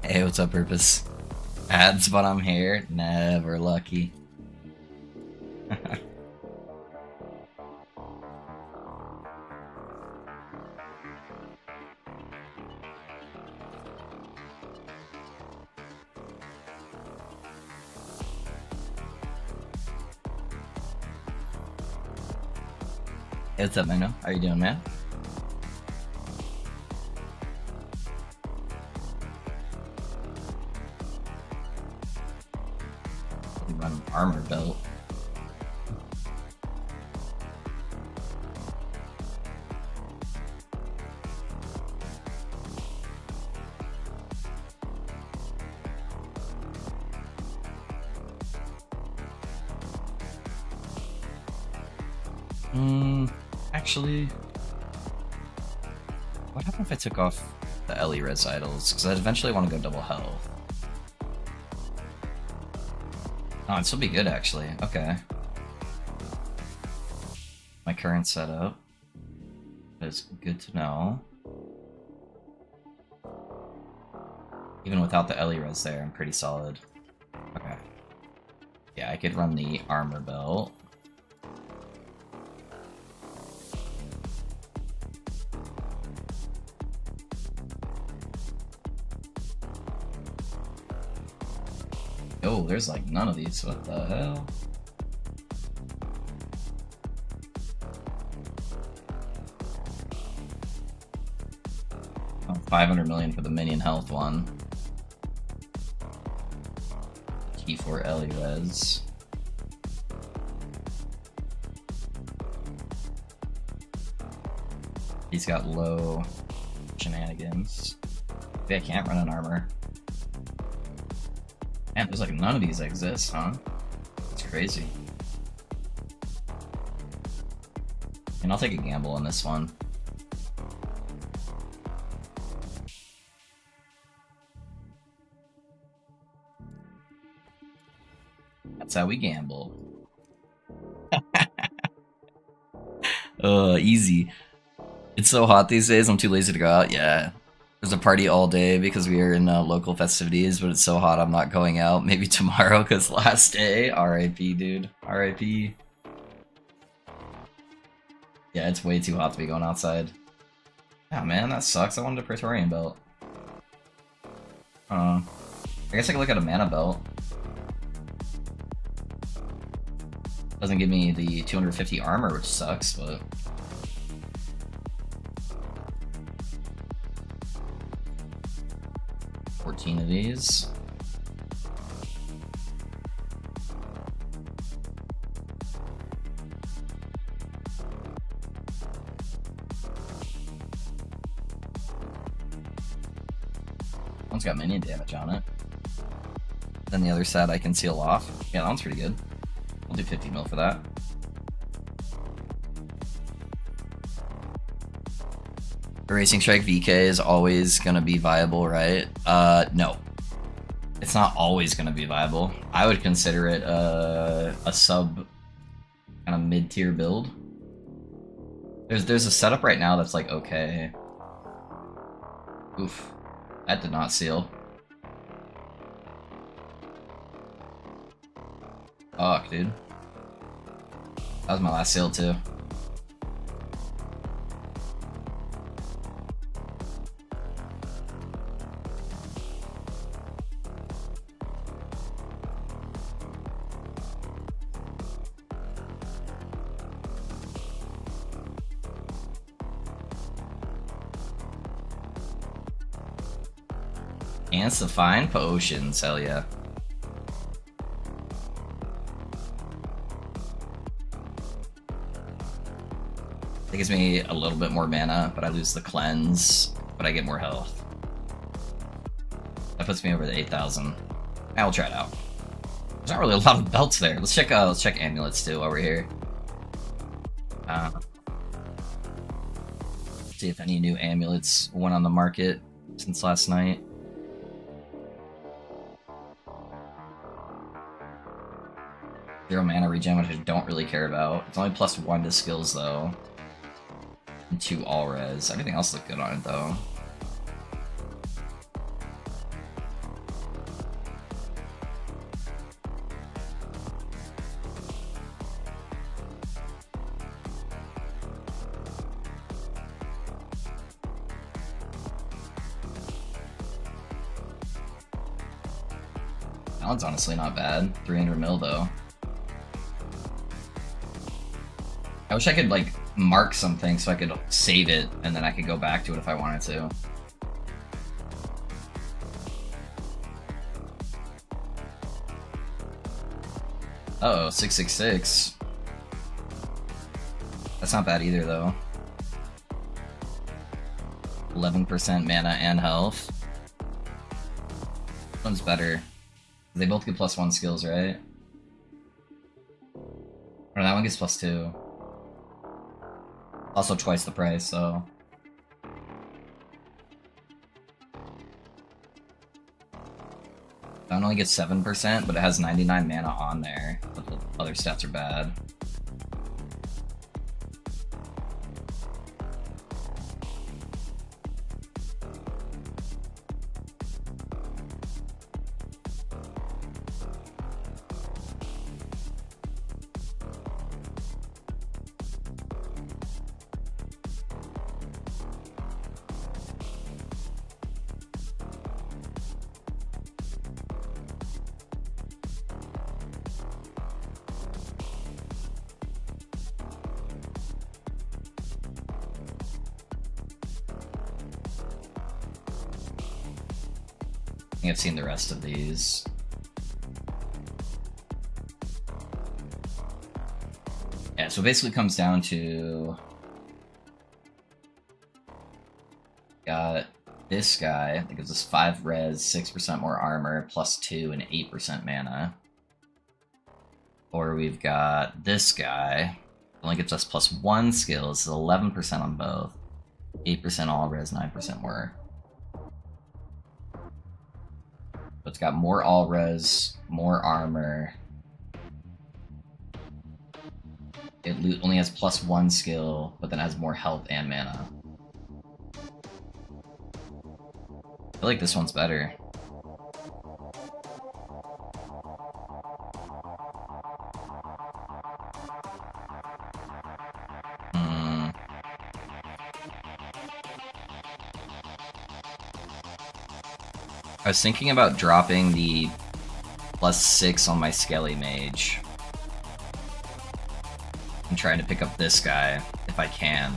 Hey, what's up, Purpose? Ads, but I'm here. Never lucky. Hey, what's up, Mano? How you doing, man? You run an armor belt. Actually, what happened if I took off the Ellie res idols? Because I eventually want to go double health. Oh, it'd still be good, actually. Okay. My current setup is good to know. Even without the Ellie res there, I'm pretty solid. Okay. Yeah, I could run the armor belt. Oh, there's like none of these. What the hell? Oh, 500 million for the minion health one. T4 Ellie res. He's got low shenanigans. Maybe I can't run an armor. Man, there's like none of these exist, huh? It's crazy. And I'll take a gamble on this one. That's how we gamble. Easy. It's so hot these days, I'm too lazy to go out. Yeah. There's a party all day because we are in local festivities, but it's so hot I'm not going out. Maybe tomorrow because last day. R.I.P. dude. R.I.P. Yeah, it's way too hot to be going outside. Yeah, man, that sucks. I wanted a Praetorian belt. I guess I could look at a mana belt. Doesn't give me the 250 armor, which sucks, but... 14 of these. One's got minion damage on it. Then the other side I can seal off. Yeah, that one's pretty good. We'll do 50 mil for that. Racing Strike VK is always gonna be viable, right? No. It's not always gonna be viable. I would consider it a sub kind of mid-tier build. There's a setup right now that's like okay. Oof. That did not seal. Fuck, dude. That was my last seal too. Ants to find potions, hell yeah. It gives me a little bit more mana, but I lose the cleanse, but I get more health. That puts me over the 8,000. I will try it out. There's not really a lot of belts there. Let's check amulets too while we're here. See if any new amulets went on the market since last night. Zero mana regen, which I don't really care about. It's only +1 to skills though. And 2 all res. Everything else looked good on it though. That one's honestly not bad. 300 mil though. I wish I could like mark something so I could save it and then I could go back to it if I wanted to. Uh oh, 666. That's not bad either though. 11% mana and health. Which one's better? They both get +1 skills, right? Or that one gets +2. Also twice the price, so... That one only gets 7%, but it has 99 mana on there, but the other stats are bad. I think I've seen the rest of these. Yeah, so it basically comes down to... Got this guy that gives us 5 res, 6% more armor, +2 and 8% mana. Or we've got this guy, only gives us +1 skills, so 11% on both. 8% all res, 9% more. So it's got more all res, more armor. It only has +1 skill, but then has more health and mana. I feel like this one's better. I was thinking about dropping the +6 on my Skelly Mage. And trying to pick up this guy, if I can.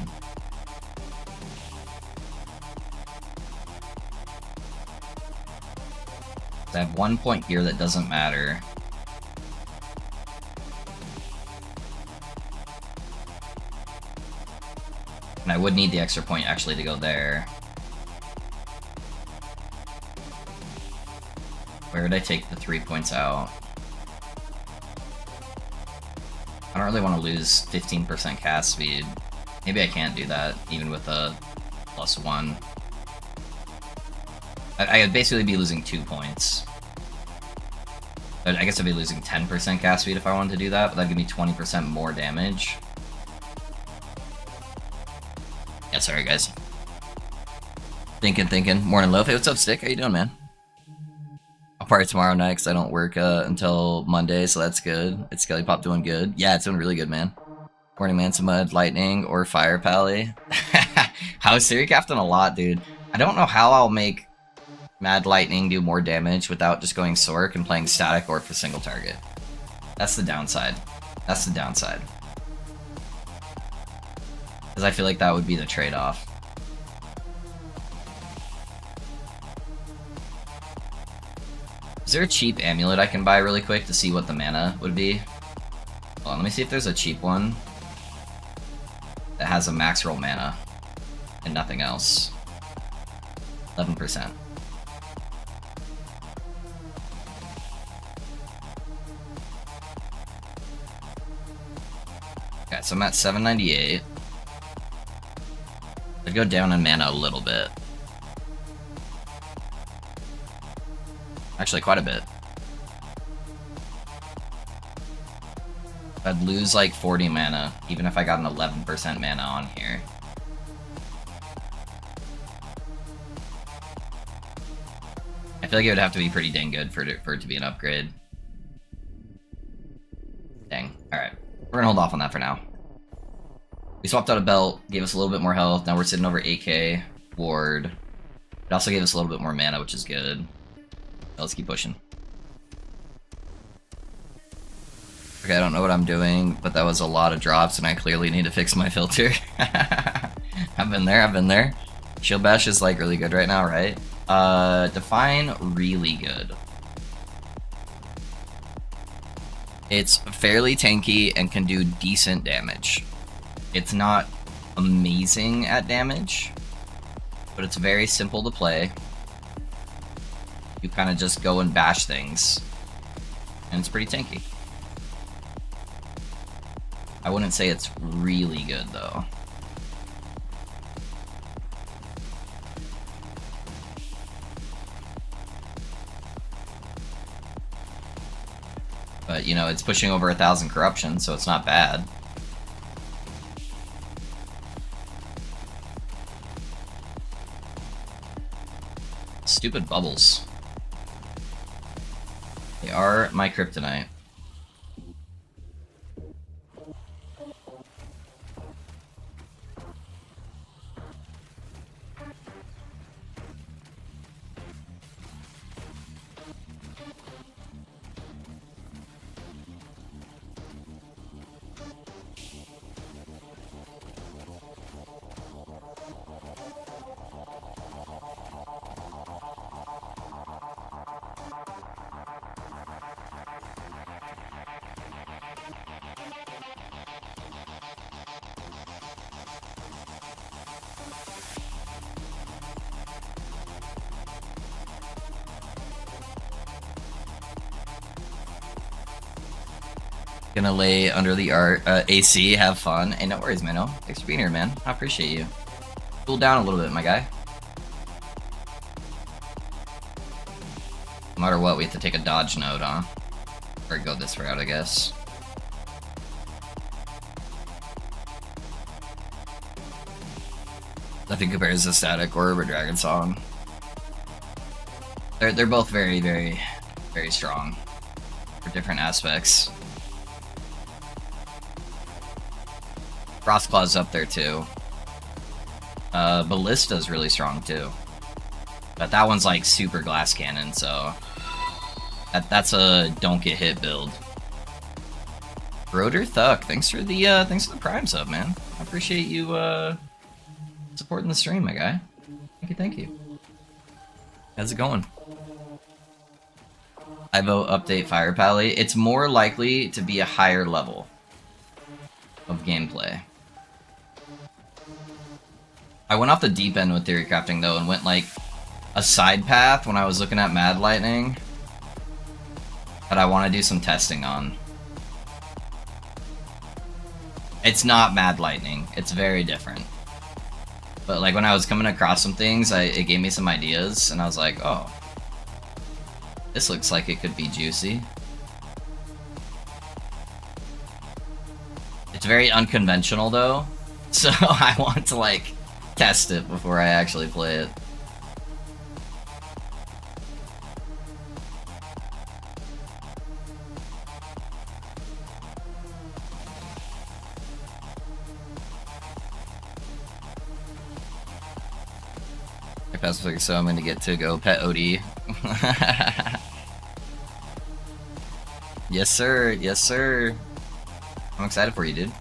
I have 1 point here that doesn't matter. And I would need the extra point actually to go there. Where would I take the 3 points out? I don't really want to lose 15% cast speed. Maybe I can't do that, even with a +1. I would basically be losing 2 points. But I guess I'd be losing 10% cast speed if I wanted to do that, but that'd give me 20% more damage. Yeah, sorry guys. Thinking. Morning, Loaf. Hey, what's up, Stick? How you doing, man? I'll party tomorrow night because I don't work until Monday, so that's good. It's Skelly Pop doing good. Yeah, it's doing really good, man. Morning, man. Some Mud, Lightning, or Fire Pally. How's Siri Captain a lot, dude? I don't know how I'll make Mad Lightning do more damage without just going Sork and playing Static Orb for single target. That's the downside. That's the downside. Because I feel like that would be the trade-off. Is there a cheap amulet I can buy really quick to see what the mana would be? Hold on, let me see if there's a cheap one that has a max roll mana and nothing else. 11%. Okay, so I'm at 798. I'd go down in mana a little bit. Actually, quite a bit. I'd lose like 40 mana, even if I got an 11% mana on here. I feel like it would have to be pretty dang good for it to be an upgrade. Dang. Alright. We're gonna hold off on that for now. We swapped out a belt, gave us a little bit more health, now we're sitting over 8k. Ward. It also gave us a little bit more mana, which is good. Let's keep pushing. Okay, I don't know what I'm doing, but that was a lot of drops, and I clearly need to fix my filter. I've been there. Shield Bash is like really good right now, right? Define really good. It's fairly tanky and can do decent damage. It's not amazing at damage, but it's very simple to play. You kind of just go and bash things, and it's pretty tanky. I wouldn't say it's really good, though. But, you know, it's pushing over 1,000 corruption, so it's not bad. Stupid bubbles. They are my kryptonite. Gonna lay under the AC, have fun. Hey, no worries, man. Thanks for being here, man. I appreciate you. Cool down a little bit, my guy. No matter what, we have to take a dodge node, huh? Or go this route, I guess. Nothing compares to Static Orb or Dragon Song. They're both very, very, very strong for different aspects. Frostclaw's up there too. Ballista's really strong too. But that one's like super glass cannon, so that's a don't get hit build. Rotor Thuck, thanks for the Prime sub, man. I appreciate you supporting the stream, my guy. Thank you. How's it going? I vote update Fire Pally. It's more likely to be a higher level of gameplay. I went off the deep end with theory crafting though and went like a side path when I was looking at Mad Lightning that I want to do some testing on. It's not Mad Lightning. It's very different. But like when I was coming across some things, it gave me some ideas and I was like, oh, this looks like it could be juicy. It's very unconventional though, so I want to like test it before I actually play it. So I'm gonna get to go pet OD. Yes sir, yes sir. I'm excited for you, dude.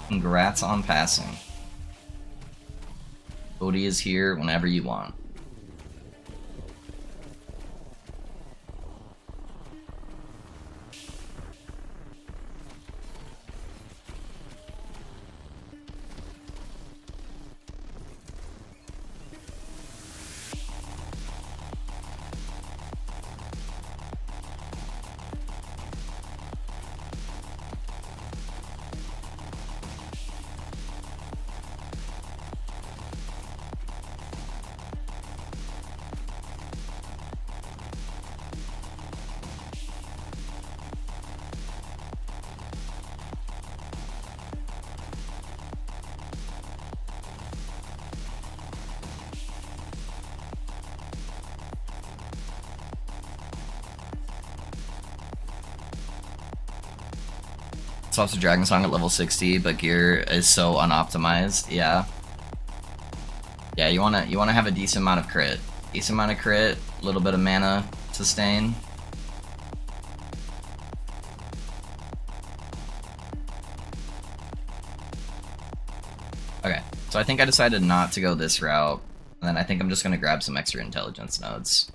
Congrats on passing. OD is here whenever you want. Swaps to Dragon Song at level 60, but gear is so unoptimized. Yeah. Yeah, you wanna have a decent amount of crit. Decent amount of crit, a little bit of mana sustain. Okay, so I think I decided not to go this route, and then I think I'm just gonna grab some extra intelligence nodes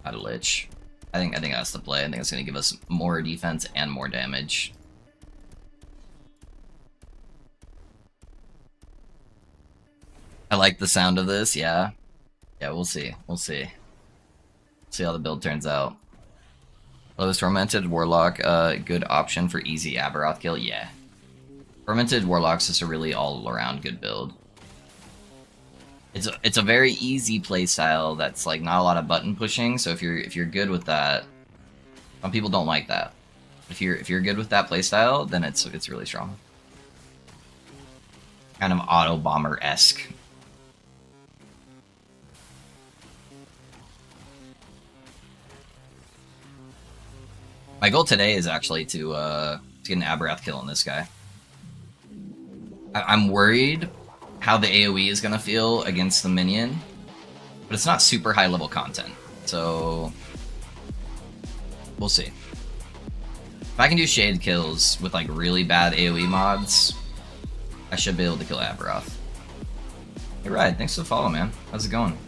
out of Lich. I think that's the play. I think it's gonna give us more defense and more damage. I like the sound of this, yeah. Yeah, we'll see. We'll see. See how the build turns out. Lowe's Tormented Warlock, good option for easy Aberoth kill, yeah. Tormented Warlock's just a really all-around good build. It's a very easy playstyle that's like not a lot of button pushing, so if you're good with that, some people don't like that. If you're good with that playstyle, then it's really strong. Kind of auto bomber-esque. My goal today is actually to get an Aberoth kill on this guy. I'm worried how the AoE is going to feel against the minion, but it's not super high level content, so we'll see. If I can do shade kills with like really bad AoE mods, I should be able to kill Aberoth. Hey Ride, thanks for the follow, man. How's it going?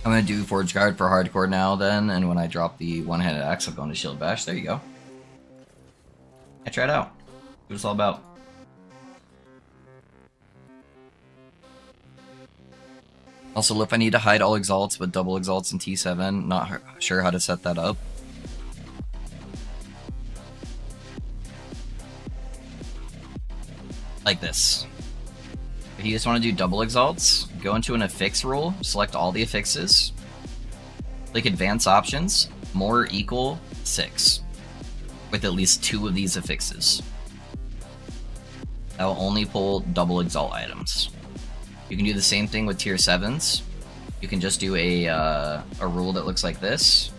I'm gonna do Forge Guard for hardcore now then, and when I drop the one-handed axe, I'll go into Shield Bash. There you go. Yeah, try it out. See what it's all about. Also, if I need to hide all exalts but double exalts in T7, not sure how to set that up. Like this. If you just want to do double exalts, go into an affix rule, select all the affixes, click advanced options, more equal 6, with at least 2 of these affixes. That will only pull double exalt items. You can do the same thing with tier 7s. You can just do a rule that looks like this,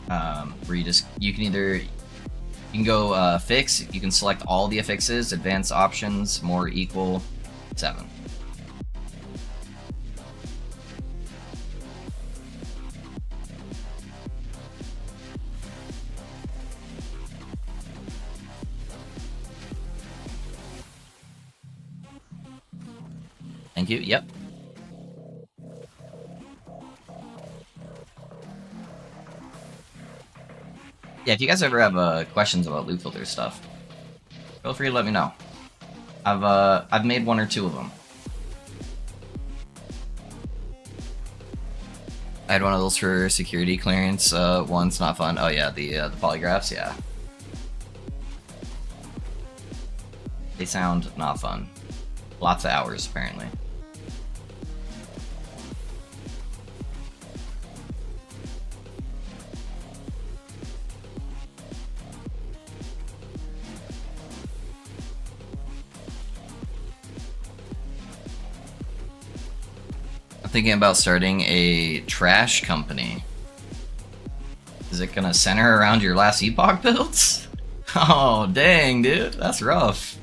where you can go affix, you can select all the affixes, advanced options, more equal 7. Thank you, yep. Yeah, if you guys ever have questions about loot filter stuff, feel free to let me know. I've made 1 or 2 of them. I had one of those for security clearance once, not fun. Oh yeah, the polygraphs, yeah. They sound not fun. Lots of hours, apparently. Thinking about starting a trash company. Is it gonna center around your last epoch builds? Oh dang, dude, that's rough.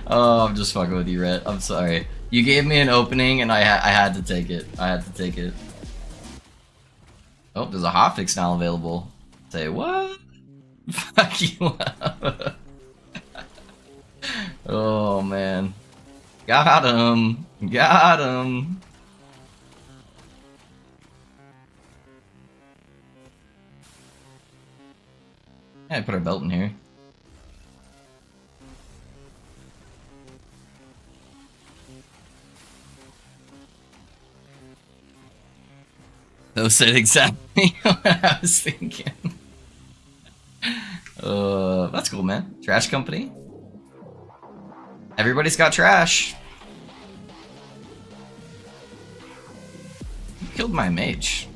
Oh, I'm just fucking with you, Rhett. I'm sorry. You gave me an opening and I had to take it. I had to take it. Oh, there's a hotfix now available. Say what? Fuck you up. Oh man. Got him! Got him! Yeah, I put our belt in here. Those said exactly what I was thinking. That's cool, man. Trash company. Everybody's got trash. You killed my mage.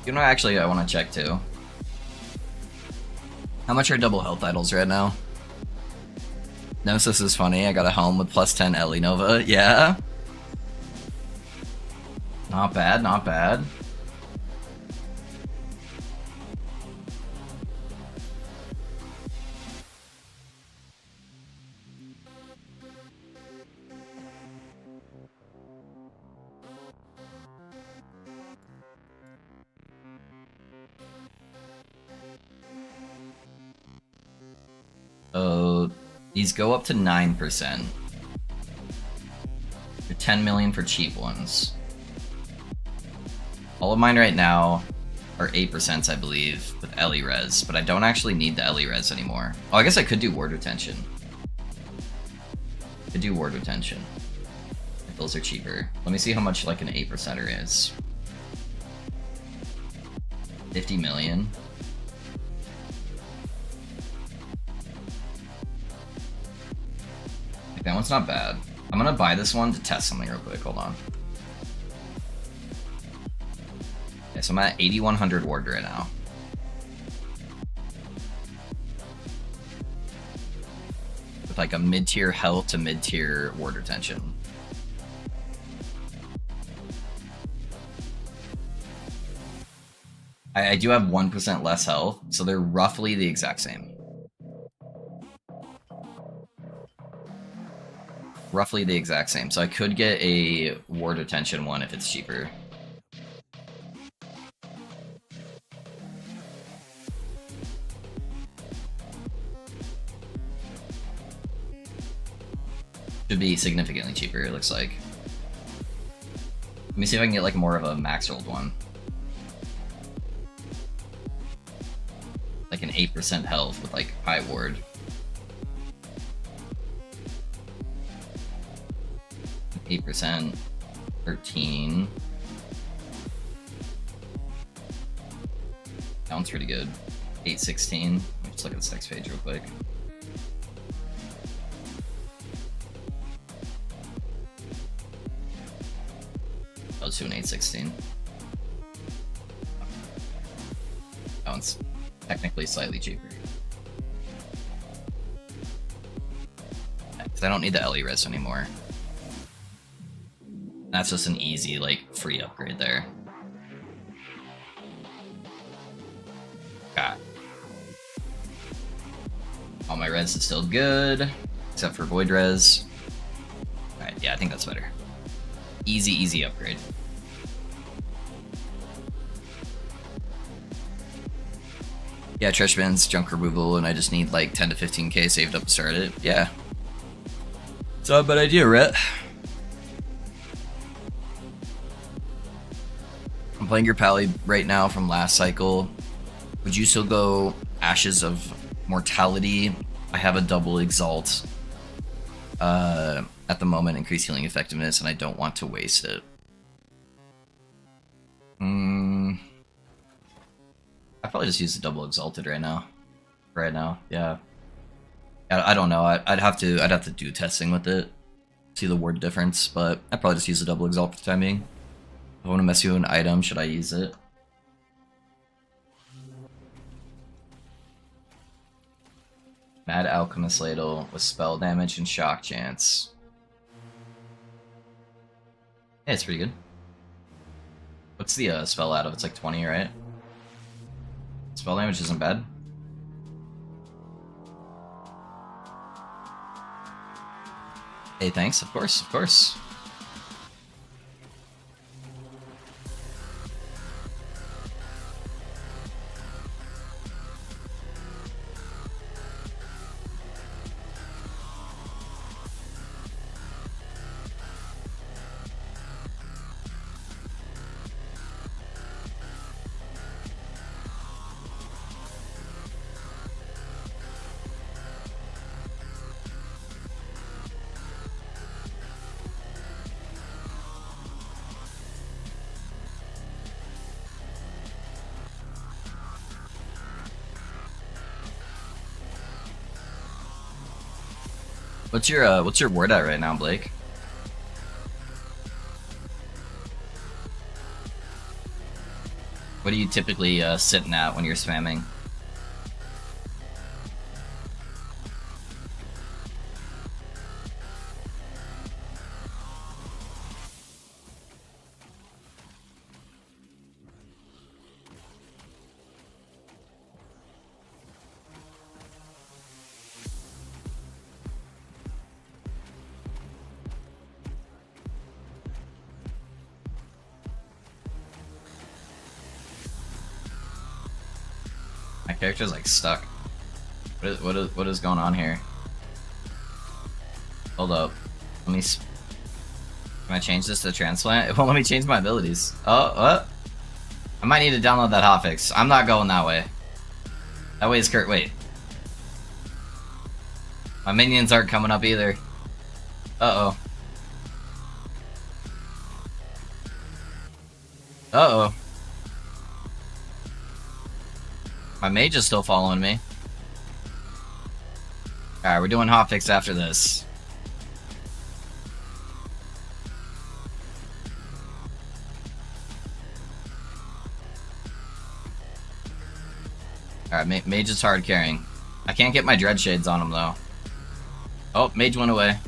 You know, actually, I want to check too. How much are double health idols right now? Gnosis is funny. I got a helm with plus 10 Ellie Nova. Yeah. Not bad, not bad. So these go up to 9%. They're 10 million for cheap ones. All of mine right now are 8%, I believe, with Ellie Res, but I don't actually need the Ellie Res anymore. Oh, I guess I could do ward retention. I could do ward retention. If those are cheaper. Let me see how much like an 8%er is. 50 million. Like, that one's not bad. I'm gonna buy this one to test something real quick. Hold on. Okay, so I'm at 8100 ward right now. With like a mid-tier health to mid-tier ward retention. I do have 1% less health, so they're roughly the exact same. Roughly the exact same, so I could get a ward retention one if it's cheaper. Should be significantly cheaper, it looks like. Let me see if I can get like more of a max rolled one. Like an 8% health with like high ward. 8%, 13. Sounds pretty good. 816. Let me just look at this next page real quick. Let's do an 816. That one's technically slightly cheaper. Because I don't need the Ellie Res anymore. That's just an easy, like, free upgrade there. Got. All my res is still good, except for Void Res. Alright, yeah, I think that's better. Easy, easy upgrade. Yeah, trash bins, junk removal, and I just need like 10 to 15k saved up to start it. Yeah. It's not a bad idea, Rhett. I'm playing your Pally right now from last cycle. Would you still go Ashes of Mortality? I have a double Exalt at the moment, increase healing effectiveness, and I don't want to waste it. I'd probably just use the double Exalted right now. Yeah. I don't know. I'd have to do testing with it, see the ward difference, but I'd probably just use the double Exalt for the time being. If I want to mess you with an item, should I use it? Mad Alchemist Ladle with spell damage and shock chance. Yeah, it's pretty good. What's the spell out of? It's like 20, right? Spell damage isn't bad. Hey, thanks. Of course, of course. What's your word at right now, Blake? What are you typically sitting at when you're spamming? My character's like stuck. What is going on here? Hold up. Let me. Can I change this to transplant? It won't let me change my abilities. Oh, what? I might need to download that hotfix. I'm not going that way. That way is Kurt. Wait. My minions aren't coming up either. Uh-oh. Uh-oh. My mage is still following me. Alright, we're doing hotfix after this. Alright, mage is hard carrying. I can't get my dread shades on him though. Oh, mage went away.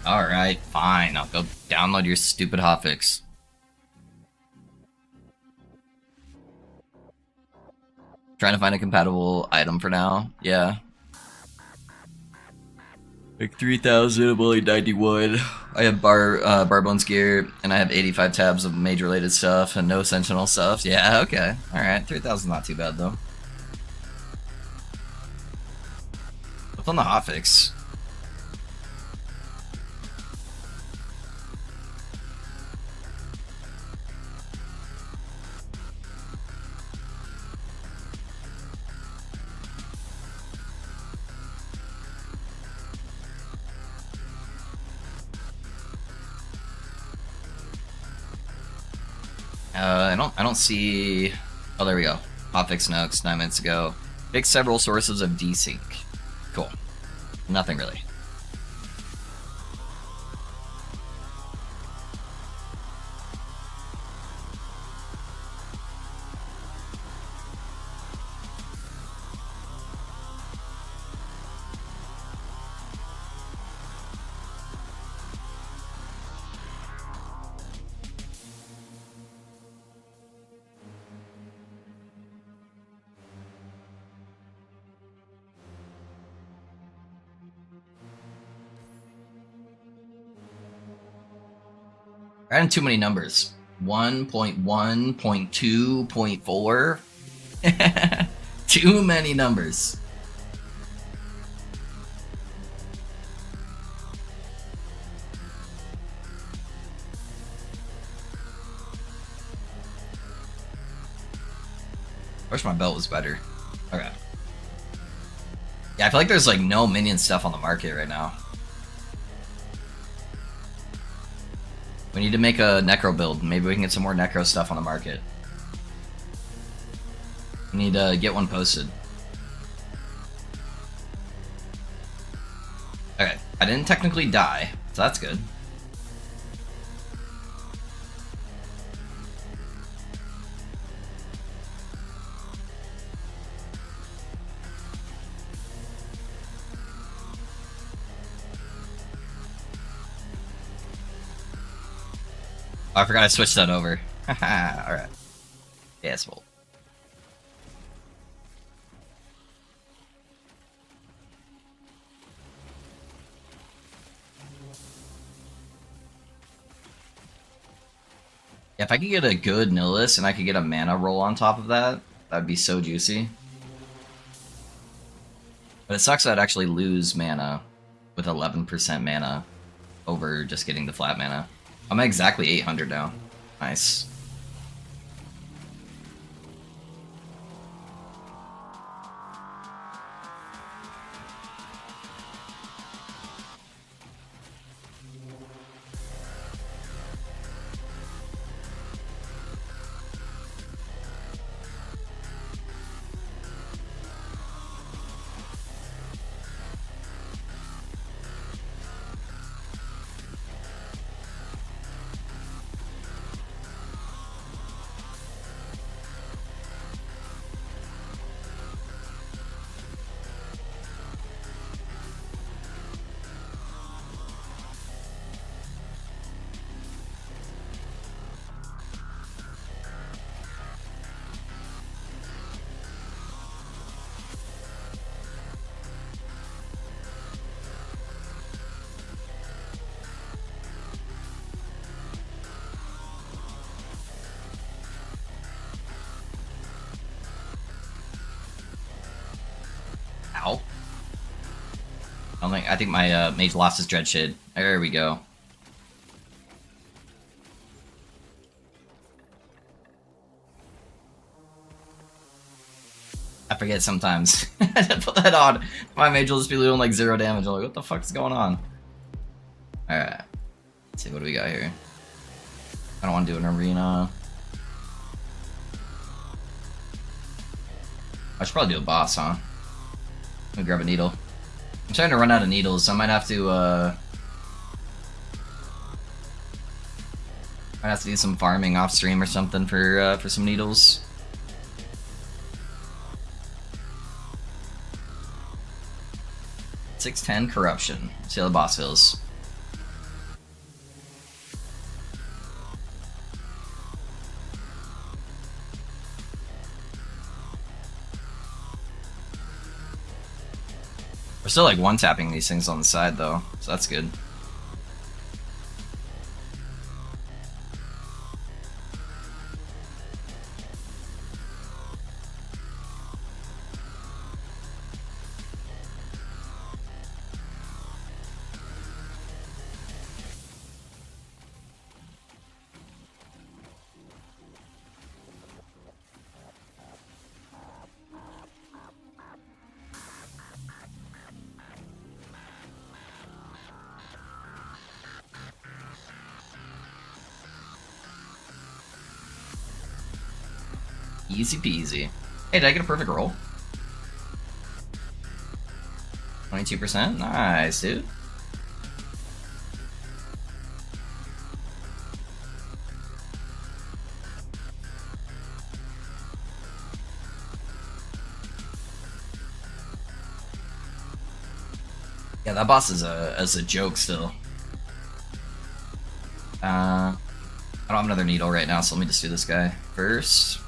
Alright, fine. I'll go download your stupid hotfix. Trying to find a compatible item for now. Yeah. Like 3,000, I'm only 91. I have Barbone's gear, and I have 85 tabs of mage-related stuff, and no Sentinel stuff. Yeah, okay. Alright, 3,000's not too bad, though. What's on the hotfix? I don't see. Oh, there we go. Hotfix Nooks 9 minutes ago. Fix several sources of desync. Cool. Nothing really. I added too many numbers. 1.1.2.4. Too many numbers. I wish my belt was better. Okay. Yeah, I feel like there's like no minion stuff on the market right now. We need to make a Necro build. Maybe we can get some more Necro stuff on the market. We need to get one posted. Okay, I didn't technically die, so that's good. Oh, I forgot I switched that over. Alright. Yes, well. Yeah, if I could get a good Nihilist and I could get a mana roll on top of that, that'd be so juicy. But it sucks that I'd actually lose mana with 11% mana over just getting the flat mana. I'm at exactly 800 now. Nice. I think my mage lost his dread shit. There we go. I forget sometimes. I put that on. My mage will just be doing like 0 damage. I'm like, what the fuck is going on? Alright. Let's see, what do we got here? I don't want to do an arena. I should probably do a boss, huh? Let me grab a needle. I'm starting to run out of needles, so I might have to do some farming off stream or something for some needles. $610 corruption. See how the boss feels. We're still like one-tapping these things on the side though, so that's good. Easy peasy. Hey, did I get a perfect roll? 22%? Nice, dude. Yeah, that boss is a joke still. I don't have another needle right now, so let me just do this guy first.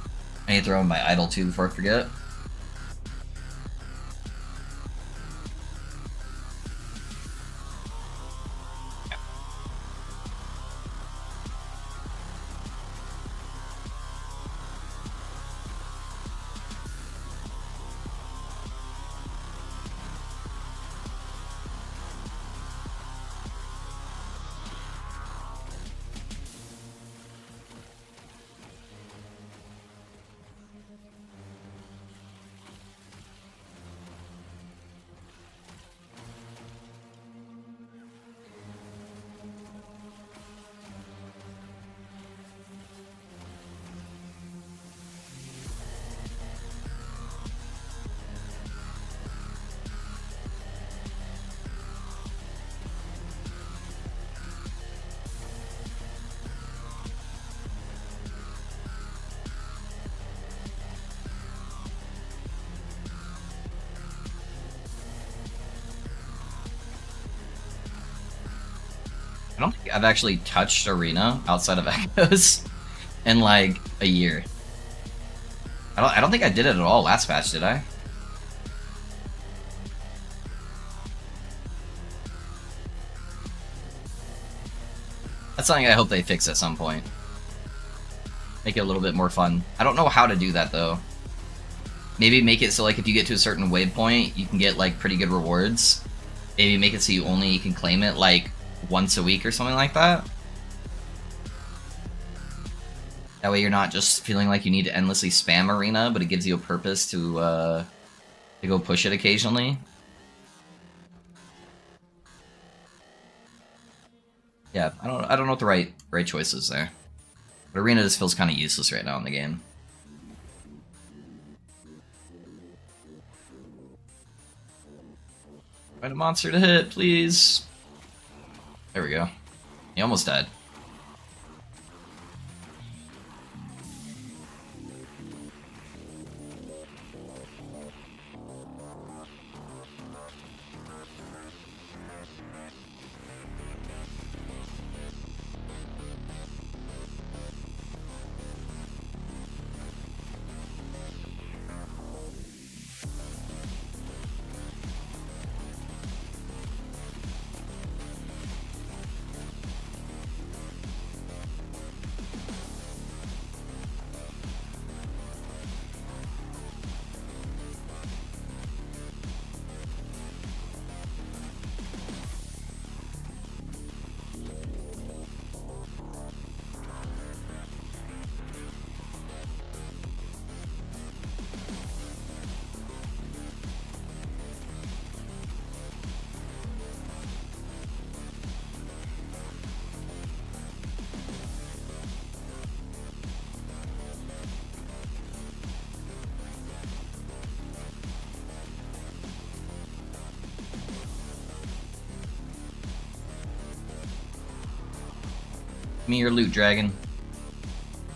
I need to throw in my idol too before I forget. I don't think I've actually touched Arena outside of Echoes in like a year. I don't think I did it at all last patch, did I? That's something I hope they fix at some point. Make it a little bit more fun. I don't know how to do that though. Maybe make it so like if you get to a certain waypoint, you can get like pretty good rewards. Maybe make it so you only can claim it like once a week or something like that. That way you're not just feeling like you need to endlessly spam Arena, but it gives you a purpose to go push it occasionally. Yeah, I don't know what the right choice is there. But Arena just feels kind of useless right now in the game. Find a monster to hit, please. There we go. He almost died. Give me your loot, dragon.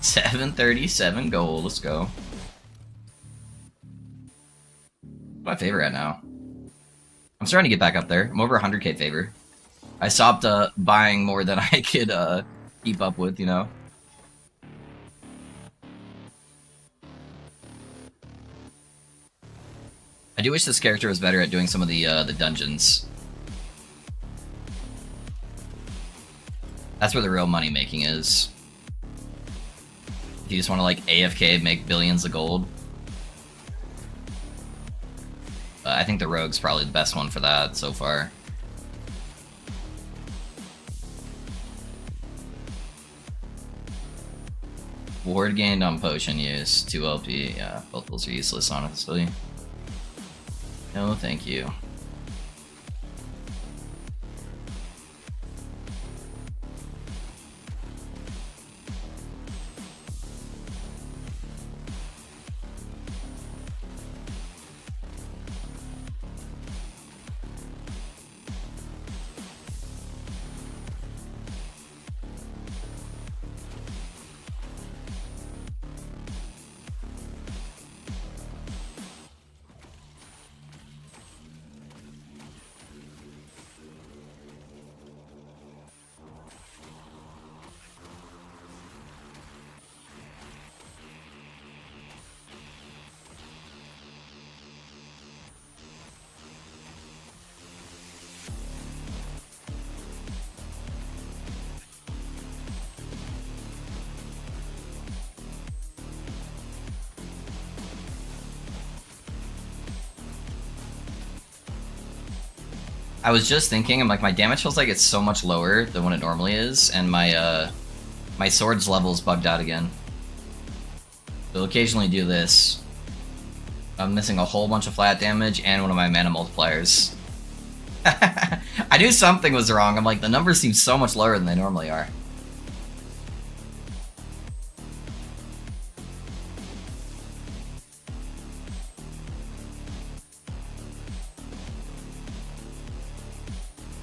737 gold. Let's go. My favorite right now. I'm starting to get back up there. I'm over 100k favor. I stopped buying more than I could keep up with, you know. I do wish this character was better at doing some of the dungeons. That's where the real money making is. If you just want to like AFK, make billions of gold. I think the rogue's probably the best one for that so far. Ward gained on potion use, 2 LP. Yeah, both those are useless, honestly. No, thank you. I was just thinking, I'm like, my damage feels like it's so much lower than what it normally is, and my my sword's level's bugged out again. So I'll occasionally do this. I'm missing a whole bunch of flat damage and one of my mana multipliers. I knew something was wrong. I'm like, the numbers seem so much lower than they normally are.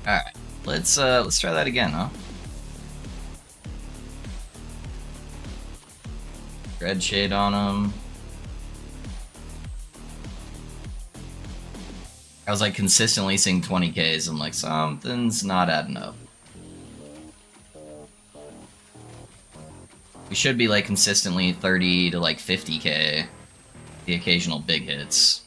Alright, let's try that again, huh? Red shade on him. I was like consistently seeing 20Ks. I'm like, something's not adding up. We should be like consistently 30 to like 50K. The occasional big hits.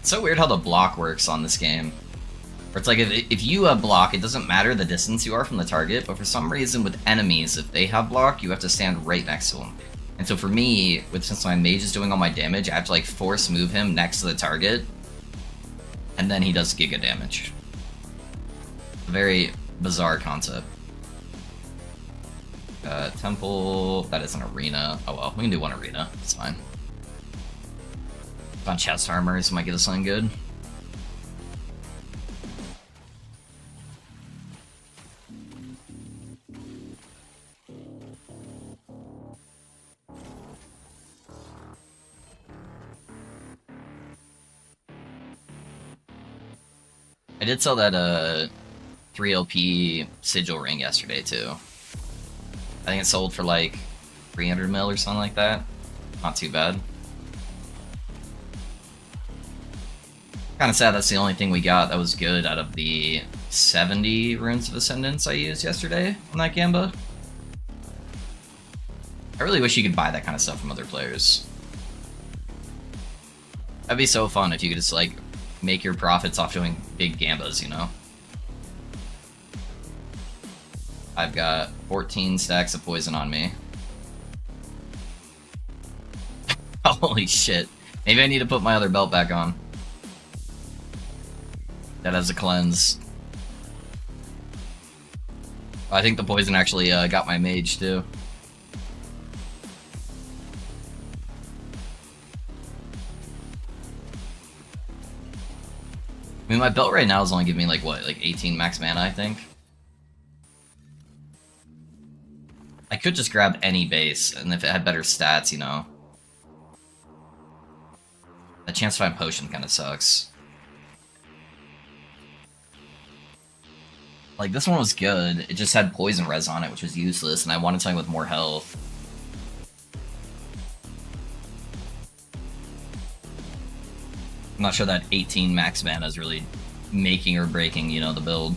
It's so weird how the block works on this game. Where it's like, if you block, it doesn't matter the distance you are from the target, but for some reason with enemies, if they have block, you have to stand right next to them. And so for me, since my mage is doing all my damage, I have to like force move him next to the target, and then he does giga damage. A very bizarre concept. Temple, that is an arena. Oh well, we can do one arena, it's fine. On chest armor, so might get us something good. I did sell that 3 LP sigil ring yesterday too. I think it sold for like 300 mil or something like that. Not too bad. Kind of sad that's the only thing we got that was good out of the 70 Runes of Ascendance I used yesterday on that Gamba. I really wish you could buy that kind of stuff from other players. That'd be so fun if you could just like make your profits off doing big Gambas, you know? I've got 14 stacks of poison on me. Holy shit. Maybe I need to put my other belt back on. That has a cleanse. I think the poison actually got my mage too. I mean, my belt right now is only giving me like what, like 18 max mana, I think. I could just grab any base, and if it had better stats, you know. The chance to find potion kind of sucks. Like, this one was good, it just had poison res on it, which was useless, and I wanted something with more health. I'm not sure that 18 max mana is really making or breaking, you know, the build.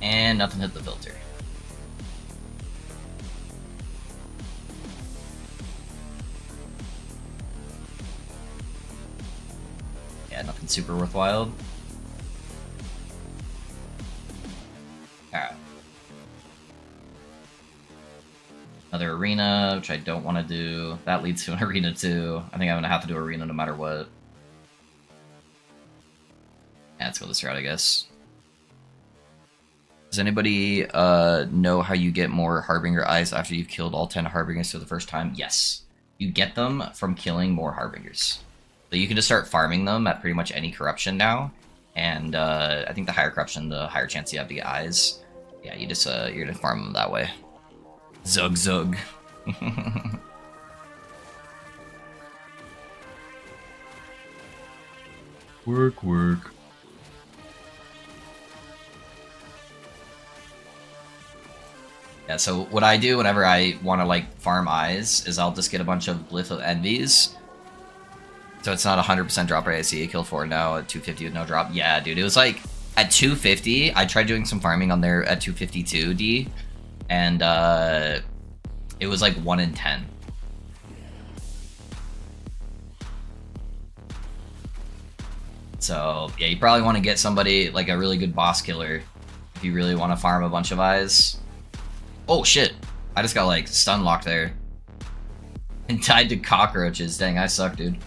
And nothing hit the filter. Yeah, nothing super worthwhile. Alright. Another arena, which I don't want to do. That leads to an arena too. I think I'm going to have to do arena no matter what. Yeah, let's go this route, I guess. Does anybody know how you get more Harbinger Eyes after you've killed all 10 Harbingers for the first time? Yes. You get them from killing more Harbingers. So you can just start farming them at pretty much any corruption now. And I think the higher corruption, the higher chance you have to get eyes. Yeah, you just, you're gonna farm them that way. Zug zug. Work, work. Yeah, so what I do whenever I want to, like, farm eyes is I'll just get a bunch of Glyph of Envies. So it's not 100% drop rate. I see a kill 4 now at 250 with no drop. Yeah, dude, it was like, at 250, I tried doing some farming on there at 252 D, and it was like 1 in 10. So, yeah, you probably want to get somebody, like a really good boss killer, if you really want to farm a bunch of eyes. Oh, shit. I just got, like, stun locked there. And tied to cockroaches. Dang, I suck, dude.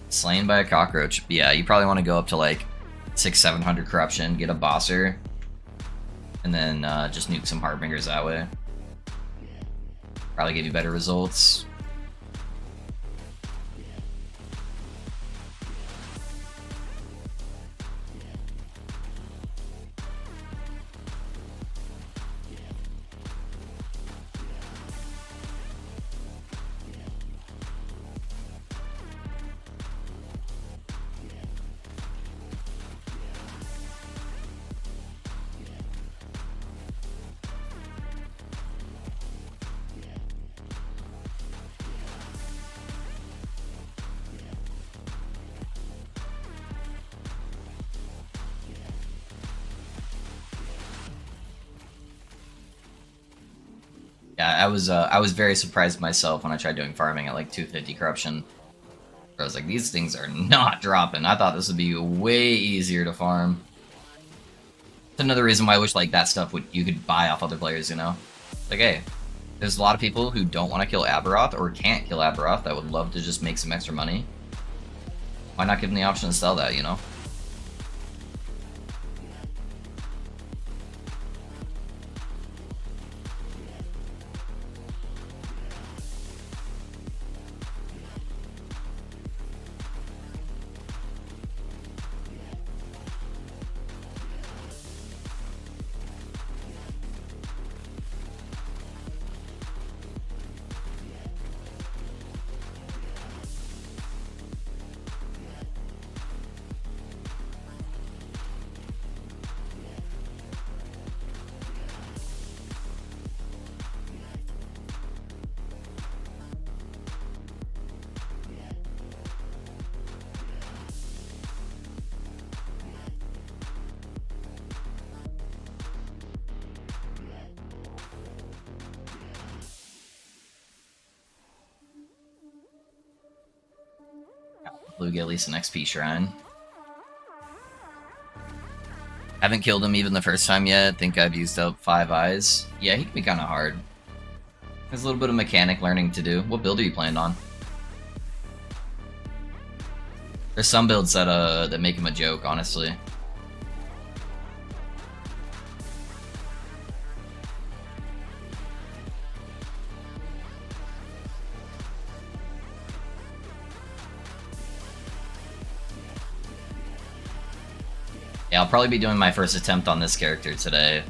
Slain by a cockroach. Yeah, you probably want to go up to, like, 600-700 corruption, get a bosser, and then just nuke some harbingers that way. Probably give you better results. Yeah, I was very surprised myself when I tried doing farming at like 250 corruption. I was like, these things are not dropping. I thought this would be way easier to farm. It's another reason why I wish like that stuff you could buy off other players, you know? Like, hey, there's a lot of people who don't want to kill Aberoth or can't kill Aberoth that would love to just make some extra money. Why not give them the option to sell that, you know? Blue get at least an XP shrine. Haven't killed him even the first time yet. Think I've used up 5 eyes. Yeah, he can be kind of hard. There's a little bit of mechanic learning to do. What build are you playing on? There's some builds that make him a joke, honestly. Yeah, I'll probably be doing my first attempt on this character today.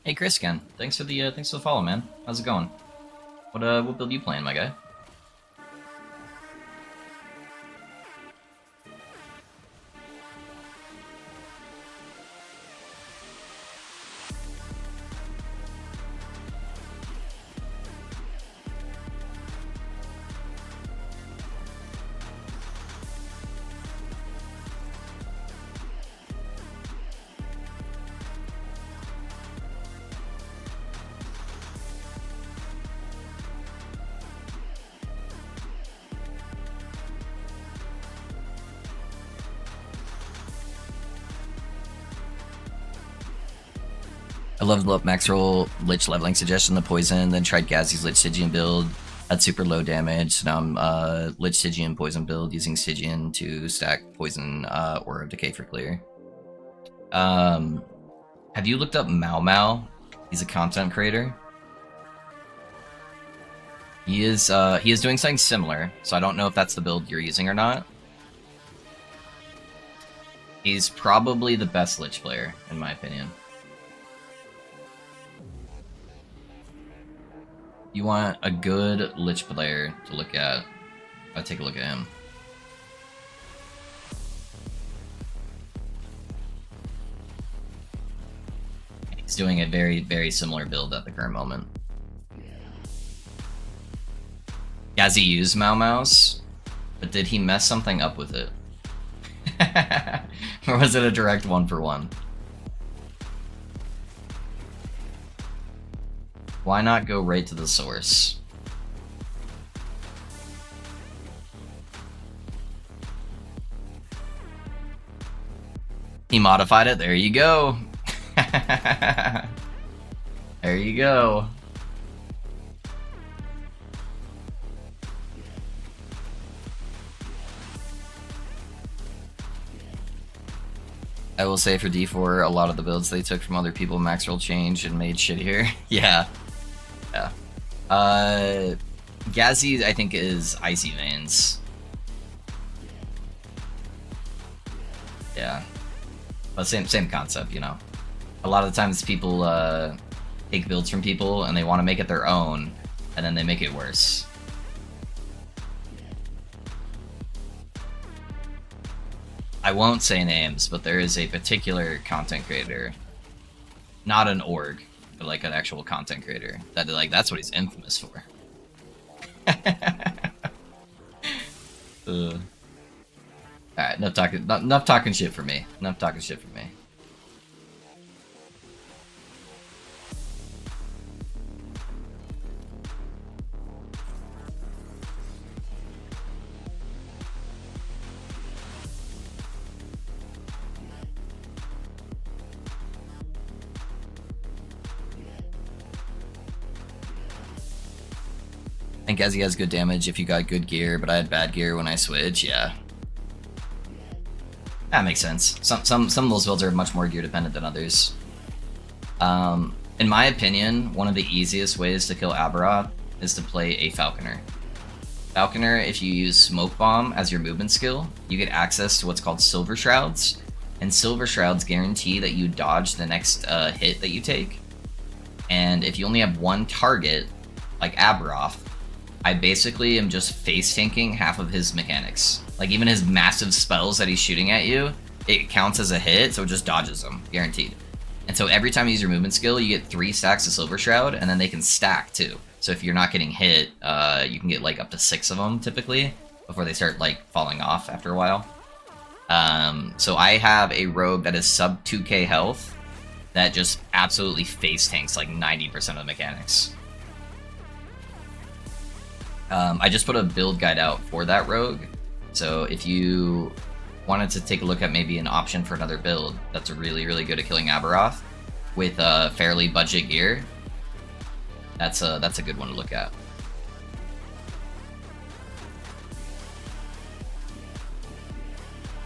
Hey Chris again. Thanks for the follow, man. How's it going? What build you playing, my guy? I love max roll Lich leveling suggestion, the poison, then tried Gazzy's Lich Stygian build. That's super low damage. So now I'm Lich Stygian poison build using Stygian to stack poison Aura of Decay for clear. Have you looked up Mau Mau? He's a content creator. He is doing something similar, so I don't know if that's the build you're using or not. He's probably the best Lich player, in my opinion. You want a good Lich player to look at. I'll take a look at him. He's doing a very, very similar build at the current moment. Has he used Mau Mau's? But did he mess something up with it? Or was it a direct 1-for-1? Why not go right to the source? He modified it, there you go. There you go. I will say for D4, a lot of the builds they took from other people, max roll changed and made shittier. Yeah. Yeah. Gazi, I think, is Icy Veins. Yeah. But same concept, you know. A lot of the times people take builds from people and they want to make it their own, and then they make it worse. I won't say names, but there is a particular content creator, not an org, but like an actual content creator, that like that's what he's infamous for. Alright, enough talking shit for me. Enough talking shit for me. I think Ezzy has good damage if you got good gear, but I had bad gear when I switched, yeah. That makes sense. Some of those builds are much more gear dependent than others. In my opinion, one of the easiest ways to kill Aberoth is to play a falconer. Falconer, if you use Smoke Bomb as your movement skill, you get access to what's called Silver Shrouds, and Silver Shrouds guarantee that you dodge the next hit that you take. And if you only have one target, like Aberoth, I basically am just face tanking half of his mechanics. Like even his massive spells that he's shooting at you, it counts as a hit, so it just dodges them, guaranteed. And so every time you use your movement skill, you get 3 stacks of Silver Shroud, and then they can stack too. So if you're not getting hit, you can get like up to 6 of them typically, before they start like falling off after a while. So I have a rogue that is sub 2k health, that just absolutely face tanks like 90% of the mechanics. I just put a build guide out for that rogue, so if you wanted to take a look at maybe an option for another build that's really, really good at killing Aberoth with fairly budget gear, that's a good one to look at.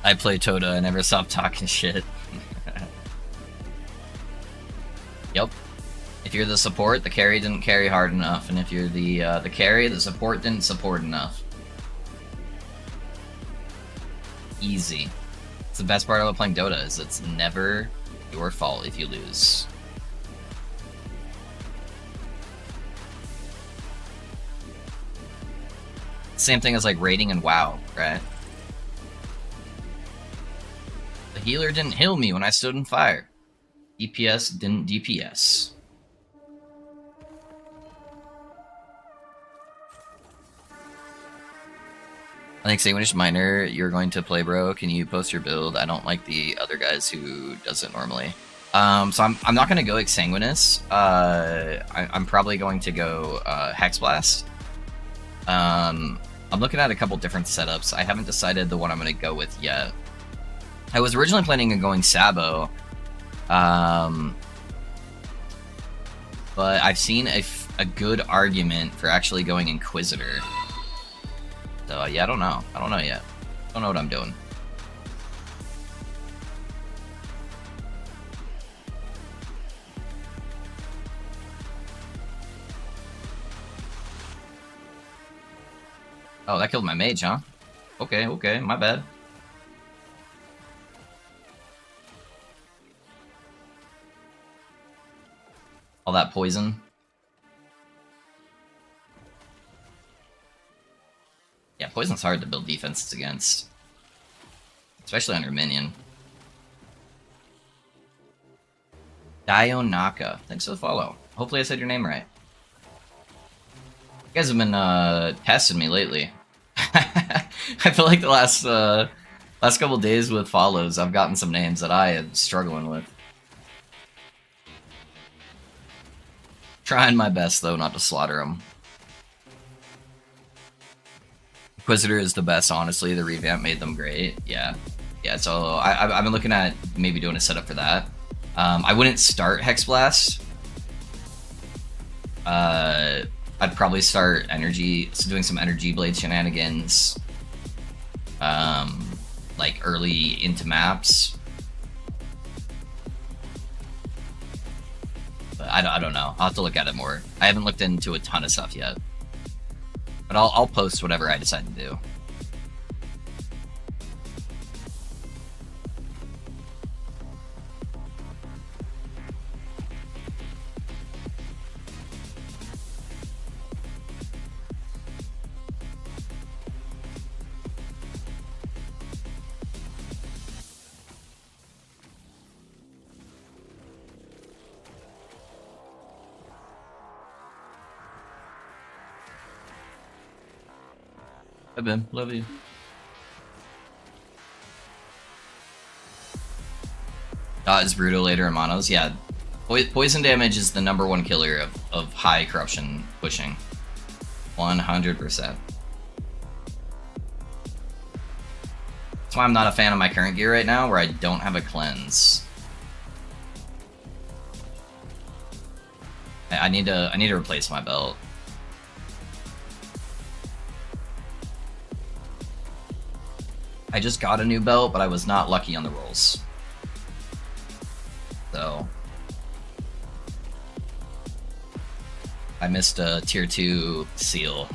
I play Toda, I never stop talking shit. Yep. If you're the support, the carry didn't carry hard enough, and if you're the carry, the support didn't support enough. Easy. It's the best part about playing Dota, is it's never your fault if you lose. Same thing as like raiding and WoW, right? The healer didn't heal me when I stood in fire. DPS didn't DPS. I think Sanguinish Miner, you're going to play, bro. Can you post your build? I don't like the other guys who does it normally. So I'm not going to go Exsanguinous. I'm probably going to go Hex Blast. I'm looking at a couple different setups. I haven't decided the one I'm going to go with yet. I was originally planning on going Sabo. but I've seen a good argument for actually going Inquisitor. So yeah, I don't know. I don't know yet. Don't know what I'm doing. Oh, that killed my mage, huh? Okay, okay, my bad. All that poison. Yeah, poison's hard to build defenses against. Especially on your minion. Dionaka. Thanks for the follow. Hopefully I said your name right. You guys have been testing me lately. I feel like the last couple days with follows, I've gotten some names that I am struggling with. Trying my best though not to slaughter them. Inquisitor is the best, honestly. The revamp made them great. Yeah, so I've been looking at maybe doing a setup for that. I wouldn't start Hex Blast. I'd probably start doing some energy blade shenanigans, like early into maps. But I don't know. I'll have to look at it more. I haven't looked into a ton of stuff yet, but I'll post whatever I decide to do. Hi Ben, love you. Is Bruto later in monos? Yeah. Poison damage is the #1 killer of high corruption pushing. 100%. That's why I'm not a fan of my current gear right now, where I don't have a cleanse. I need to replace my belt. I just got a new belt, but I was not lucky on the rolls. So I missed a tier 2 seal.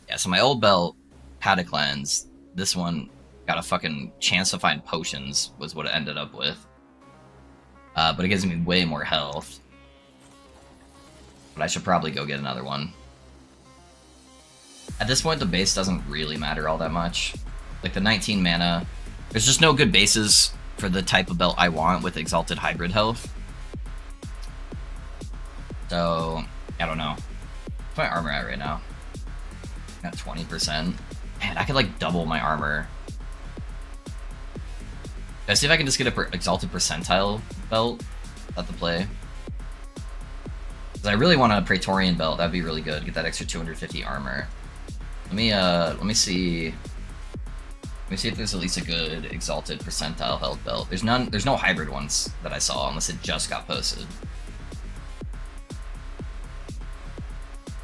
Yeah, so my old belt had a cleanse. This one got a fucking chance to find potions, was what it ended up with. But it gives me way more health. But I should probably go get another one. At this point, the base doesn't really matter all that much. Like the 19 mana, there's just no good bases for the type of belt I want with Exalted Hybrid health. So, I don't know. What's my armor at right now? Got 20%. Man, I could like double my armor. Let's see if I can just get a Exalted Percentile belt at the play. Because I really want a Praetorian belt. That'd be really good. Get that extra 250 armor. Let me see. Let me see if there's at least a good Exalted Percentile health belt. There's no hybrid ones that I saw unless it just got posted.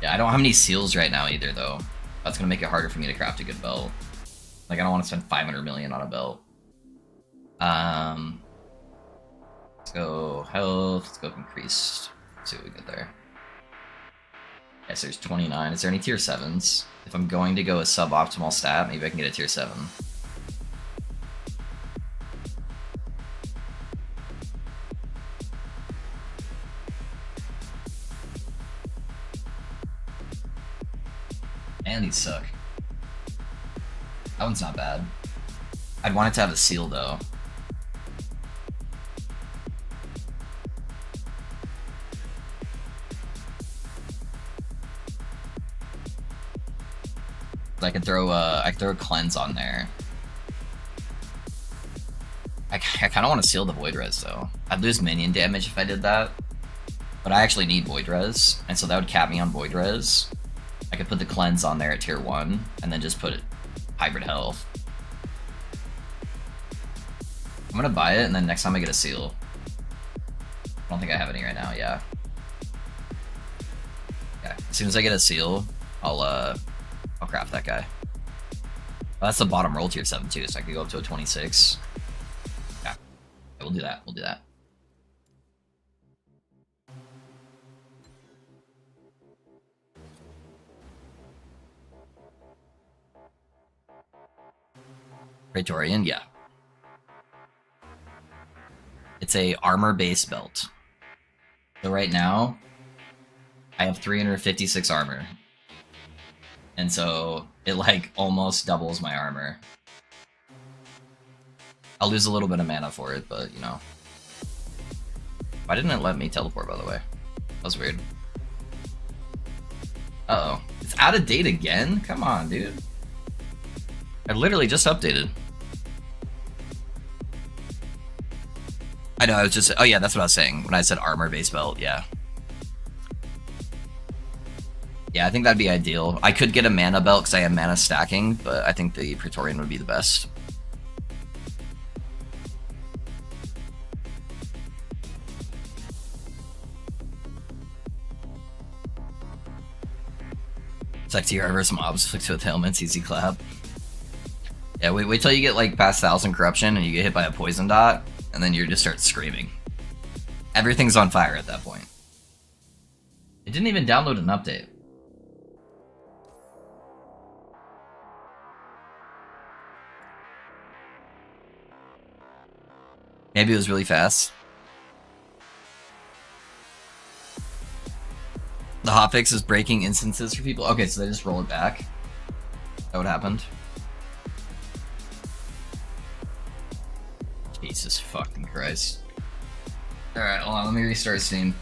Yeah, I don't have any seals right now either though. That's gonna make it harder for me to craft a good belt. Like I don't want to spend 500 million on a belt. Let's go health, let's go increased. Let's see what we get there. Yes, there's 29. Is there any tier 7s? If I'm going to go a suboptimal stat, maybe I can get a tier 7. And these suck. That one's not bad. I'd want it to have a seal though. I could throw a cleanse on there. I kind of want to seal the void res though. I'd lose minion damage if I did that, but I actually need void res, and so that would cap me on void res. I could put the cleanse on there at tier 1, and then just put hybrid health. I'm gonna buy it, and then next time I get a seal. I don't think I have any right now, yeah. Yeah, as soon as I get a seal, I'll craft that guy. Oh, that's the bottom roll tier 7 too, so I could go up to a 26. Yeah, we'll do that, we'll do that. Praetorian, yeah. It's a armor base belt. So right now, I have 356 armor. And so it like almost doubles my armor. I'll lose a little bit of mana for it, but you know. Why didn't it let me teleport, by the way? That was weird. Uh-oh. It's out of date again? Come on, dude. I literally just updated. I know, I was just... Oh yeah, that's what I was saying when I said armor base belt, yeah. Yeah, I think that'd be ideal. I could get a mana belt because I have mana stacking, but I think the Praetorian would be the best. Sexy reverse mobs, flicked with helmets, easy clap. Yeah, wait till you get like past 1000 corruption and you get hit by a poison dot, and then you just start screaming. Everything's on fire at that point. It didn't even download an update. Maybe it was really fast. The hotfix is breaking instances for people. Okay, so they just roll it back. Is that what happened? Jesus fucking Christ. Alright, hold on, let me restart Steam.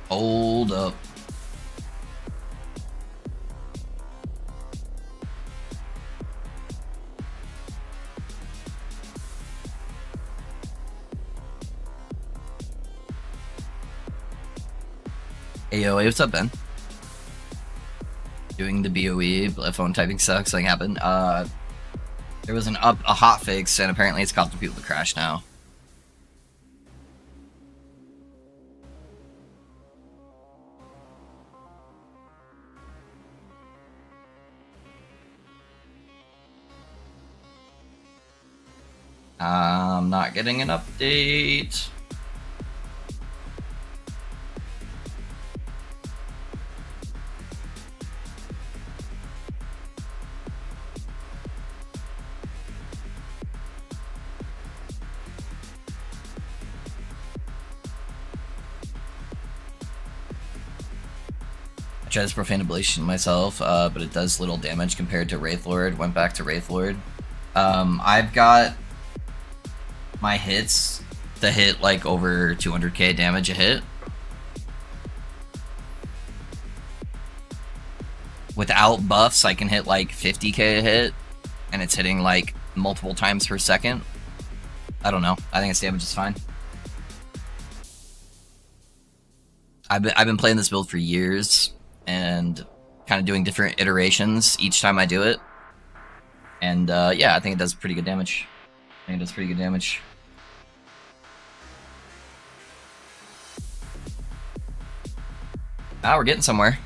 Hold up. Ayo, what's up, Ben? Doing the BOE, phone typing sucks, something happened. There was a hotfix, and apparently it's causing people to crash now. I'm not getting an update. I tried this Profane Ablation myself, but it does little damage compared to Wraithlord. Went back to Wraithlord. I've got my hits to hit like over 200k damage a hit. Without buffs, I can hit like 50k a hit, and it's hitting like multiple times per second. I don't know. I think its damage is fine. I've been playing this build for years, and kind of doing different iterations each time I do it. And yeah, I think it does pretty good damage. Ah, we're getting somewhere.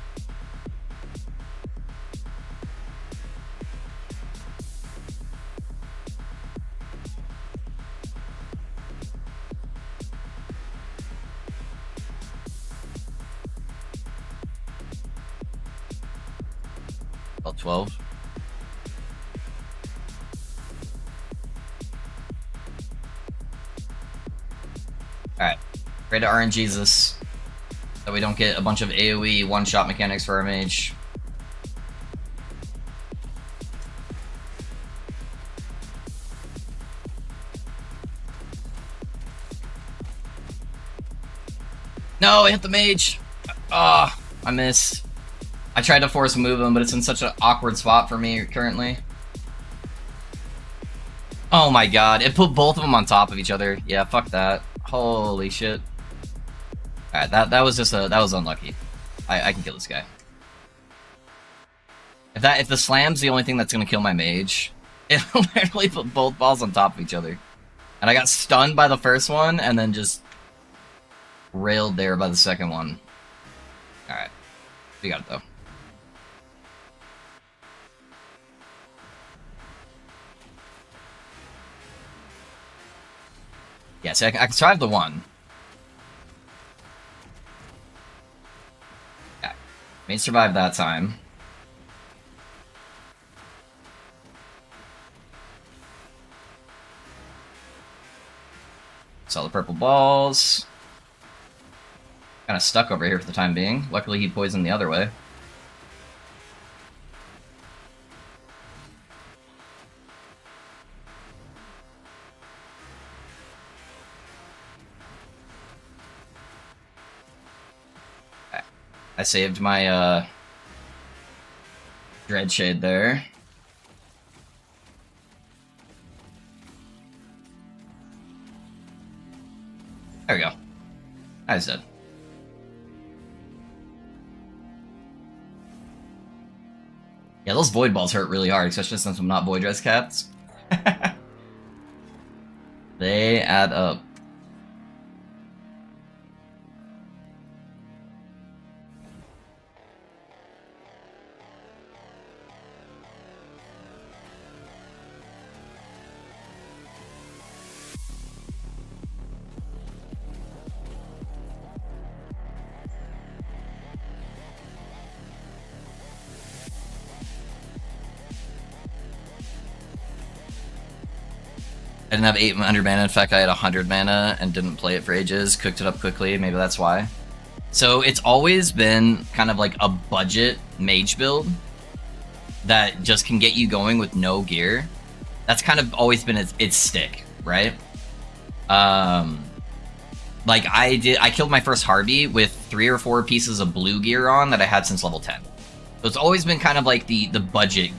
About 12. Alright. Pray to RNGesus. So we don't get a bunch of AoE one-shot mechanics for our mage. No, I hit the mage! Ah, I missed. I tried to force move him, but it's in such an awkward spot for me currently. Oh my god, it put both of them on top of each other. Yeah, fuck that. Holy shit. Alright, that was just that was unlucky. I can kill this guy. If the slam's the only thing that's gonna kill my mage, it'll literally put both balls on top of each other. And I got stunned by the first one, and then just railed there by the second one. Alright. We got it, though. Yeah, see, I can survive the one. Yeah. May survive that time. Sell the purple balls. Kind of stuck over here for the time being. Luckily, he poisoned the other way. Okay. I saved my Dread Shade there. There we go. I was dead. Yeah, those void balls hurt really hard, especially since I'm not void res capped. They add up. I didn't have 800 mana. In fact, I had 100 mana and didn't play it for ages. Cooked it up quickly. Maybe that's why. So it's always been kind of like a budget mage build that just can get you going with no gear. That's kind of always been its stick, right? Like I killed my first Harvey with 3 or 4 pieces of blue gear on that I had since level 10. So it's always been kind of like the budget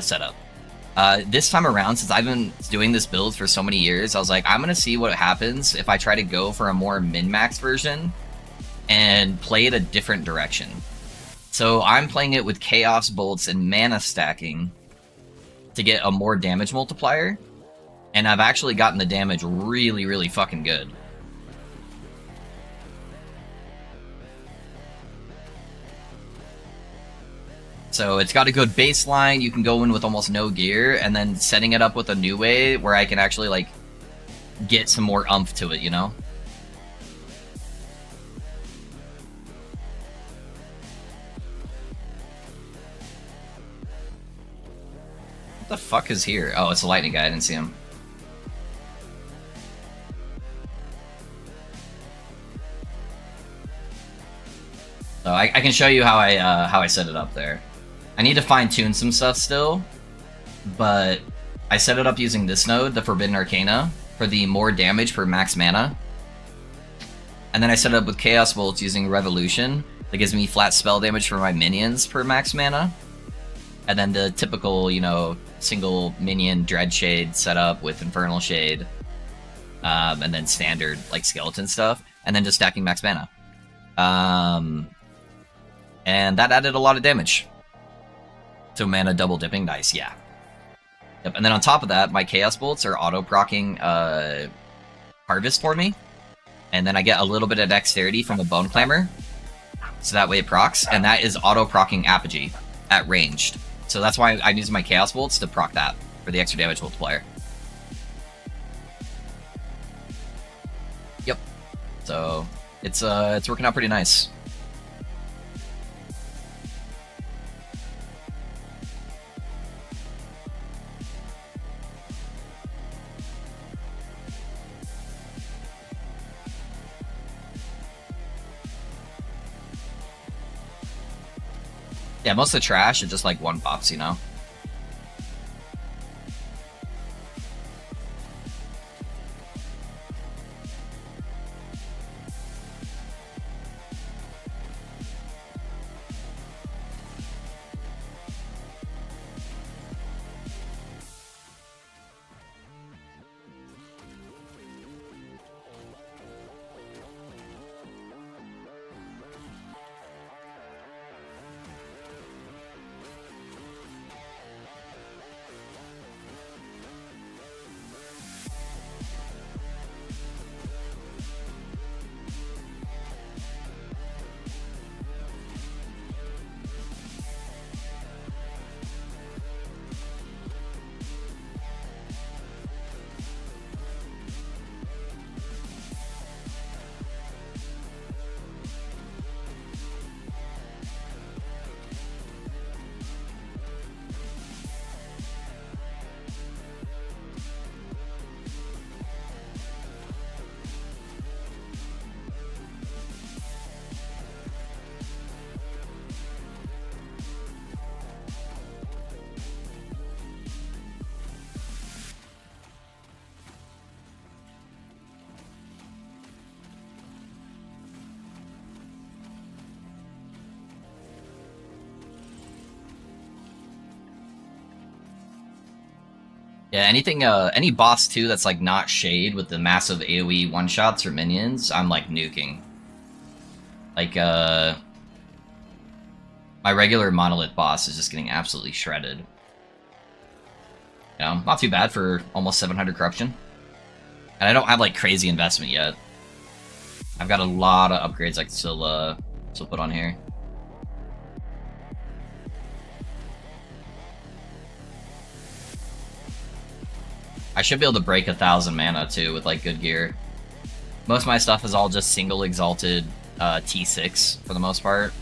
setup. This time around, since I've been doing this build for so many years, I was like, I'm gonna see what happens if I try to go for a more min-max version and play it a different direction. So I'm playing it with Chaos Bolts and mana stacking to get a more damage multiplier, and I've actually gotten the damage really, really fucking good. So it's got a good baseline. You can go in with almost no gear, and then setting it up with a new way where I can actually like get some more oomph to it, you know? What the fuck is here? Oh, it's a lightning guy. I didn't see him. So I can show you how I set it up there. I need to fine-tune some stuff still, but I set it up using this node, the Forbidden Arcana, for the more damage per max mana. And then I set it up with Chaos Bolts using Revolution, that gives me flat spell damage for my minions per max mana. And then the typical, you know, single minion Dread Shade setup with Infernal Shade, and then standard, like, skeleton stuff, and then just stacking max mana. And that added a lot of damage. So mana double dipping, nice, yeah. Yep, and then on top of that, my Chaos Bolts are auto-procking Harvest for me. And then I get a little bit of dexterity from the Bone Clamor. So that way it procs, and that is auto-procking Apogee at ranged. So that's why I'm using my Chaos Bolts to proc that for the extra damage multiplier. Yep. So it's working out pretty nice. Yeah, most of the trash is just like one pops, you know? Yeah, anything, any boss too that's like not shade with the massive AoE one-shots or minions, I'm like nuking. Like, my regular Monolith boss is just getting absolutely shredded. You know, not too bad for almost 700 corruption. And I don't have like crazy investment yet. I've got a lot of upgrades I can still put on here. I should be able to break 1,000 mana too with like good gear. Most of my stuff is all just single exalted T6 for the most part.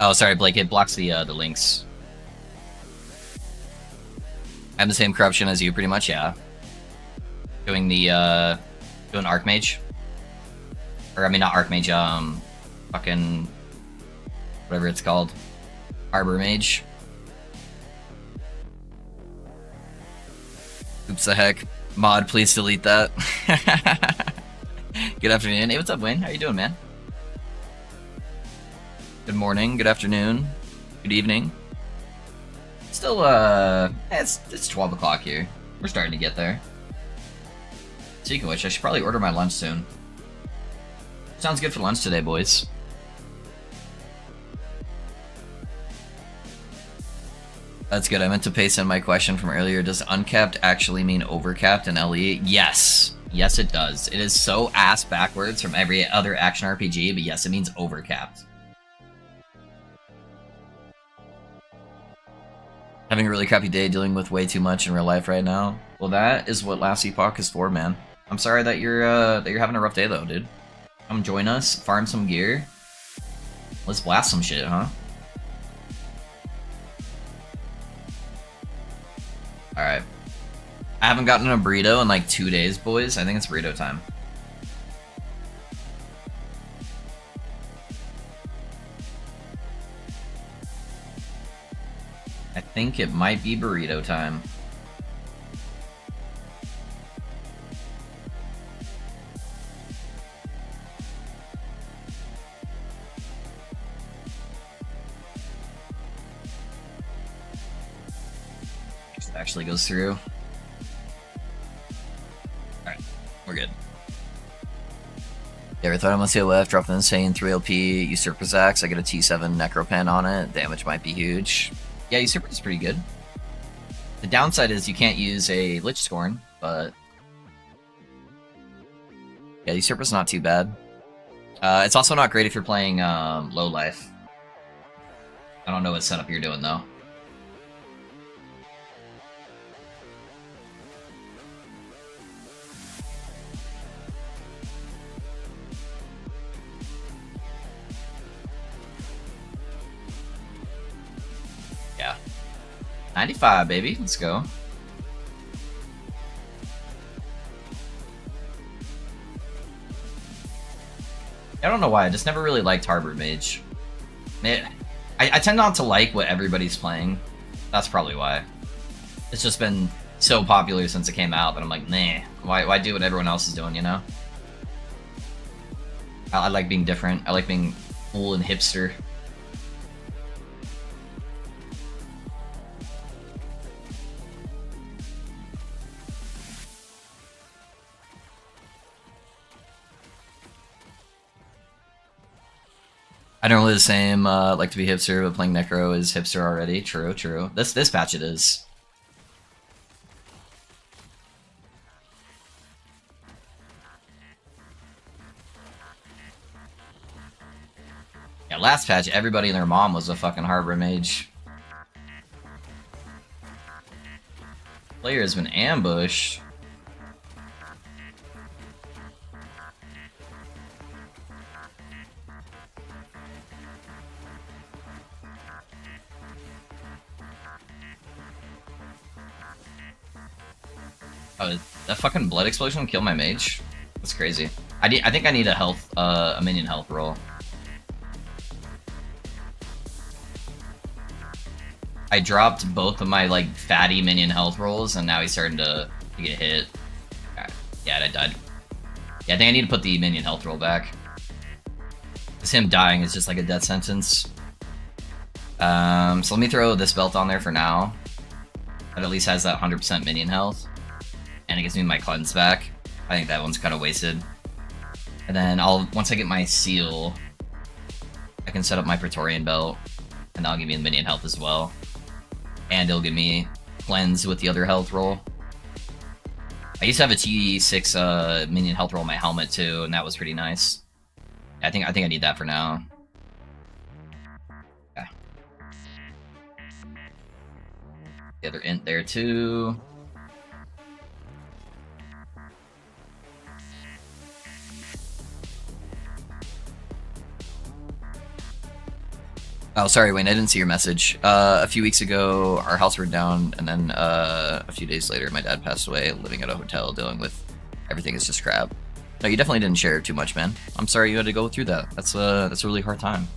Oh, sorry, Blake. It blocks the links. I have the same corruption as you, pretty much. Yeah. Doing the doing Archmage, or I mean not Archmage. Fucking whatever it's called, Harbor Mage. Oops, the heck. Mod, please delete that. Good afternoon. Hey, what's up, Wayne? How you doing, man? Good morning, good afternoon, good evening. Still, it's 12 o'clock here. We're starting to get there. Speaking of which, I should probably order my lunch soon. Sounds good for lunch today, boys. That's good. I meant to paste in my question from earlier. Does uncapped actually mean overcapped in LE? Yes. Yes, it does. It is so ass backwards from every other action RPG, but yes, it means overcapped. Having a really crappy day, dealing with way too much in real life right now. Well, that is what Last Epoch is for, man. I'm sorry that you're having a rough day though, dude. Come join us, farm some gear. Let's blast some shit, huh? Alright. I haven't gotten a burrito in like 2 days, boys. I think it's burrito time. I think it might be burrito time. It actually goes through. Alright, we're good. Ever thought I must say left, drop an insane 3LP Usurper's Axe, I get a T7 Necro pen on it, damage might be huge. Yeah, Usurper is pretty good. The downside is you can't use a Lich Scorn, but yeah, Usurper's not too bad. It's also not great if you're playing low life. I don't know what setup you're doing though. Yeah. 95, baby. Let's go. I don't know why. I just never really liked Harbor Mage. I tend not to like what everybody's playing. That's probably why. It's just been so popular since it came out that I'm like, nah. Why do what everyone else is doing, you know? I like being different. I like being cool and hipster. I don't really the same, like to be hipster, but playing Necro is hipster already. True, true. This patch it is. Yeah, last patch, everybody and their mom was a fucking Harbor Mage. Player has been ambushed. Oh, that fucking blood explosion killed my mage? That's crazy. I think I need a minion health roll. I dropped both of my like fatty minion health rolls, and now he's starting to get hit. Yeah, I died. Yeah, I think I need to put the minion health roll back. Because him dying is just like a death sentence. So let me throw this belt on there for now. That at least has that 100% minion health. And it gives me my cleanse back. I think that one's kind of wasted. And then once I get my seal, I can set up my Praetorian belt. And that'll give me the minion health as well. And it'll give me cleanse with the other health roll. I used to have a T6 minion health roll on my helmet too, and that was pretty nice. I think I need that for now. Okay. The other int there too. Oh, sorry, Wayne, I didn't see your message. A few weeks ago, our house burned down, and then a few days later, my dad passed away, living at a hotel, dealing with everything is just crap. No, you definitely didn't share too much, man. I'm sorry you had to go through that. That's a really hard time.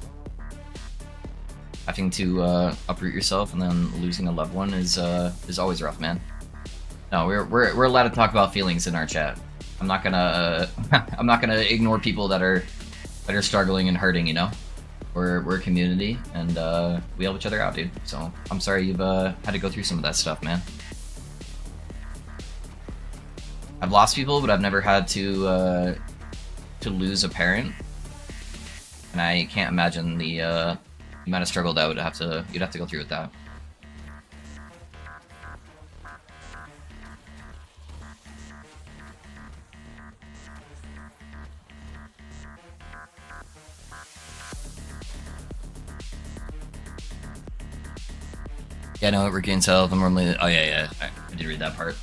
Having to uproot yourself and then losing a loved one is always rough, man. No, we're allowed to talk about feelings in our chat. I'm not gonna I'm not gonna ignore people that are struggling and hurting, you know. We're a community, and we help each other out, dude. So I'm sorry you've had to go through some of that stuff, man. I've lost people, but I've never had to lose a parent, and I can't imagine the amount of struggle that you'd have to go through with that. Yeah, no, it regains health. I'm normally. Oh yeah, I did read that part.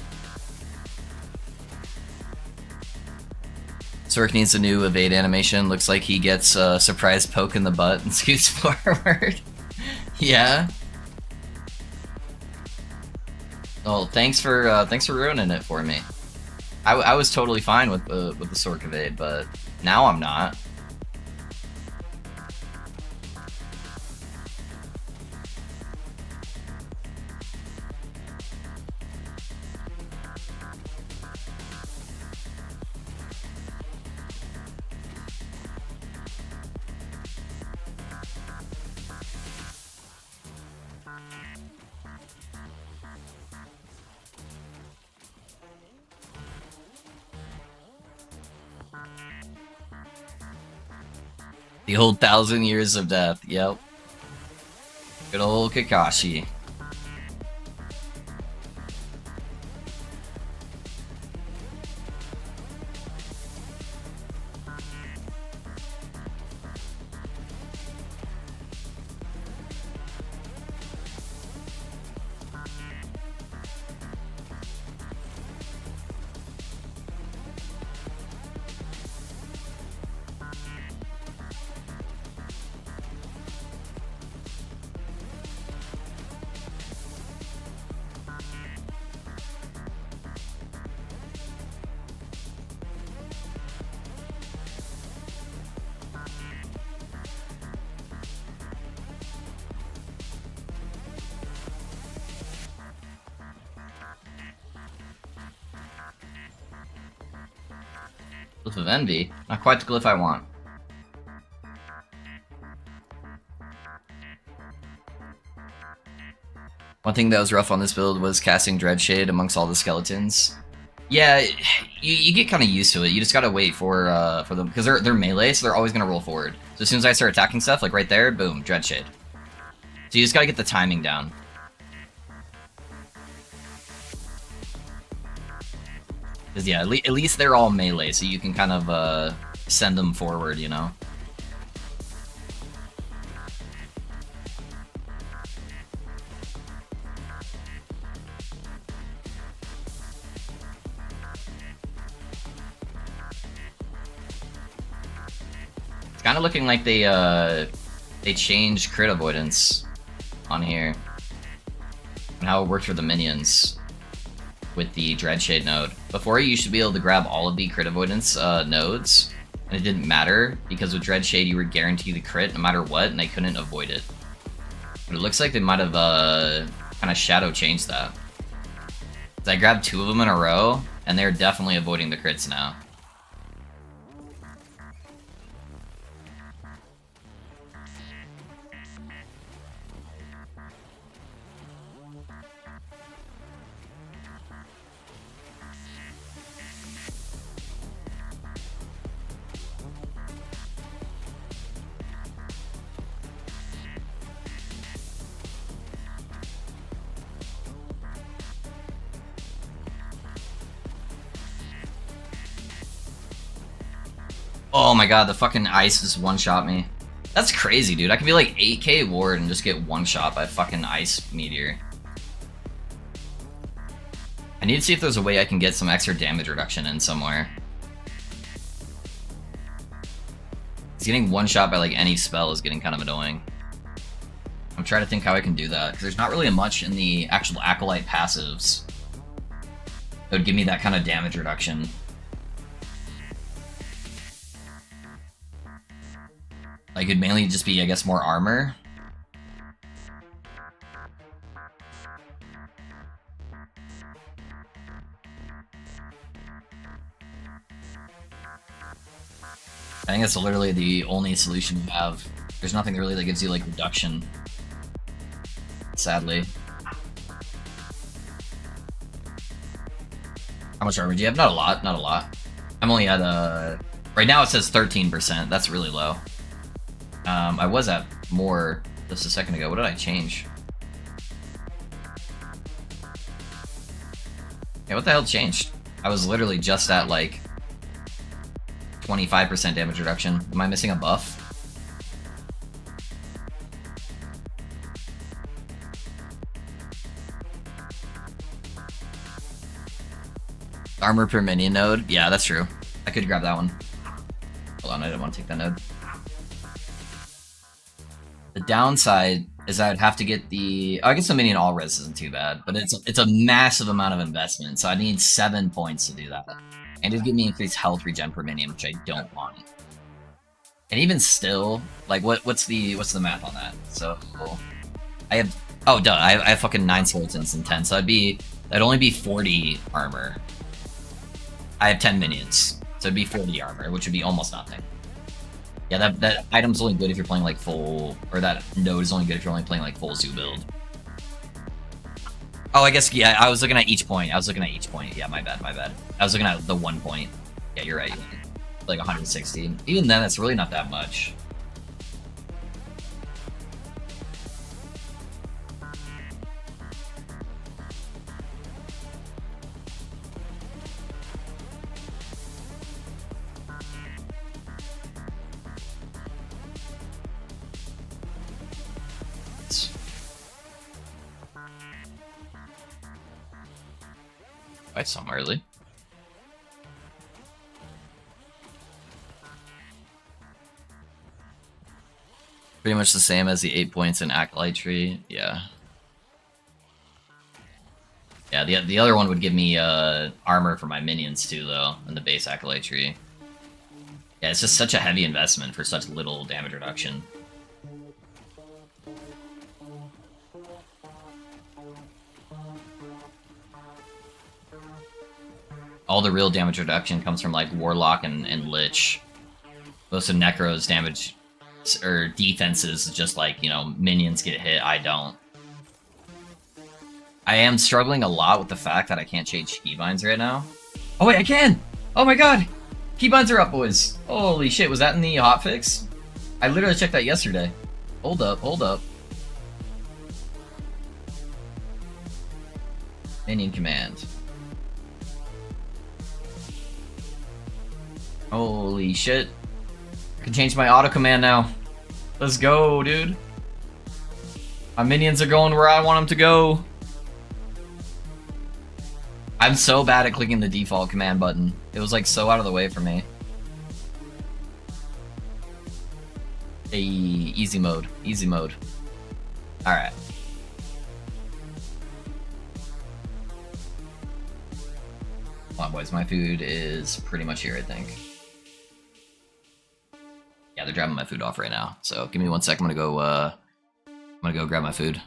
Sork needs a new evade animation. Looks like he gets a surprise poke in the butt and scoots forward. Yeah. Oh, thanks for ruining it for me. I was totally fine with the Sork evade, but now I'm not. The old 1,000 years of death, yep. Good old Kakashi. Glyph of Envy? Not quite the glyph I want. One thing that was rough on this build was casting Dreadshade amongst all the skeletons. Yeah, you get kind of used to it. You just gotta wait for them, because they're melee, so they're always gonna roll forward. So as soon as I start attacking stuff, like right there, boom, Dreadshade. So you just gotta get the timing down. Because yeah, at least they're all melee, so you can kind of send them forward, you know? kind of looking like they changed crit avoidance on here and how it worked for the minions with the Dreadshade node. Before, you used to be able to grab all of the crit avoidance nodes, and it didn't matter because with Dreadshade you were guaranteed the crit no matter what, and they couldn't avoid it. But it looks like they might have kind of shadow changed that. I grabbed 2 of them in a row, and they're definitely avoiding the crits now. Oh my god, the fucking ice just one-shot me. That's crazy, dude. I can be like 8k ward and just get one-shot by fucking ice meteor. I need to see if there's a way I can get some extra damage reduction in somewhere. It's getting one-shot by like any spell is getting kind of annoying. I'm trying to think how I can do that, because there's not really much in the actual Acolyte passives that would give me that kind of damage reduction. Like, it'd mainly just be, I guess, more armor. I think that's literally the only solution you have. There's nothing really that gives you, like, reduction. Sadly. How much armor do you have? Not a lot, not a lot. I'm only at, right now it says 13%. That's really low. I was at more just a second ago. What did I change? Yeah, what the hell changed? I was literally just at like 25% damage reduction. Am I missing a buff? Armor per minion node? Yeah, that's true. I could grab that one. Hold on, I didn't want to take that node. The downside is I would have to get the... I guess the minion all res isn't too bad, but it's a massive amount of investment, so I need 7 points to do that. And it'd give me increased health regen per minion, which I don't want. And even still, like, what's the math on that? So, I have... Oh, duh, I have fucking 9 skeletons and 10, so that'd only be 40 armor. I have 10 minions, so it'd be 40 armor, which would be almost nothing. Yeah, that item's only good if you're playing like full, or that node is only good if you're only playing like full zoo build. Oh, I guess, yeah, I was looking at each point. Yeah, my bad. I was looking at the 1 point. Yeah, you're right. Like 160. Even then, it's really not that much. Quite some early. Pretty much the same as the 8 points in Acolyte Tree, yeah. Yeah, the other one would give me armor for my minions too, though, in the base Acolyte Tree. Yeah, it's just such a heavy investment for such little damage reduction. All the real damage reduction comes from like Warlock and Lich. Most of Necro's damage or defenses is just like, you know, minions get hit, I don't. I am struggling a lot with the fact that I can't change keybinds right now. Oh wait, I can! Oh my god! Keybinds are up, boys! Holy shit, was that in the hotfix? I literally checked that yesterday. Hold up, hold up. Minion command. Holy shit. I can change my auto command now. Let's go, dude. My minions are going where I want them to go. I'm so bad at clicking the default command button. It was like so out of the way for me. Hey, easy mode. Easy mode. Alright. Come on, boys. My food is pretty much here, I think. Yeah, they're dropping my food off right now. So give me 1 sec. I'm gonna go grab my food.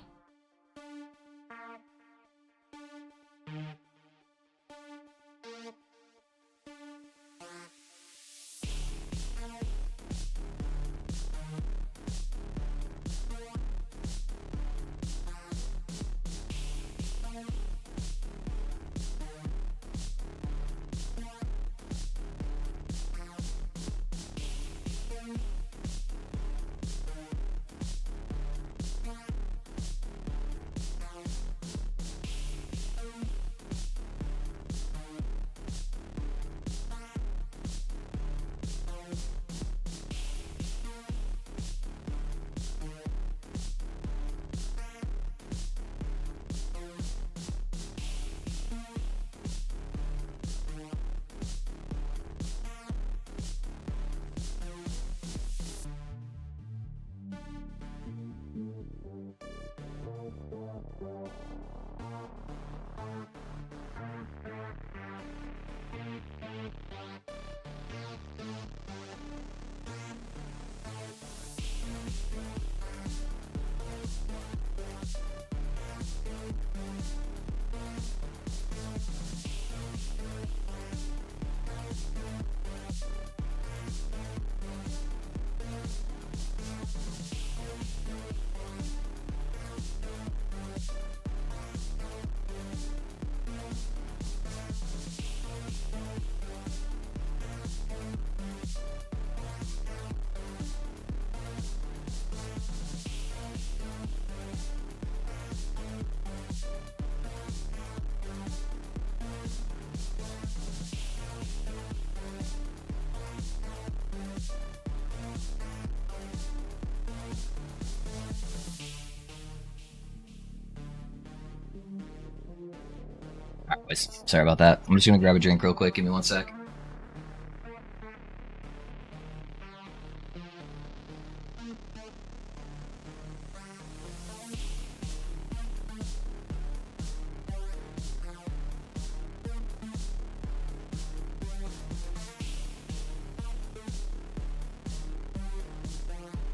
Alright, boys. Sorry about that. I'm just gonna grab a drink real quick. Give me 1 sec.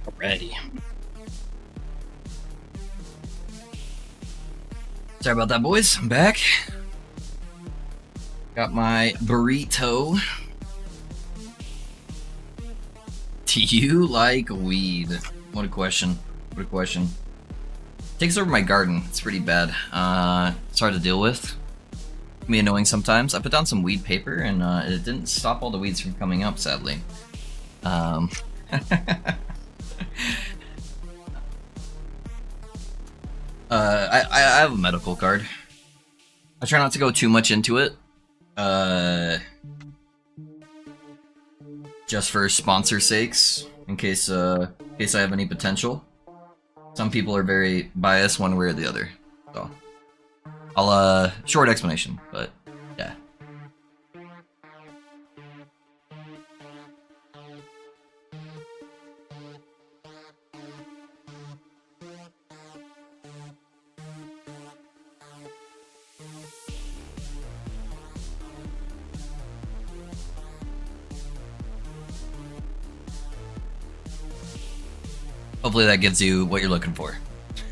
Alrighty. Sorry about that, boys. I'm back. Got my burrito. Do you like weed? What a question. What a question. Takes over my garden. It's pretty bad. It's hard to deal with. Can be annoying sometimes. I put down some weed paper and it didn't stop all the weeds from coming up, sadly. I have a medical card. I try not to go too much into it. Just for sponsor sakes, in case I have any potential. Some people are very biased one way or the other. So I'll short explanation, but yeah. Hopefully that gives you what you're looking for.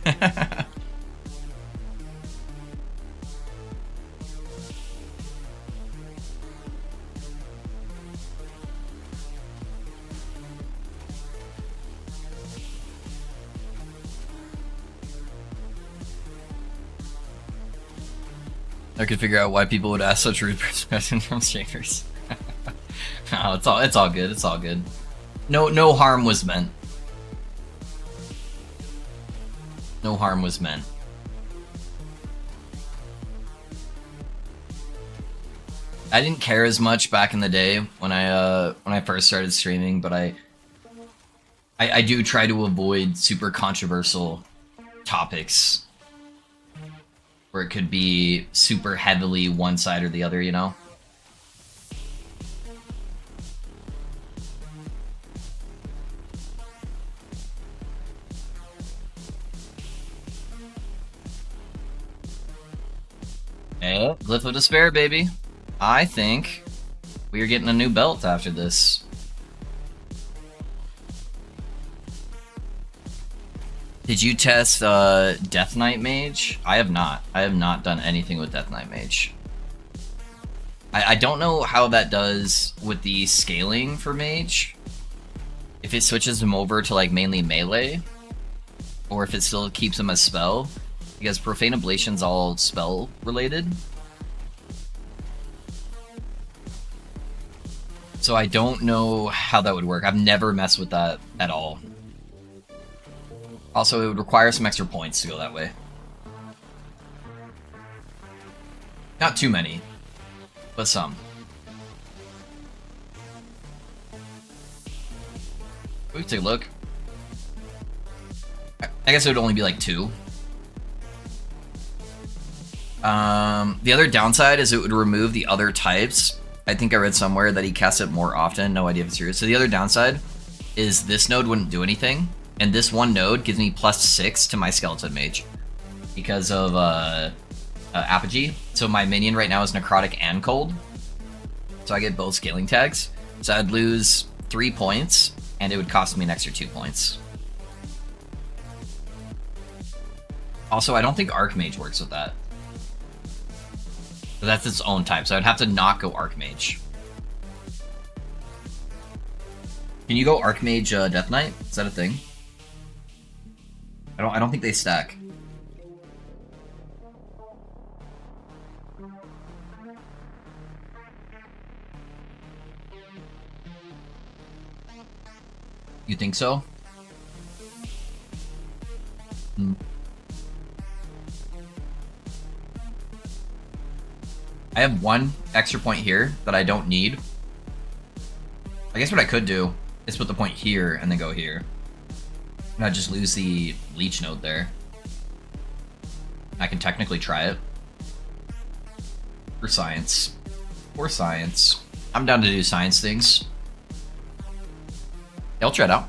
I could figure out why people would ask such rude questions from strangers. No, it's all good. It's all good. No harm was meant. No harm was meant. I didn't care as much back in the day when I first started streaming, but I do try to avoid super controversial topics where it could be super heavily one side or the other, you know? Hey, Glyph of Despair, baby. I think we are getting a new belt after this. Did you test Death Knight Mage? I have not. I have not done anything with Death Knight Mage. I don't know how that does with the scaling for Mage. If it switches him over to like mainly melee, or if it still keeps him as spell, because Profane Ablation's all spell related. So I don't know how that would work. I've never messed with that at all. Also, it would require some extra points to go that way. Not too many, but some. We can take a look. I guess it would only be like 2. The other downside is it would remove the other types. I think I read somewhere that he casts it more often. No idea if it's true. So the other downside is this node wouldn't do anything, and this one node gives me +6 to my Skeleton Mage because of Apogee. So my minion right now is Necrotic and Cold, so I get both scaling tags. So I'd lose 3 points, and it would cost me an extra 2 points. Also, I don't think Archmage works with that. But that's its own type, so I'd have to not go Archmage. Can you go Archmage Death Knight? Is that a thing? I don't think they stack. You think so? Hmm. I have 1 extra point here that I don't need. I guess what I could do is put the point here and then go here. And I'd just lose the leech node there. I can technically try it. For science. For science. I'm down to do science things. Yeah, I'll try it out.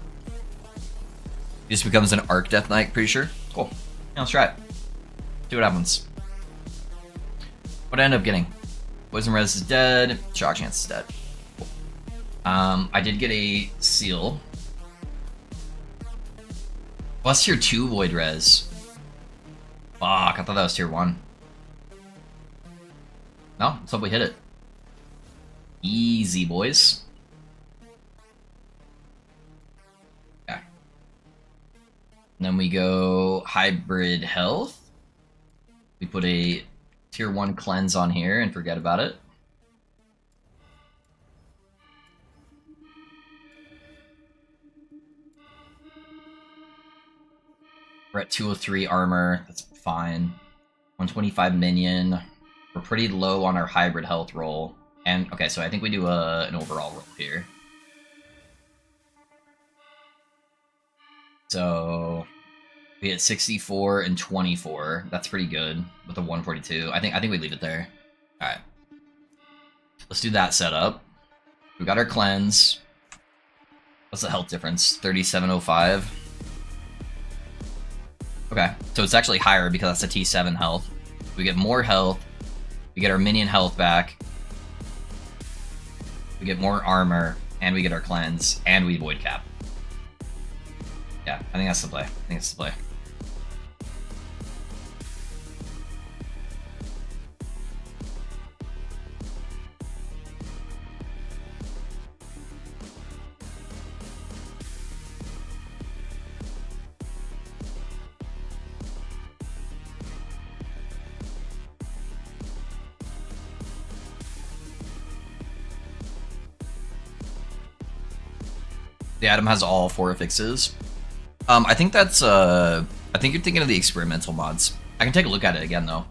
He just becomes an Arc Death Knight, pretty sure. Cool. Yeah, let's try it. See what happens. What I end up getting? Poison Res is dead. Shock Chance is dead. Cool. I did get a seal. Plus tier 2 Void Res. Fuck, I thought that was tier 1. No, let's hope we hit it. Easy, boys. Okay. And then we go Hybrid Health. We put a tier 1 cleanse on here and forget about it. We're at 203 armor, that's fine. 125 minion. We're pretty low on our hybrid health roll. And, okay, so I think we do an overall roll here. So we hit 64 and 24. That's pretty good with a 142. I think we leave it there. All right. Let's do that setup. We got our cleanse. What's the health difference? 3705. Okay, so it's actually higher because that's a T7 health. We get more health. We get our minion health back. We get more armor, and we get our cleanse, and we void cap. Yeah, I think that's the play. I think that's the play. The item has all 4 affixes. I think that's I think you're thinking of the experimental mods. I can take a look at it again though.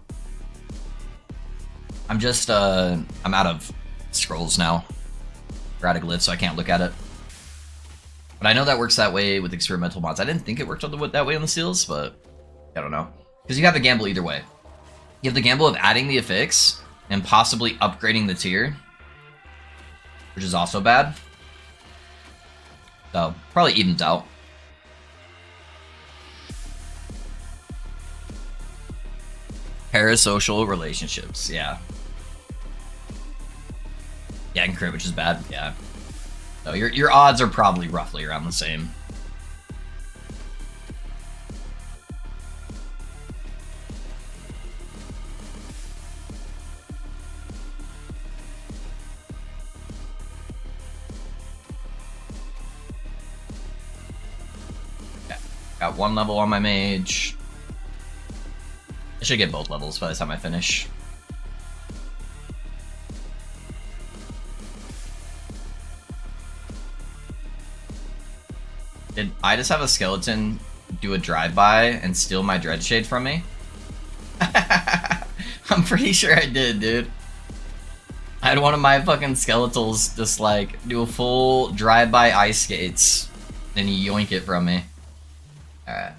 I'm just I'm out of scrolls now. We're out of glyphs, so I can't look at it. But I know that works that way with experimental mods. I didn't think it worked that way on the seals, but I don't know. Because you have the gamble either way. You have the gamble of adding the affix and possibly upgrading the tier, which is also bad. So, probably evens out. Parasocial relationships, yeah. Yeah, I can crit, which is bad, yeah. So your odds are probably roughly around the same. Got 1 level on my mage. I should get both levels by the time I finish. Did I just have a skeleton do a drive-by and steal my Dreadshade from me? I'm pretty sure I did, dude. I had one of my fucking skeletals just like do a full drive-by ice skates and yoink it from me. Alright.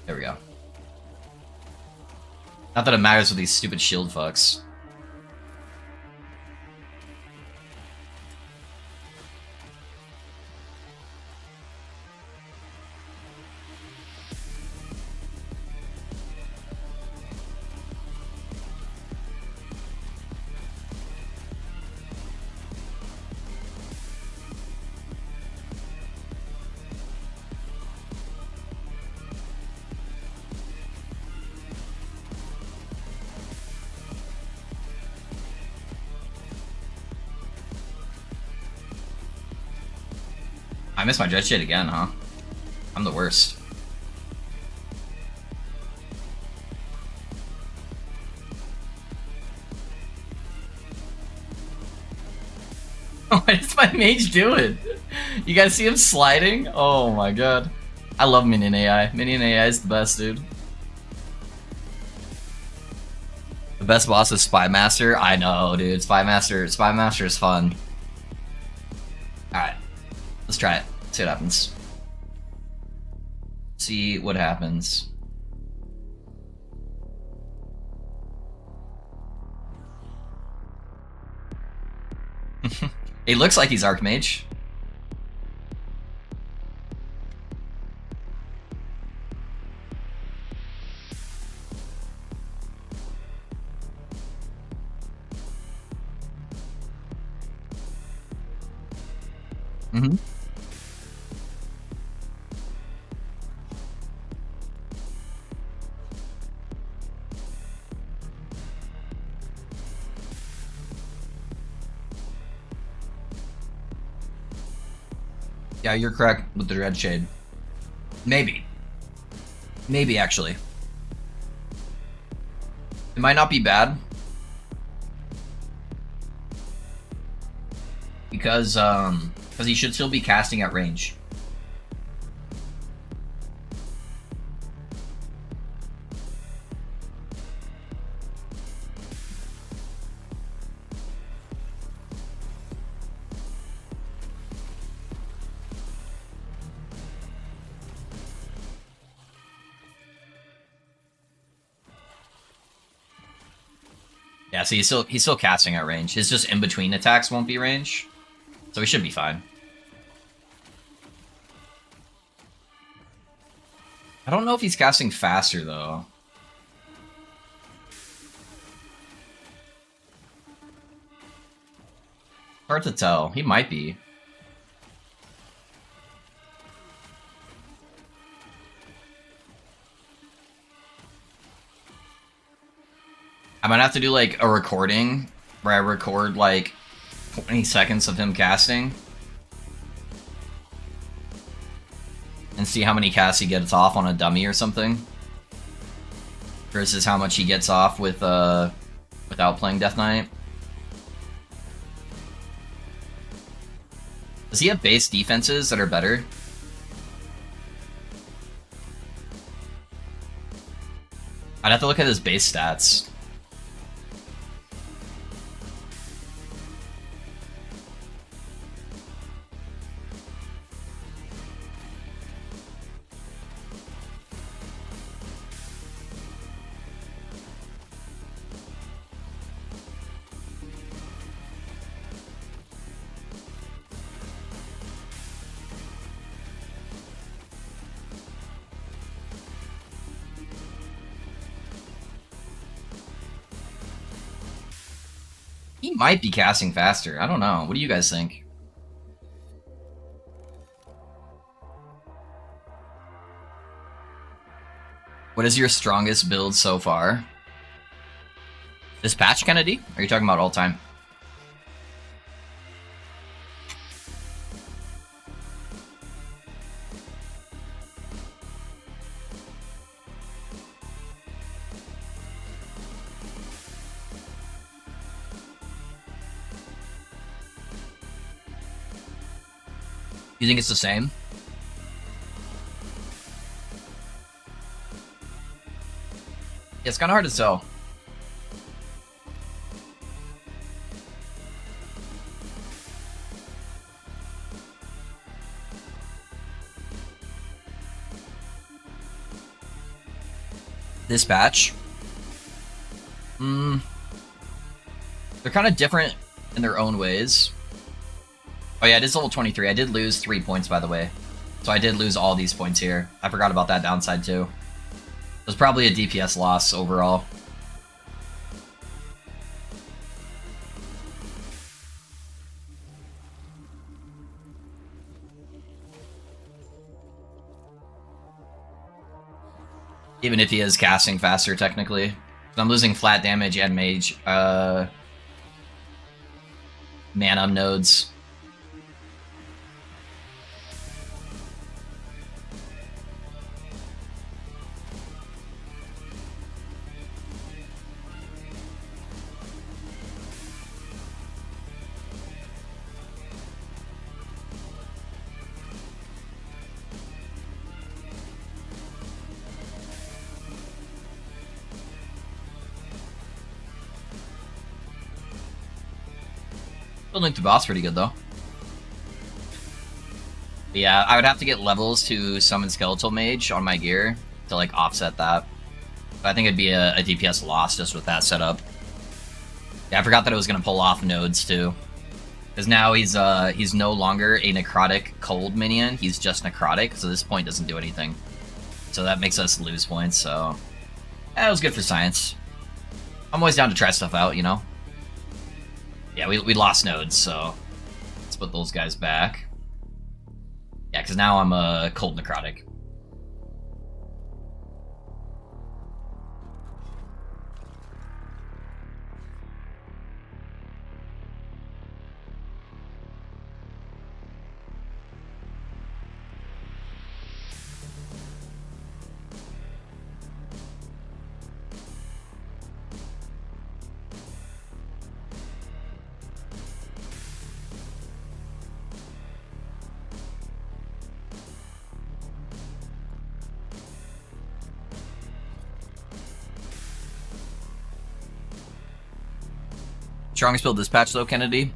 There we go. Not that it matters with these stupid shield fucks. I missed my Dreadshade again, huh? I'm the worst. What is my mage doing? You guys see him sliding? Oh my god. I love Minion AI. Minion AI is the best, dude. The best boss is Spy Master? I know, dude. Spy Master is fun. Alright. Let's try it. See what happens. See what happens. It looks like he's Archmage. Mm-hmm. Yeah, you're correct with the Dreadshade. Maybe. Maybe, actually. It might not be bad. Because he should still be casting at range. Yeah, so he's still casting at range. His just in between attacks won't be range, so he should be fine. I don't know if he's casting faster though. Hard to tell. He might be. I might have to do like a recording where I record like 20 seconds of him casting and see how many casts he gets off on a dummy or something versus how much he gets off with without playing Death Knight. Does he have base defenses that are better? I'd have to look at his base stats. He might be casting faster. I don't know. What do you guys think? What is your strongest build so far? This patch, Kennedy? Or are you talking about all time? You think it's the same? It's kind of hard to tell. This batch. They're kind of different in their own ways. Oh yeah, it is level 23. I did lose 3 points, by the way. So I did lose all these points here. I forgot about that downside, too. It was probably a DPS loss overall. Even if he is casting faster, technically. I'm losing flat damage and mage. Mana nodes. Building the boss pretty good though. But yeah, I would have to get levels to summon Skeletal Mage on my gear to like offset that. But I think it'd be a DPS loss just with that setup. Yeah, I forgot that it was gonna pull off nodes too. Because now he's no longer a necrotic cold minion, he's just necrotic, so this point doesn't do anything. So that makes us lose points, so yeah, it was good for science. I'm always down to try stuff out, you know? Yeah, we lost nodes, so let's put those guys back. Yeah, because now I'm a cold necrotic. Strongest build this patch though, Kennedy.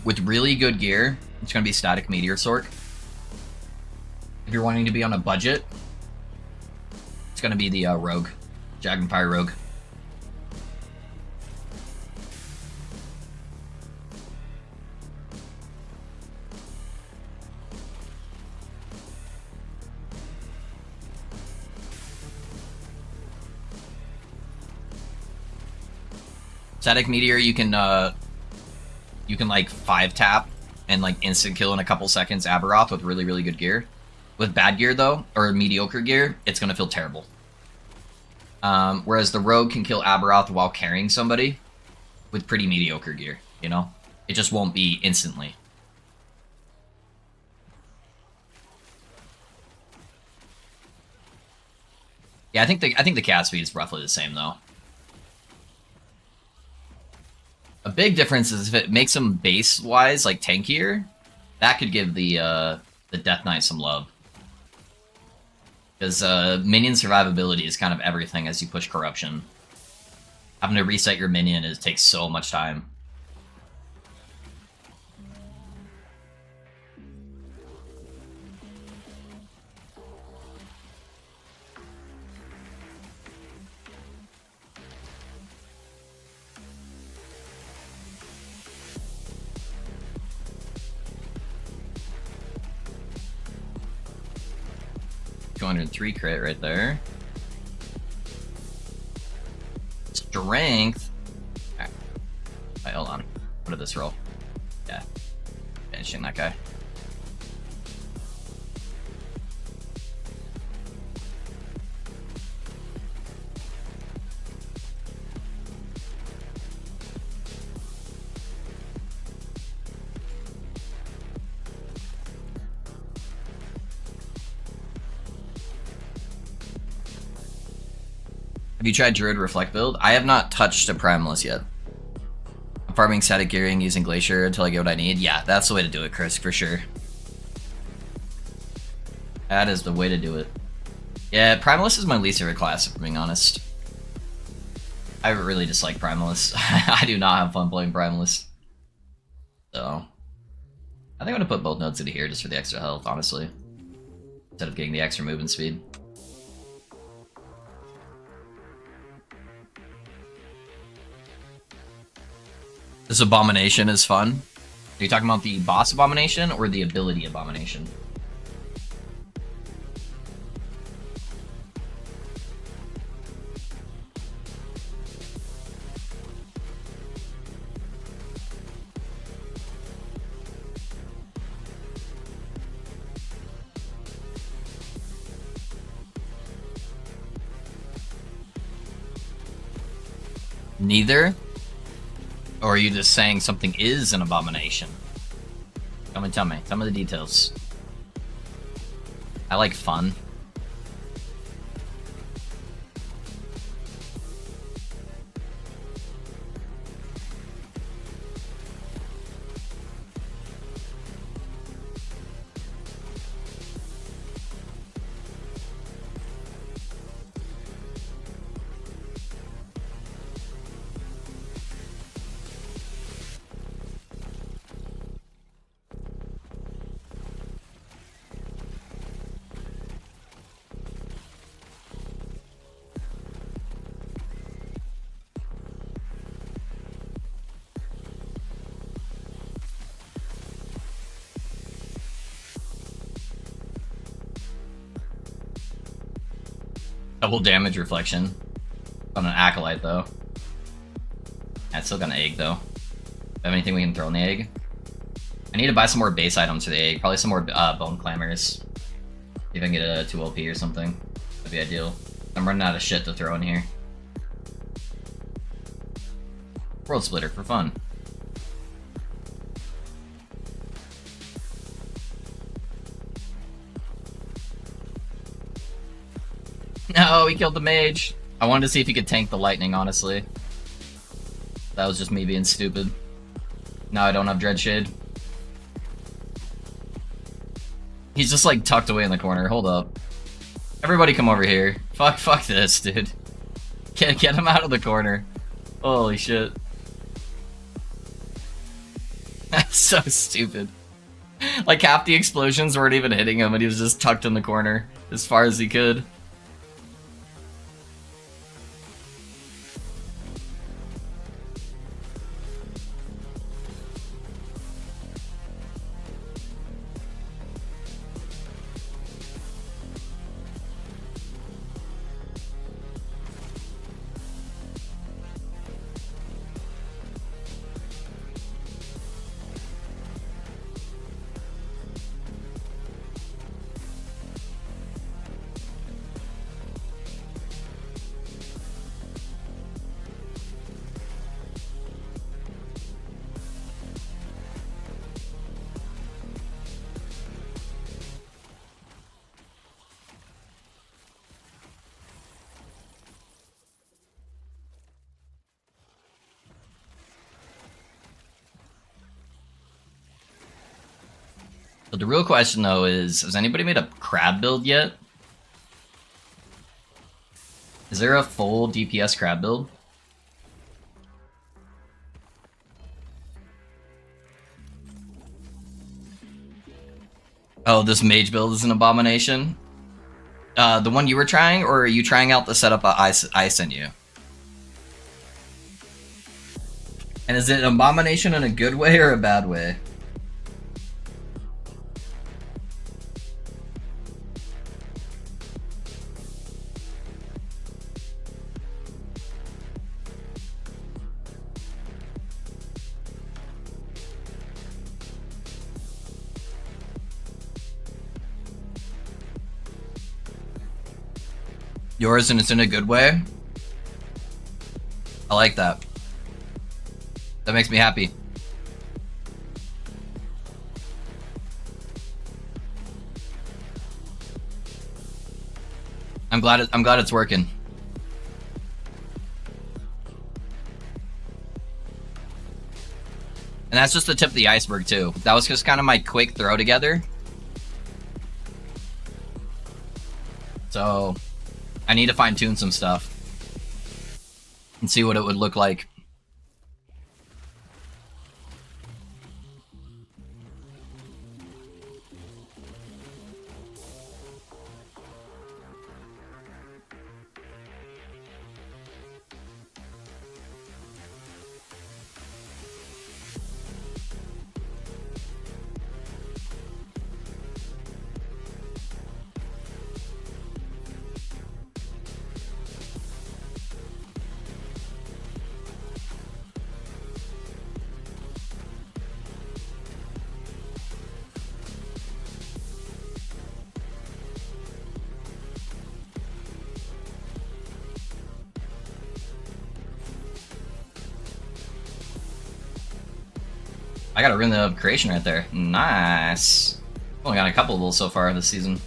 With really good gear, it's going to be Static Meteor Sork. If you're wanting to be on a budget, it's going to be the Rogue. Dragonfire Rogue. Static Meteor, you can like 5-tap and like instant kill in a couple seconds Aberoth with really, really good gear. With bad gear though, or mediocre gear, it's gonna feel terrible. Whereas the Rogue can kill Aberoth while carrying somebody with pretty mediocre gear, you know? It just won't be instantly. Yeah, I think the cast speed is roughly the same though. A big difference is if it makes them base-wise, like tankier, that could give the Death Knight some love. Because minion survivability is kind of everything as you push Corruption. Having to reset your minion takes so much time. $203 crit right there. Strength. What did this roll? Yeah. Finishing that guy. Have you tried Druid Reflect build? I have not touched a Primalist yet. I'm farming static gearing using Glacier until I get what I need. Yeah, that's the way to do it, Chris, for sure. That is the way to do it. Yeah, Primalist is my least favorite class, if I'm being honest. I really dislike Primalist. I do not have fun playing Primalist. So, I think I'm gonna put both nodes into here just for the extra health, honestly. Instead of getting the extra movement speed. This Abomination is fun. Are you talking about the boss Abomination or the ability Abomination? Neither? Or are you just saying something is an abomination? Come and tell me. Tell me the details. I like fun. Double damage reflection on an acolyte though. That's still got an egg though. Have anything we can throw in the egg? I need to buy some more base items for the egg. Probably some more bone clambers. See if I can get a 2 LP or something. That'd be ideal. I'm running out of shit to throw in here. World splitter for fun. No, he killed the mage. I wanted to see if he could tank the lightning, honestly. That was just me being stupid. Now I don't have Dreadshade. He's just like tucked away in the corner. Hold up. Everybody come over here. Fuck this, dude. Get him out of the corner. Holy shit. That's so stupid. Like half the explosions weren't even hitting him and he was just tucked in the corner as far as he could. But the real question, though, is has anybody made a crab build yet? Is there a full DPS crab build? Oh, this mage build is an abomination? The one you were trying, or are you trying out the setup I sent you? And is it an abomination in a good way or a bad way? Yours, and it's in a good way. I like that. That makes me happy. I'm glad it's working. And that's just the tip of the iceberg too. That was just kind of my quick throw together. So I need to fine tune some stuff and see what it would look like. I got a rune of creation right there. Nice. Only got a couple of those so far this season.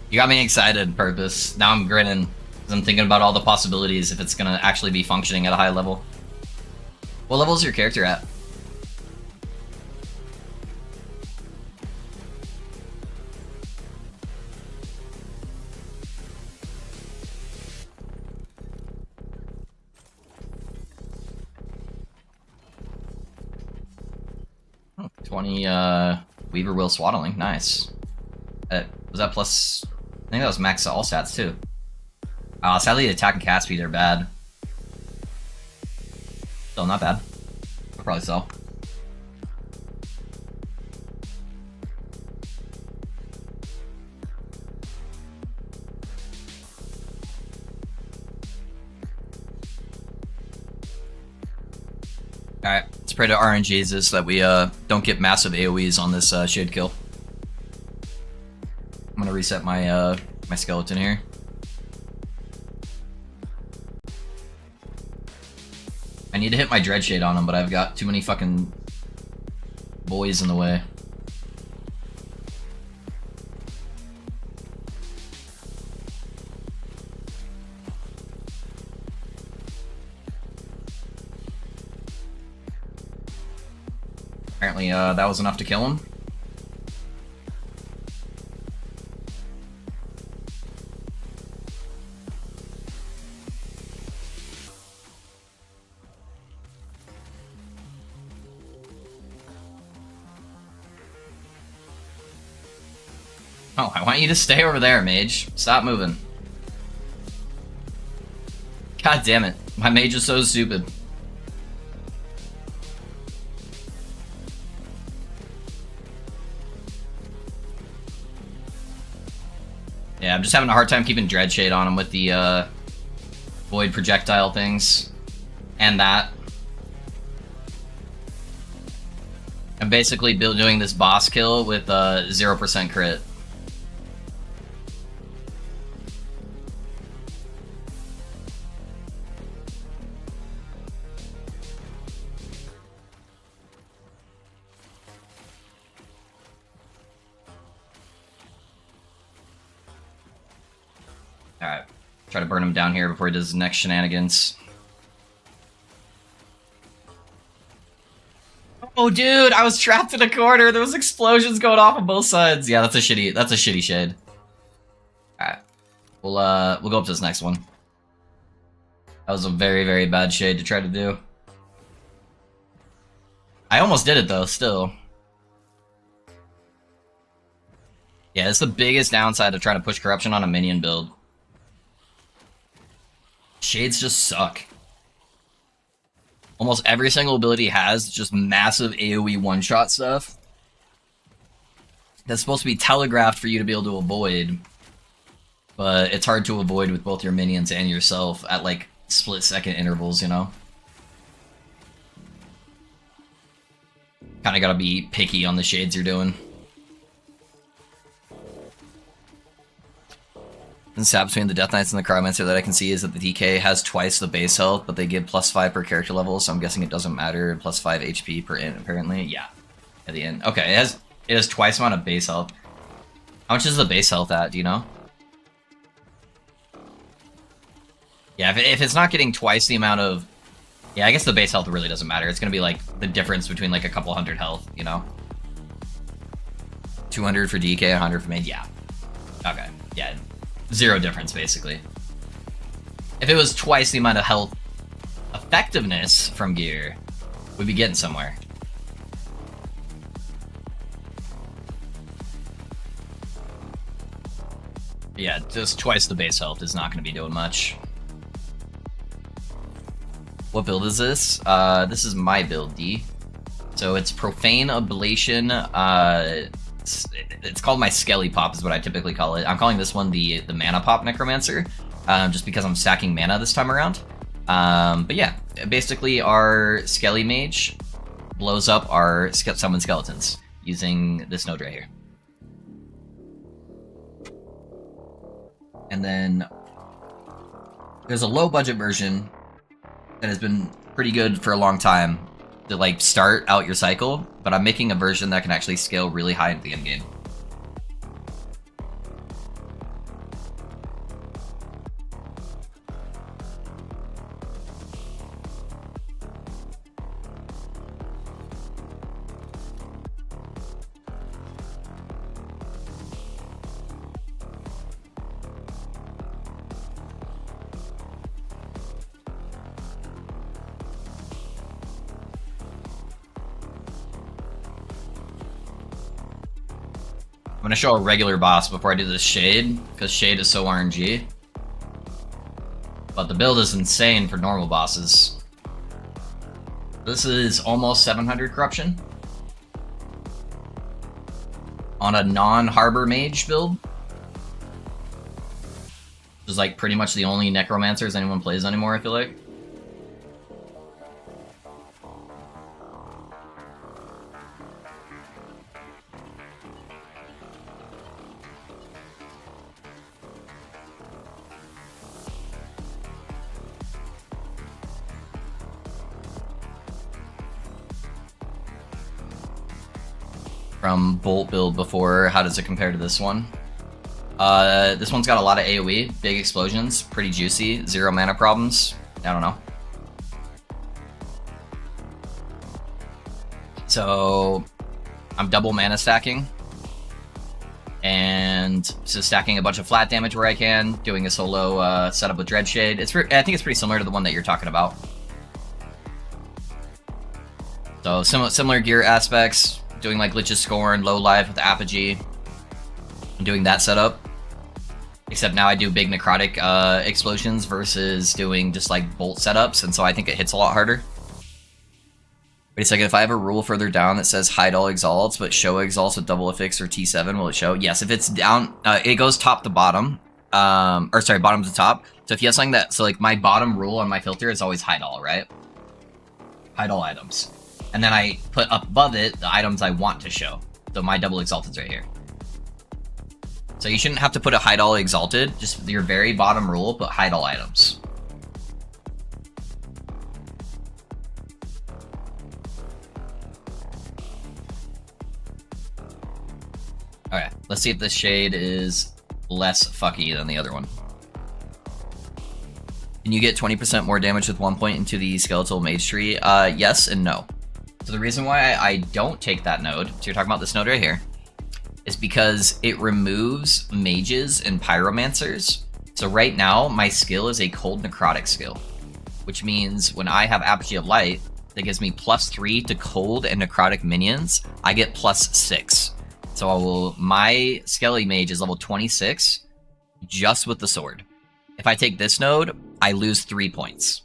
You got me excited, Purpose. Now I'm grinning because I'm thinking about all the possibilities if it's gonna actually be functioning at a high level. What level is your character at? Oh, 20 Weaver Will Swaddling. Nice. Was that plus? I think that was max all stats too. Sadly, the attack and cast speed are bad. Still not bad. I'll probably sell. Alright, let's pray to RNGs so that we don't get massive AoEs on this shade kill. I'm gonna reset my my skeleton here. I need to hit my dread shade on him, but I've got too many fucking boys in the way. Apparently, that was enough to kill him. Oh, I want you to stay over there, mage. Stop moving. God damn it. My mage is so stupid. Yeah, I'm just having a hard time keeping Dread Shade on him with the void projectile things. And that. I'm basically doing this boss kill with 0% crit. Alright, try to burn him down here before he does his next shenanigans. Oh dude, I was trapped in a corner. There was explosions going off on both sides. Yeah, that's a shitty shade. Alright. We'll go up to this next one. That was a very, very bad shade to try to do. I almost did it though, still. Yeah, it's the biggest downside of trying to push corruption on a minion build. Shades just suck. Almost every single ability has just massive AoE one-shot stuff that's supposed to be telegraphed for you to be able to avoid, but it's hard to avoid with both your minions and yourself at like split-second intervals, you know? Kinda gotta be picky on the shades you're doing. The stab between the Death Knights and the Cryomancer that I can see is that the DK has twice the base health, but they give +5 per character level, so I'm guessing it doesn't matter. +5 HP per int, apparently. Yeah. At the end. Okay, it has twice the amount of base health. How much is the base health at, do you know? Yeah, if it's not getting twice the amount of... Yeah, I guess the base health really doesn't matter. It's gonna be like the difference between like a couple hundred health, you know? 200 for DK, 100 for main, yeah. Okay, yeah. Zero difference, basically. If it was twice the amount of health effectiveness from gear, we'd be getting somewhere. Yeah, just twice the base health is not going to be doing much. What build is this? This is my build, D. So it's Profane Ablation. It's called my Skelly Pop is what I typically call it. I'm calling this one the Mana Pop Necromancer, just because I'm stacking mana this time around. But yeah, basically our Skelly Mage blows up our summon skeletons using this node right here. And then there's a low budget version that has been pretty good for a long time to like start out your cycle, but I'm making a version that can actually scale really high into the end game. I'm gonna show a regular boss before I do this Shade, because Shade is so RNG. But the build is insane for normal bosses. This is almost 700 corruption. On a non-Harbor Mage build. Which is like pretty much the only Necromancers anyone plays anymore, I feel like. From Bolt build before, how does it compare to this one? This one's got a lot of AoE, big explosions, pretty juicy, 0 mana problems. I don't know. So I'm double mana stacking, and so stacking a bunch of flat damage where I can, doing a solo setup with Dreadshade. I think it's pretty similar to the one that you're talking about. So similar gear aspects. Doing like Lich's Scorn, Low Life with Apogee. I'm doing that setup. Except now I do big necrotic explosions versus doing just like bolt setups, and so I think it hits a lot harder. Wait a second, if I have a rule further down that says hide all exalts, but show exalts with double affix or T7, will it show? Yes, if it's down, it goes top to bottom. Or sorry, bottom to top. So if you have something that, so like my bottom rule on my filter is always hide all, right? Hide all items. And then I put up above it the items I want to show. So my double exalted's right here. So you shouldn't have to put a hide all exalted, just your very bottom rule, but hide all items. Okay, let's see if this Shade is less fucky than the other one. Can you get 20% more damage with 1 point into the skeletal mage tree? Yes and no. So the reason why I don't take that node, so you're talking about this node right here, is because it removes mages and pyromancers. So right now, my skill is a cold necrotic skill, which means when I have Apogee of Light, that gives me +3 to cold and necrotic minions, I get +6. So my Skelly Mage is level 26, just with the sword. If I take this node, I lose 3 points.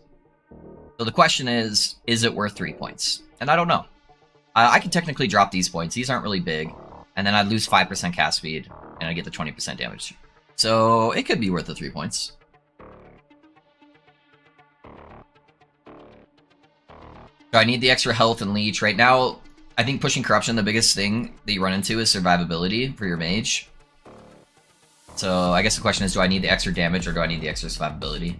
So the question is it worth 3 points? And I don't know. I can technically drop these points. These aren't really big. And then I'd lose 5% cast speed, and I get the 20% damage. So it could be worth the 3 points. So I need the extra health and leech. Right now, I think pushing corruption, the biggest thing that you run into is survivability for your mage. So I guess the question is, do I need the extra damage or do I need the extra survivability?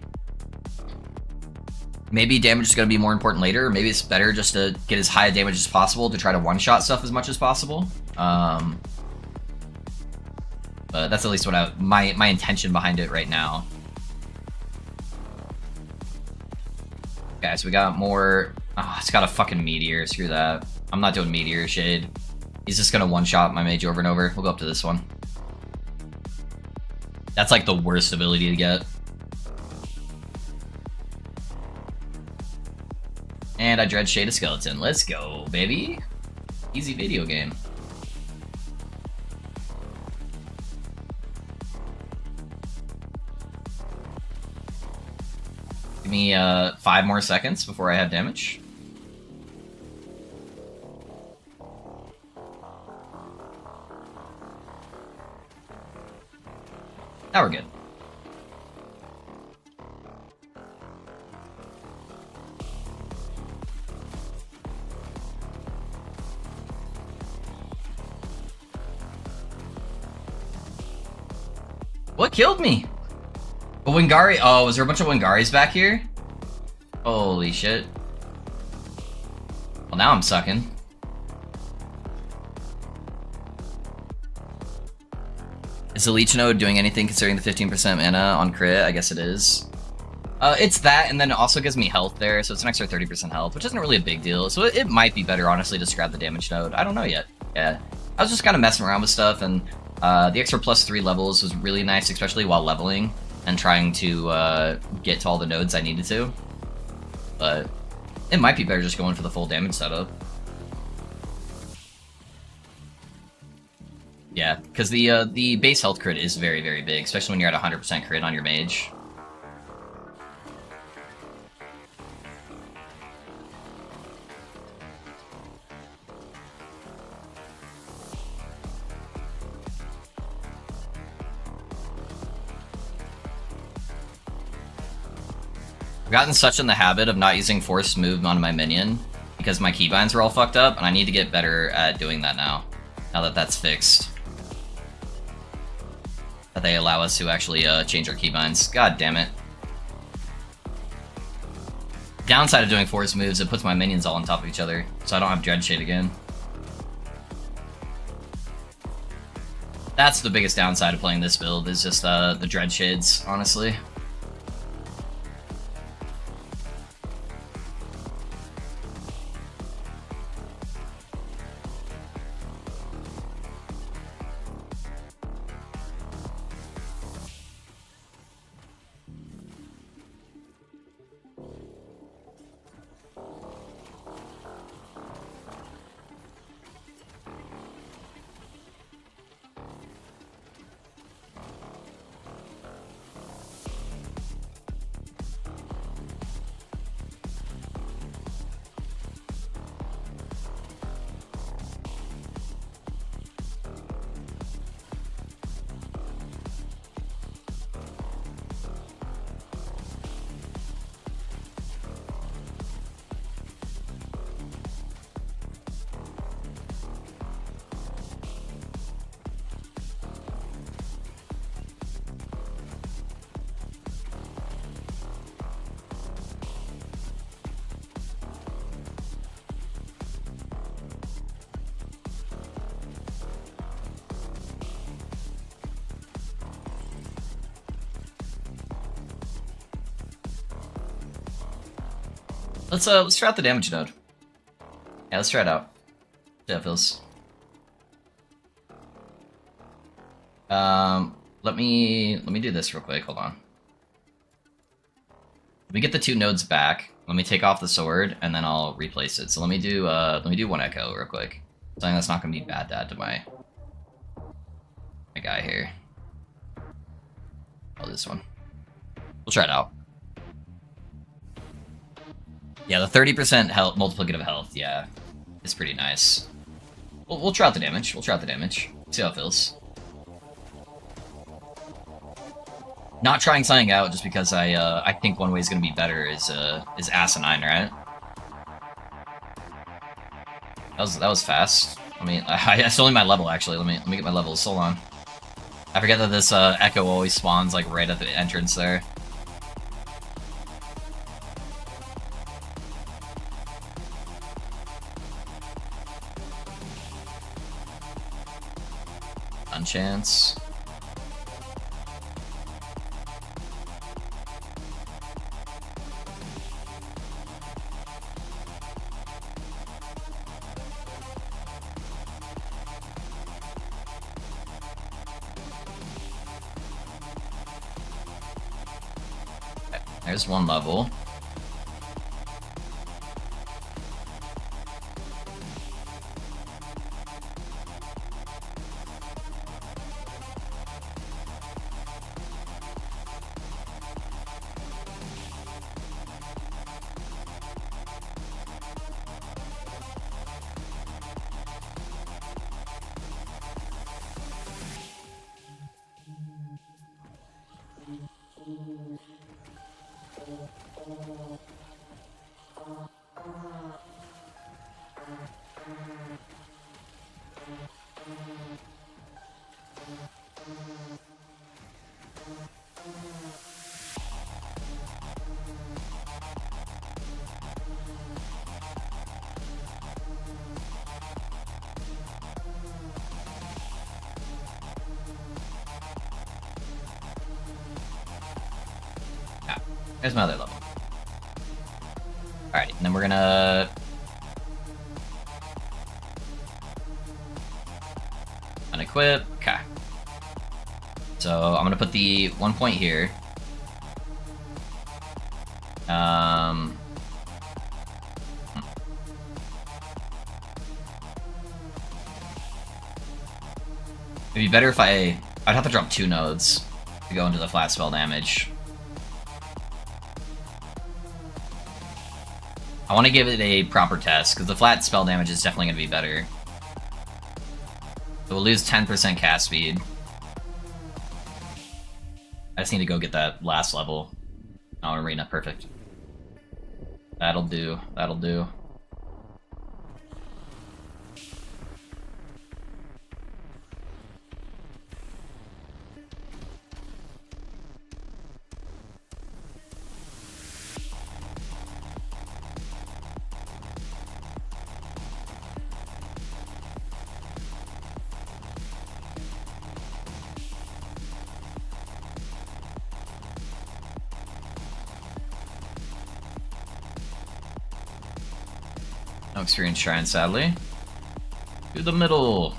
Maybe damage is going to be more important later. Maybe it's better just to get as high a damage as possible to try to one-shot stuff as much as possible. But that's at least what my intention behind it right now. Okay, so we got more. Oh, it's got a fucking meteor. Screw that. I'm not doing meteor shade. He's just gonna one-shot my mage over and over. We'll go up to this one. That's like the worst ability to get. And I dread shade a skeleton. Let's go, baby. Easy video game. Give me 5 more seconds before I have damage. Now we're good. What killed me? A Wingari? Oh, was there a bunch of Wingaris back here? Holy shit. Well, now I'm sucking. Is the Leech Node doing anything considering the 15% mana on crit? I guess it is. It's that, and then it also gives me health there, so it's an extra 30% health, which isn't really a big deal. So it might be better, honestly, to grab the damage node. I don't know yet. Yeah. I was just kind of messing around with stuff, and the extra +3 levels was really nice, especially while leveling and trying to get to all the nodes I needed to. But it might be better just going for the full damage setup. Yeah, because the base health crit is very, very big, especially when you're at 100% crit on your mage. I've gotten such in the habit of not using force move on my minion because my keybinds are all fucked up, and I need to get better at doing that now that that's fixed. That they allow us to actually change our keybinds. God damn it. Downside of doing force moves, it puts my minions all on top of each other, so I don't have Dread Shade again. That's the biggest downside of playing this build, is just the Dread Shades, honestly. Let's try out the damage node. Yeah, let's try it out. See how it feels. Let me do this real quick. Hold on. Let me get the 2 nodes back. Let me take off the sword, and then I'll replace it. So let me do 1 echo real quick. Something that's not gonna be bad to my guy here. Oh, this one. We'll try it out. Yeah, the 30% health, multiplicative health, yeah, is pretty nice. We'll try out the damage. We'll try out the damage. See how it feels. Not trying something out just because I think one way is gonna be better is asinine, right? That was fast. I mean, it's only my level actually. Let me get my levels. Hold on. I forget that this Echo always spawns like right at the entrance there. Unchance. There's one level. There's my other level. Alright, and then we're gonna... unequip. Okay. So I'm gonna put the 1 point here. It'd be better if I'd have to drop 2 nodes to go into the flat spell damage. I want to give it a proper test, because the flat spell damage is definitely going to be better. So we'll lose 10% cast speed. I just need to go get that last level. Oh, arena, perfect. That'll do, that'll do. No experience shrine, sadly. To the middle.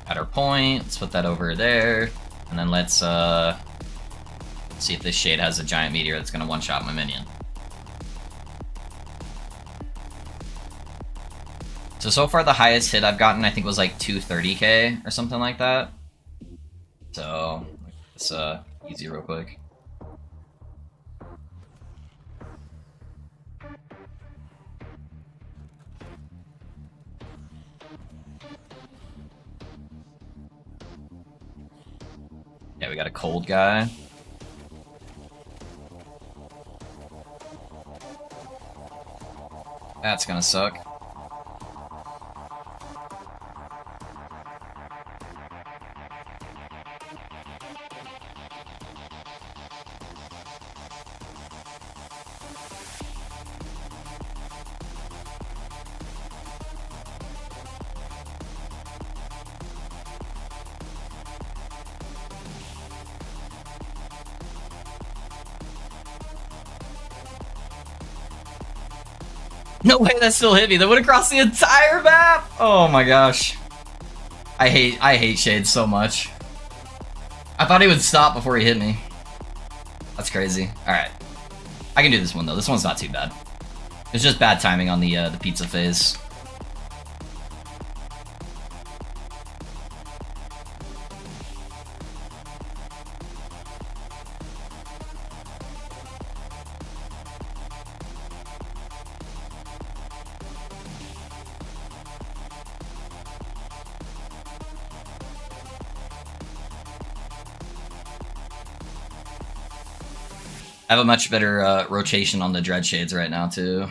At our point, let's put that over there, and then let's see if this shade has a giant meteor that's gonna one-shot my minion. So far the highest hit I've gotten I think was like 230k or something like that. So it's easy real quick. Yeah, we got a cold guy. That's gonna suck. No way that still hit me. That would have crossed the entire map. Oh my gosh. I hate Shade so much. I thought he would stop before he hit me. That's crazy. Alright. I can do this one though. This one's not too bad. It's just bad timing on the pizza phase. I have a much better rotation on the Dread Shades right now, too.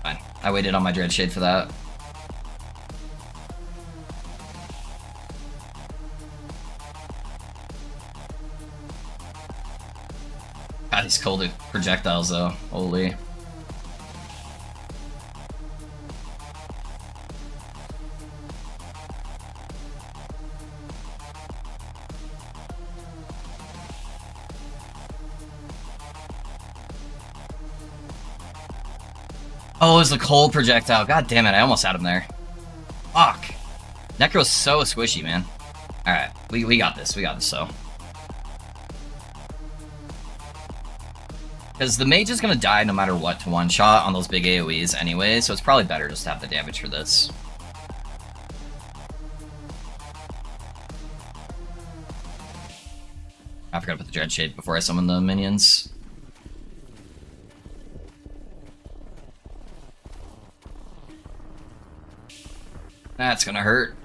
Fine. I waited on my Dread Shade for that. God, these cold projectiles, though. Holy. Oh, it was the cold projectile. God damn it, I almost had him there. Fuck. Necro's so squishy, man. Alright, we got this. We got this, so. Because the mage is going to die no matter what to one-shot on those big AoEs anyway, so it's probably better just to have the damage for this. I forgot to put the Dread Shade before I summon the minions. That's gonna hurt.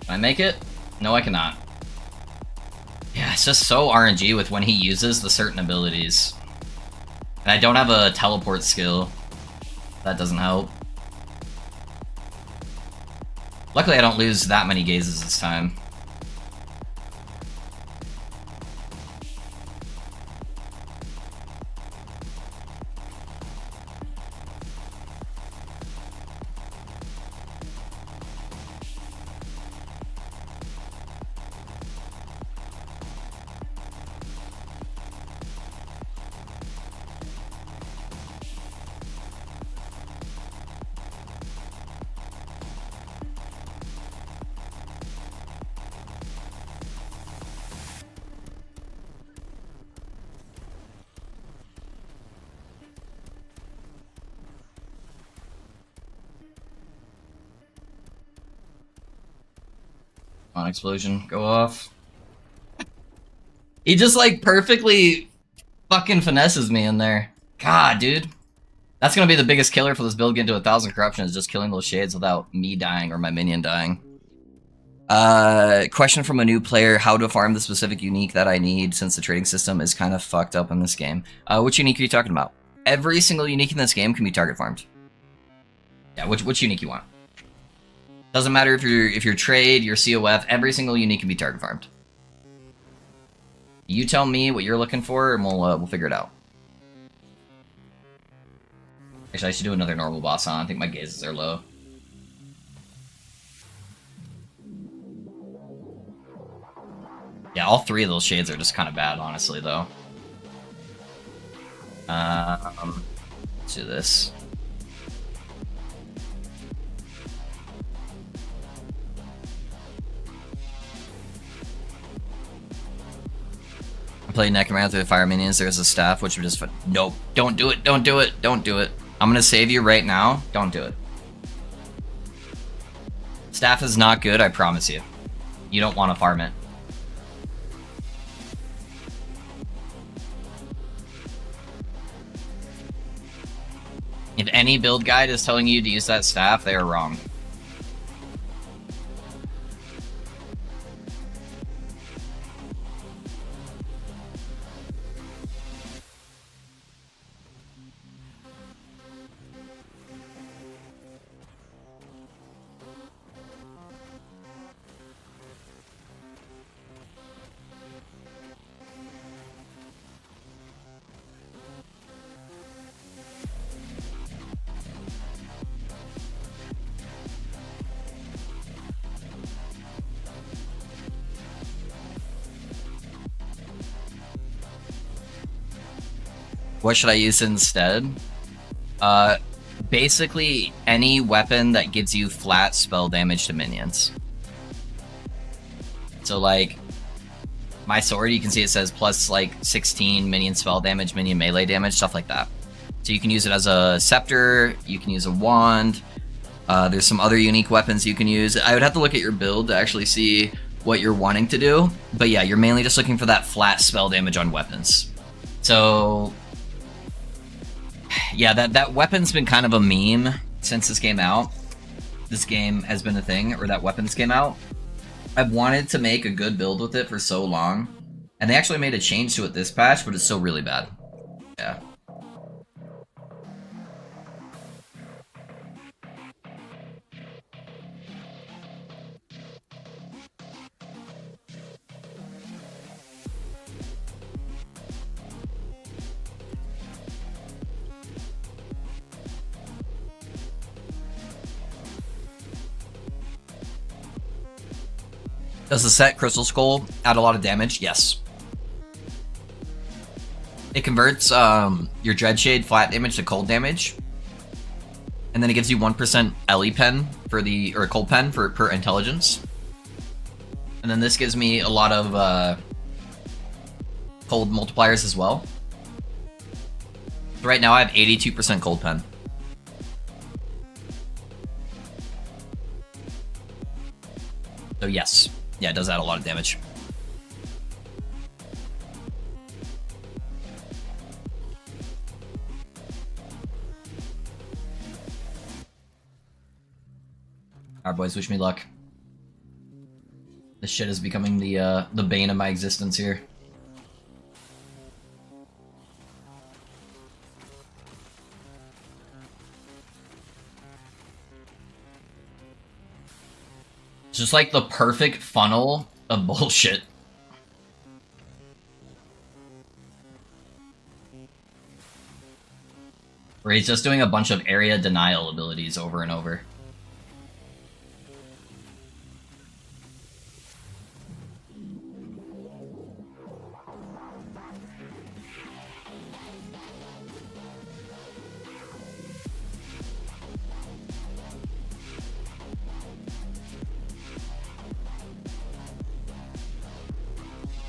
Can I make it? No, I cannot. Yeah, it's just so RNG with when he uses the certain abilities. And I don't have a teleport skill. That doesn't help. Luckily, I don't lose that many gazes this time. On explosion, go off. He just like perfectly fucking finesses me in there. God, dude. That's gonna be the biggest killer for this build, getting to 1,000 corruption, is just killing those shades without me dying or my minion dying. Question from a new player: how to farm the specific unique that I need, since the trading system is kind of fucked up in this game. Which unique are you talking about? Every single unique in this game can be target farmed. Yeah, which unique you want. Doesn't matter if you're trade, your COF, every single unique can be target farmed. You tell me what you're looking for, and we'll figure it out. Actually, I should do another normal boss on. I think my gazes are low. Yeah, all three of those shades are just kind of bad, honestly, though. Let's do this. Play Necromancer with Fire Minions, there's a staff, which would just... Nope. Don't do it. Don't do it. Don't do it. I'm gonna save you right now. Don't do it. Staff is not good, I promise you. You don't want to farm it. If any build guide is telling you to use that staff, they are wrong. What should I use instead? Basically any weapon that gives you flat spell damage to minions. So like my sword, you can see it says plus like 16 minion spell damage, minion melee damage, stuff like that. So you can use it as a scepter, you can use a wand. There's some other unique weapons you can use. I would have to look at your build to actually see what you're wanting to do. But yeah, you're mainly just looking for that flat spell damage on weapons. So yeah, that weapon's been kind of a meme since this came out. This game has been a thing, or that weapons came out. I've wanted to make a good build with it for so long, and they actually made a change to it this patch, but it's still really bad. Yeah. Does the set Crystal Skull add a lot of damage? Yes. It converts your Dreadshade flat damage to cold damage. And then it gives you 1% LE pen for the, or cold pen for per intelligence. And then this gives me a lot of cold multipliers as well. So right now I have 82% cold pen. So yes. Yeah, it does add a lot of damage. Alright, boys, wish me luck. This shit is becoming the bane of my existence here. Just like the perfect funnel of bullshit. Where he's just doing a bunch of area denial abilities over and over.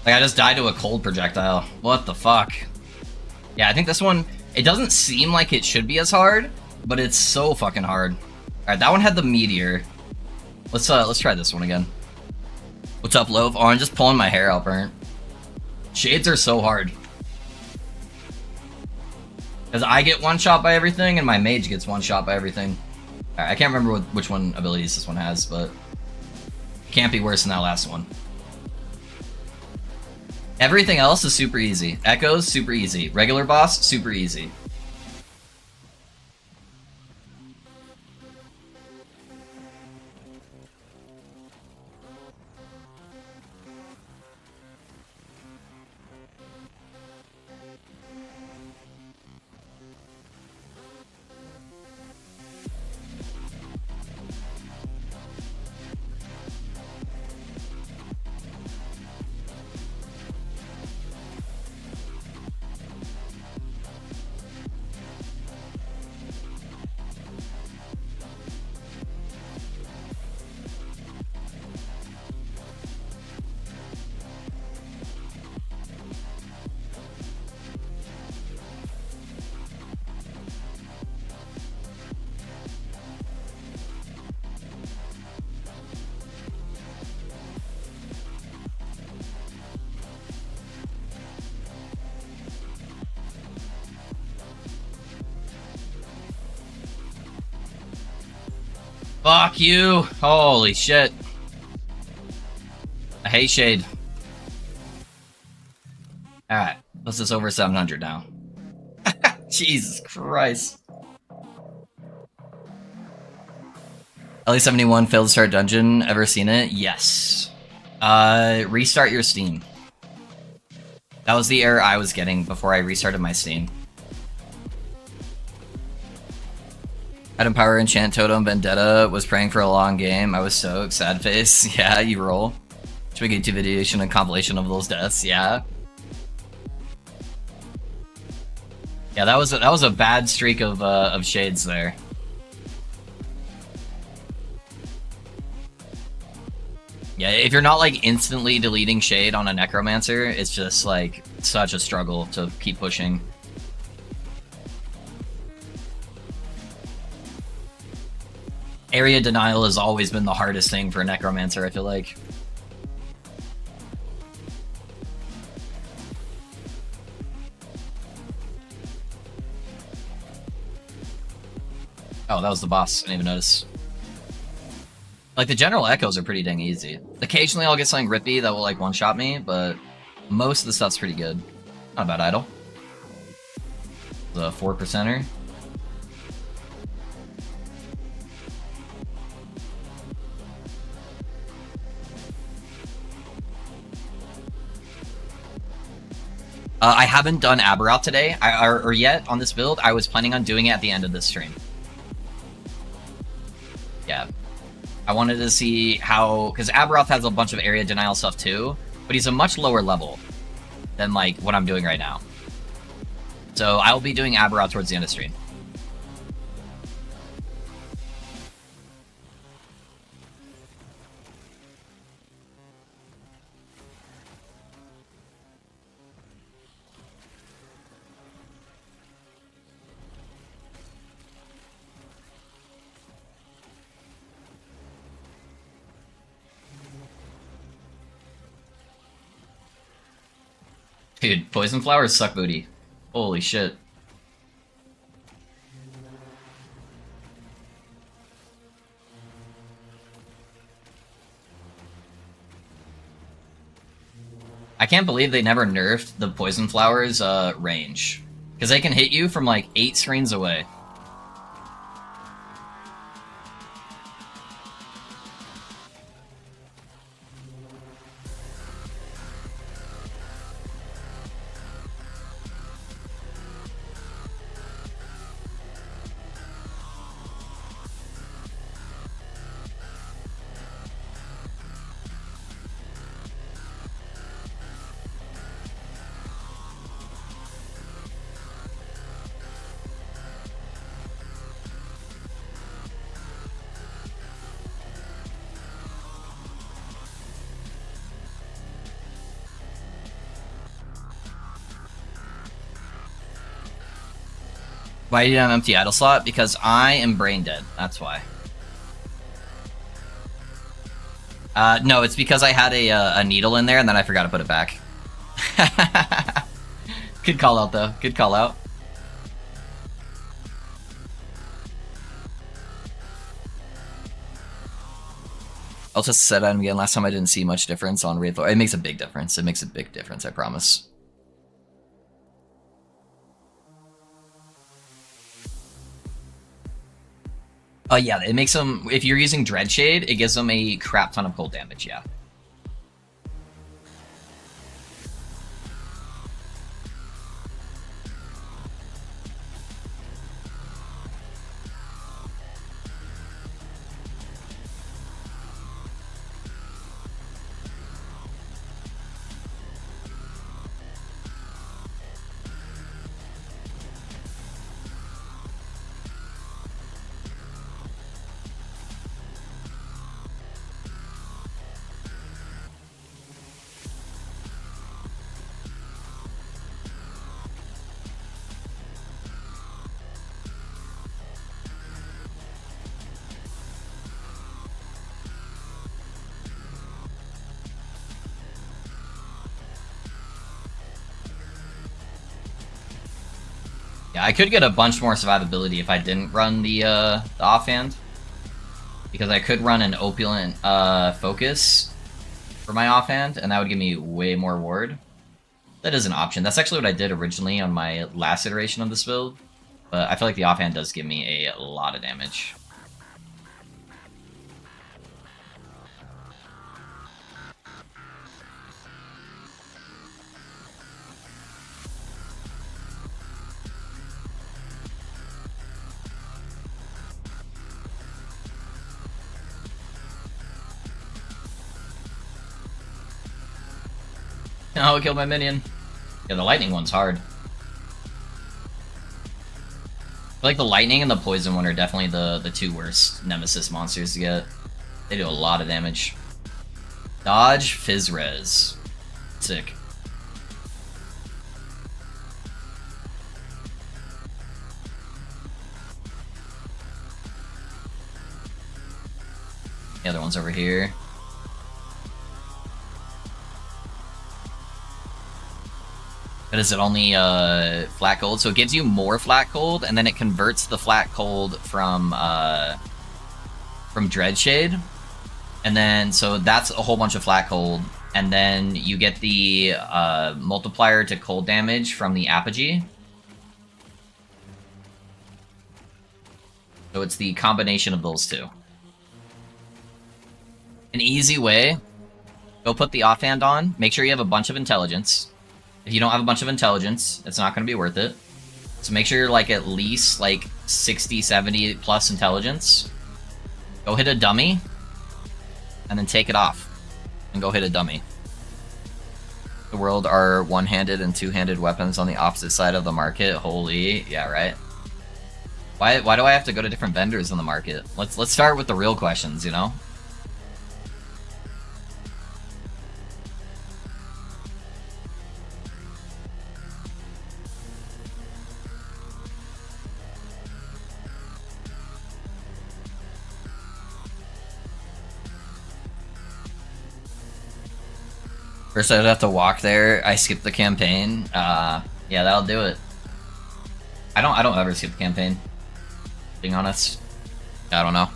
Like, I just died to a cold projectile. What the fuck? Yeah, I think this one, it doesn't seem like it should be as hard, but it's so fucking hard. Alright, that one had the meteor. Let's try this one again. What's up, Loaf? Oh, I'm just pulling my hair out, burnt. Shades are so hard. Because I get one shot by everything, and my mage gets one shot by everything. Alright, I can't remember which one abilities this one has, but it can't be worse than that last one. Everything else is super easy. Echoes, super easy. Regular boss, super easy. Fuck you! Holy shit. I hate Shade. Alright, let's just over 700 now. Jesus Christ. LE71 failed to start dungeon. Ever seen it? Yes. Restart your Steam. That was the error I was getting before I restarted my Steam. Item Power Enchant Totem Vendetta was praying for a long game. I was so sad face. Yeah, you roll. Should we get to videation and compilation of those deaths? Yeah. Yeah, that was a bad streak of shades there. Yeah, if you're not like instantly deleting Shade on a Necromancer, it's just like such a struggle to keep pushing. Area denial has always been the hardest thing for a Necromancer, I feel like. Oh, that was the boss. I didn't even notice. Like, the general echoes are pretty dang easy. Occasionally I'll get something rippy that will, like, one-shot me, but most of the stuff's pretty good. Not a bad idol. The 4%er. I haven't done Aberoth today, or yet, on this build. I was planning on doing it at the end of this stream. Yeah. I wanted to see how... Because Aberoth has a bunch of area denial stuff too, but he's a much lower level than, like, what I'm doing right now. So I'll be doing Aberoth towards the end of stream. Dude, poison flowers suck booty. Holy shit. I can't believe they never nerfed the poison flowers range. Because they can hit you from like 8 screens away. Why did you have an empty idle slot? Because I am brain dead. That's why. No, it's because I had a needle in there and then I forgot to put it back. Good call out, though. Good call out. I'll just set item again. Last time I didn't see much difference on Wraith Lord. It makes a big difference. It makes a big difference, I promise. Oh yeah, it makes them, if you're using Dreadshade, it gives them a crap ton of cold damage, yeah. Yeah, I could get a bunch more survivability if I didn't run the offhand. Because I could run an opulent focus for my offhand, and that would give me way more ward. That is an option. That's actually what I did originally on my last iteration of this build. But I feel like the offhand does give me a lot of damage. Oh, it killed my minion. Yeah, the lightning one's hard. I feel like the lightning and the poison one are definitely the two worst nemesis monsters to get. They do a lot of damage. Dodge Fizz Res. Sick. The other one's over here. But is it only flat gold? So it gives you more flat gold, and then it converts the flat gold from Dreadshade. And then, so that's a whole bunch of flat gold. And then you get the multiplier to cold damage from the apogee. So it's the combination of those two. An easy way, go put the offhand on. Make sure you have a bunch of intelligence. If you don't have a bunch of intelligence, it's not going to be worth it. So make sure you're like at least like 60, 70 plus intelligence. Go hit a dummy. And then take it off. And go hit a dummy. The world are one-handed and two-handed weapons on the opposite side of the market. Holy, yeah, right. Why do I have to go to different vendors in the market? Let's start with the real questions, you know? First I'd have to walk there. I skipped the campaign. Yeah, that'll do it. I don't ever skip the campaign. Being honest. I don't know.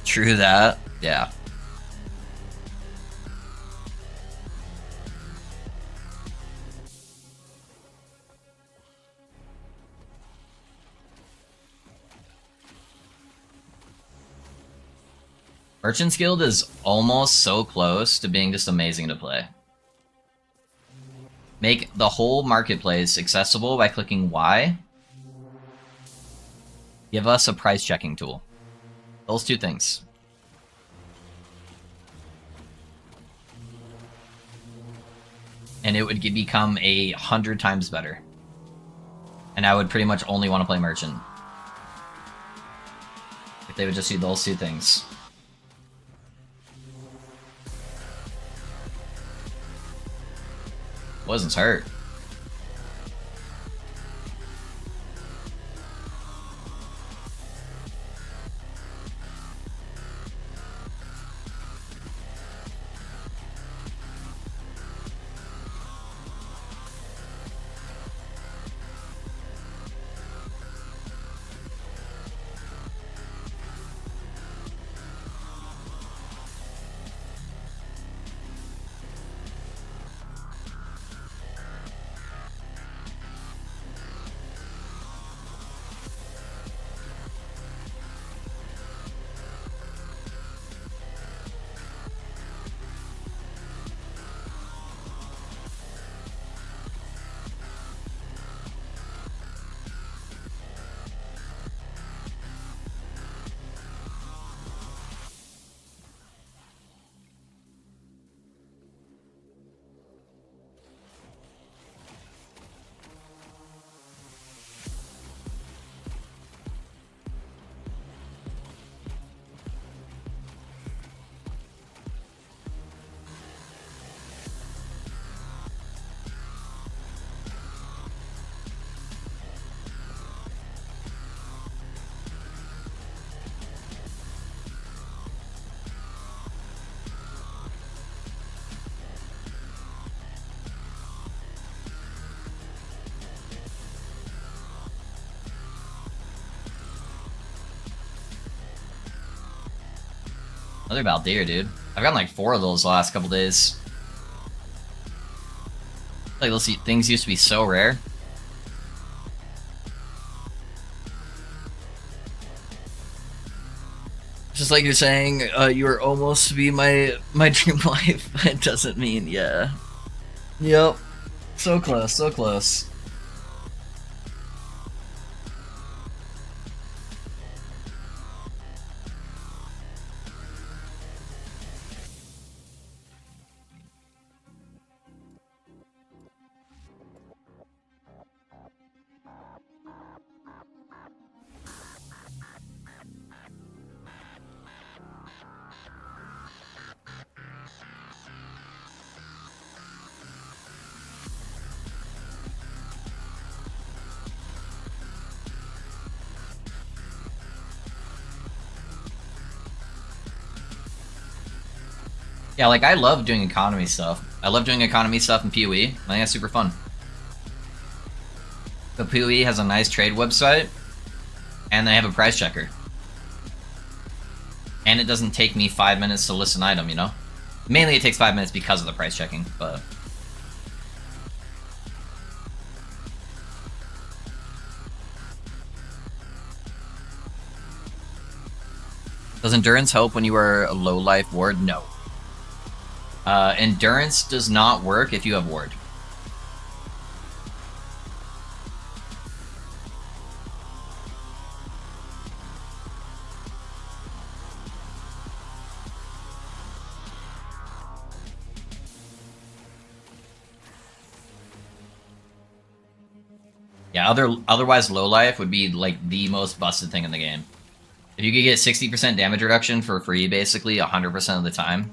True that. Yeah. Merchant's Guild is almost so close to being just amazing to play. Make the whole marketplace accessible by clicking Y. Give us a price checking tool. Those two things. And it would become 100 times better. And I would pretty much only want to play Merchant. If they would just do those two things. Wasn't hurt. Another Baldeer, dude. I've gotten like 4 of those the last couple days. Like, those things used to be so rare. Just like you're saying, you were almost to be my dream life. It doesn't mean, yeah. Yep. So close, so close. Yeah, like I love doing economy stuff. I love doing economy stuff in PoE. I think that's super fun. But PoE has a nice trade website, and they have a price checker. And it doesn't take me 5 minutes to list an item, you know? Mainly it takes 5 minutes because of the price checking, but... Does endurance help when you are a low life ward? No. Endurance does not work if you have ward. Yeah, otherwise low life would be like the most busted thing in the game. If you could get 60% damage reduction for free, basically 100% of the time,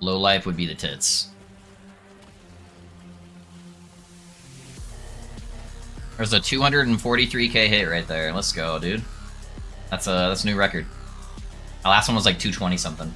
low life would be the tits. There's a 243k hit right there. Let's go, dude. That's a new record. My last one was like 220 something.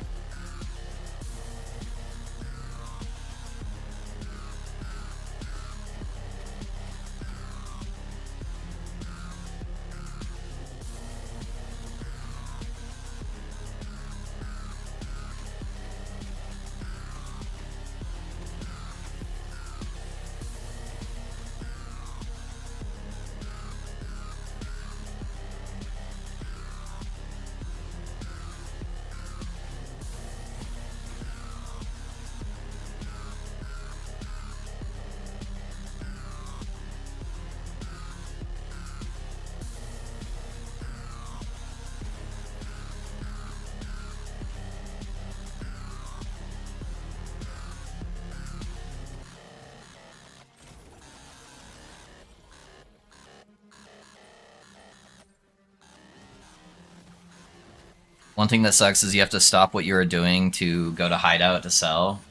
One thing that sucks is you have to stop what you were doing to go to hideout to sell.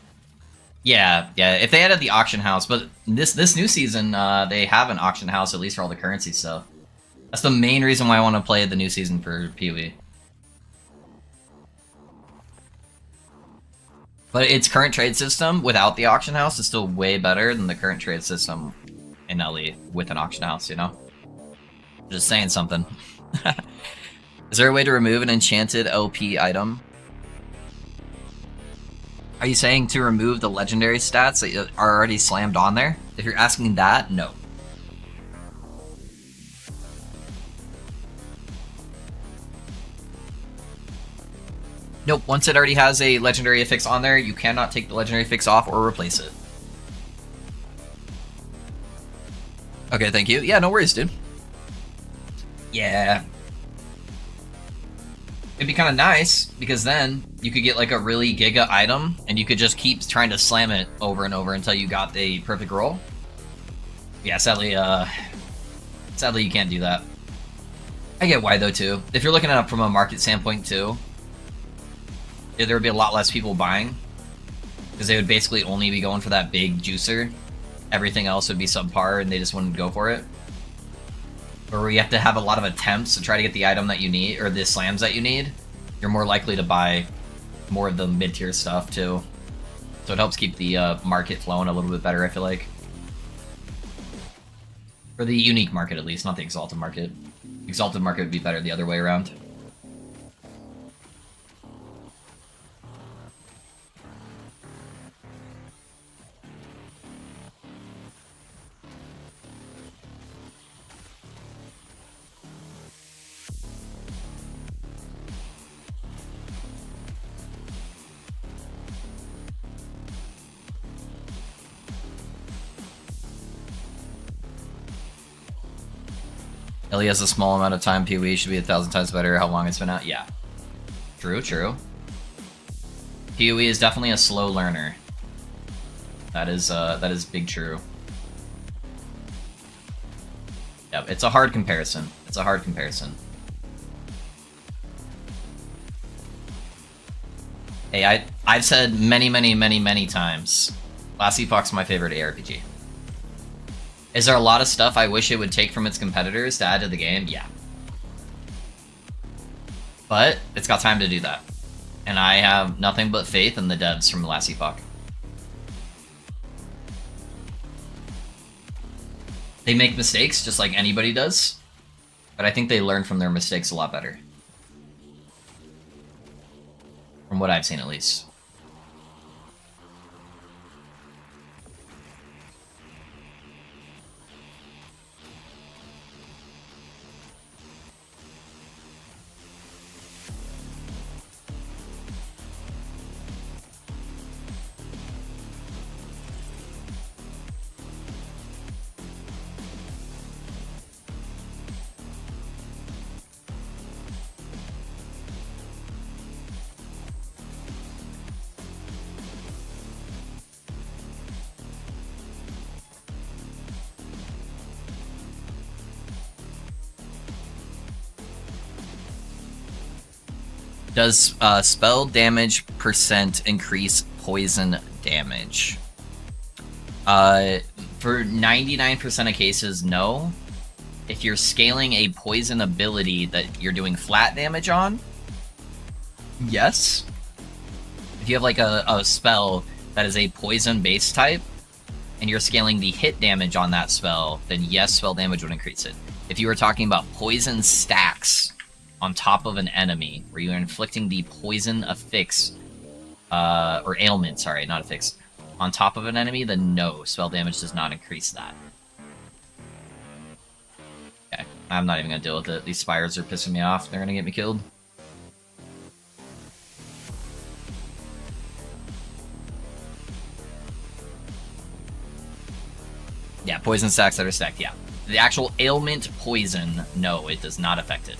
Yeah. If they added the auction house, but this new season, they have an auction house at least for all the currency stuff. That's the main reason why I want to play the new season for PoE. But its current trade system without the auction house is still way better than the current trade system in LE with an auction house, you know? Just saying something. Is there a way to remove an enchanted LP item? Are you saying to remove the legendary stats that are already slammed on there? If you're asking that, no. Nope, once it already has a legendary affix on there, you cannot take the legendary affix off or replace it. Okay, thank you. Yeah, no worries, dude. Yeah. It'd be kind of nice, because then you could get like a really giga item, and you could just keep trying to slam it over and over until you got the perfect roll. Yeah, sadly you can't do that. I get why though too. If you're looking at it from a market standpoint too, there would be a lot less people buying, because they would basically only be going for that big juicer. Everything else would be subpar, and they just wouldn't go for it. Or where you have to have a lot of attempts to try to get the item that you need, or the slams that you need, you're more likely to buy more of the mid-tier stuff too. So it helps keep the market flowing a little bit better, I feel like. For the unique market at least, not the exalted market. Exalted market would be better the other way around. Ellie has a small amount of time. PoE should be 1,000 times better. How long it's been out? Yeah. True. PoE is definitely a slow learner. That is big true. Yep, it's a hard comparison. Hey, I've said many times, Last Epoch's my favorite ARPG. Is there a lot of stuff I wish it would take from its competitors to add to the game? Yeah. But it's got time to do that. And I have nothing but faith in the devs from last epoch. They make mistakes just like anybody does, but I think they learn from their mistakes a lot better. From what I've seen, at least. Does spell damage percent increase poison damage? For 99% of cases, no. If you're scaling a poison ability that you're doing flat damage on, yes. If you have like a spell that is a poison base type, and you're scaling the hit damage on that spell, then yes, spell damage would increase it. If you were talking about poison stacks on top of an enemy, where you're inflicting the poison affix, or ailment, sorry, not affix, on top of an enemy, then no, spell damage does not increase that. Okay, I'm not even gonna deal with it. These spires are pissing me off. They're gonna get me killed. Yeah, poison stacks that are stacked, yeah. The actual ailment poison, no, it does not affect it.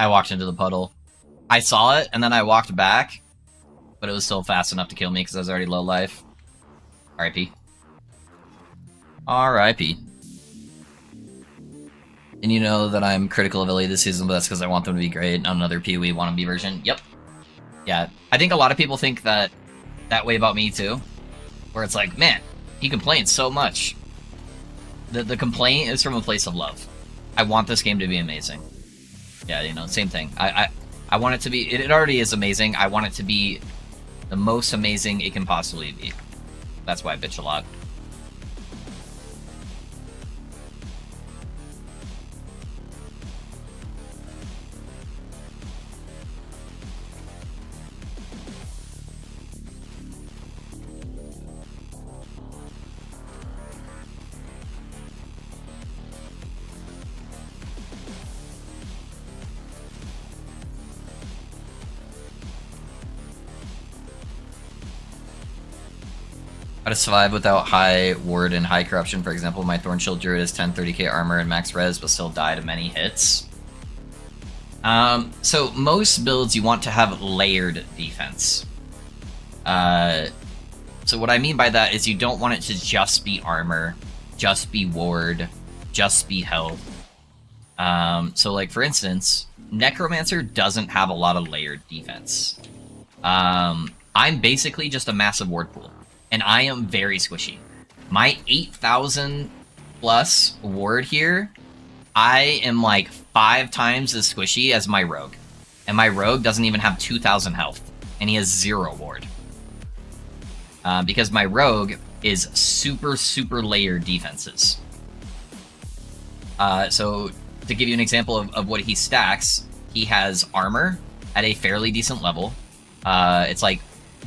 I walked into the puddle. I saw it, and then I walked back, but it was still fast enough to kill me because I was already low life. R.I.P. R.I.P. And you know that I'm critical of LA this season, but that's because I want them to be great on another PoE wannabe version. Yep. Yeah, I think a lot of people think that way about me too, where it's like, man, he complains so much. The complaint is from a place of love. I want this game to be amazing. Yeah, you know, same thing. I want it to be... It already is amazing. I want it to be the most amazing it can possibly be. That's why I bitch a lot. How to survive without high ward and high corruption. For example, my Thorn Shield Druid has 1030k armor and max res, but still die to many hits. So most builds you want to have layered defense. So what I mean by that is you don't want it to just be armor, just be ward, just be health. So like for instance, Necromancer doesn't have a lot of layered defense. I'm basically just a massive ward pool. And I am very squishy. My 8,000 plus ward here, I am like 5 times as squishy as my rogue. And my rogue doesn't even have 2,000 health. And he has 0 ward. Because my rogue is super, super layered defenses. So to give you an example of what he stacks, he has armor at a fairly decent level. It's like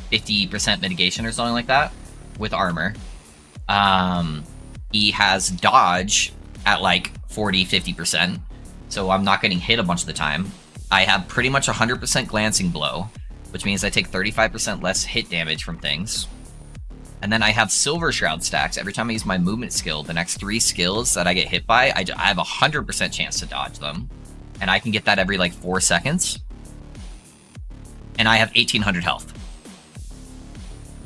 50% mitigation or something like that with armor. He has dodge at like 40-50%, so I'm not getting hit a bunch of the time. I have pretty much 100% glancing blow, which means I take 35% less hit damage from things. And then I have Silver Shroud stacks. Every time I use my movement skill, the next 3 skills that I get hit by, I have a 100% chance to dodge them. And I can get that every like 4 seconds. And I have 1800 health.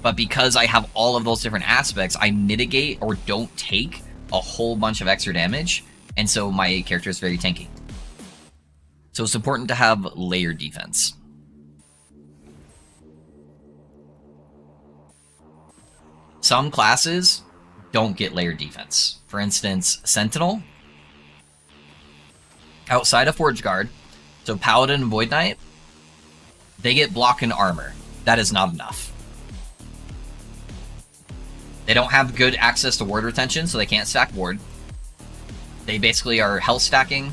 But because I have all of those different aspects, I mitigate or don't take a whole bunch of extra damage. And so my character is very tanky. So it's important to have layered defense. Some classes don't get layered defense. For instance, Sentinel. Outside of Forge Guard, so Paladin and Void Knight, they get block and armor. That is not enough. They don't have good access to ward retention, so they can't stack ward. They basically are health stacking,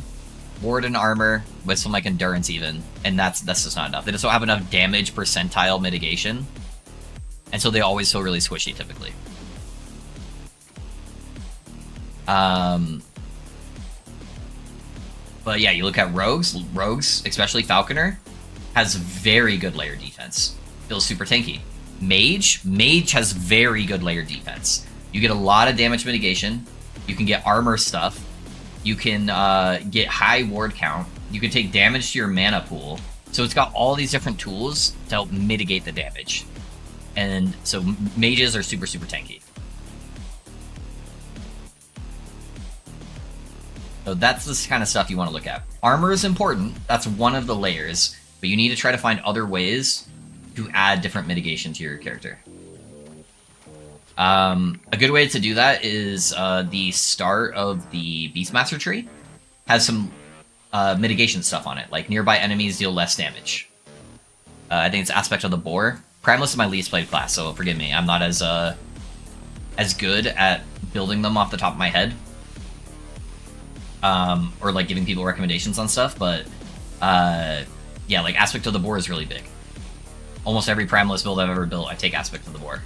ward and armor, with some like endurance even, and that's just not enough. They just don't have enough damage percentile mitigation, and so they always feel really squishy typically. But yeah, you look at rogues, especially falconer, has very good layer defense. Feels super tanky. Mage has very good layer defense. You get a lot of damage mitigation. You can get armor stuff. You can get high ward count. You can take damage to your mana pool. So it's got all these different tools to help mitigate the damage. And so mages are super, super tanky. So that's the kind of stuff you want to look at. Armor is important. That's one of the layers. But you need to try to find other ways to add different mitigation to your character. A good way to do that is the start of the Beastmaster tree has some mitigation stuff on it, like nearby enemies deal less damage. I think it's Aspect of the Boar. Primalist is my least played class, so forgive me. I'm not as good at building them off the top of my head. Or like giving people recommendations on stuff, but yeah, like Aspect of the Boar is really big. Almost every Primalist build I've ever built, I take Aspect of the Boar.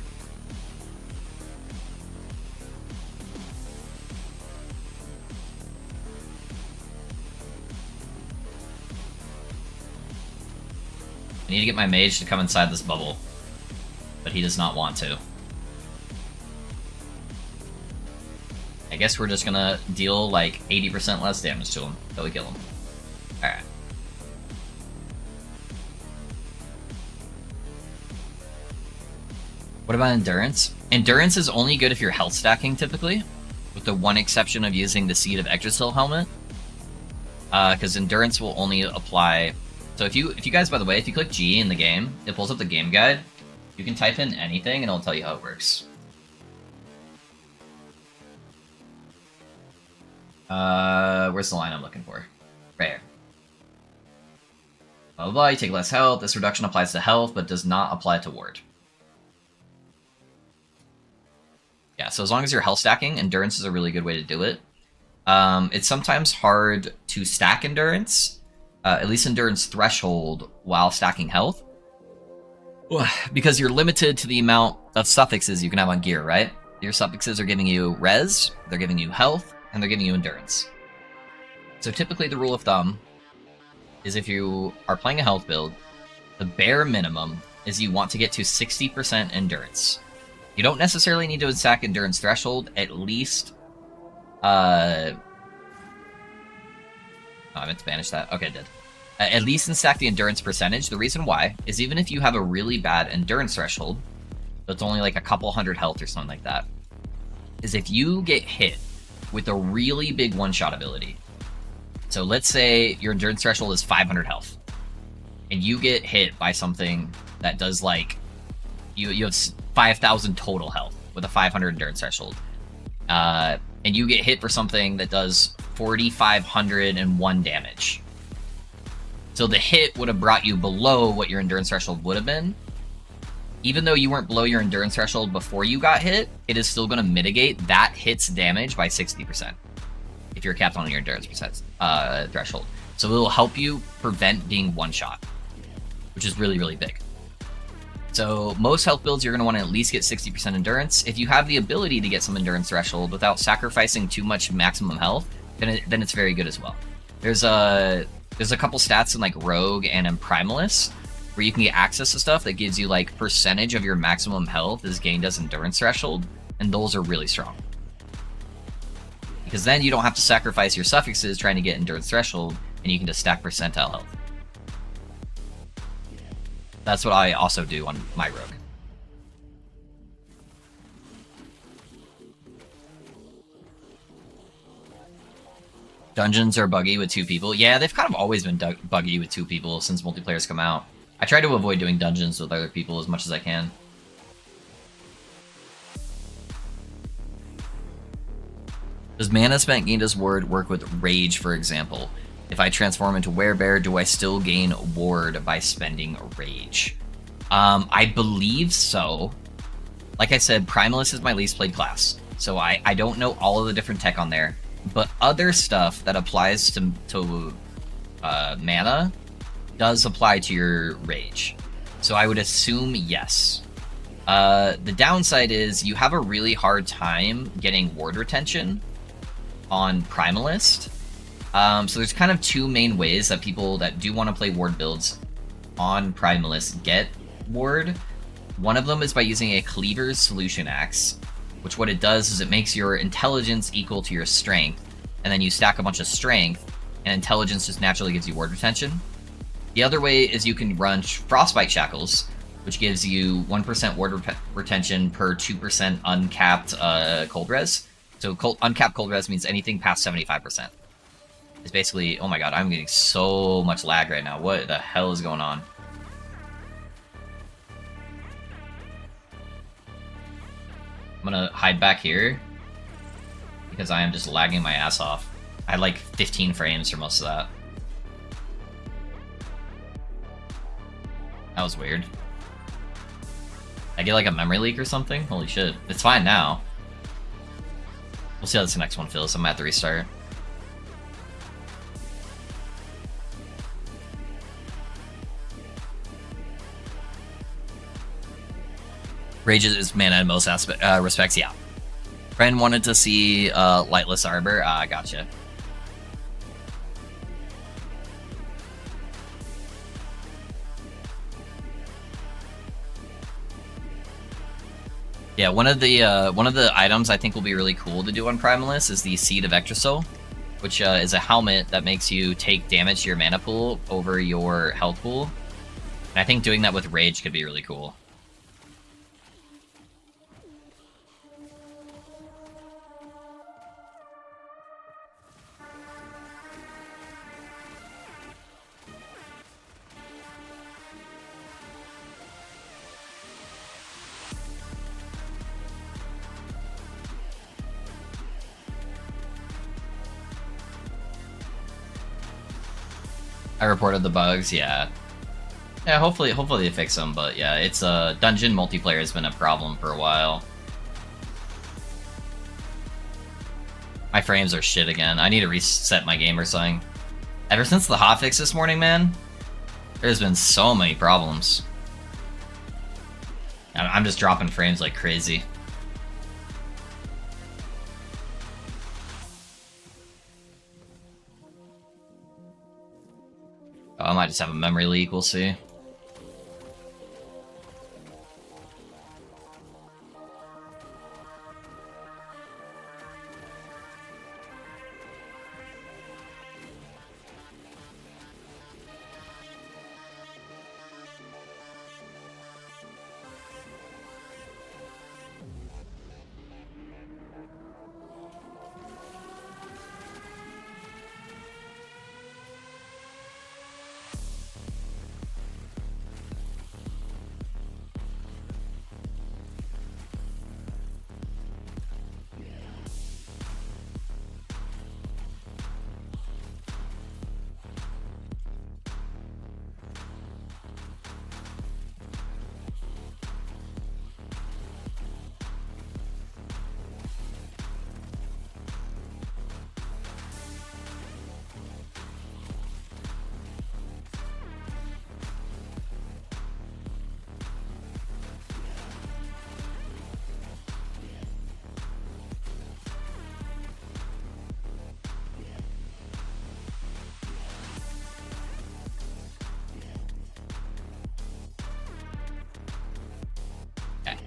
I need to get my mage to come inside this bubble, but he does not want to. I guess we're just gonna deal like 80% less damage to him until we kill him. Alright. What about endurance? Endurance is only good if you're health stacking typically, with the one exception of using the Seed of Yggdrasil helmet. Because endurance will only apply. So if you guys, by the way, if you click G in the game, it pulls up the game guide. You can type in anything and it'll tell you how it works. Where's the line I'm looking for? Right here. Blah, blah, blah, you take less health. This reduction applies to health, but does not apply to ward. Yeah, so as long as you're health stacking, endurance is a really good way to do it. It's sometimes hard to stack endurance, at least endurance threshold, while stacking health. Because you're limited to the amount of suffixes you can have on gear, right? Your suffixes are giving you res, they're giving you health, and they're giving you endurance. So typically the rule of thumb is if you are playing a health build, the bare minimum is you want to get to 60% endurance. You don't necessarily need to stack endurance threshold, at least... Oh, I meant to banish that. Okay, I did. At least in stack the endurance percentage. The reason why is even if you have a really bad endurance threshold, that's only like a couple hundred health or something like that, is if you get hit with a really big one-shot ability. So let's say your endurance threshold is 500 health, and you get hit by something that does like, you have 5,000 total health with a 500 endurance threshold, and you get hit for something that does 4,501 damage. So the hit would have brought you below what your endurance threshold would have been. Even though you weren't below your endurance threshold before you got hit, it is still going to mitigate that hit's damage by 60% if you're capped on your endurance threshold. So it will help you prevent being one-shot, which is really, really big. So most health builds, you're going to want to at least get 60% endurance. If you have the ability to get some endurance threshold without sacrificing too much maximum health, then it's very good as well. There's a couple stats in like Rogue and in Primalist where you can get access to stuff that gives you like percentage of your maximum health is gained as endurance threshold, and those are really strong. Because then you don't have to sacrifice your suffixes trying to get endurance threshold, and you can just stack percentile health. That's what I also do on my Rogue. Dungeons are buggy with 2 people. Yeah, they've kind of always been buggy with 2 people since multiplayer's come out. I try to avoid doing dungeons with other people as much as I can. Does mana spent gained as ward work with rage, for example? If I transform into Werebear, do I still gain ward by spending rage? I believe so. Like I said, Primalist is my least played class, so I don't know all of the different tech on there. But other stuff that applies to mana does apply to your rage. So I would assume yes. The downside is you have a really hard time getting ward retention on Primalist. So there's kind of 2 main ways that people that do want to play ward builds on Primalist get ward. One of them is by using a Cleaver's Solution Axe, which what it does is it makes your intelligence equal to your strength, and then you stack a bunch of strength, and intelligence just naturally gives you ward retention. The other way is you can run Frostbite Shackles, which gives you 1% ward retention per 2% uncapped cold res. So uncapped cold res means anything past 75%. It's basically, oh my god, I'm getting so much lag right now. What the hell is going on? I'm gonna hide back here because I am just lagging my ass off. I had like 15 frames for most of that. That was weird. I get like a memory leak or something? Holy shit. It's fine now. We'll see how this next one feels. I'm gonna have to restart. Rage is mana in most respects, yeah. Friend wanted to see Lightless Arbor. Gotcha. Yeah, one of the items I think will be really cool to do on Primalist is the Seed of Ectresol, which is a helmet that makes you take damage to your mana pool over your health pool. And I think doing that with Rage could be really cool. I reported the bugs, yeah. Yeah, hopefully they fix them, but yeah, it's dungeon multiplayer has been a problem for a while. My frames are shit again. I need to reset my game or something. Ever since the hotfix this morning, man, there's been so many problems. I'm just dropping frames like crazy. Oh, I might just have a memory leak, we'll see.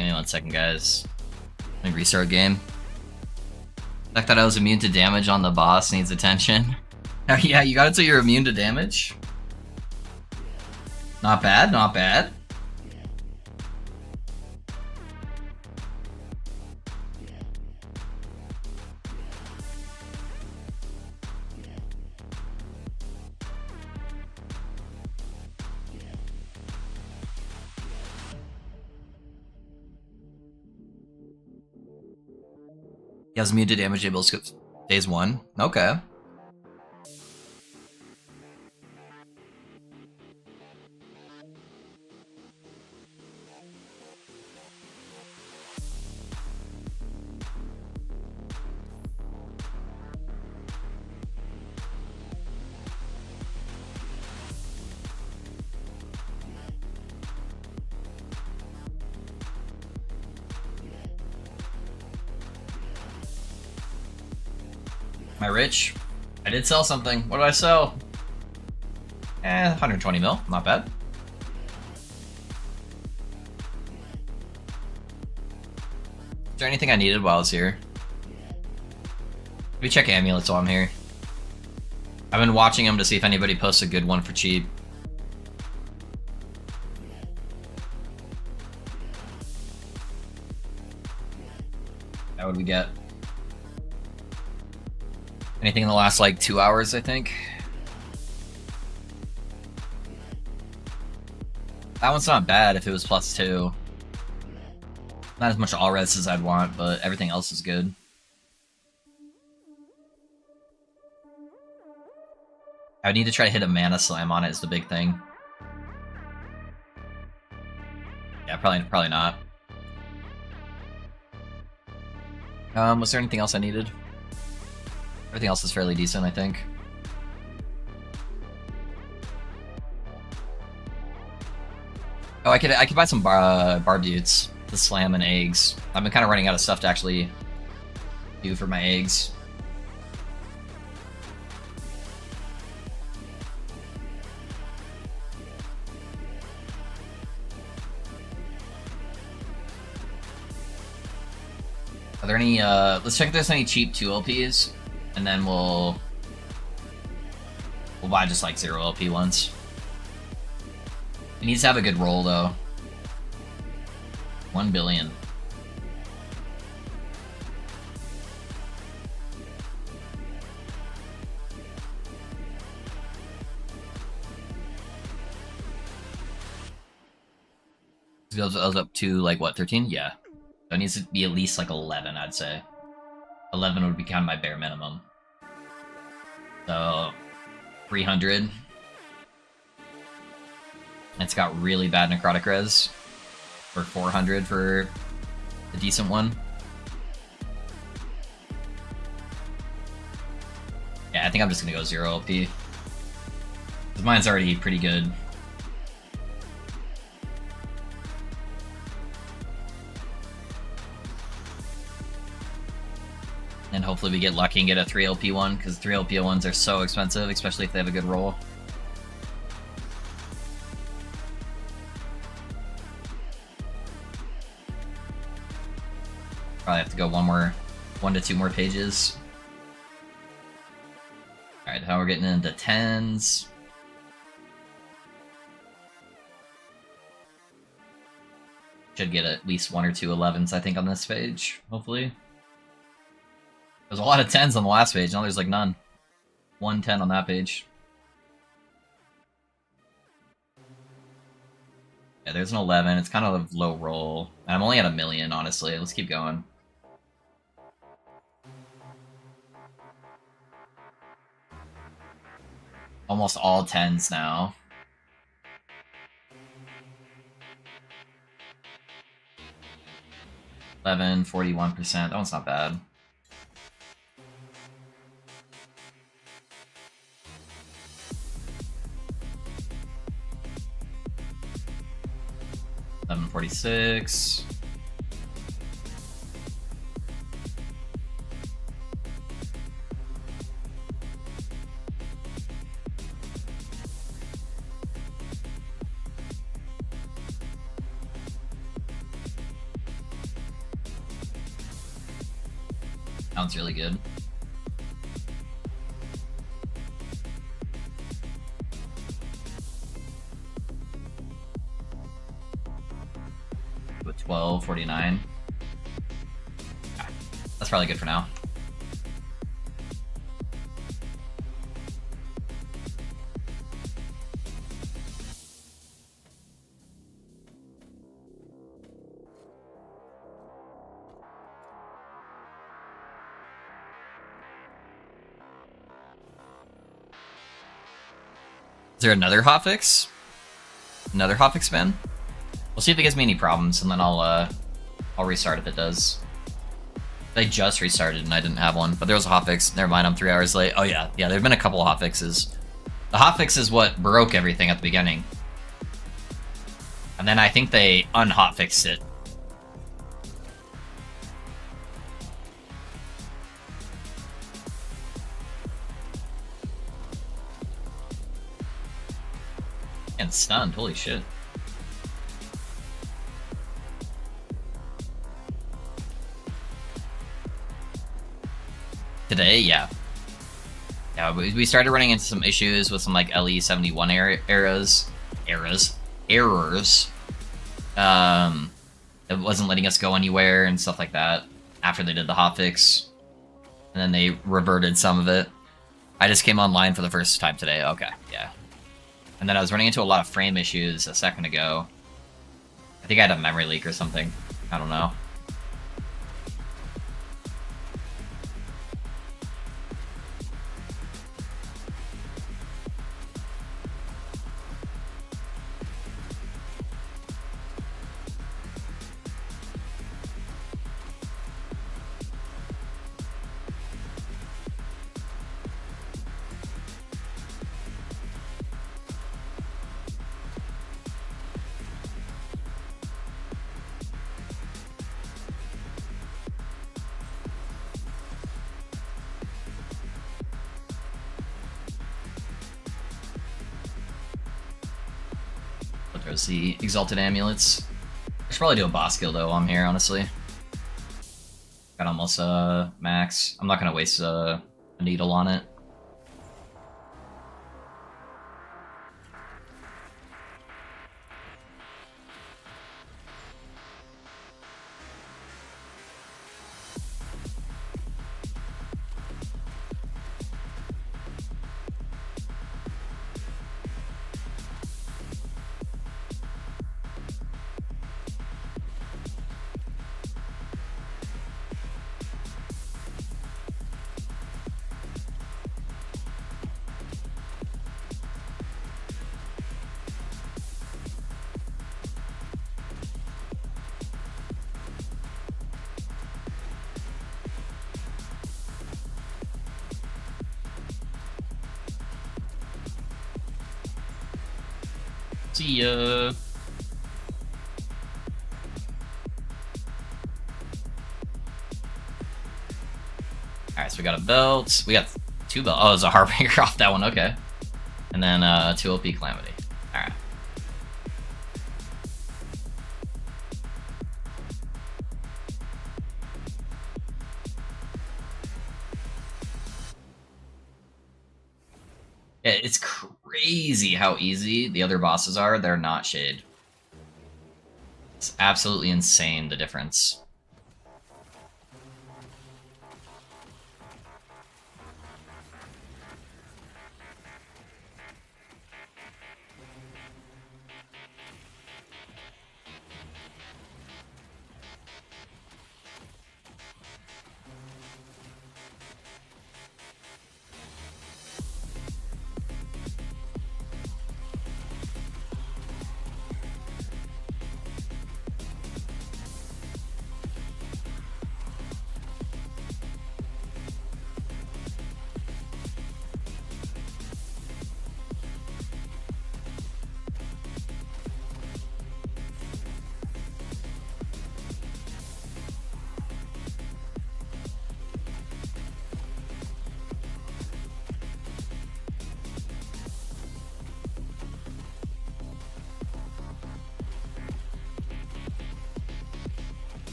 Give me 1 second, guys. Let me restart game. The fact that I was immune to damage on the boss needs attention. Oh yeah, you got it so you're immune to damage? Not bad, not bad. He has immune to damage, able to skip phase 1. Okay. Am I rich? I did sell something. What did I sell? 120 mil. Not bad. Is there anything I needed while I was here? Let me check amulets while I'm here. I've been watching them to see if anybody posts a good one for cheap. What would we get? Anything in the last, like, 2 hours, I think? That one's not bad if it was +2. Not as much all-res as I'd want, but everything else is good. I would need to try to hit a mana slam on it is the big thing. Yeah, probably not. Was there anything else I needed? Everything else is fairly decent, I think. Oh, I could buy some barbutes to slam and eggs. I've been kind of running out of stuff to actually do for my eggs. Are there any, let's check if there's any cheap 2 LPs, and then we'll buy just like 0 LP ones. It needs to have a good roll though. 1 billion. It goes up to like what, 13? Yeah. So it needs to be at least like 11, I'd say. 11 would be kind of my bare minimum. So 300. It's got really bad necrotic res. Or 400 for a decent one. Yeah, I think I'm just gonna go 0 LP. Because mine's already pretty good. And hopefully we get lucky and get a 3 LP one, because 3 LP ones are so expensive, especially if they have a good roll. Probably have to go 1 to 2 more pages. Alright, now we're getting into 10s. Should get at least 1 or 2 11s, I think, on this page, hopefully. There's a lot of 10s on the last page, now there's like none. 1 10 on that page. Yeah, there's an 11, it's kind of a low roll. And I'm only at 1 million, honestly, let's keep going. Almost all 10s now. $11, 41%, that one's not bad. $7.46. Sounds really good. With 1249. That's probably good for now. Is there another hotfix? Another hotfix ban? We'll see if it gives me any problems, and then I'll restart if it does. I just restarted and I didn't have one, but there was a hotfix. Never mind, I'm 3 hours late. Oh yeah, there've been a couple of hotfixes. The hotfix is what broke everything at the beginning. And then I think they unhotfixed it. And stunned, holy shit. Today, yeah. Yeah, we started running into some issues with some like LE71 errors. It wasn't letting us go anywhere and stuff like that after they did the hotfix. And then they reverted some of it. I just came online for the first time today. Okay, yeah. And then I was running into a lot of frame issues a second ago. I think I had a memory leak or something. I don't know. There's the Exalted Amulets. I should probably do a boss kill though while I'm here, honestly. Got almost max. I'm not gonna waste a needle on it. See ya. Alright, so we got a belt. We got 2 belts. Oh, it's a Harbinger off that one, okay. And then 2 OP Calamity. Alright. Yeah, it's crazy how easy the other bosses are. They're not Shade. It's absolutely insane, the difference.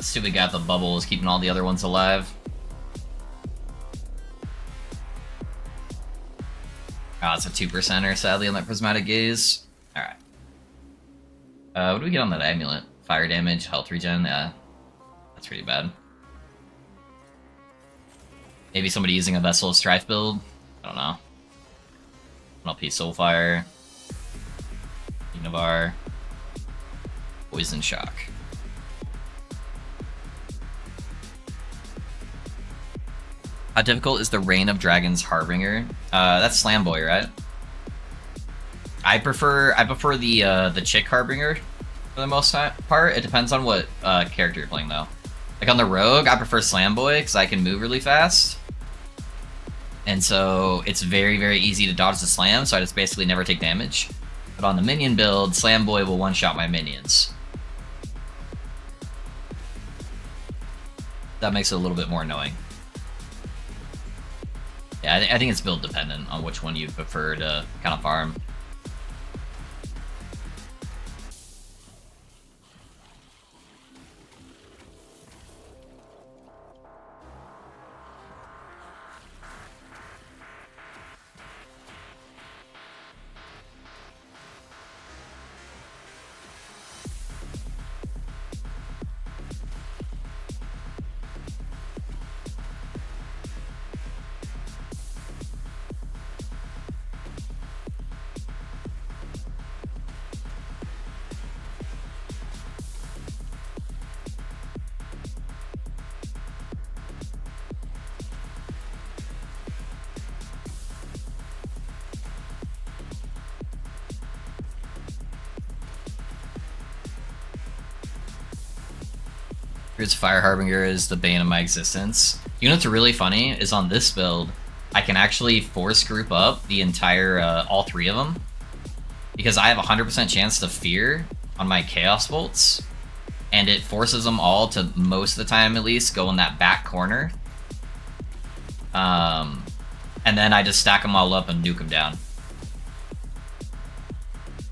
Stupid guy with the bubble is keeping all the other ones alive. Oh, it's a 2%er, sadly, on that Prismatic Gaze. Alright. What do we get on that amulet? Fire damage, health regen, yeah. That's pretty bad. Maybe somebody using a Vessel of Strife build? I don't know. 1 LP Soulfire. Univar. Poison Shock. How difficult is the Reign of Dragons Harbinger? That's Slamboy, right? I prefer the Chick Harbinger for the most part. It depends on what character you're playing though. Like on the Rogue, I prefer Slamboy because I can move really fast. And so it's very, very easy to dodge the slam, so I just basically never take damage. But on the minion build, Slamboy will one-shot my minions. That makes it a little bit more annoying. Yeah, I think it's build dependent on which one you prefer to kind of farm. Here's Fire Harbinger is the bane of my existence. You know what's really funny is on this build, I can actually force group up the entire, all 3 of them. Because I have a 100% chance to fear on my Chaos Bolts. And it forces them all to, most of the time at least, go in that back corner. And then I just stack them all up and nuke them down.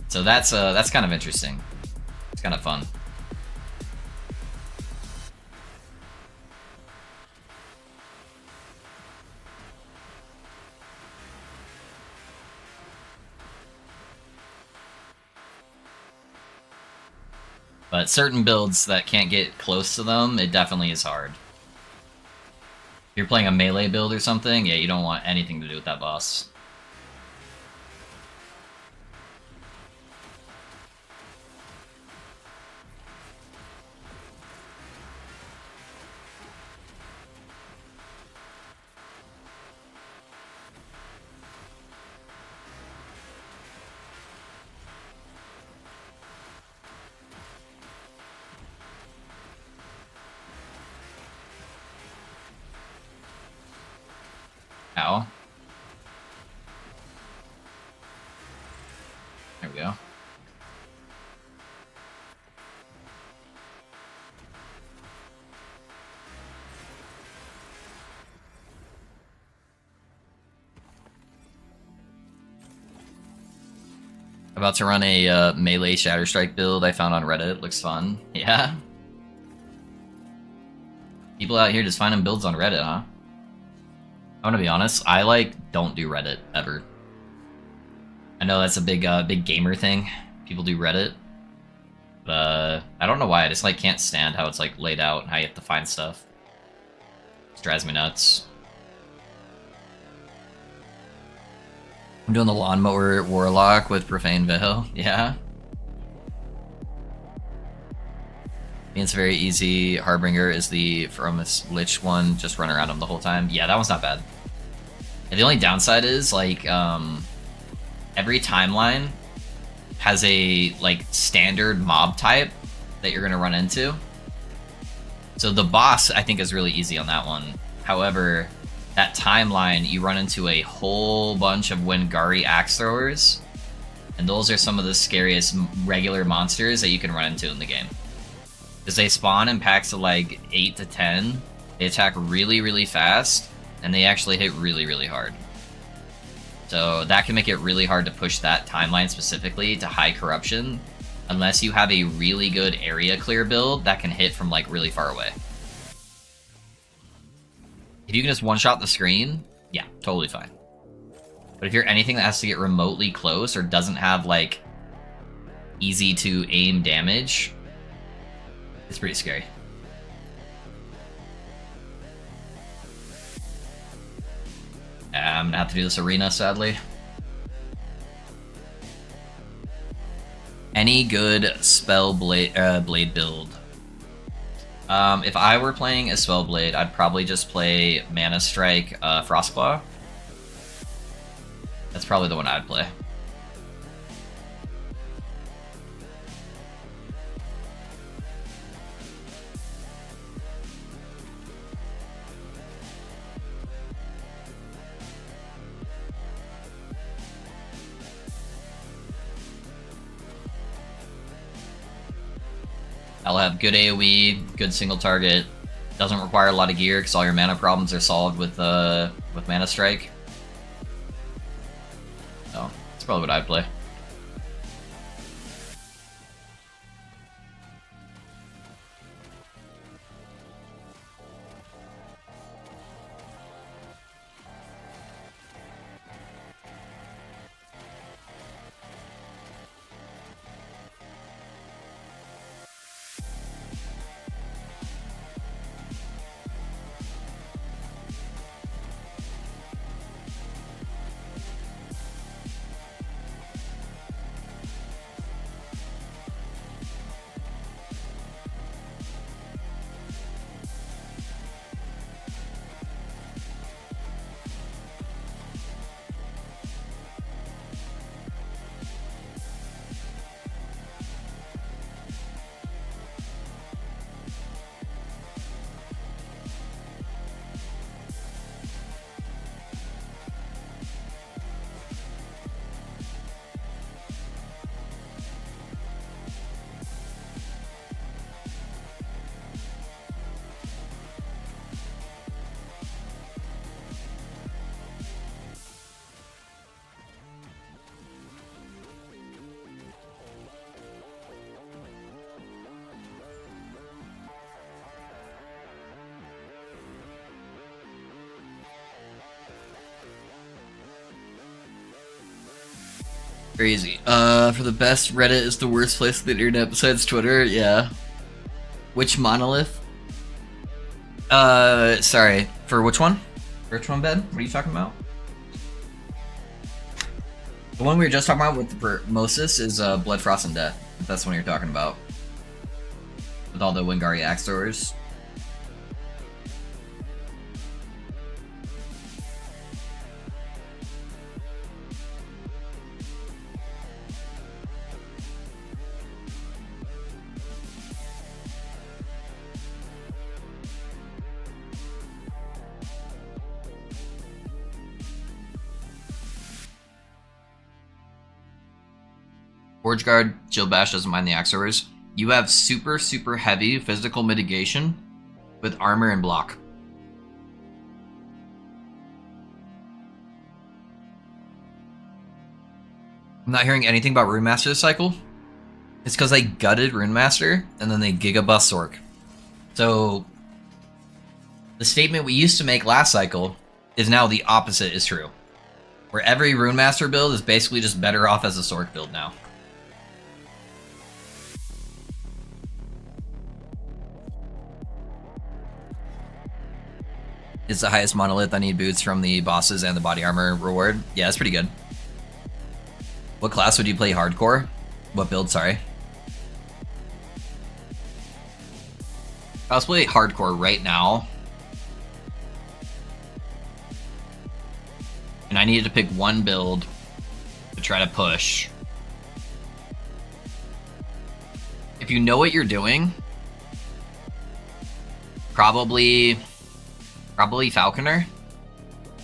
So that's kind of interesting. It's kind of fun. But certain builds that can't get close to them, it definitely is hard. If you're playing a melee build or something, yeah, you don't want anything to do with that boss. Ow. There we go. About to run a melee Shatter Strike build I found on Reddit. Looks fun. Yeah. People out here just finding builds on Reddit, huh? I'm gonna be honest, I don't do Reddit ever. I know that's a big big gamer thing. People do Reddit. But I don't know why, I just can't stand how it's laid out and how you have to find stuff. It drives me nuts. I'm doing the Lawnmower Warlock with Profane Veil. Yeah. It's very easy. Harbinger is the Feromus Lich one. Just run around him the whole time. Yeah, that one's not bad. And the only downside is every timeline has a standard mob type that you're gonna run into. So the boss I think is really easy on that one. However, that timeline you run into a whole bunch of Wengari axe throwers, and those are some of the scariest regular monsters that you can run into in the game. Because they spawn in packs of 8 to 10, they attack really, really fast, and they actually hit really, really hard. So that can make it really hard to push that timeline specifically to high corruption. Unless you have a really good area clear build that can hit from like really far away. If you can just one-shot the screen, yeah, totally fine. But if you're anything that has to get remotely close or doesn't have like easy to aim damage, it's pretty scary. I'm gonna have to do this arena, sadly. Any good spell blade build? If I were playing a spell blade, I'd probably just play Mana Strike, Frostclaw. That's probably the one I'd play. I'll have good AoE, good single target. Doesn't require a lot of gear because all your mana problems are solved with Mana Strike. So that's probably what I'd play. Crazy. For the best, Reddit is the worst place on the internet besides Twitter. Yeah. Which monolith? Sorry. For which one? Which one, Ben? What are you talking about? The one we were just talking about with the Moses is Blood, Frost, and Death. If that's the one you're talking about. With all the Wingari Axe Throwers. Forge Guard, Shield Bash doesn't mind the Axe Throwers. You have super, super heavy physical mitigation with armor and block. I'm not hearing anything about Rune Master this cycle. It's because they gutted Rune Master and then they Giga Bust Sork. So the statement we used to make last cycle is now the opposite is true. Where every Rune Master build is basically just better off as a Sork build now. It's the highest monolith. I need boots from the bosses and the body armor reward. Yeah, it's pretty good. What class would you play hardcore? What build, sorry? I'll play hardcore right now. And I needed to pick one build to try to push. If you know what you're doing, probably falconer.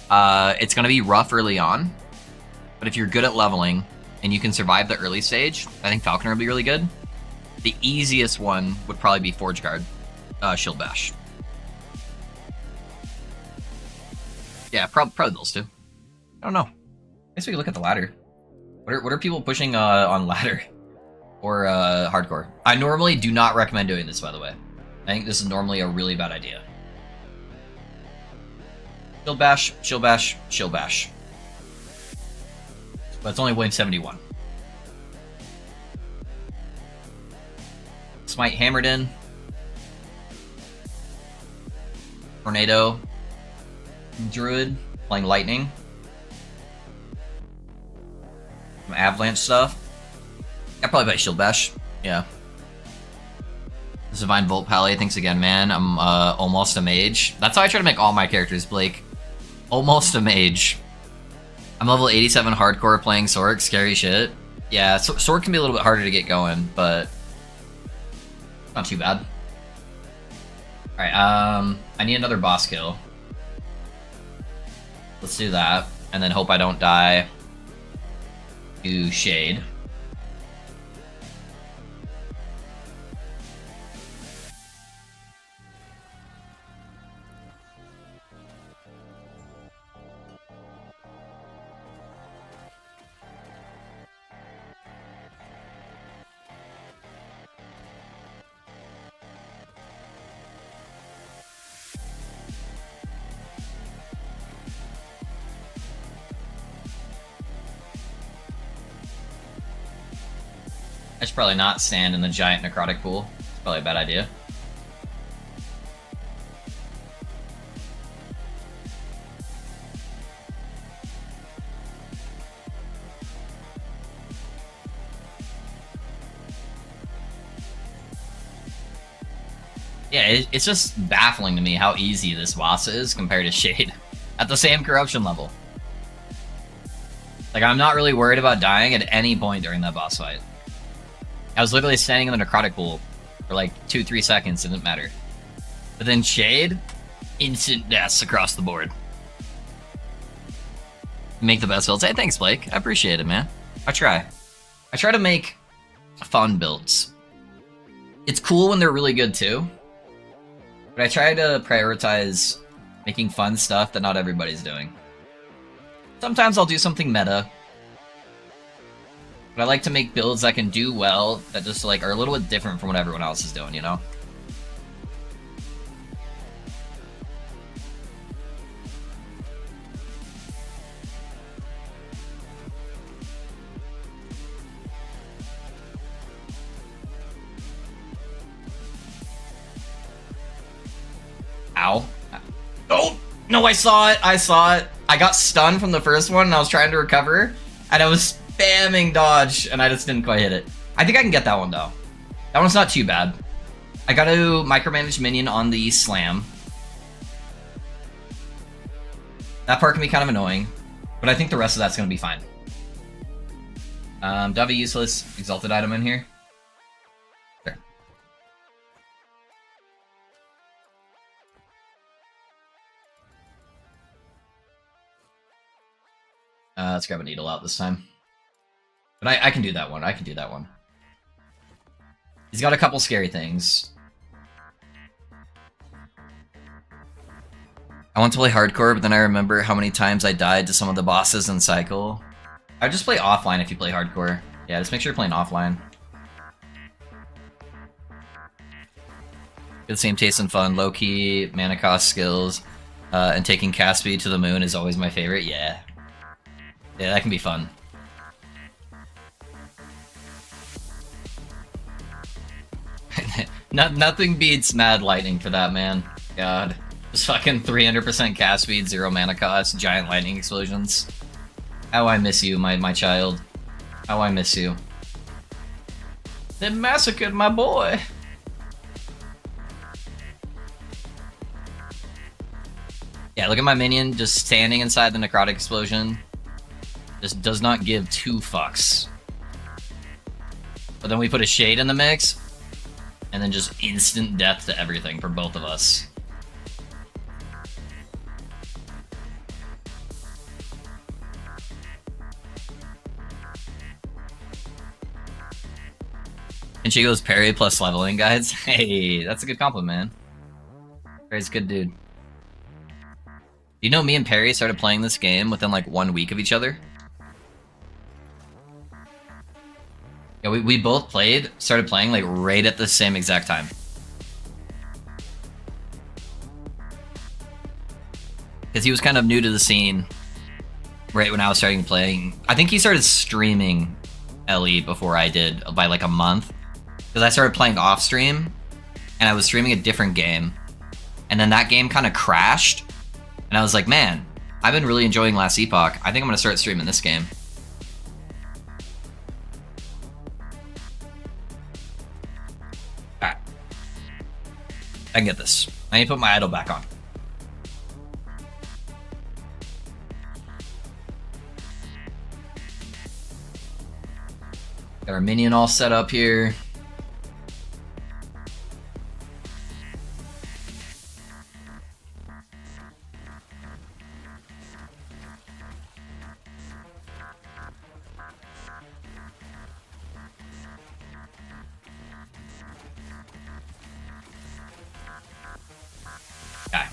It's going to be rough early on, but if you're good at leveling and you can survive the early stage, I think falconer would be really good. The easiest one would probably be Forge Guard, Shield Bash. Yeah, probably those two. I don't know. I guess we can look at the ladder. What are people pushing on ladder? or hardcore. I normally do not recommend doing this, by the way. I think this is normally a really bad idea. Shield bash, shield bash, shield bash. But it's only wave 71. Smite hammered in. Tornado. Druid playing lightning. Some avalanche stuff. I'd probably play shield bash. Yeah. Divine Volt Pally, thanks again, man. I'm almost a mage. That's how I try to make all my characters, Blake. Almost a mage. I'm level 87 hardcore playing Sork. Scary shit. Yeah, Sork can be a little bit harder to get going, but not too bad. Alright, I need another boss kill. Let's do that, and then hope I don't die to Shade. I should probably not stand in the giant necrotic pool. It's probably a bad idea. Yeah, it's just baffling to me how easy this boss is compared to Shade at the same corruption level. Like, I'm not really worried about dying at any point during that boss fight. I was literally standing in the necrotic pool for like 2-3 seconds, it didn't matter. But then Shade, instant deaths across the board. Make the best builds. Hey, thanks, Blake. I appreciate it, man. I try to make fun builds. It's cool when they're really good too, but I try to prioritize making fun stuff that not everybody's doing. Sometimes I'll do something meta, but I like to make builds that can do well, that just like are a little bit different from what everyone else is doing, you know? Ow. Oh! No, I saw it! I saw it! I got stunned from the first one and I was trying to recover, and I was spamming dodge, and I just didn't quite hit it. I think I can get that one, though. That one's not too bad. I gotta micromanage minion on the slam. That part can be kind of annoying, but I think the rest of that's gonna be fine. Do I have a useless exalted item in here? Sure. Let's grab a needle out this time. But I can do that one. I can do that one. He's got a couple scary things. I want to play hardcore, but then I remember how many times I died to some of the bosses in Cycle. I would just play offline if you play hardcore. Yeah, just make sure you're playing offline. Good same taste and fun. Low-key, mana cost skills, and taking cast speed to the moon is always my favorite. Yeah. Yeah, that can be fun. Nothing beats Mad Lightning for that, man. God. Just fucking 300% cast speed, 0 mana cost, giant lightning explosions. How I miss you, my child. How I miss you. They massacred my boy! Yeah, look at my minion just standing inside the necrotic explosion. Just does not give 2 fucks. But then we put a Shade in the mix, and then just instant death to everything for both of us. And she goes parry plus leveling, guys. Hey, that's a good compliment, man. Parry's a good dude. You know, me and Perry started playing this game within like 1 week of each other. Yeah, we both started playing like right at the same exact time. Because he was kind of new to the scene right when I was starting playing. I think he started streaming LE before I did by like a month. Because I started playing off stream and I was streaming a different game. And then that game kind of crashed. And I was like, man, I've been really enjoying Last Epoch. I think I'm going to start streaming this game. Alright. I can get this. I need to put my idol back on. Got our minion all set up here. Okay.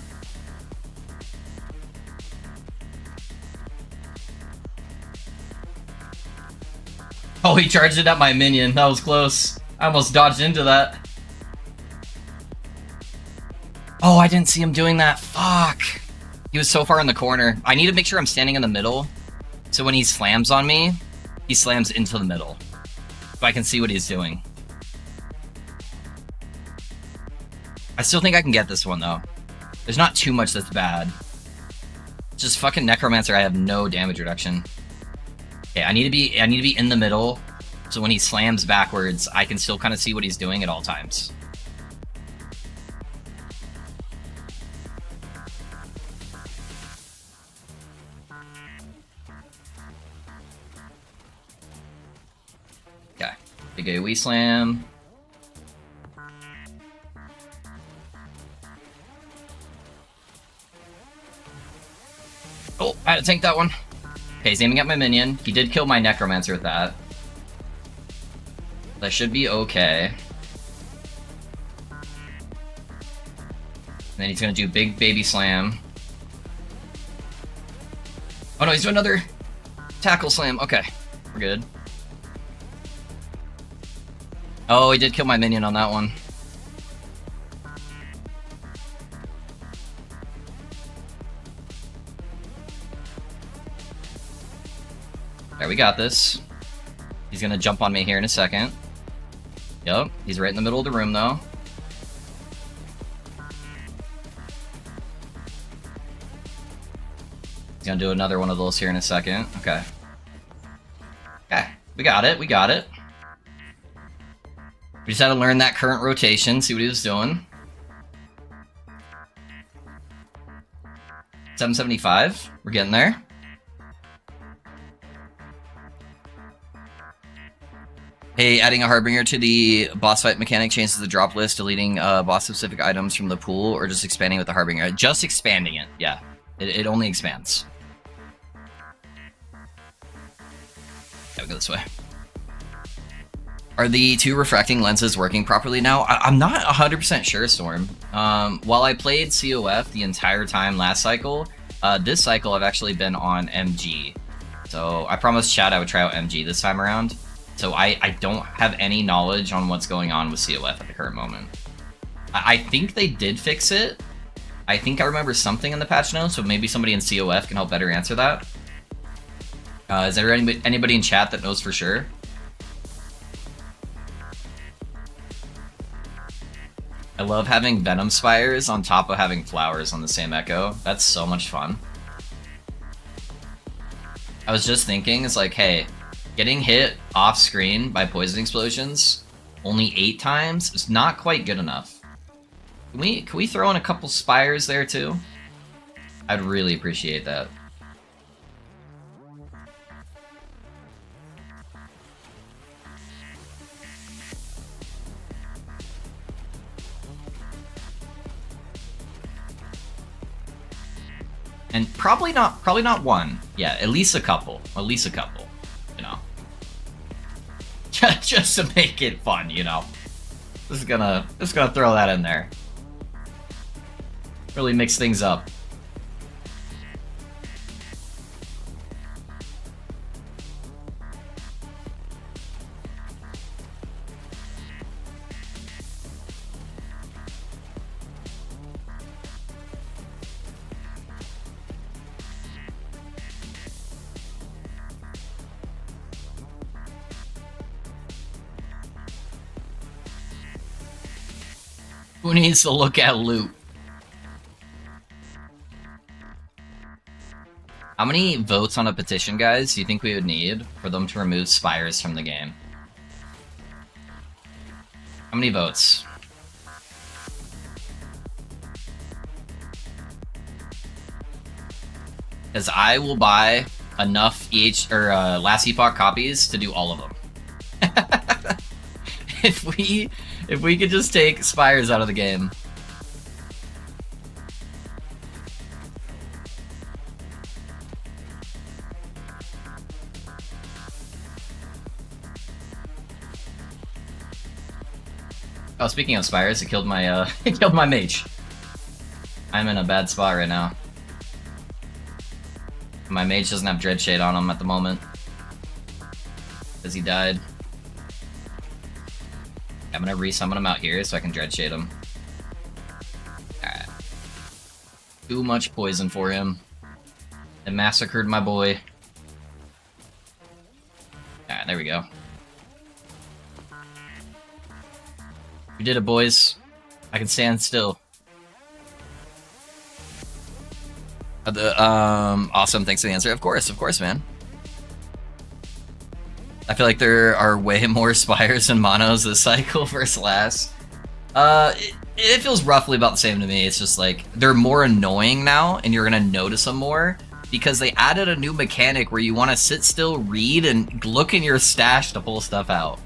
Oh, he charged it at my minion. That was close. I almost dodged into that. Oh, I didn't see him doing that. Fuck. He was so far in the corner. I need to make sure I'm standing in the middle. So when he slams on me, he slams into the middle. So I can see what he's doing. I still think I can get this one, though. There's not too much that's bad. Just fucking Necromancer, I have no damage reduction. Okay, I need to be in the middle, so when he slams backwards, I can still kind of see what he's doing at all times. Okay, big AoE slam. Oh, I had to tank that one. Okay, he's aiming at my minion. He did kill my Necromancer with that. That should be okay. And then he's gonna do big baby slam. Oh no, he's doing another tackle slam. Okay, we're good. Oh, he did kill my minion on that one. There, we got this. He's gonna jump on me here in a second. Yep, he's right in the middle of the room though. He's gonna do another one of those here in a second. Okay. Okay, we got it, we got it. We just had to learn that current rotation, see what he was doing. 775, we're getting there. Hey, adding a Harbinger to the boss fight mechanic changes the drop list, deleting boss-specific items from the pool, or just expanding with the Harbinger? Just expanding it, yeah. It only expands. Yeah, we go this way. Are the two refracting lenses working properly now? I'm not 100% sure, Storm. While I played COF the entire time last cycle, this cycle I've actually been on MG. So I promised Chad I would try out MG this time around. So I don't have any knowledge on what's going on with COF at the current moment. I think they did fix it. I think I remember something in the patch notes, so maybe somebody in COF can help better answer that. Is there anybody in chat that knows for sure? I love having Venom Spires on top of having Flowers on the same Echo. That's so much fun. I was just thinking, it's like, hey, getting hit off screen by poison explosions only 8 times is not quite good enough. Can we throw in a couple spires there too? I'd really appreciate that. And probably not one. Yeah, at least a couple. At least a couple. You know. Just to make it fun, you know. Just gonna throw that in there. Really mix things up. Who needs to look at loot? How many votes on a petition, guys, do you think we would need for them to remove Spires from the game? How many votes? Because I will buy enough Last Epoch copies to do all of them. if we could just take Spires out of the game. Oh, speaking of Spires, it killed my it killed my mage. I'm in a bad spot right now. My mage doesn't have Dreadshade on him at the moment. Because he died. I'm gonna resummon him out here so I can Dreadshade him. Alright. Too much poison for him. It massacred my boy. Alright, there we go. We did it, boys. I can stand still. Awesome, thanks for the answer. Of course, man. I feel like there are way more Spires and Monos this cycle versus last. It feels roughly about the same to me. It's just like, they're more annoying now, and you're gonna notice them more, because they added a new mechanic where you want to sit still, read, and look in your stash to pull stuff out.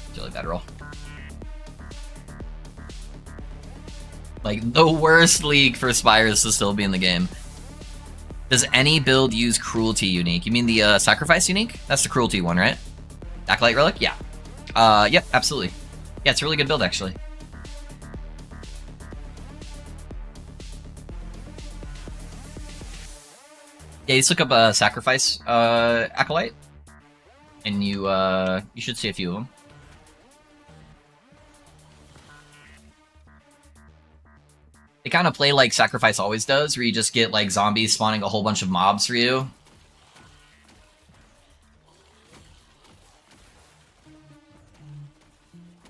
It's really bad roll. Like, the worst league for Spires to still be in the game. Does any build use Cruelty unique? You mean the Sacrifice unique? That's the Cruelty one, right? Acolyte Relic? Yeah. Yep, absolutely. Yeah, it's a really good build, actually. Yeah, you just look up Sacrifice Acolyte, and you should see a few of them. They kind of play like Sacrifice always does, where you just get like zombies spawning a whole bunch of mobs for you.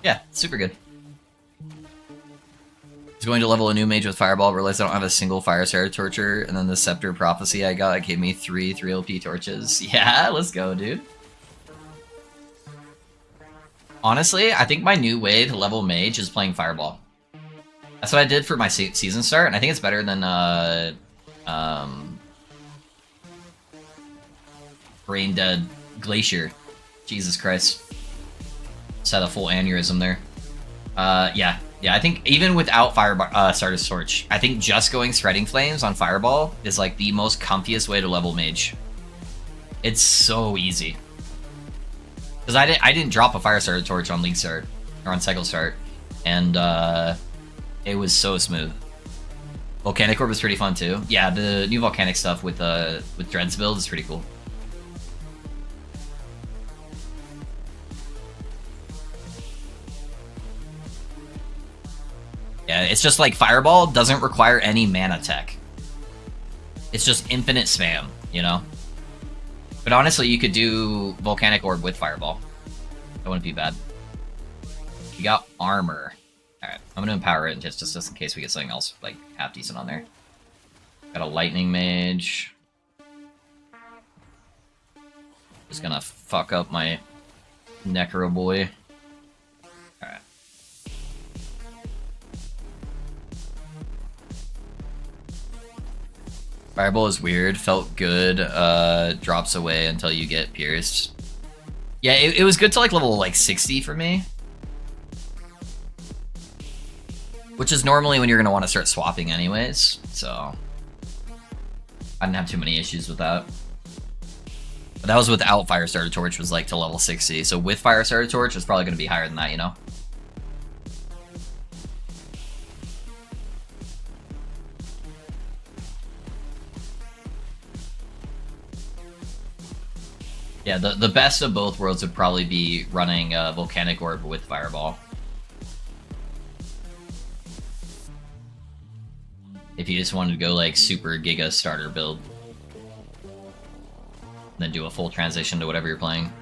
Yeah, super good. He's going to level a new mage with Fireball, realized I don't have a single Fire Sarah Torture, and then the Scepter Prophecy I got gave me 3 3LP torches. Yeah, let's go, dude. Honestly, I think my new way to level mage is playing Fireball. That's what I did for my season start, and I think it's better than Brain Dead Glacier. Jesus Christ. Just had a full aneurysm there. Yeah, I think even without Stardust Torch, I think just going Spreading Flames on Fireball is like the most comfiest way to level mage. It's so easy. Because I didn't drop a Fire Starter Torch on League Start, or on Cycle Start, and it was so smooth. Volcanic Orb was pretty fun too. Yeah, the new Volcanic stuff with Dread's build is pretty cool. Yeah, it's just like Fireball doesn't require any mana tech. It's just infinite spam, you know? But honestly, you could do Volcanic Orb with Fireball. That wouldn't be bad. You got armor. Alright, I'm gonna empower it just in case we get something else, like, half decent on there. Got a Lightning Mage. Just gonna fuck up my Necro boy. Alright. Fireball is weird, felt good, drops away until you get pierced. Yeah, it was good to like level like 60 for me. Which is normally when you're going to want to start swapping anyways, so I didn't have too many issues with that. But that was without Firestarter Torch, was like to level 60, so with Firestarter Torch, it's probably going to be higher than that, you know? Yeah, the best of both worlds would probably be running Volcanic Orb with Fireball. If you just wanted to go like super Giga starter build. And then do a full transition to whatever you're playing.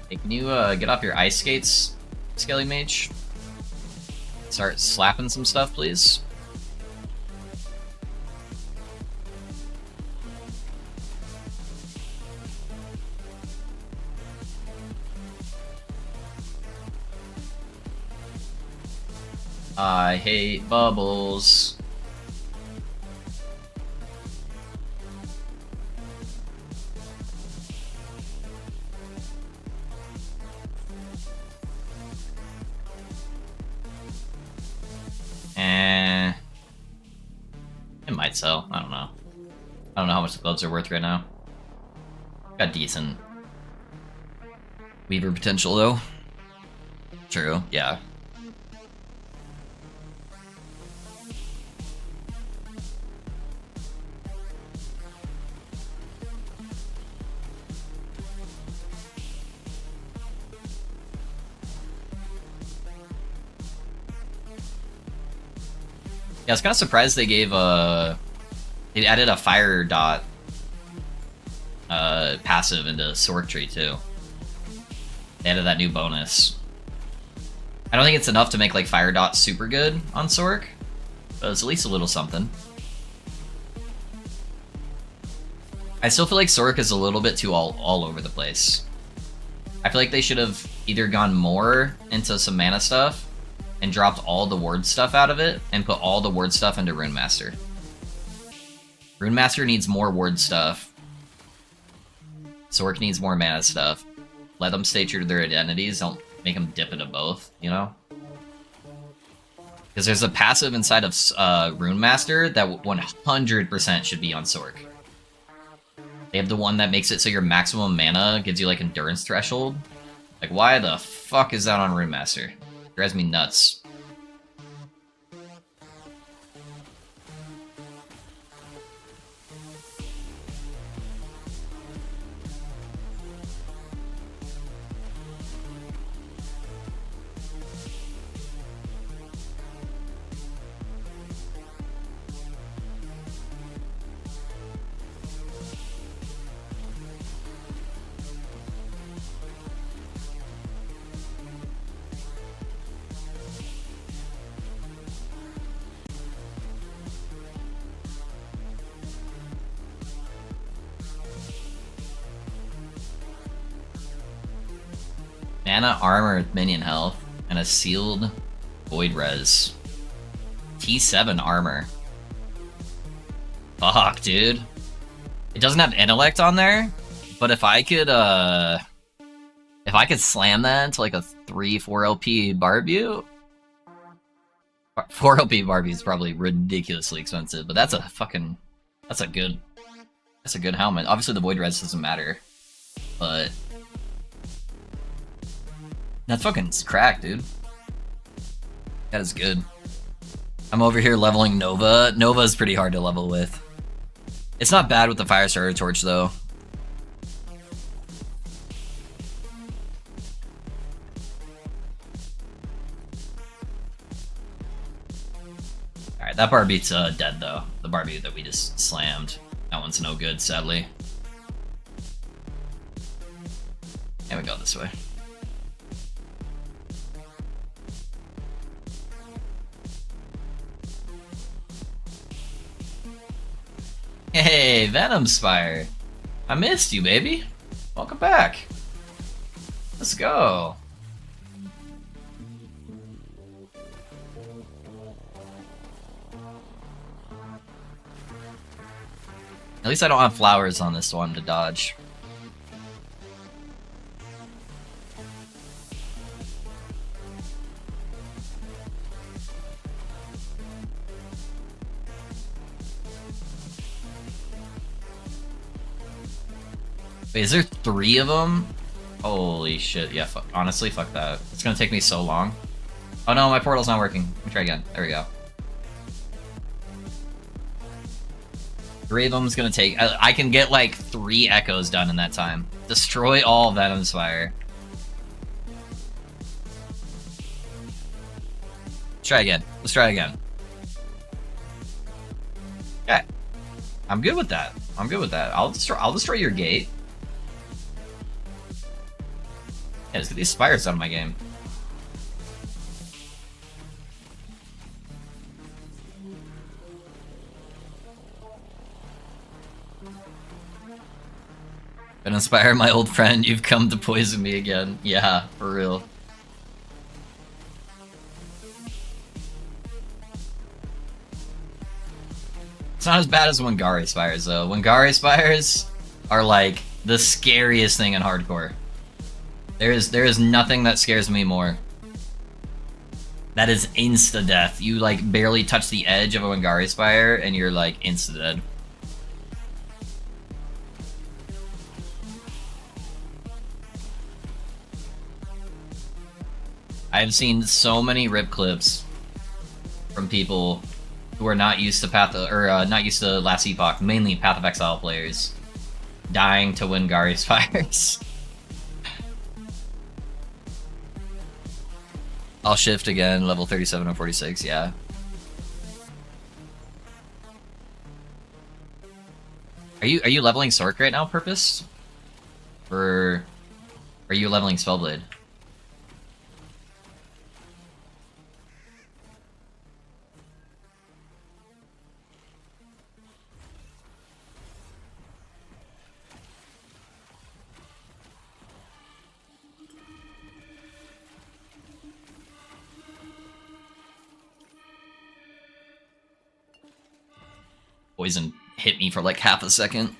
Hey, can you get off your ice skates, Skelly Mage? Start slapping some stuff, please. I hate bubbles. It might sell. I don't know. I don't know how much the gloves are worth right now. Got decent weaver potential though. True, yeah. Yeah, I was kind of surprised they gave they added a fire dot passive into Sork tree too. They added that new bonus. I don't think it's enough to make like fire dot super good on Sork, but it's at least a little something. I still feel like Sork is a little bit too all over the place. I feel like they should have either gone more into some mana stuff and dropped all the ward stuff out of it, and put all the ward stuff into Rune Master. Rune Master needs more ward stuff. Sork needs more mana stuff. Let them stay true to their identities, don't make them dip into both, you know? Because there's a passive inside of Rune Master that 100% should be on Sork. They have the one that makes it so your maximum mana gives you like endurance threshold. Like, why the fuck is that on Rune Master? Drives me nuts. Mana, armor, minion health, and a sealed void res. T7 armor. Fuck, dude. It doesn't have intellect on there, but if I could slam that into like a 3-4 LP Barbu. 4 LP Barbu is probably ridiculously expensive, but that's a good helmet. Obviously the void res doesn't matter, but that's fucking crack, dude. That is good. I'm over here leveling Nova. Nova is pretty hard to level with. It's not bad with the Fire Starter Torch, though. Alright, that Barbeat's dead, though. The Barbeat that we just slammed. That one's no good, sadly. And we go this way. Hey, Venom Spire. I missed you, baby. Welcome back. Let's go. At least I don't have flowers on this one to dodge. Wait, is there 3 of them? Holy shit, yeah, honestly, fuck that. It's gonna take me so long. Oh no, my portal's not working. Let me try again. There we go. 3 of them's gonna take... I can get like 3 echoes done in that time. Destroy all Venom Spire. Let's try again. Let's try again. Okay. I'm good with that. I'm good with that. I'll destroy your gate. Yeah, let's get these spires out of my game. Been inspired, my old friend. You've come to poison me again. Yeah, for real. It's not as bad as Wangari Spires, though. Wangari Spires are like the scariest thing in hardcore. There is nothing that scares me more. That is insta-death. You like barely touch the edge of a Wangari Spire and you're like insta-dead. I've seen so many rip clips from people who are not used to not used to Last Epoch, mainly Path of Exile players, dying to Wangari Spires. I'll shift again, level 37 and 46, yeah. Are you leveling Sork right now, Purpose? Or are you leveling Spellblade? Poison hit me for like half a second.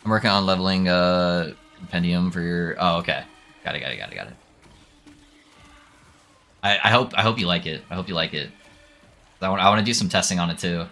I'm working on leveling compendium for your. Oh, okay. Got it. I hope you like it. I hope you like it. I want to do some testing on it too.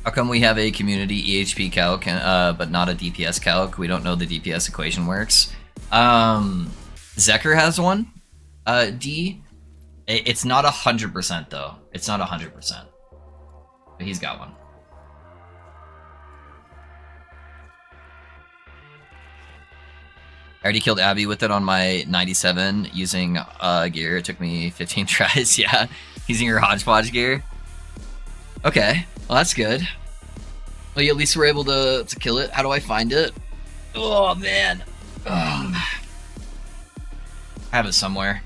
How come we have a community EHP calc, but not a DPS calc? We don't know the DPS equation works. Zeker has one. D. It's not 100% though. It's not 100%. But he's got one. I already killed Abby with it on my 97 using gear. It took me 15 tries. Yeah, using your hodgepodge gear. Okay, well that's good. Well, at least we're able to kill it. How do I find it? Oh man, I have it somewhere.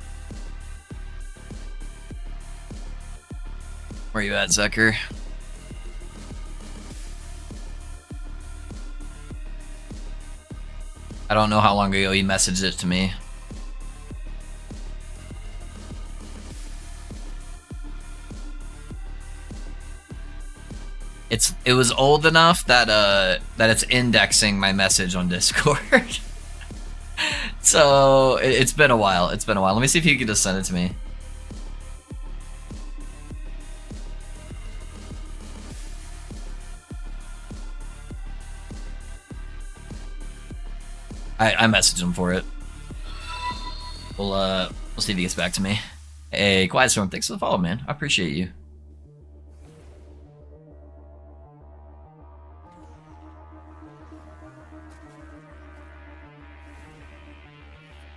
Where you at, Zucker? I don't know how long ago he messaged it to me. It was old enough that that it's indexing my message on Discord. So it's been a while. It's been a while. Let me see if you can just send it to me. I messaged him for it. We'll see if he gets back to me. Hey, Quiet Storm, thanks for the follow, man. I appreciate you.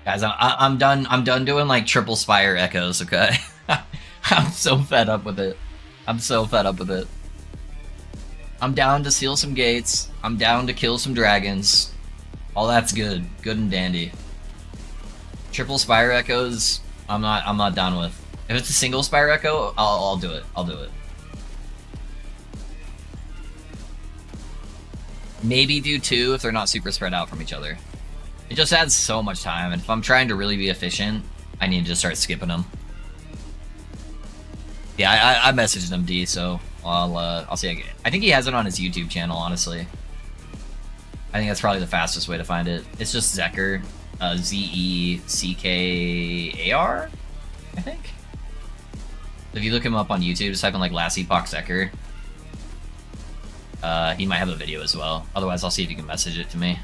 Guys, I'm done. I'm done doing like triple spire echoes. Okay, I'm so fed up with it. I'm so fed up with it. I'm down to seal some gates. I'm down to kill some dragons. All that's good and dandy. Triple spire echoes, I'm not down with. If it's a single spire echo, I'll do it. I'll do it. Maybe do two if they're not super spread out from each other. It just adds so much time, and if I'm trying to really be efficient, I need to just start skipping them. Yeah, I messaged him, D, so I'll see. I think he has it on his YouTube channel, honestly. I think that's probably the fastest way to find it. It's just Zecker, Zeckar, I think. If you look him up on YouTube, just type in like Last Epoch Zecker. He might have a video as well. Otherwise, I'll see if you can message it to me.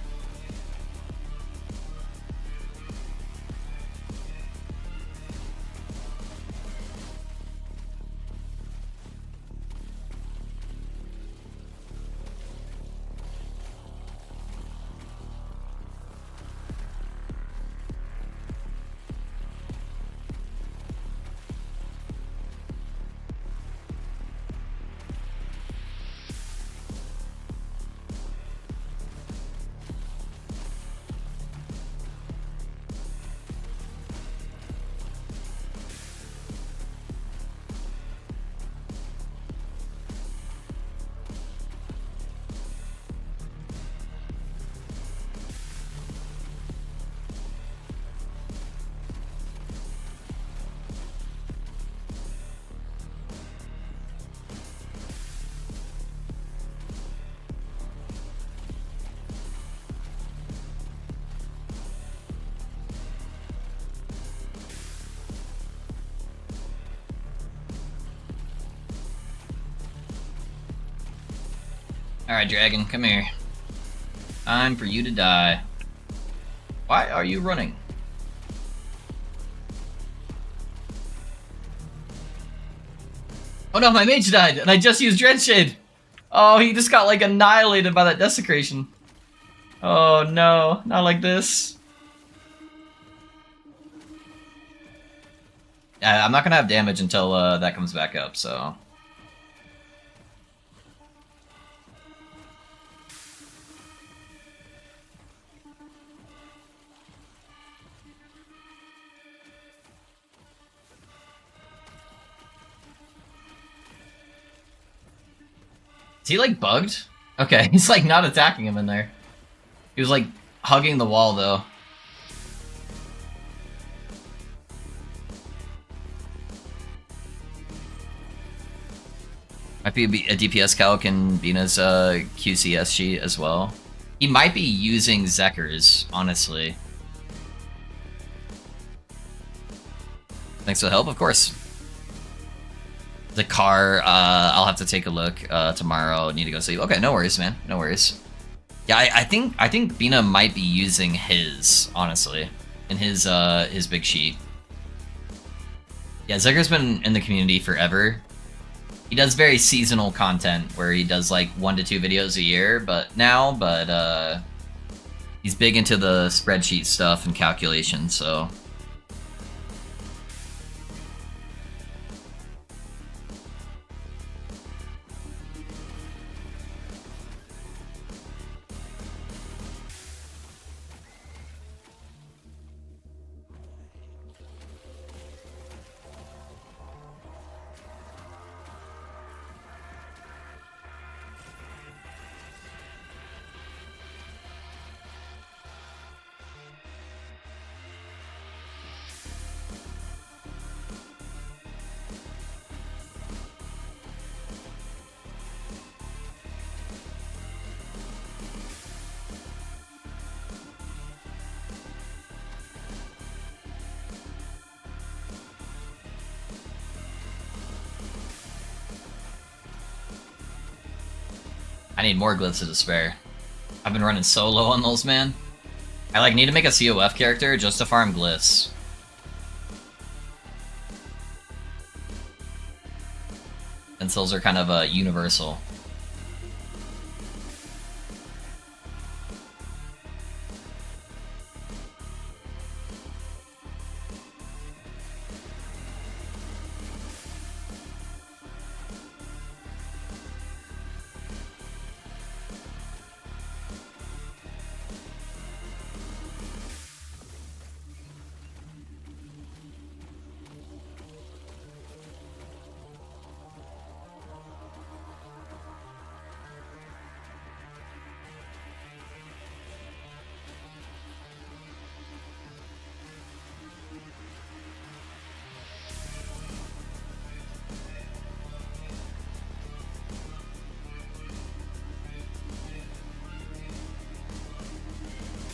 Alright, Dragon, come here. Time for you to die. Why are you running? Oh no, my mage died, and I just used Dreadshade! Oh, he just got, like, annihilated by that desecration. Oh no, not like this. I'm not gonna have damage until that comes back up, so... Is he, like, bugged? Okay, he's, like, not attacking him in there. He was, like, hugging the wall, though. Might be a DPS calc in Bina's QCS sheet as well. He might be using Zeckers, honestly. Thanks for the help, of course. The car, I'll have to take a look tomorrow. Need to go sleep. Okay, no worries, man. No worries. Yeah, I think Bina might be using his, honestly, in his big sheet. Yeah, Zegger's been in the community forever. He does very seasonal content where he does like 1 to 2 videos a year, but he's big into the spreadsheet stuff and calculations, so. I need more Glyphs of Despair. I've been running so low on those, man. I like need to make a COF character just to farm Glyphs. Pencils are kind of universal.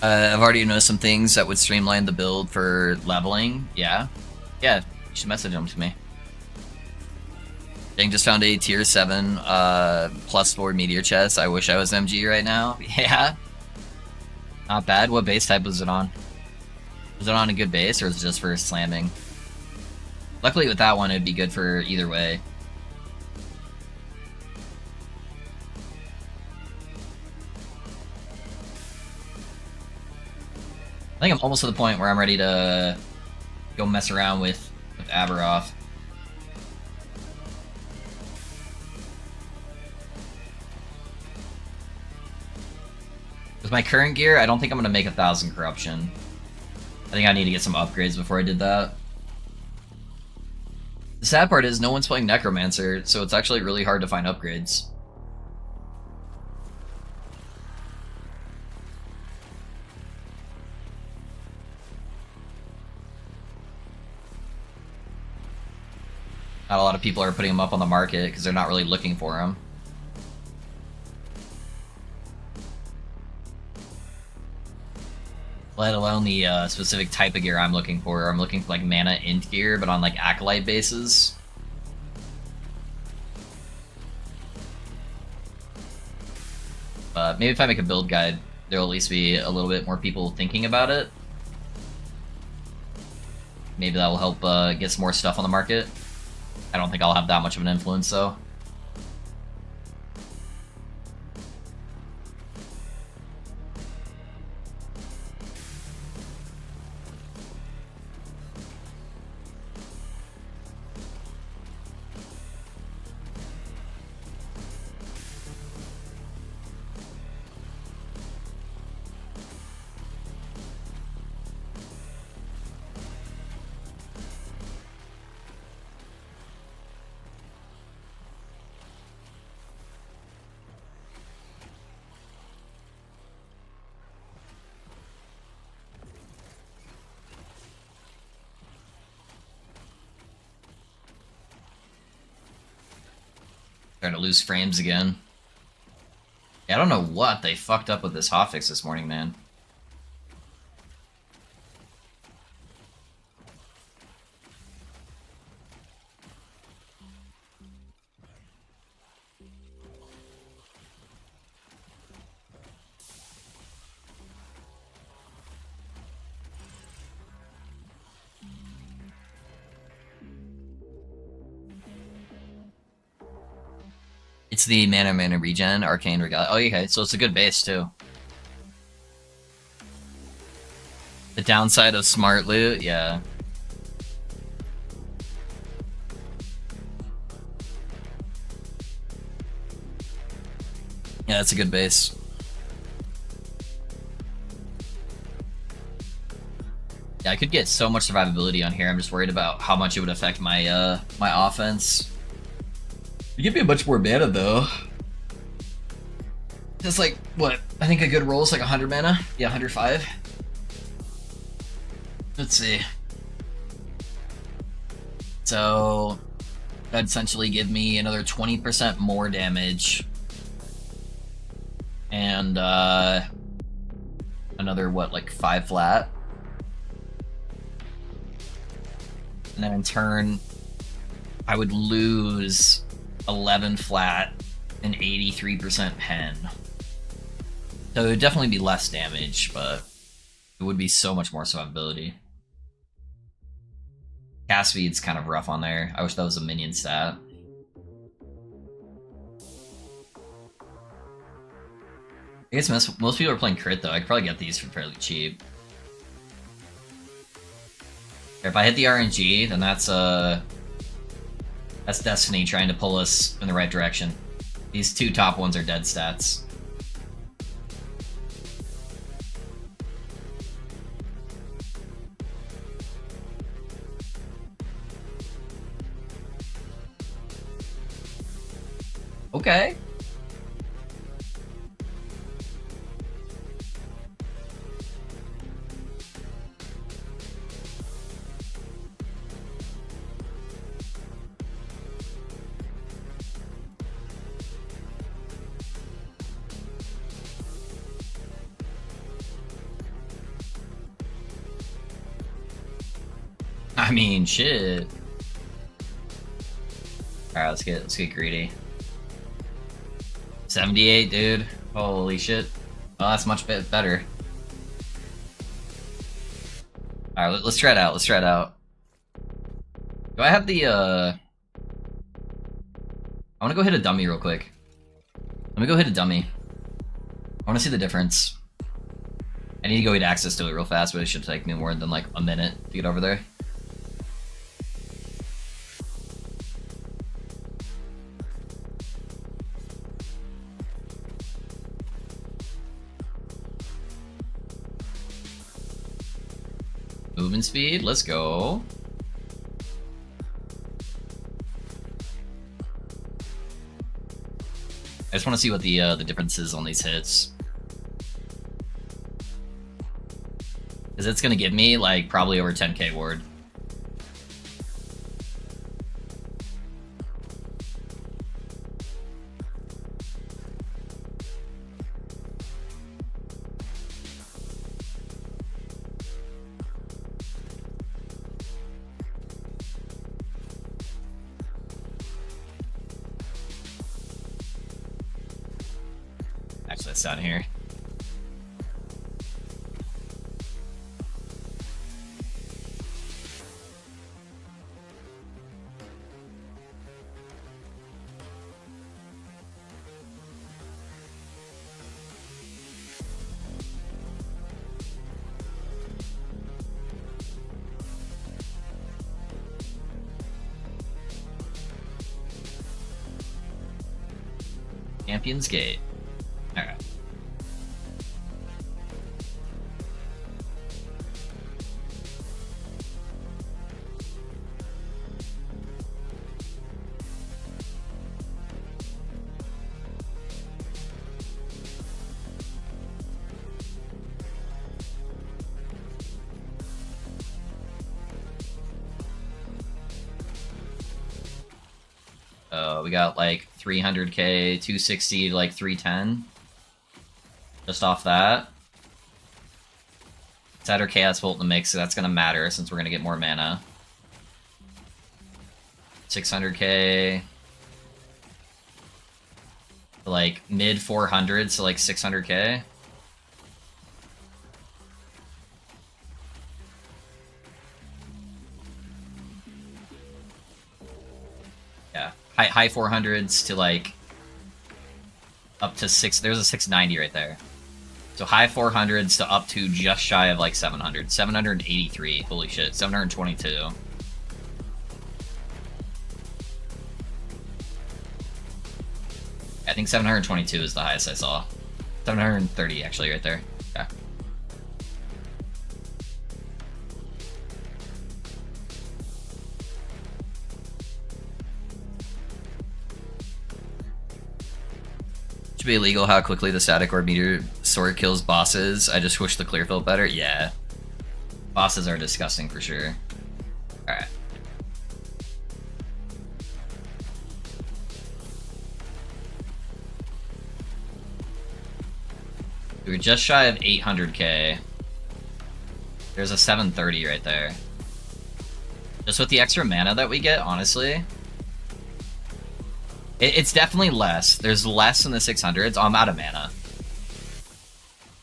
I've already noticed some things that would streamline the build for leveling. Yeah. Yeah, you should message them to me. Dang, just found a tier 7 +4 meteor chest. I wish I was MG right now. Yeah. Not bad. What base type was it on? Was it on a good base or was it just for slamming? Luckily with that one it'd be good for either way. I think I'm almost to the point where I'm ready to go mess around with Aberoth. With my current gear, I don't think I'm going to make 1,000 corruption. I think I need to get some upgrades before I did that. The sad part is no one's playing Necromancer, so it's actually really hard to find upgrades. Not a lot of people are putting them up on the market because they're not really looking for them. Let alone the specific type of gear I'm looking for. I'm looking for like mana int gear, but on like acolyte bases. But maybe if I make a build guide, there'll at least be a little bit more people thinking about it. Maybe that will help get some more stuff on the market. I don't think I'll have that much of an influence though. Starting to lose frames again. Yeah, I don't know what they fucked up with this hotfix this morning, man. It's the mana regen, arcane regalia. Oh, okay, so it's a good base too. The downside of smart loot, yeah. Yeah, that's a good base. Yeah, I could get so much survivability on here. I'm just worried about how much it would affect my my offense. You give me a bunch more mana though. Just like what? I think a good roll is like 100 mana. Yeah, 105. Let's see. So that'd essentially give me another 20% more damage. And another what, like 5 flat. And then in turn, I would lose 11 flat and 83% pen. So it would definitely be less damage, but it would be so much more survivability. Cast speed's kind of rough on there. I wish that was a minion stat. I guess most people are playing crit though. I could probably get these for fairly cheap. If I hit the RNG, then that's Destiny trying to pull us in the right direction. These 2 top ones are dead stats. Okay. I mean, shit. Alright, let's get greedy. 78, dude. Holy shit. Well, that's much better. Alright, let's try it out. Let's try it out. Do I have the, I wanna go hit a dummy real quick. Let me go hit a dummy. I wanna see the difference. I need to go get access to it real fast, but it should take me more than like a minute to get over there. Movement speed, let's go. I just want to see what the difference is on these hits. Because it's going to give me, like, probably over 10k ward. Actually, that's down here. Champion's Gate. Alright. We got like 300k, 260 to like 310. Just off that. Let's add our Chaos Bolt in the mix, so that's gonna matter since we're gonna get more mana. 600k. Like mid 400s to like 600k. Yeah, high 400s to like up to 6. There's a 690 right there. So high 400s to up to just shy of like 700. 783. Holy shit. 722. I think 722 is the highest I saw. 730 actually right there. Yeah. Should be illegal how quickly the static orb meter sword kills bosses. I just wish the clear felt better. Yeah. Bosses are disgusting for sure. Alright. We were just shy of 800k. There's a 730 right there. Just with the extra mana that we get, honestly. It's definitely less. There's less in the 600s. Oh, I'm out of mana.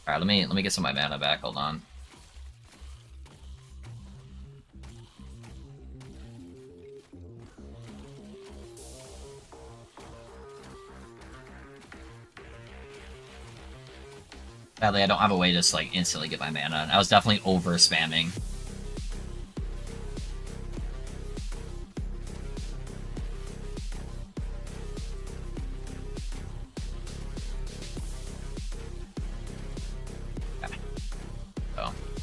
Alright, let me get some of my mana back. Hold on. Sadly, I don't have a way to just like instantly get my mana. I was definitely over spamming.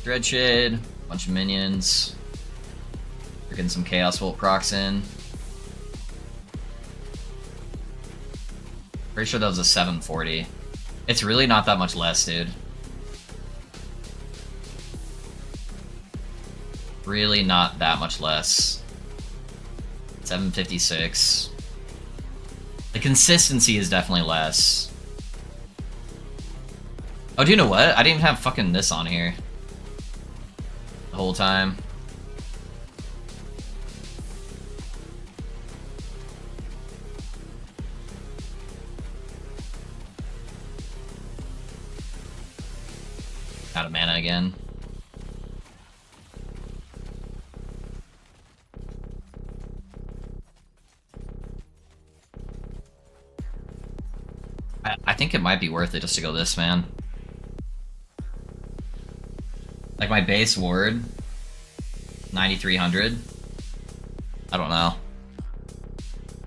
Dread Shade, bunch of minions. We're getting some Chaos Bolt procs in. Pretty sure that was a 740. It's really not that much less, dude. Really not that much less. 756. The consistency is definitely less. Oh, do you know what? I didn't even have fucking this on here the whole time. Out of mana again. I think it might be worth it just to go this, man. Like my base ward, 9,300. I don't know.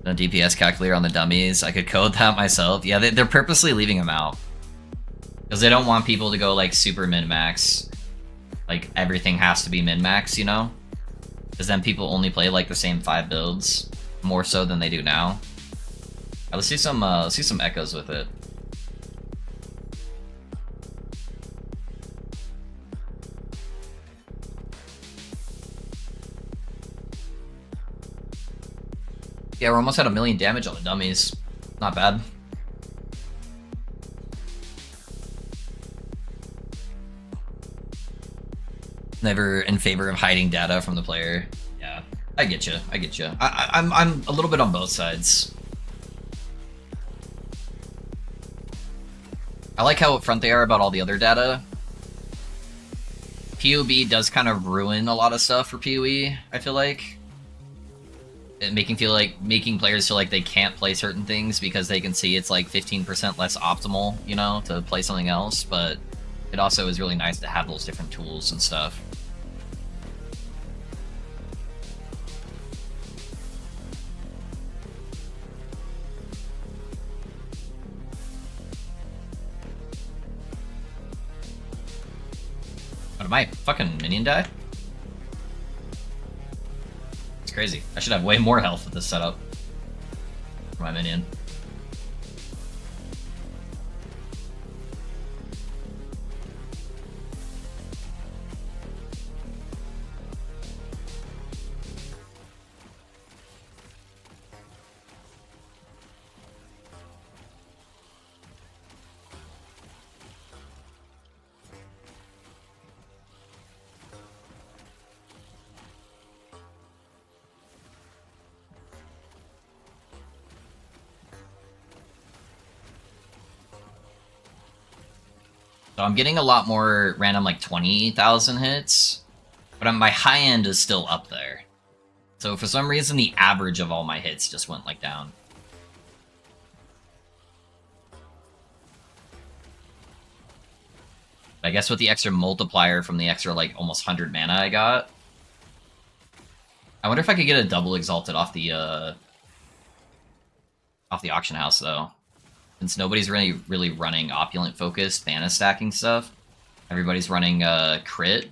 The DPS calculator on the dummies. I could code that myself. Yeah, they're purposely leaving them out. Because they don't want people to go like super min-max. Like everything has to be min-max, you know? Because then people only play like the same 5 builds. More so than they do now. Right, let's see some echoes with it. Yeah, we're almost at 1 million damage on the dummies. Not bad. Never in favor of hiding data from the player. Yeah, I get you. I get you. I'm a little bit on both sides. I like how upfront they are about all the other data. PoB does kind of ruin a lot of stuff for PoE, I feel like. Making players feel like they can't play certain things because they can see it's like 15% less optimal, you know, to play something else, but it also is really nice to have those different tools and stuff. Oh, did my fucking minion die? It's crazy. I should have way more health with this setup for my minion. So I'm getting a lot more random like 20,000 hits, but my high end is still up there. So for some reason the average of all my hits just went like down. I guess with the extra multiplier from the extra like almost 100 mana I got. I wonder if I could get a double exalted off the auction house though. Since nobody's really running opulent focused mana stacking stuff, everybody's running crit.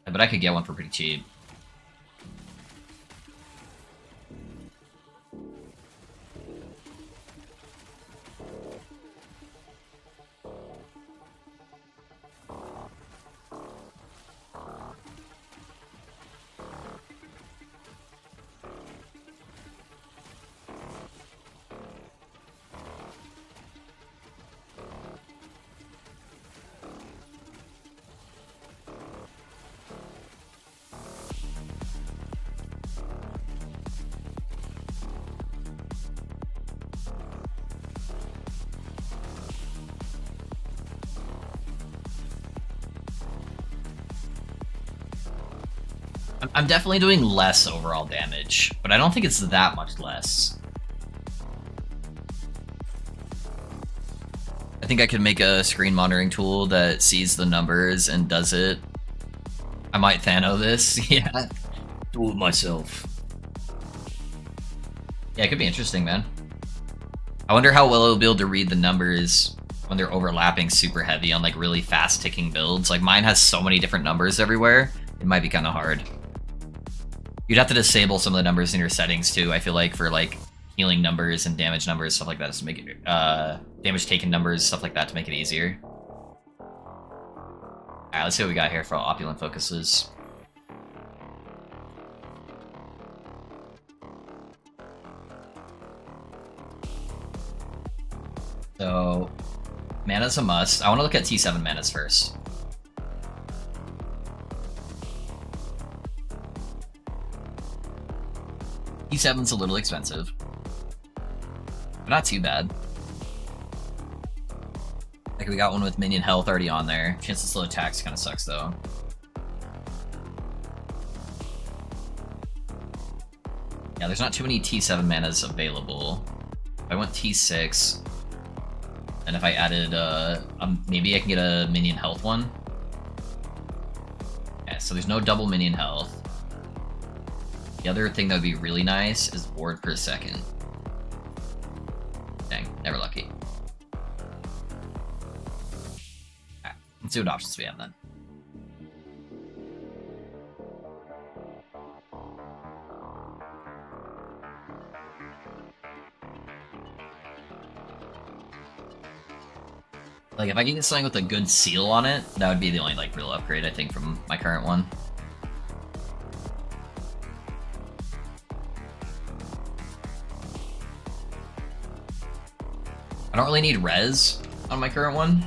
But I could get one for pretty cheap. I'm definitely doing less overall damage, but I don't think it's that much less. I think I could make a screen monitoring tool that sees the numbers and does it. I might Thano this, yeah. Do it myself. Yeah, it could be interesting, man. I wonder how well it'll be able to read the numbers when they're overlapping super heavy on like really fast ticking builds. Like mine has so many different numbers everywhere, it might be kind of hard. You'd have to disable some of the numbers in your settings too, I feel like, for like healing numbers and damage numbers, stuff like that, to make it damage taken numbers, stuff like that, to make it easier. Alright, let's see what we got here for opulent focuses. So, mana's a must. I want to look at T7 manas first. T7's a little expensive, but not too bad. Like, we got one with minion health already on there. Chance to slow attacks kind of sucks, though. Yeah, there's not too many T7 manas available. If I went T6, and if I added, maybe I can get a minion health one. Yeah, so there's no double minion health. The other thing that would be really nice is ward per second. Dang, never lucky. Alright, let's see what options we have then. Like, if I can get something with a good seal on it, that would be the only, like, real upgrade, I think, from my current one. I don't really need res on my current one.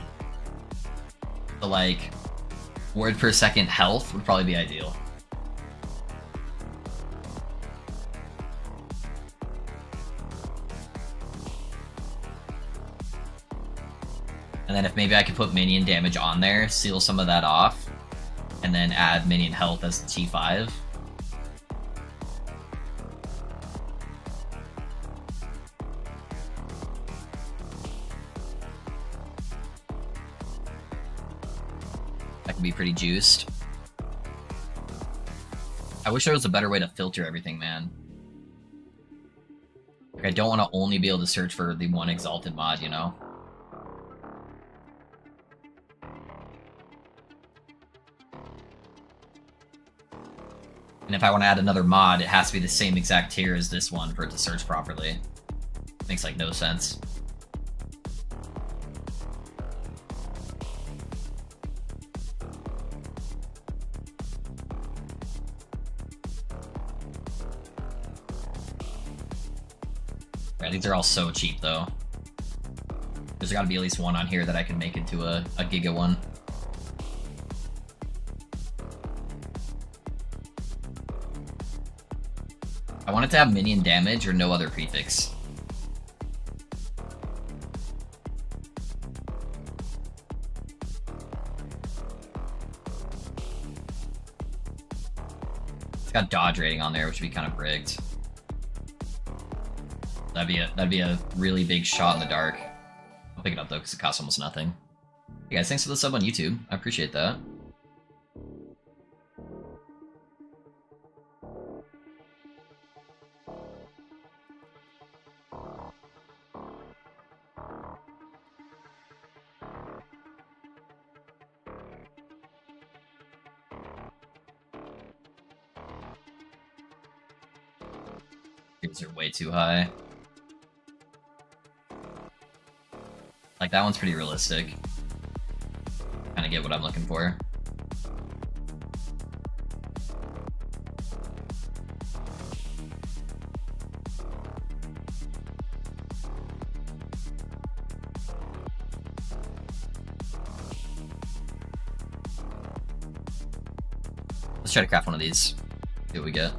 But, like, word per second health would probably be ideal. And then if maybe I could put minion damage on there, seal some of that off, and then add minion health as the T5. That could be pretty juiced. I wish there was a better way to filter everything, man. Like, I don't want to only be able to search for the one exalted mod, you know? And if I want to add another mod, it has to be the same exact tier as this one for it to search properly. Makes, like, no sense. Yeah, these are all so cheap, though. There's got to be at least one on here that I can make into a Giga one. I want it to have minion damage or no other prefix. It's got dodge rating on there, which would be kind of rigged. That'd be a really big shot in the dark. I'll pick it up though, because it costs almost nothing. Hey guys, thanks for the sub on YouTube. I appreciate that. These are way too high. Like, that one's pretty realistic. Kinda get what I'm looking for. Let's try to craft one of these. See what we get.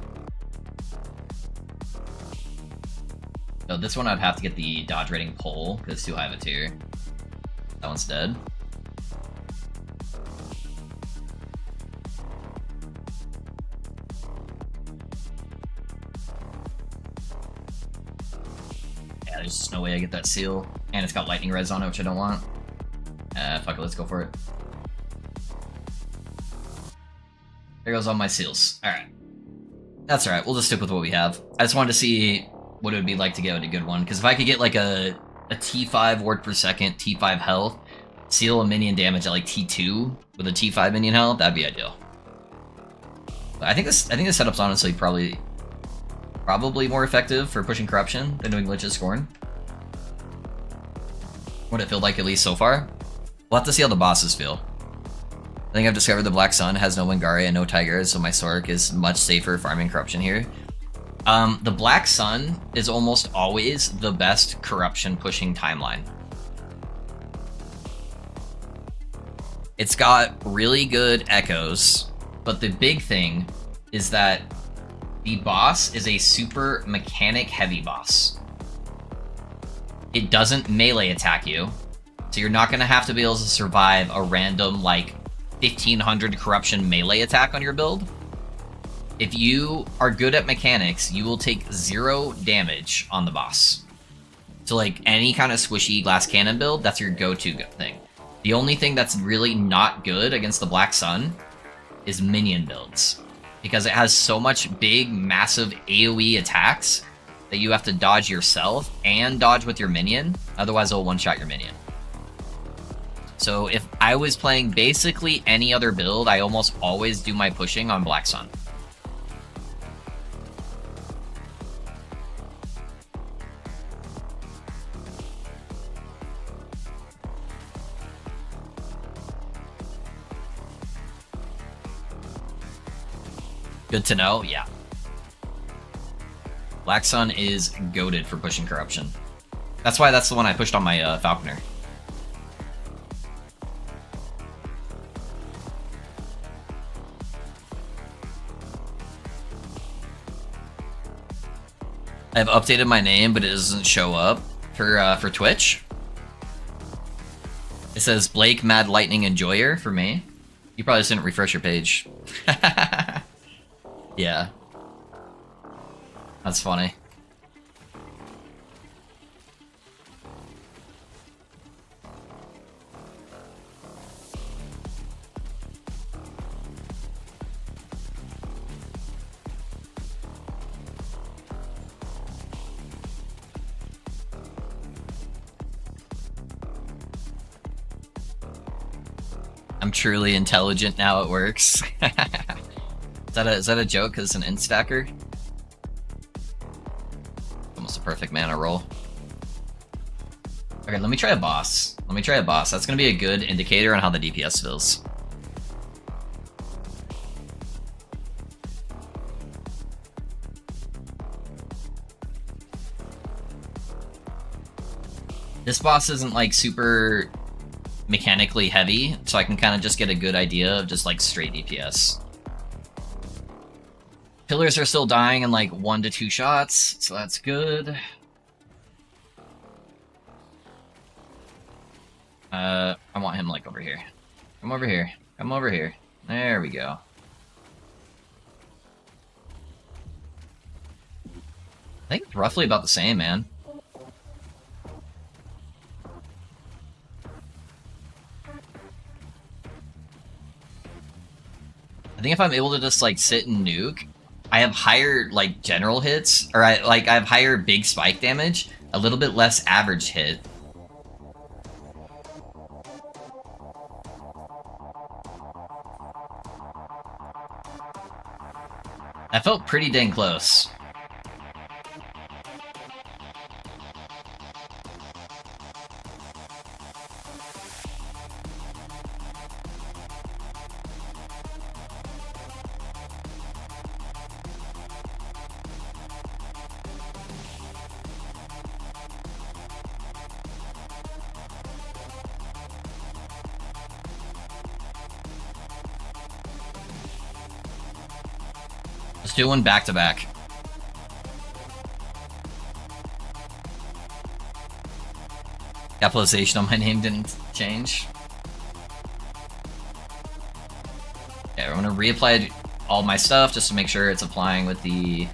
So this one I'd have to get the dodge rating pole, because it's too high of a tier. That one's dead. Yeah, there's just no way I get that seal. And it's got lightning res on it, which I don't want. Fuck it, let's go for it. There goes all my seals. Alright. That's alright, we'll just stick with what we have. I just wanted to see what it would be like to get a good one, because if I could get like a T5 ward per second, T5 health, seal a minion damage at like T2 with a T5 minion health, that'd be ideal. But I think this setup's honestly probably more effective for pushing corruption than doing Lich's Scorn. What it feel like, at least so far. We'll have to see how the bosses feel. I think I've discovered the Black Sun has no Wingaria and no Tigers, so my Sork is much safer farming corruption here. The Black Sun is almost always the best corruption pushing timeline. It's got really good echoes, but the big thing is that the boss is a super mechanic heavy boss. It doesn't melee attack you, so So you're not going to have to be able to survive a random, like, 1500 corruption melee attack on your build. If you are good at mechanics, you will take 0 damage on the boss. So, like, any kind of squishy glass cannon build, that's your go-to thing. The only thing that's really not good against the Black Sun is minion builds. Because it has so much big, massive AoE attacks that you have to dodge yourself and dodge with your minion. Otherwise, it'll one-shot your minion. So if I was playing basically any other build, I almost always do my pushing on Black Sun. Good to know, yeah. Black Sun is goated for pushing corruption. That's why that's the one I pushed on my falconer. I've updated my name, but it doesn't show up for Twitch. It says Blake Mad Lightning Enjoyer for me. You probably just didn't refresh your page. Yeah. That's funny. I'm truly intelligent now, it works. Is that a joke because it's an instacker? Almost a perfect mana roll. Okay, let me try a boss. That's gonna be a good indicator on how the DPS feels. This boss isn't like super mechanically heavy, so I can kind of just get a good idea of just like straight DPS. Pillars are still dying in like 1 to 2 shots, so that's good. I want him like over here. Come over here. Come over here. There we go. I think it's roughly about the same, man. I think if I'm able to just like sit and nuke, I have higher like general hits, or I have higher big spike damage, a little bit less average hit. That felt pretty dang close. Just do one back to back. Capitalization on my name didn't change. Okay, I'm gonna reapply all my stuff just to make sure it's applying with the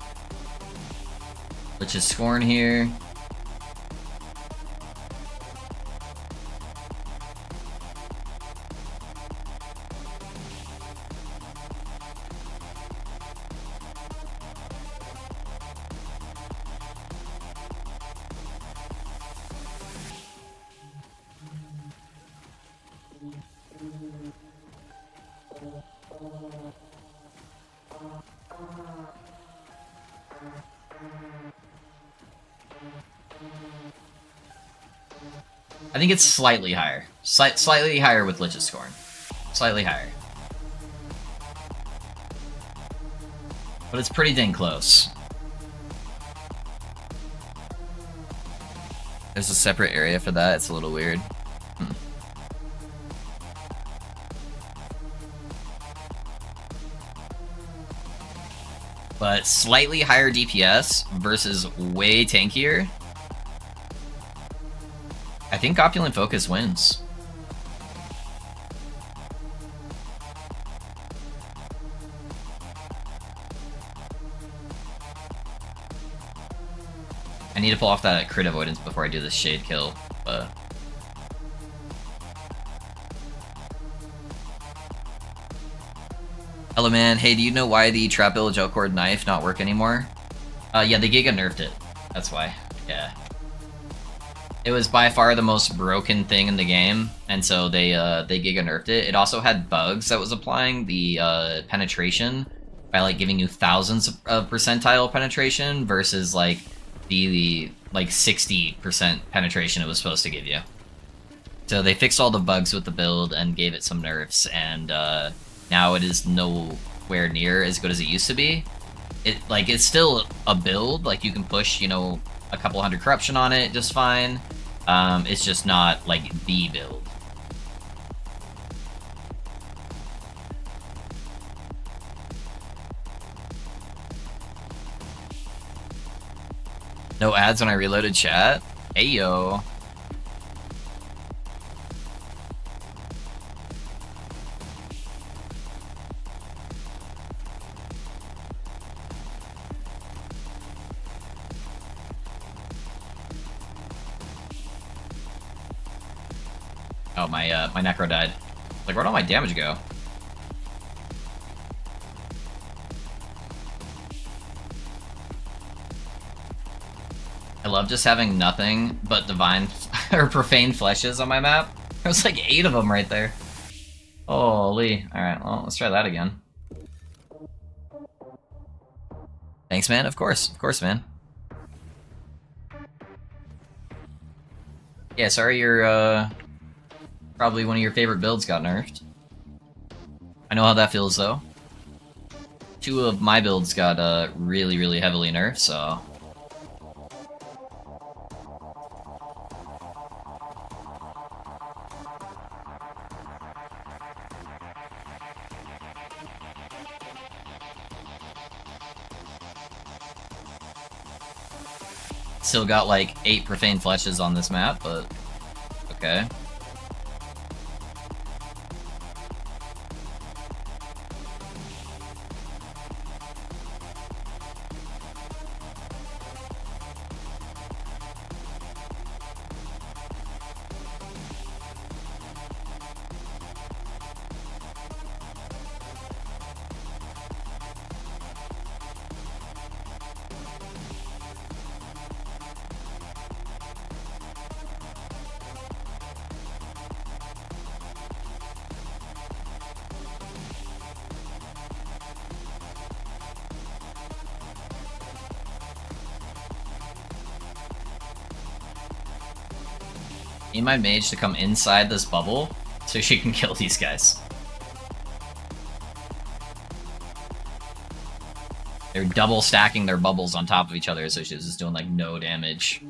Lich's Scorn here. I think it's slightly higher. Slightly higher with Lich's Scorn. Slightly higher. But it's pretty dang close. There's a separate area for that, it's a little weird. But slightly higher DPS versus way tankier. I think Opulent Focus wins. I need to pull off that crit avoidance before I do this shade kill, but... Hello man, hey, do you know why the Trap Bill Gel Cord knife not work anymore? Yeah, they Giga nerfed it. That's why. Yeah. It was by far the most broken thing in the game, and so they Giga nerfed it. It also had bugs that was applying the penetration by like giving you thousands of percentile penetration versus like the like 60% penetration it was supposed to give you. So they fixed all the bugs with the build and gave it some nerfs, and now it is nowhere near as good as it used to be. It's still a build, like you can push, you know, a couple hundred corruption on it just fine. It's just not like the build. No ads when I reloaded chat? Hey yo. Oh, my Necro died. Like, where'd all my damage go? I love just having nothing but divine or profane fleshes on my map. There's like 8 of them right there. Holy. Alright, well, let's try that again. Thanks, man. Of course, man. Yeah, sorry your, probably one of your favorite builds got nerfed. I know how that feels, though. 2 of my builds got, really, really heavily nerfed, so... Still got like 8 profane fleshes on this map, but okay. Need my mage to come inside this bubble so she can kill these guys. They're double stacking their bubbles on top of each other, so she's just doing like no damage.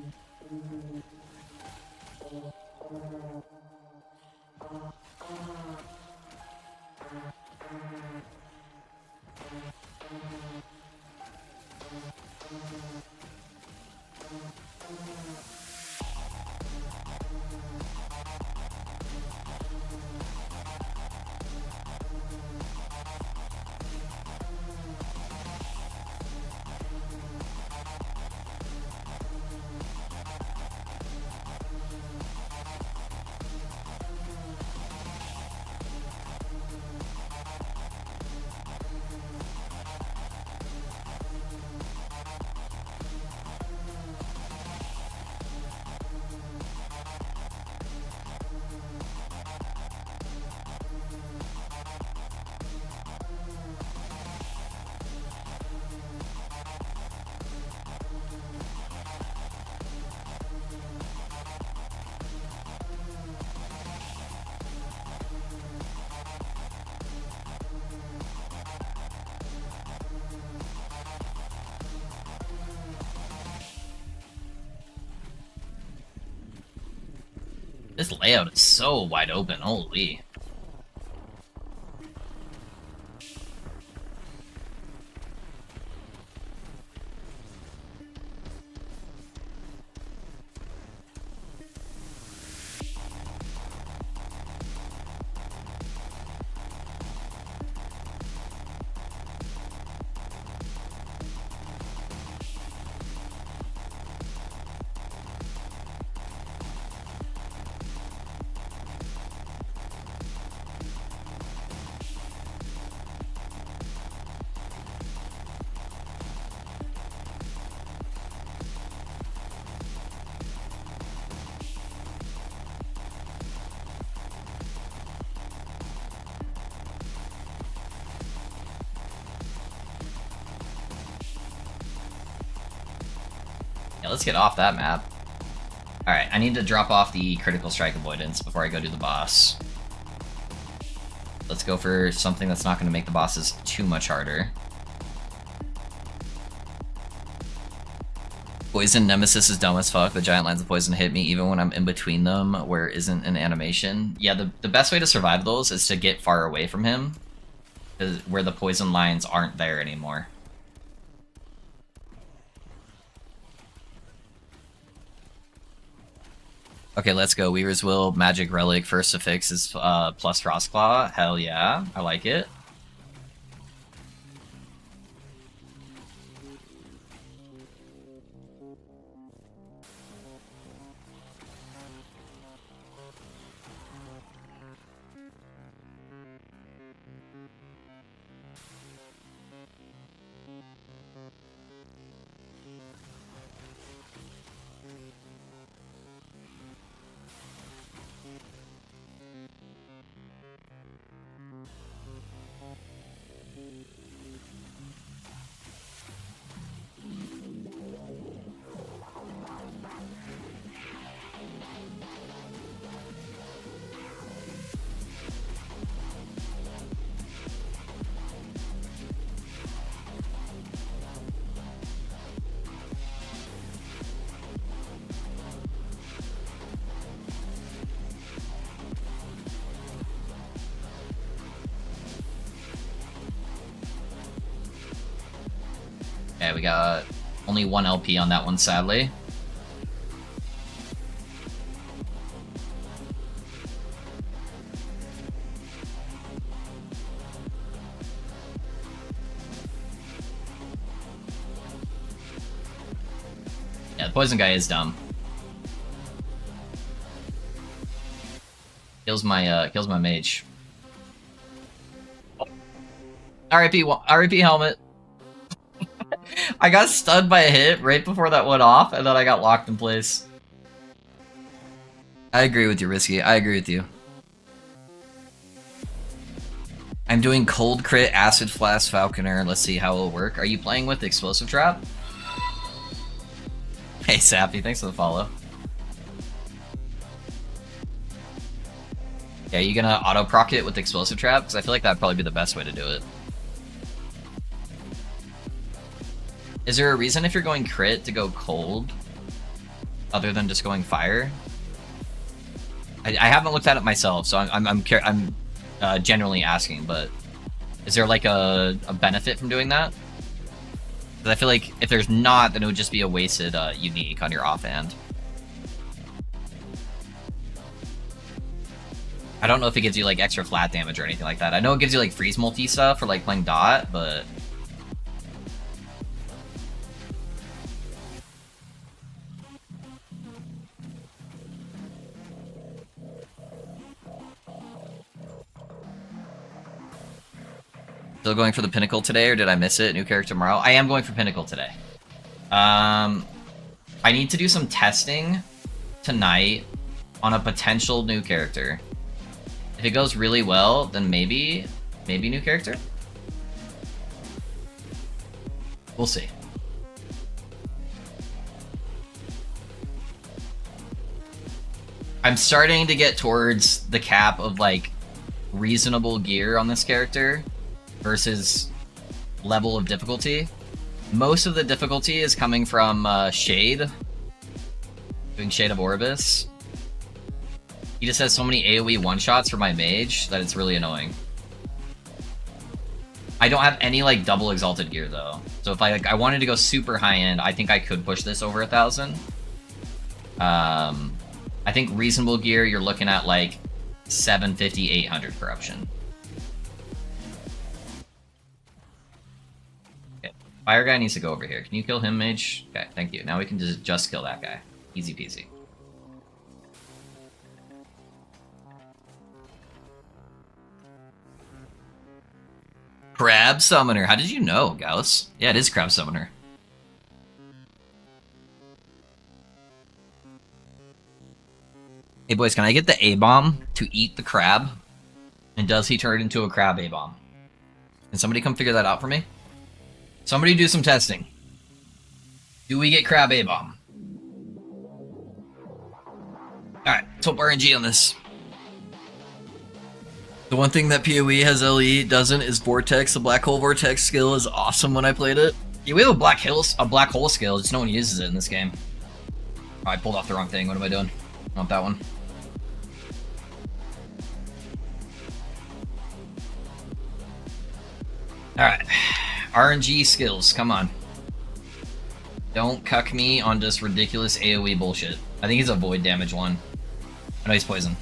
This layout is so wide open, holy. let's get off that map. Alright, I need to drop off the critical strike avoidance before I go do the boss. Let's go for something that's not going to make the bosses too much harder. Poison Nemesis is dumb as fuck. The giant lines of poison hit me even when I'm in between them where it isn't an animation. Yeah, the best way to survive those is to get far away from him, where the poison lines aren't there anymore. Okay, let's go. Weaver's Will, Magic Relic, first affix is plus Frostclaw. Hell yeah, I like it. Okay, we got only 1 LP on that one, sadly. Yeah, the poison guy is dumb. Kills my mage. RIP helmet. I got stunned by a hit right before that went off, and then I got locked in place. I agree with you, Risky. I agree with you. I'm doing cold crit acid flask falconer. Let's see how it'll work. Are you playing with explosive trap? Hey Sappy, thanks for the follow. Yeah, you gonna auto proc it with explosive trap? Because I feel like that'd probably be the best way to do it. Is there a reason if you're going crit to go cold, other than just going fire? I haven't looked at it myself, so I'm generally asking. But is there like a benefit from doing that? Because I feel like if there's not, then it would just be a wasted unique on your offhand. I don't know if it gives you like extra flat damage or anything like that. I know it gives you like freeze multi stuff for like playing dot, but. Still going for the Pinnacle today, or did I miss it? New character tomorrow? I am going for Pinnacle today. I need to do some testing tonight on a potential new character. If it goes really well, then maybe new character? We'll see. I'm starting to get towards the cap of like reasonable gear on this character versus level of difficulty. Most of the difficulty is coming from Shade. Doing Shade of Orbis. He just has so many AoE one-shots for my mage that it's really annoying. I don't have any like double exalted gear though. So if I wanted to go super high-end, I think I could push this over 1,000. I think reasonable gear, you're looking at like 750, 800 corruption. Fire guy needs to go over here. Can you kill him, mage? Okay, thank you. Now we can just kill that guy. Easy peasy. Crab Summoner. How did you know, Gauss? Yeah, it is Crab Summoner. Hey boys, can I get the A-bomb to eat the crab? And does he turn into a crab A-bomb? Can somebody come figure that out for me? Somebody do some testing. Do we get crab A-bomb? Top RNG on this. The one thing that PoE has LE doesn't is Vortex. The Black Hole Vortex skill is awesome when I played it. Yeah, we have a Black Hole skill, just no one uses it in this game. Oh, I pulled off the wrong thing. What am I doing? I want that one. Alright. RNG skills, come on. Don't cuck me on just ridiculous AoE bullshit. I think he's a void damage one. I know he's poisoned.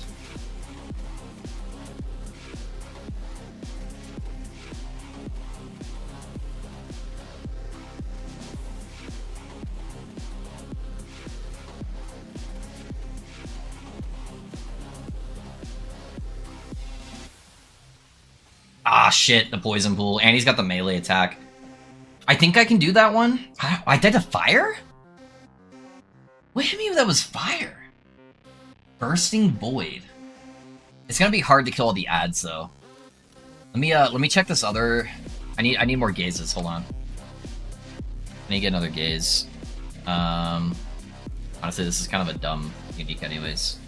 Ah, shit, the poison pool. And he's got the melee attack. I think I can do that one. I died to fire? What hit me if that was fire? Bursting Void. It's gonna be hard to kill all the ads, though. Let me check this other... I need more gazes, hold on. I need to get another gaze. Honestly, this is kind of a dumb unique anyways.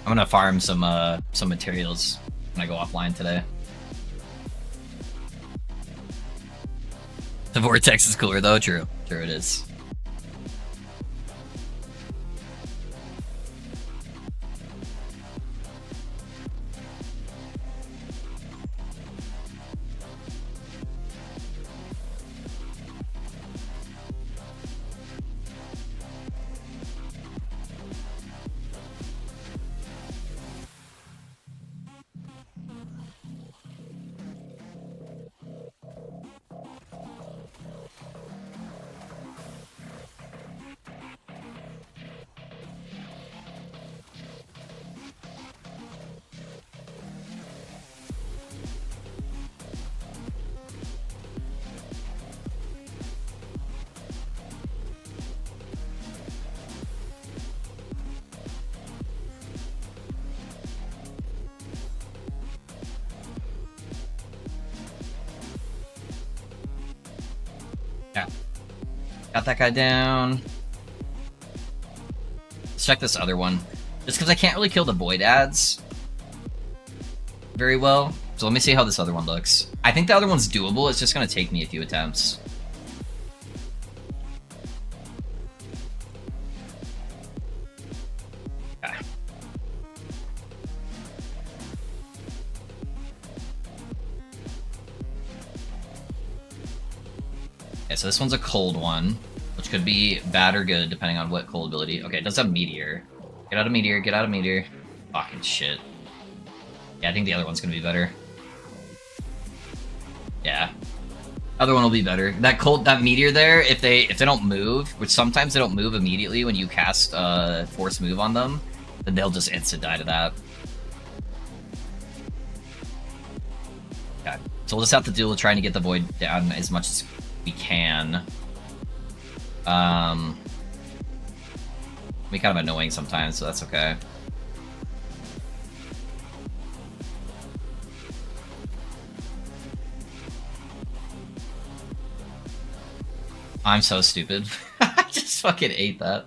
I'm gonna farm some materials when I go offline today. The Vortex is cooler though, true. True it is. Got that guy down. Let's check this other one. Just because I can't really kill the void ads very well. So let me see how this other one looks. I think the other one's doable. It's just going to take me a few attempts. Okay. Okay, so this one's a cold one, which could be bad or good depending on what cold ability. Okay, it does have meteor. Get out of meteor, get out of meteor. Fucking shit. Yeah, I think the other one's gonna be better. Yeah. Other one will be better. That meteor there, if they don't move, which sometimes they don't move immediately when you cast force move on them, then they'll just instant die to that. Okay. So we'll just have to deal with trying to get the void down as much as we can. Be kind of annoying sometimes, so that's okay. I'm so stupid. I just fucking ate that.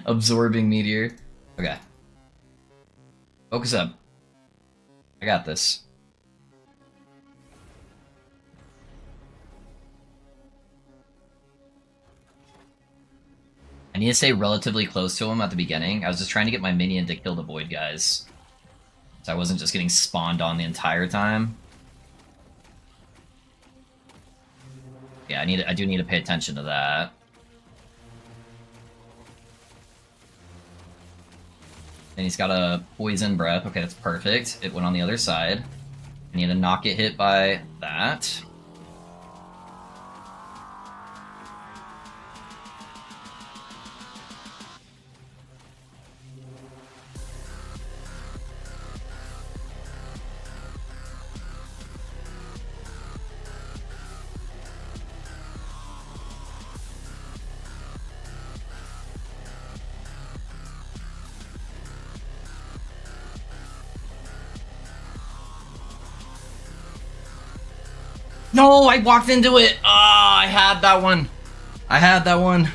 Absorbing meteor. Okay. Focus up. I got this. I need to stay relatively close to him at the beginning. I was just trying to get my minion to kill the void guys, so I wasn't just getting spawned on the entire time. Yeah, I do need to pay attention to that. Then he's got a poison breath. Okay, that's perfect. It went on the other side. I need to not get hit by that. No, I walked into it. Ah, I had that one. I had that one.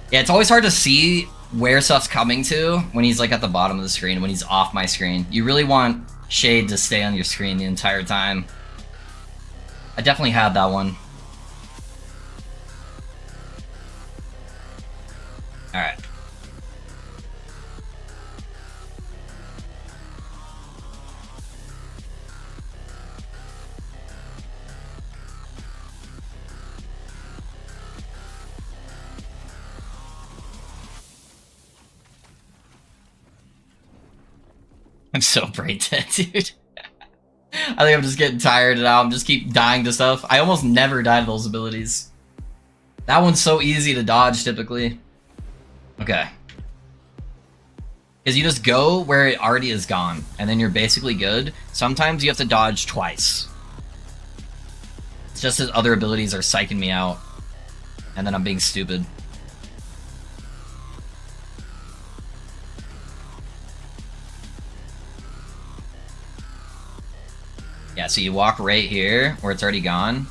Yeah, it's always hard to see where stuff's coming to when he's like at the bottom of the screen, when he's off my screen. You really want Shade to stay on your screen the entire time. I definitely had that one. Alright. I'm so brain dead, dude. I think I'm just getting tired now. I'm just keep dying to stuff. I almost never die to those abilities. That one's so easy to dodge, typically. Okay. Because you just go where it already is gone, and then you're basically good. Sometimes you have to dodge twice. It's just that other abilities are psyching me out, and then I'm being stupid. Yeah, so you walk right here, where it's already gone, and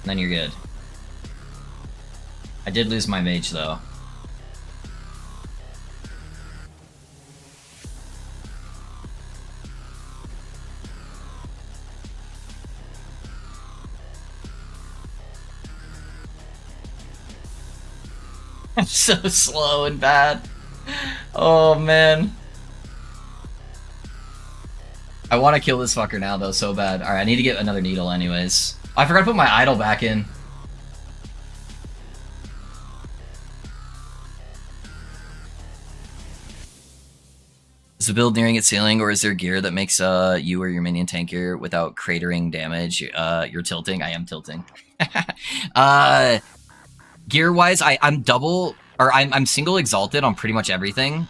then you're good. I did lose my mage, though. I'm so slow and bad. Oh, man. I want to kill this fucker now, though, so bad. Alright, I need to get another needle anyways. Oh, I forgot to put my idol back in. Is the build nearing its ceiling, or is there gear that makes you or your minion tankier without cratering damage? You're tilting? I am tilting. Gear-wise, I'm double... Or I'm single exalted on pretty much everything.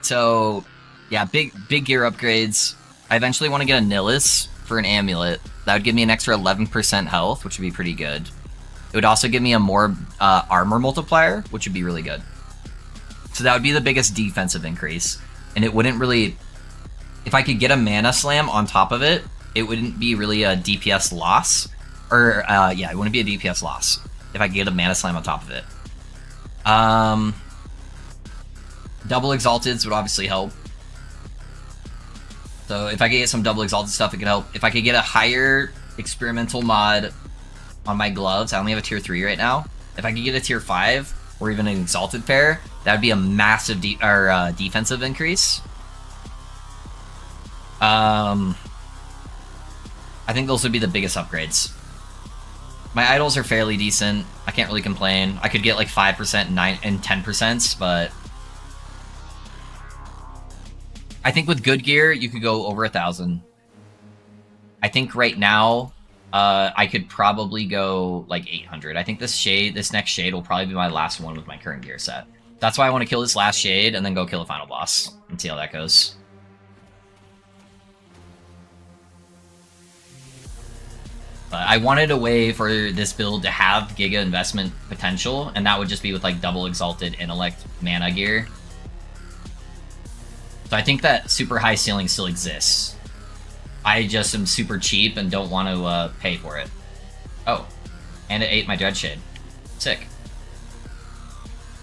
So, yeah, big gear upgrades. I eventually want to get a Nihilus for an amulet. That would give me an extra 11% health, which would be pretty good. It would also give me a more armor multiplier, which would be really good. So that would be the biggest defensive increase. And it wouldn't really... If I could get a mana slam on top of it, it wouldn't be really a DPS loss. Or, yeah, it wouldn't be a DPS loss if I could get a mana slam on top of it. Double exalteds would obviously help. So if I could get some double exalted stuff, it could help. If I could get a higher experimental mod on my gloves, I only have a tier 3 right now. If I could get a tier 5 or even an exalted pair, that would be a massive defensive increase. I think those would be the biggest upgrades. My idols are fairly decent. I can't really complain. I could get like 5%, 9 and 10%, but I think with good gear, you could go over 1,000. I think right now, I could probably go like 800. I think this next shade will probably be my last one with my current gear set. That's why I want to kill this last shade and then go kill the final boss and see how that goes. I wanted a way for this build to have Giga investment potential, and that would just be with like double exalted intellect mana gear. So I think that super high ceiling still exists. I just am super cheap and don't want to pay for it. Oh, and it ate my Dread Shade. Sick.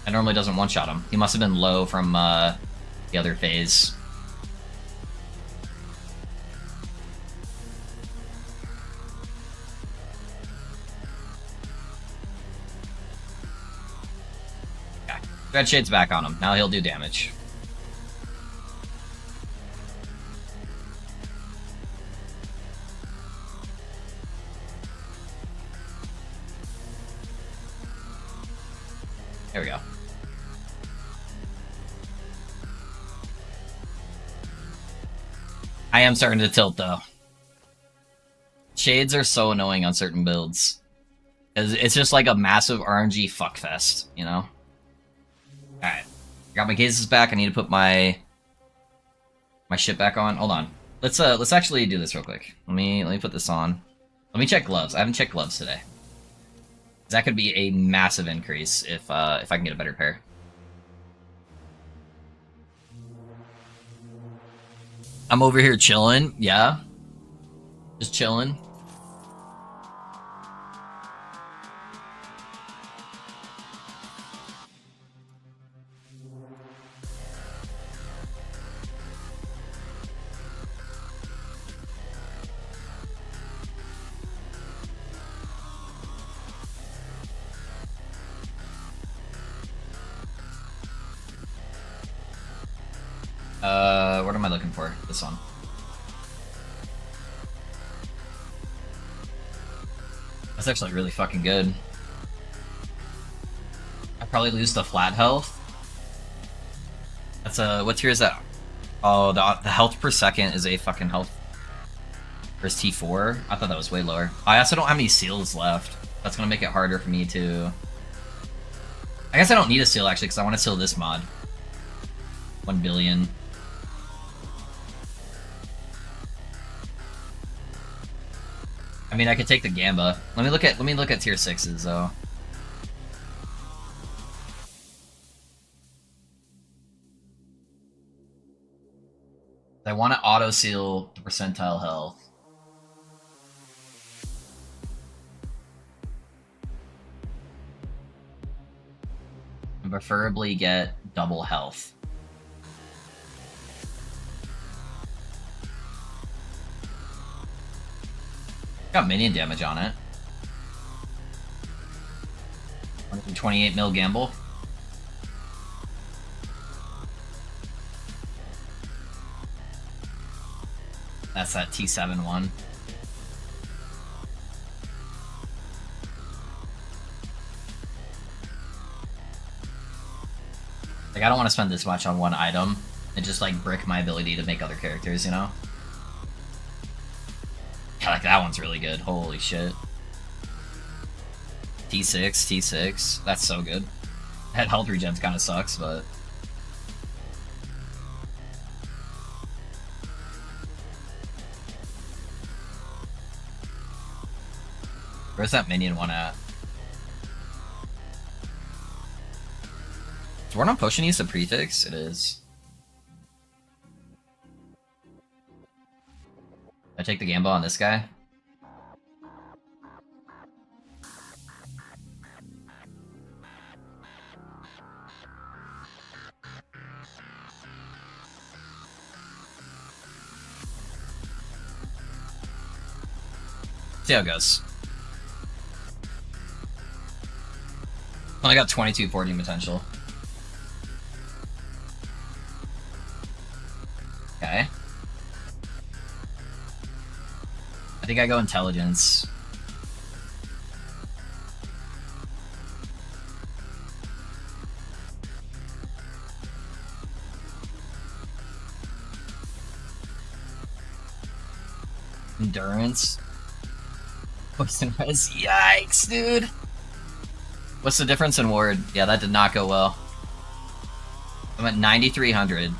That normally doesn't one-shot him. He must have been low from the other phase. Okay. Dread Shade's back on him. Now he'll do damage. There we go. I am starting to tilt, though. Shades are so annoying on certain builds. It's just like a massive RNG fuckfest, you know? Alright. Got my cases back. I need to put my shit back on. Hold on. Let's actually do this real quick. Let me put this on. Let me check gloves. I haven't checked gloves today. That could be a massive increase if I can get a better pair. I'm over here chilling, yeah. Just chilling. T4, this one. That's actually really fucking good. I probably lose the flat health. That's a, what tier is that? Oh, the health per second is a fucking health. There's T4. I thought that was way lower. I also don't have any seals left. That's gonna make it harder for me to... I guess I don't need a seal actually, because I want to seal this mod. 1 billion. I mean, I could take the Gamba. Let me look at tier 6s though. I want to auto seal the percentile health. And preferably get double health. Got minion damage on it. 128 mil gamble. That's that T7 one. Like, I don't want to spend this much on one item and just, like, brick my ability to make other characters, you know? Yeah, like, that one's really good. Holy shit. T6, T6. That's so good. That health regen kind of sucks, but... Where's that minion one at? Is Word on Potion use a prefix? It is. I take the gamble on this guy. See how it goes. I got 22 forging potential. Okay. I think I go intelligence. Endurance. Poison res. Yikes, dude. What's the difference in ward? Yeah, that did not go well. I'm at 9,300.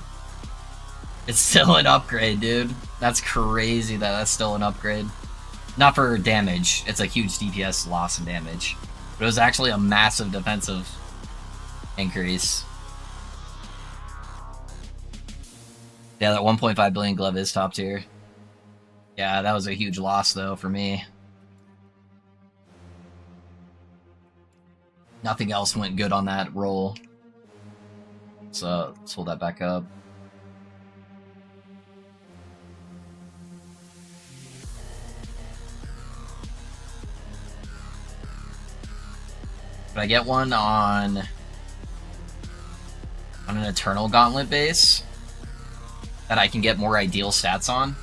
It's still an upgrade, dude. That's crazy that that's still an upgrade. Not for damage. It's a huge DPS loss in damage. But it was actually a massive defensive increase. Yeah, that 1.5 billion glove is top tier. Yeah, that was a huge loss, though, for me. Nothing else went good on that roll. So, let's hold that back up. But I get one on an Eternal Gauntlet base that I can get more ideal stats on.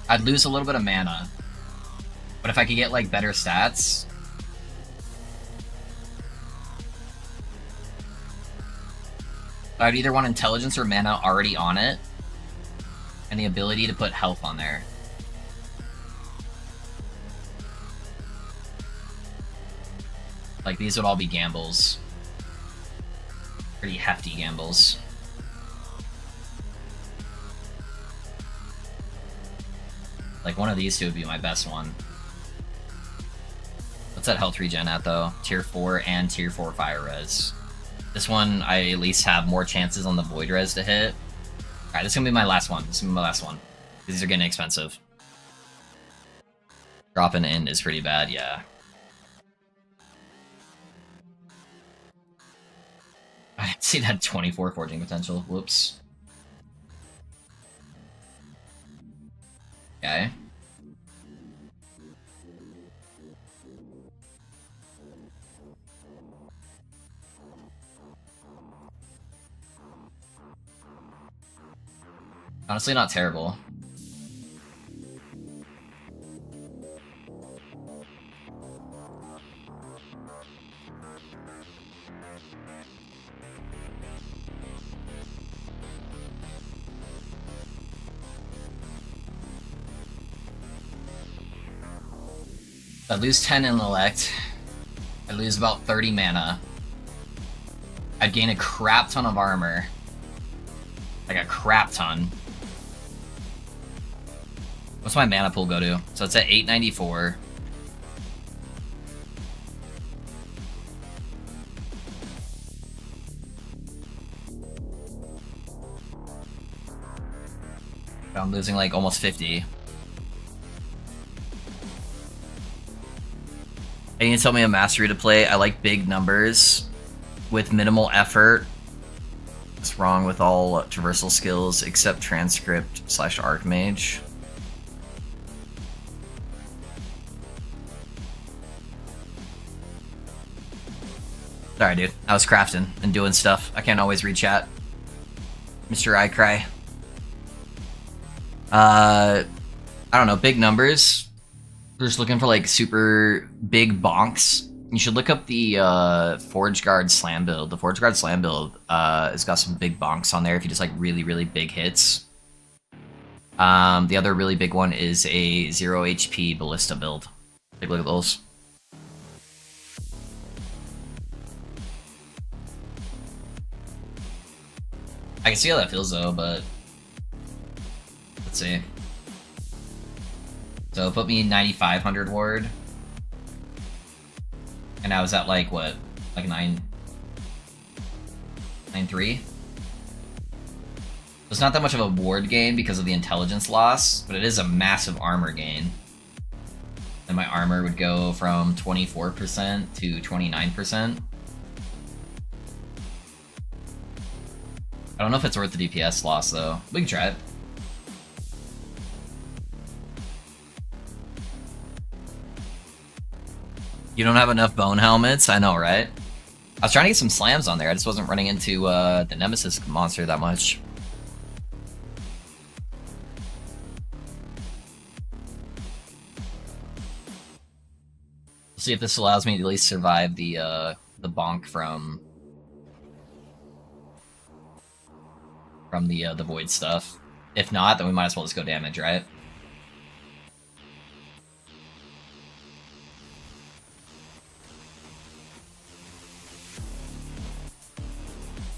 I'd lose a little bit of mana. But if I could get, like, better stats... I'd either want intelligence or mana already on it, and the ability to put health on there. Like, these would all be gambles. Pretty hefty gambles. Like, one of these two would be my best one. What's that health regen at, though? Tier 4 and Tier 4 fire res. This one, I at least have more chances on the void res to hit. Alright, this is gonna be my last one. This is gonna be my last one. These are getting expensive. Dropping in is pretty bad, yeah. I didn't see that 24 forging potential. Whoops. Okay. Honestly, not terrible. I lose 10 intellect. I lose about 30 mana. I'd gain a crap ton of armor. Like a crap ton. What's my mana pool go to? So it's at 894. I'm losing like almost 50. And you tell me a mastery to play. I like big numbers with minimal effort. What's wrong with all traversal skills except transcript / archmage? Sorry, dude. I was crafting and doing stuff. I can't always read chat. Mr. I Cry. I don't know. Big numbers. We're just looking for like super big bonks. You should look up the Forge Guard Slam build. The Forge Guard Slam build has got some big bonks on there if you just like really, really big hits. The other really big one is a 0 HP Ballista build. Take a look at those. I can see how that feels though, but let's see. So put me 9,500 ward. And I was at like what? Like 9.3? It's not that much of a ward gain because of the intelligence loss, but it is a massive armor gain. And my armor would go from 24% to 29%. I don't know if it's worth the DPS loss though. We can try it. You don't have enough bone helmets? I know, right? I was trying to get some slams on there. I just wasn't running into the Nemesis monster that much. We'll see if this allows me to at least survive the bonk from the void stuff. If not, then we might as well just go damage, right?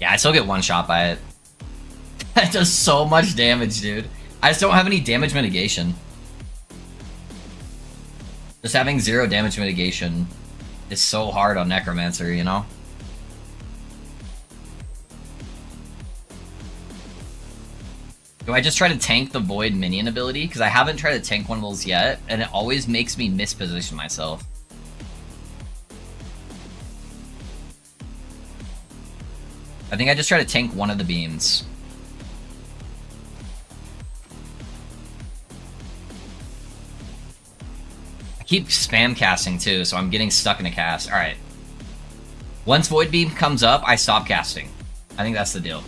Yeah, I still get one shot by it. That does so much damage, dude. I just don't have any damage mitigation. Just having 0 damage mitigation is so hard on Necromancer, you know? Do I just try to tank the Void minion ability? Because I haven't tried to tank one of those yet, and it always makes me misposition myself. I think I just try to tank one of the beams. I keep spam casting too, so I'm getting stuck in a cast. Alright. Once Void Beam comes up, I stop casting. I think that's the deal.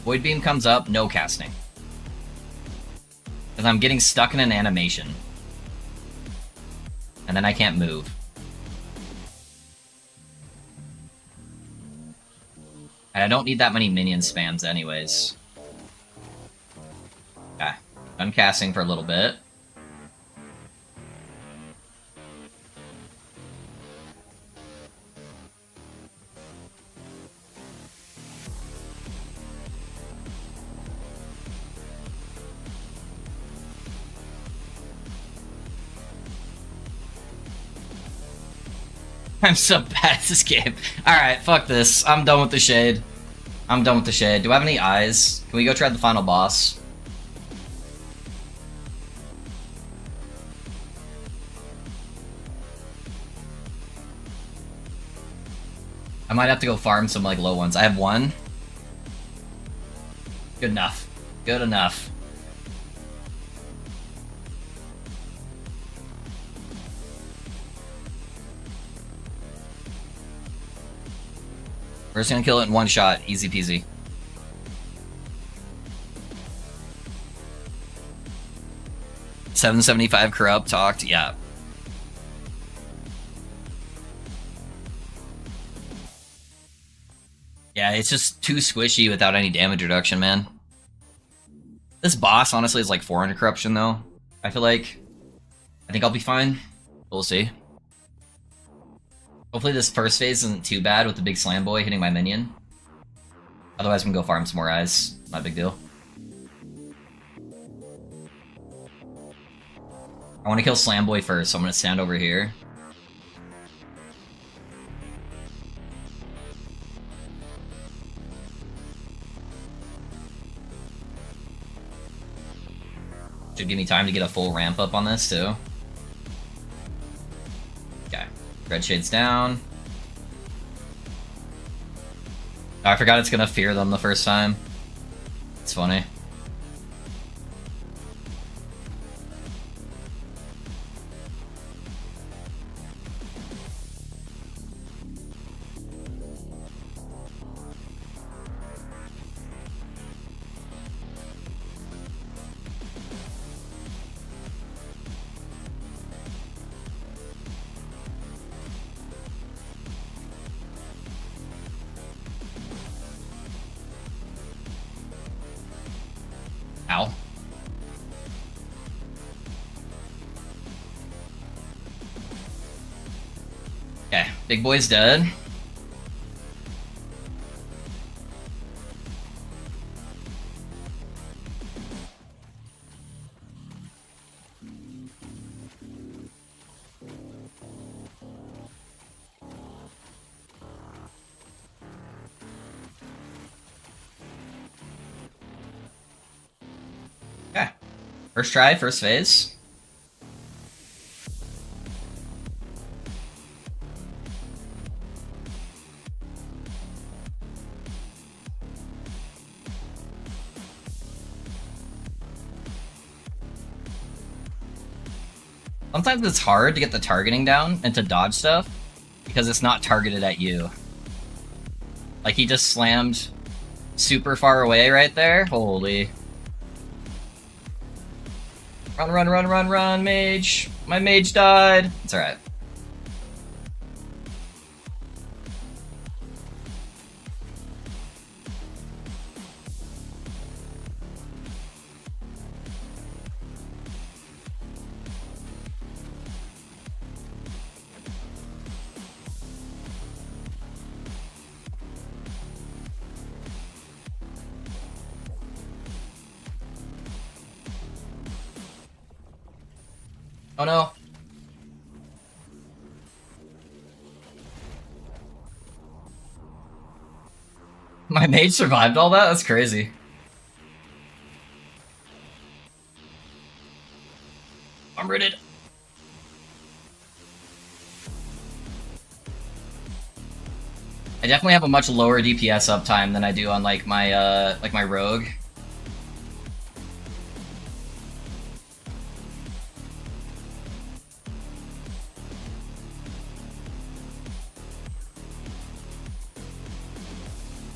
Void Beam comes up, no casting. Because I'm getting stuck in an animation. And then I can't move. And I don't need that many minion spams anyways. Okay. Done casting for a little bit. I'm so bad at this game. Alright, fuck this. I'm done with the shade. I'm done with the shade. Do I have any eyes? Can we go try the final boss? I might have to go farm some like low ones. I have one. Good enough. Good enough. We're just gonna kill it in one shot, easy peasy. 775 corrupt talked, yeah. Yeah, it's just too squishy without any damage reduction, man. This boss, honestly, is like 400 corruption, though. I feel like... I think I'll be fine. We'll see. Hopefully this first phase isn't too bad with the big slam boy hitting my minion. Otherwise, we can go farm some more eyes. Not a big deal. I want to kill slam boy first, so I'm going to stand over here. Should give me time to get a full ramp up on this, too. Okay. Red shade's down. Oh, I forgot it's gonna fear them the first time. It's funny. Ow. Okay, big boy's dead. Okay. First try, first phase. Sometimes it's hard to get the targeting down and to dodge stuff because it's not targeted at you. Like, he just slammed super far away right there. Holy. Run, run, run, run, run, mage. My mage died. It's alright. Oh no. My mage survived all that? That's crazy. I'm rooted. I definitely have a much lower DPS uptime than I do on like my rogue.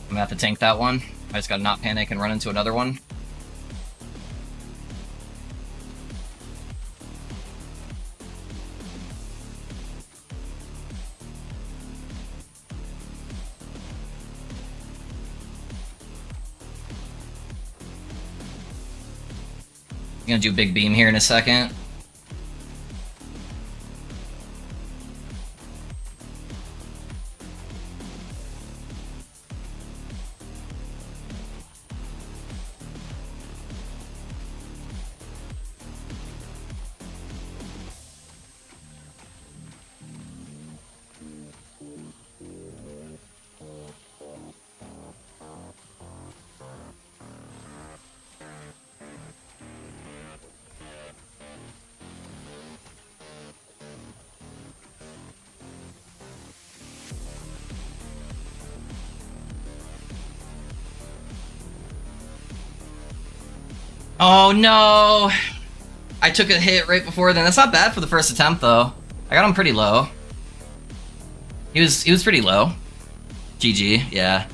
I'm gonna have to tank that one. I just gotta not panic and run into another one. I'm gonna do big beam here in a second. Oh no! I took a hit right before then. That's not bad for the first attempt though. I got him pretty low. He was pretty low. GG, yeah.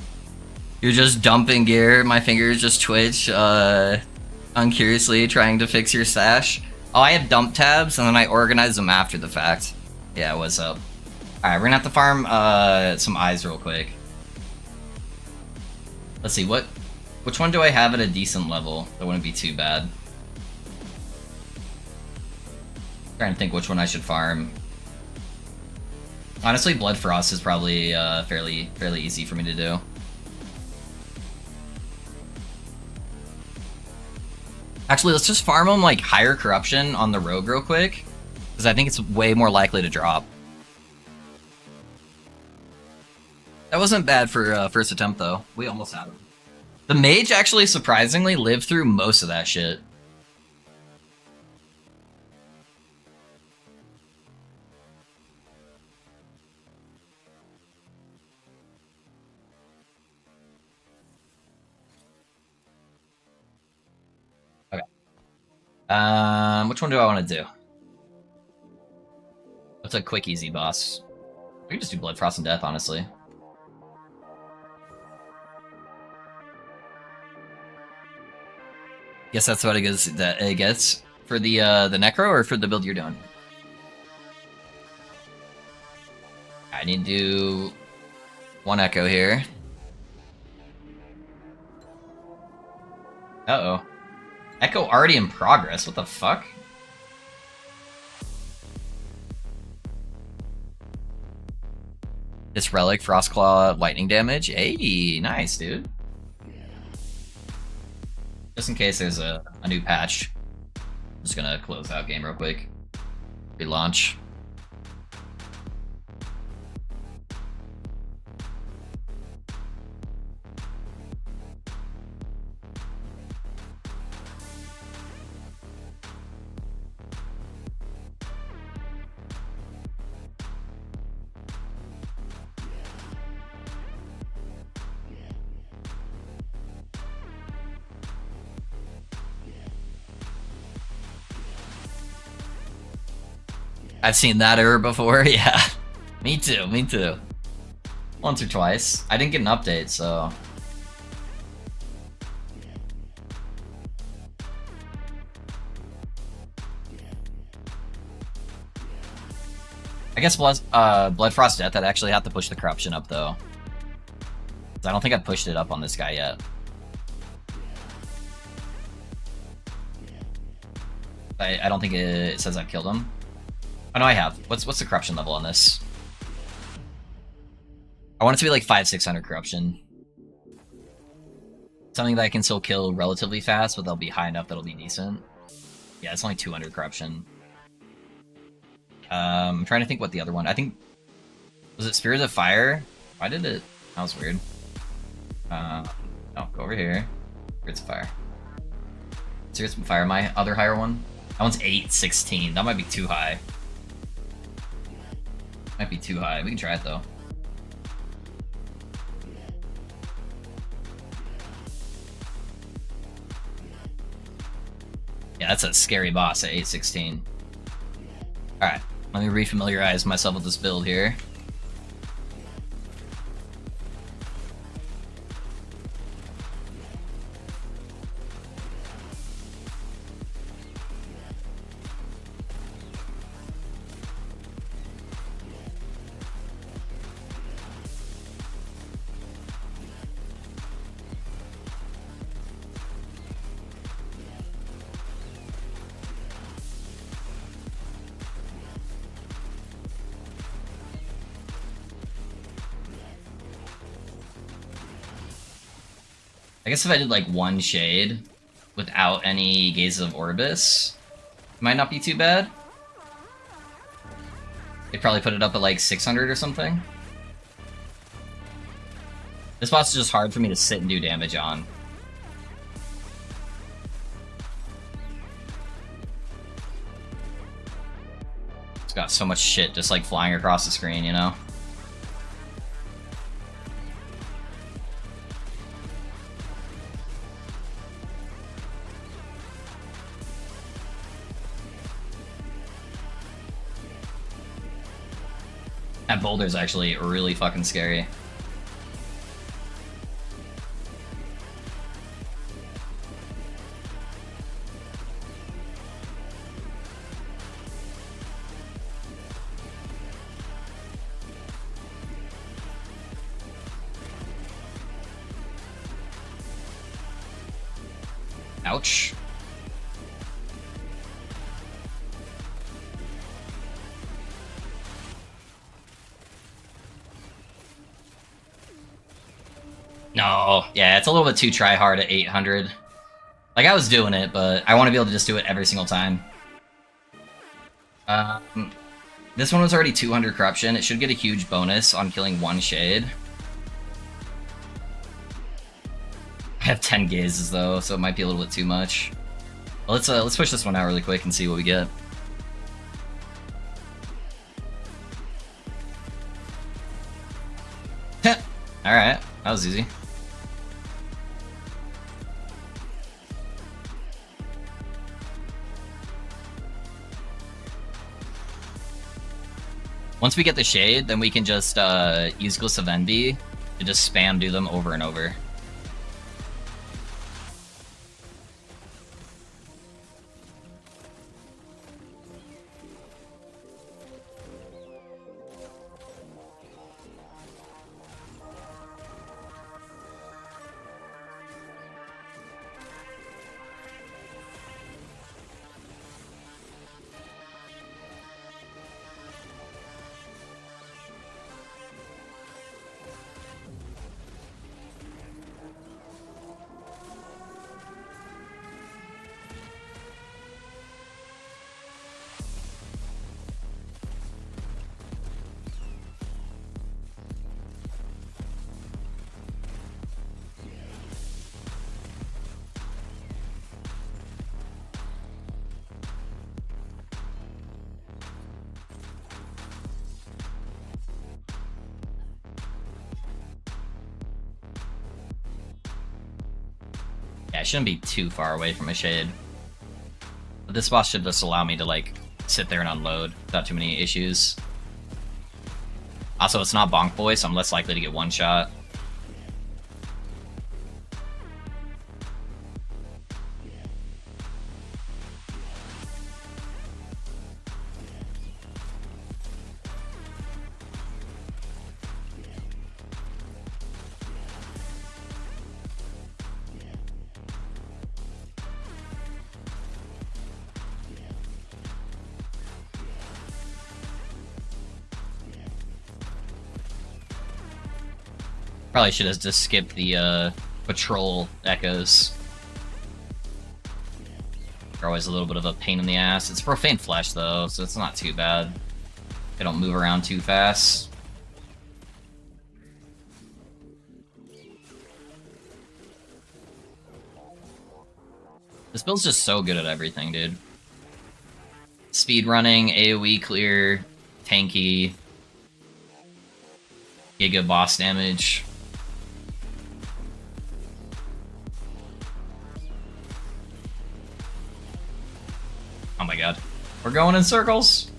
You're just dumping gear, my fingers just twitch, uncuriously trying to fix your stash. Oh, I have dump tabs, and then I organize them after the fact. Yeah, what's up? Alright, we're gonna have to farm some eyes real quick. Let's see, which one do I have at a decent level? That wouldn't be too bad. Trying to think which one I should farm. Honestly, Blood Frost is probably fairly easy for me to do. Actually, let's just farm them like higher corruption on the rogue real quick, because I think it's way more likely to drop. That wasn't bad for first attempt though. We almost had him. The mage actually surprisingly lived through most of that shit. Okay. Which one do I want to do? What's a quick, easy boss? We can just do Blood, Frost, and Death, honestly. Guess that's what it gets for the Necro, or for the build you're doing. I need to do one Echo here. Uh-oh. Echo already in progress, what the fuck? This Relic, Frostclaw, lightning damage. Hey, nice, dude. Just in case there's a new patch. I'm just gonna close out game real quick. Relaunch. I've seen that error before, yeah. Me too, me too. Once or twice. I didn't get an update, so... I guess Blood Frost Death, I'd actually have to push the corruption up, though. I don't think I've pushed it up on this guy yet. I don't think it says I've killed him. Oh no, I have. What's the corruption level on this? I want it to be like 500-600 corruption. Something that I can still kill relatively fast, but they'll be high enough that'll be decent. Yeah, it's only 200 corruption. I'm trying to think what the other one... I think... Was it Spirit of Fire? Why did it... That was weird. No, go over here. Spirits of Fire. Spirits of Fire, my other higher one? That one's 816. That might be too high. Might be too high. We can try it though. Yeah, that's a scary boss at 816. Alright, let me refamiliarize myself with this build here. I guess if I did like one shade without any Gaze of Orbis, it might not be too bad. They'd probably put it up at like 600 or something. This boss is just hard for me to sit and do damage on. It's got so much shit just like flying across the screen, you know? That boulder's actually really fucking scary. Ouch. No, yeah, it's a little bit too try hard at 800. Like, I was doing it, but I want to be able to just do it every single time. This one was already 200 corruption. It should get a huge bonus on killing one shade. I have 10 gazes though, so it might be a little bit too much. Well, let's push this one out really quick and see what we get. Alright, that was easy. Once we get the shade, then we can just use Gliss of Envy to just spam do them over and over. Yeah, I shouldn't be too far away from a shade. But this boss should just allow me to, like, sit there and unload without too many issues. Also, it's not Bonk Boy, so I'm less likely to get one shot. Probably should have just skipped the patrol echoes. They're always a little bit of a pain in the ass. It's profane flesh though, so it's not too bad. They don't move around too fast. This build's just so good at everything, dude. Speed running, AoE clear, tanky, giga boss damage. Oh my god. We're going in circles!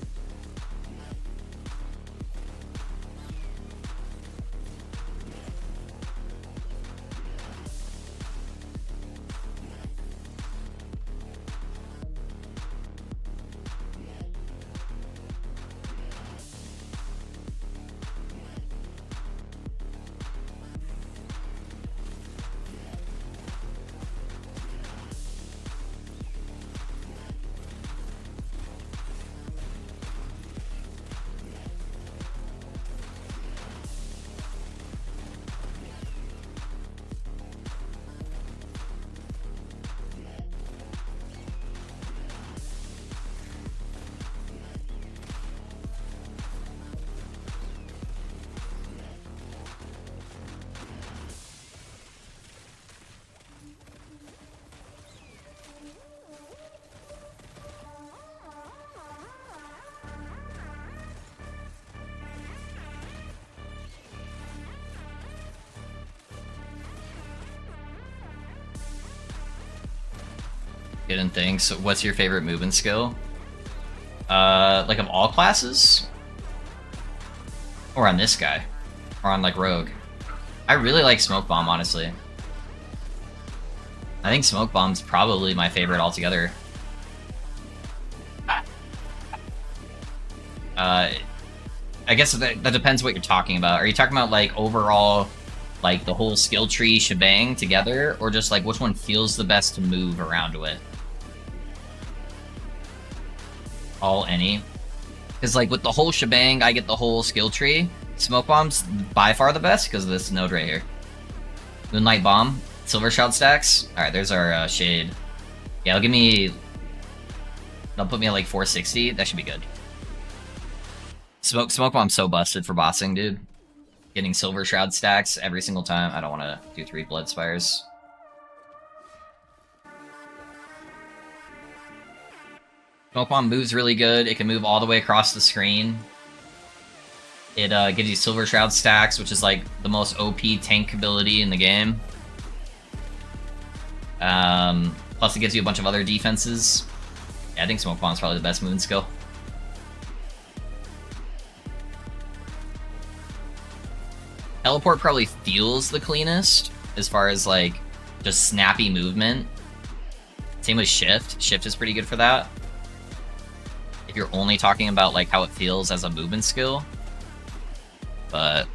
Good and things. So what's your favorite movement skill? Like of all classes? Or on this guy? Or on like Rogue? I really like Smoke Bomb, honestly. I think Smoke Bomb's probably my favorite altogether. I guess that depends what you're talking about. Are you talking about like overall Like the whole skill tree shebang together, or just like which one feels the best to move around with? All any. Because like with the whole shebang, I get the whole skill tree. Smoke bomb's by far the best because of this node right here. Moonlight bomb, silver shroud stacks. All right, there's our shade. Yeah, it'll give me. They'll put me at like 460. That should be good. Smoke bomb's so busted for bossing, dude. Getting silver shroud stacks every single time. I don't want to do 3 blood spires. Smoke bomb moves really good. It can move all the way across the screen. It gives you silver shroud stacks, which is like the most OP tank ability in the game. Plus, it gives you a bunch of other defenses. Yeah, I think smoke bomb's probably the best movement skill. Teleport probably feels the cleanest as far as like just snappy movement. Same with shift. Shift is pretty good for that. If you're only talking about like how it feels as a movement skill. But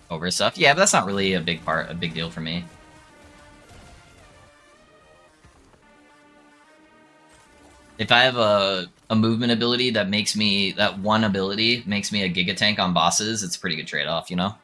over stuff. Yeah, but that's not really a big deal for me. If I have a movement ability that makes me, that one ability makes me a Giga Tank on bosses, it's a pretty good trade-off, you know?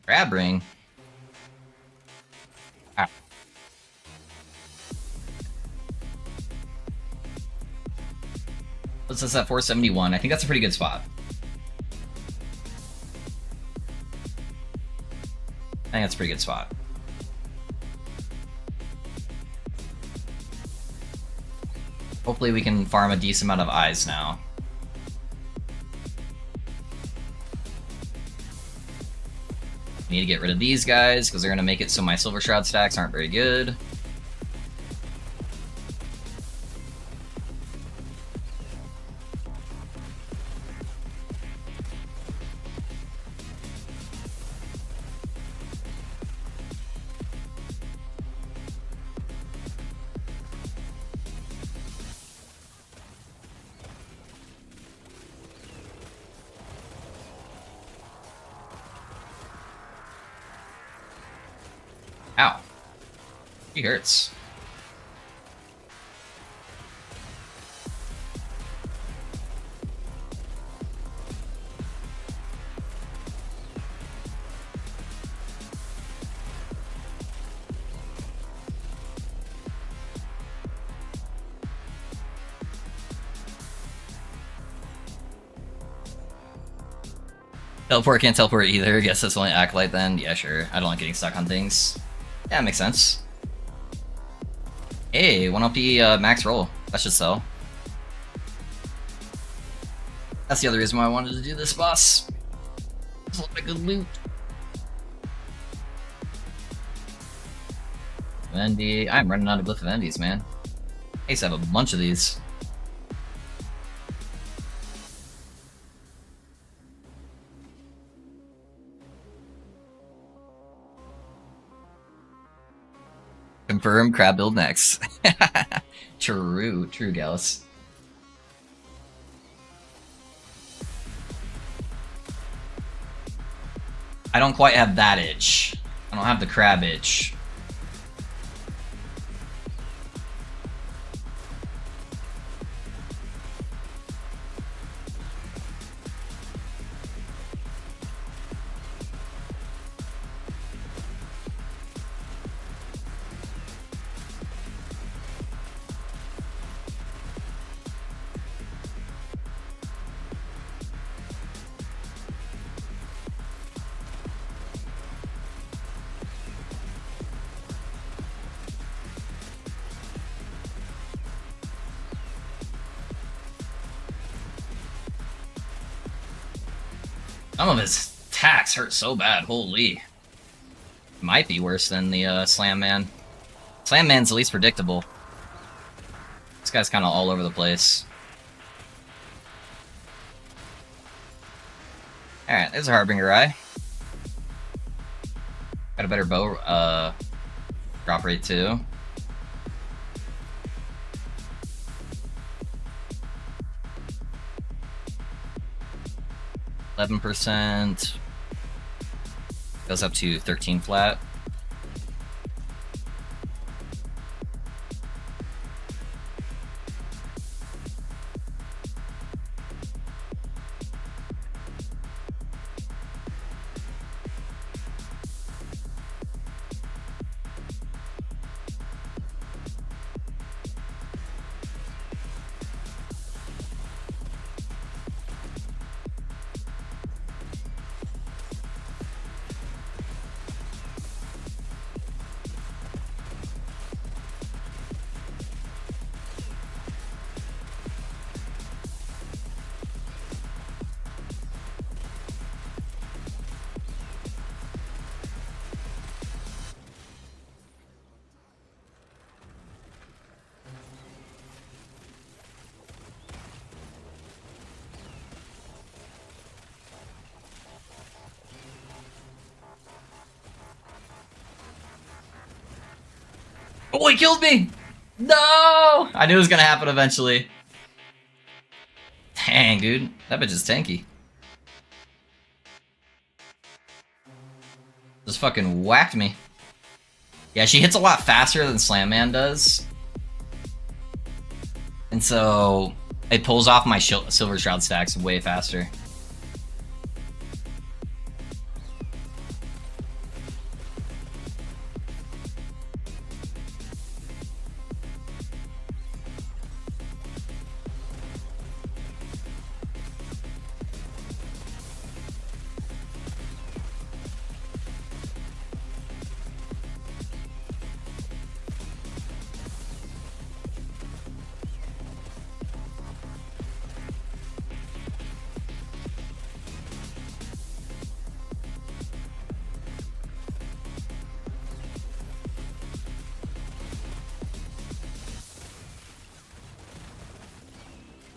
Grab ring. Ah. What's this at 471? I think that's a pretty good spot. I think that's a pretty good spot. Hopefully we can farm a decent amount of eyes now. Need to get rid of these guys because they're going to make it so my silver shroud stacks aren't very good. Ow. He hurts. Teleport can't teleport either. Guess that's only Acolyte then. Yeah, sure. I don't like getting stuck on things. Yeah, makes sense. Hey, 1LP max roll. That should sell. That's the other reason why I wanted to do this boss. This looks like good loot. Envy. I'm running out of Glyph of Envies, man. I used to have a bunch of these. Confirm crab build next. True, Gallus. I don't quite have that itch. I don't have the crab itch. Some of his attacks hurt so bad, holy. Might be worse than the Slam Man. Slam Man's the least predictable. This guy's kind of all over the place. Alright, there's a Harbinger Eye. Got a better bow drop rate too. %. Goes up to 13 flat. Oh, he killed me! No! I knew it was gonna happen eventually. Dang, dude. That bitch is tanky. Just fucking whacked me. Yeah, she hits a lot faster than Slam Man does. And so, it pulls off my Silver Shroud stacks way faster.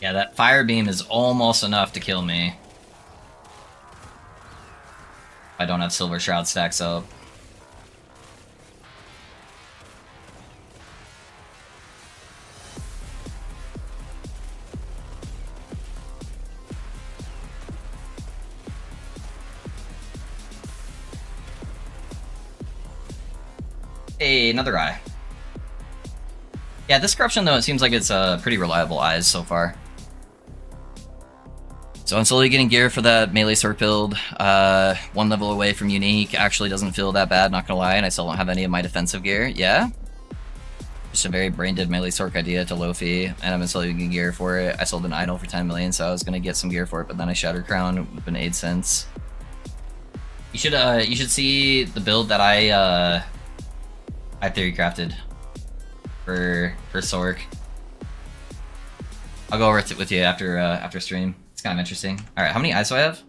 Yeah, that fire beam is almost enough to kill me. I don't have Silver Shroud stacks up. Hey, another eye. Yeah, this corruption though, it seems like it's pretty reliable eyes so far. So I'm slowly getting gear for that melee sword build. 1 level away from unique. Actually doesn't feel that bad, not gonna lie, and I still don't have any of my defensive gear. Yeah? Just a very brain-dead melee sword idea to Lofi, and I've been slowly getting gear for it. I sold an idol for 10 million, so I was gonna get some gear for it, but then I Shattered Crown with an aid since. You should see the build that I theory crafted for Sork. I'll go over it with you after stream. It's kind of interesting. All right, how many eyes do I have?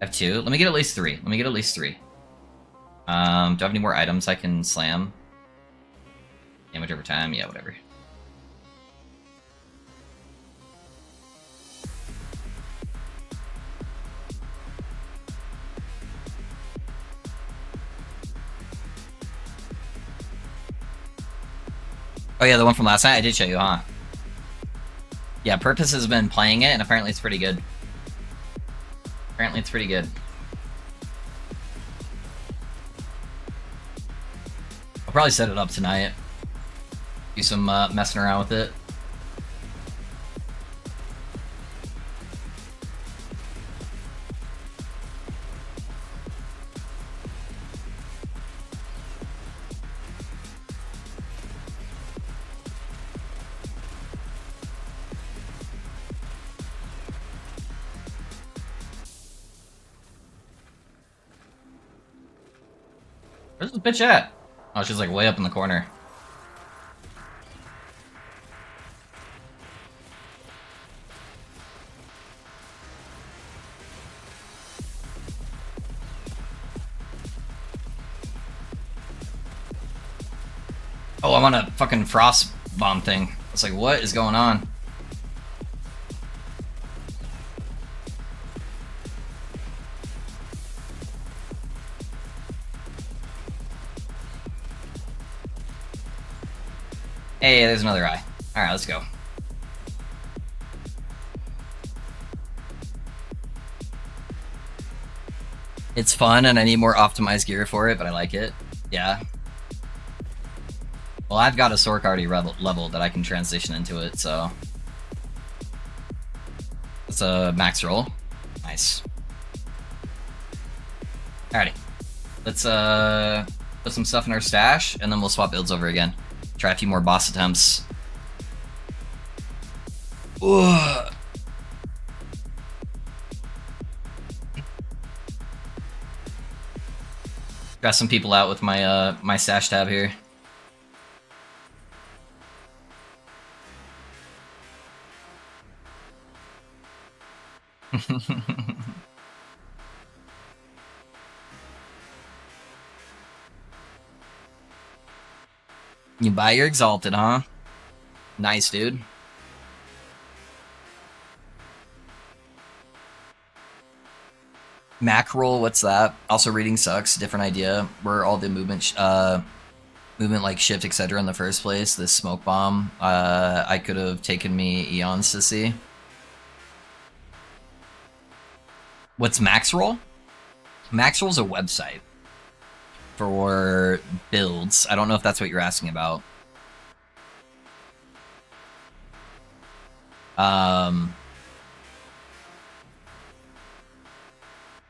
I have 2. Let me get at least 3. Do I have any more items I can slam? Damage over time? Yeah, whatever. Oh yeah, the one from last night I did show you, huh? Yeah, Purpose has been playing it, and apparently it's pretty good. I'll probably set it up tonight. Do some messing around with it. Where's this bitch at? Oh, she's like way up in the corner. Oh, I'm on a fucking frost bomb thing. It's like, what is going on? Hey, there's another eye. Alright, let's go. It's fun, and I need more optimized gear for it, but I like it. Yeah. Well, I've got a Sork already leveled that I can transition into it, so... It's a max roll. Nice. Alrighty. Let's put some stuff in our stash, and then we'll swap builds over again. Try a few more boss attempts. Ugh. Got some people out with my my stash tab here. You buy your exalted, huh? Nice, dude. Macroll, what's that? Also, reading sucks. Different idea. Where all the movement, movement like shift, etc. in the first place. This smoke bomb, I could have taken me eons to see. What's Maxroll? Maxroll's a website for builds. I don't know if that's what you're asking about.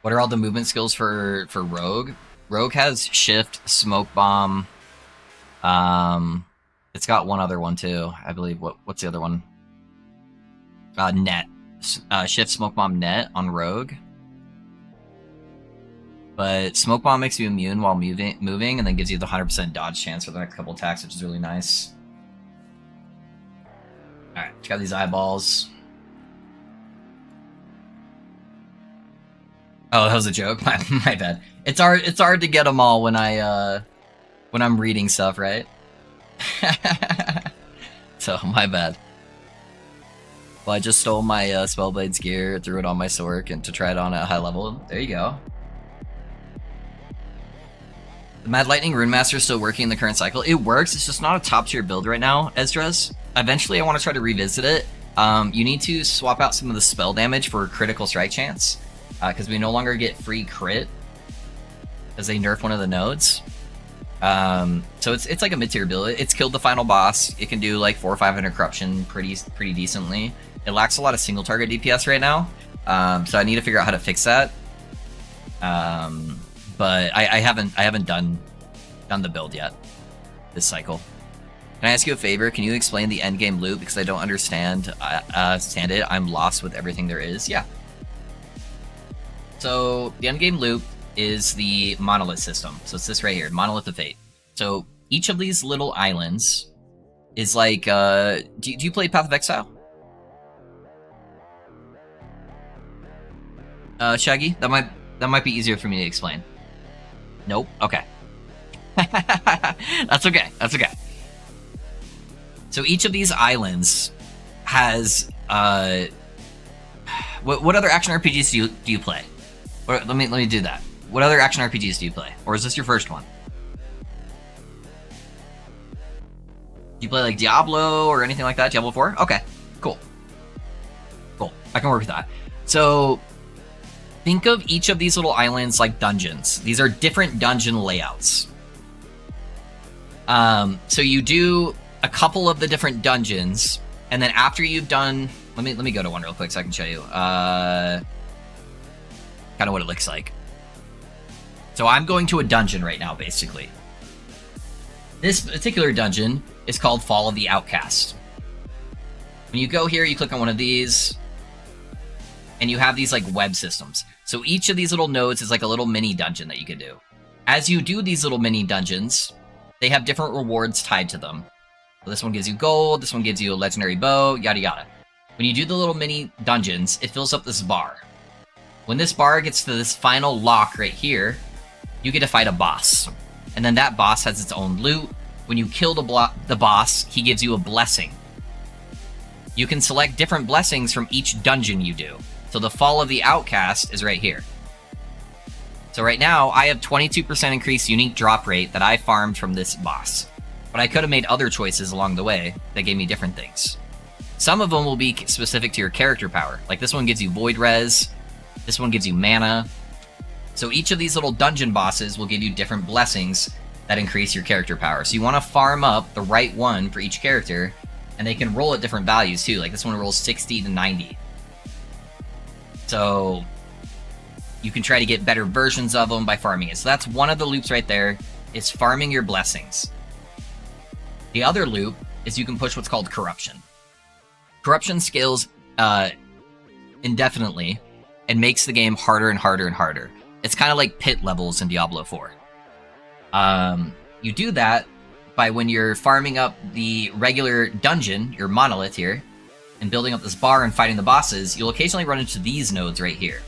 What are all the movement skills for Rogue? Rogue has shift, smoke bomb. It's got one other one too, I believe. What's the other one? Net. Shift, smoke bomb, net on Rogue. But smoke bomb makes you immune while moving, and then gives you the 100% dodge chance for the next couple attacks, which is really nice. All right, check out these eyeballs. Oh, that was a joke. My bad. It's hard to get them all when I'm reading stuff, right? So my bad. Well, I just stole my Spellblade's gear, threw it on my Sork, and to try it on at a high level. There you go. The Mad Lightning Runemaster is still working in the current cycle. It works. It's just not a top tier build right now, Esdras. Eventually, I want to try to revisit it. You need to swap out some of the spell damage for critical strike chance, because we no longer get free crit as they nerf one of the nodes. So it's like a mid-tier build. It's killed the final boss. It can do like 400 or 500 corruption pretty decently. It lacks a lot of single target DPS right now, so I need to figure out how to fix that. But I haven't done the build yet this cycle. Can I ask you a favor? Can you explain the endgame loop, because I don't understand it. I'm lost with everything there is. Yeah. So the endgame loop is the Monolith system. So it's this right here, Monolith of Fate. So each of these little islands is like, do you play Path of Exile? Shaggy? That might be easier for me to explain. Nope. Okay. That's okay. That's okay. So each of these islands has what other action RPGs do you play? Or let me do that. What other action RPGs do you play? Or is this your first one? Do you play like Diablo or anything like that? Diablo 4? Okay. Cool. Cool. I can work with that. So think of each of these little islands like dungeons. These are different dungeon layouts. So you do a couple of the different dungeons, and then after you've done, let me go to one real quick so I can show you kind of what it looks like. So I'm going to a dungeon right now, basically. This particular dungeon is called Fall of the Outcast. When you go here, you click on one of these, and you have these like web systems. So each of these little nodes is like a little mini dungeon that you can do. As you do these little mini dungeons, they have different rewards tied to them. So this one gives you gold, this one gives you a legendary bow, yada yada. When you do the little mini dungeons, it fills up this bar. When this bar gets to this final lock right here, you get to fight a boss. And then that boss has its own loot, when you kill the boss, he gives you a blessing. You can select different blessings from each dungeon you do. So the Fall of the Outcast is right here. So right now, I have 22% increased unique drop rate that I farmed from this boss. But I could have made other choices along the way that gave me different things. Some of them will be specific to your character power. Like this one gives you Void Res. This one gives you mana. So each of these little dungeon bosses will give you different blessings that increase your character power. So you want to farm up the right one for each character, and they can roll at different values too. Like this one rolls 60 to 90. So you can try to get better versions of them by farming it. So that's one of the loops right there, is farming your blessings. The other loop is you can push what's called Corruption. Corruption scales indefinitely and makes the game harder and harder and harder. It's kind of like pit levels in Diablo 4. You do that by when you're farming up the regular dungeon, your Monolith here, and building up this bar and fighting the bosses, you'll occasionally run into these nodes right here,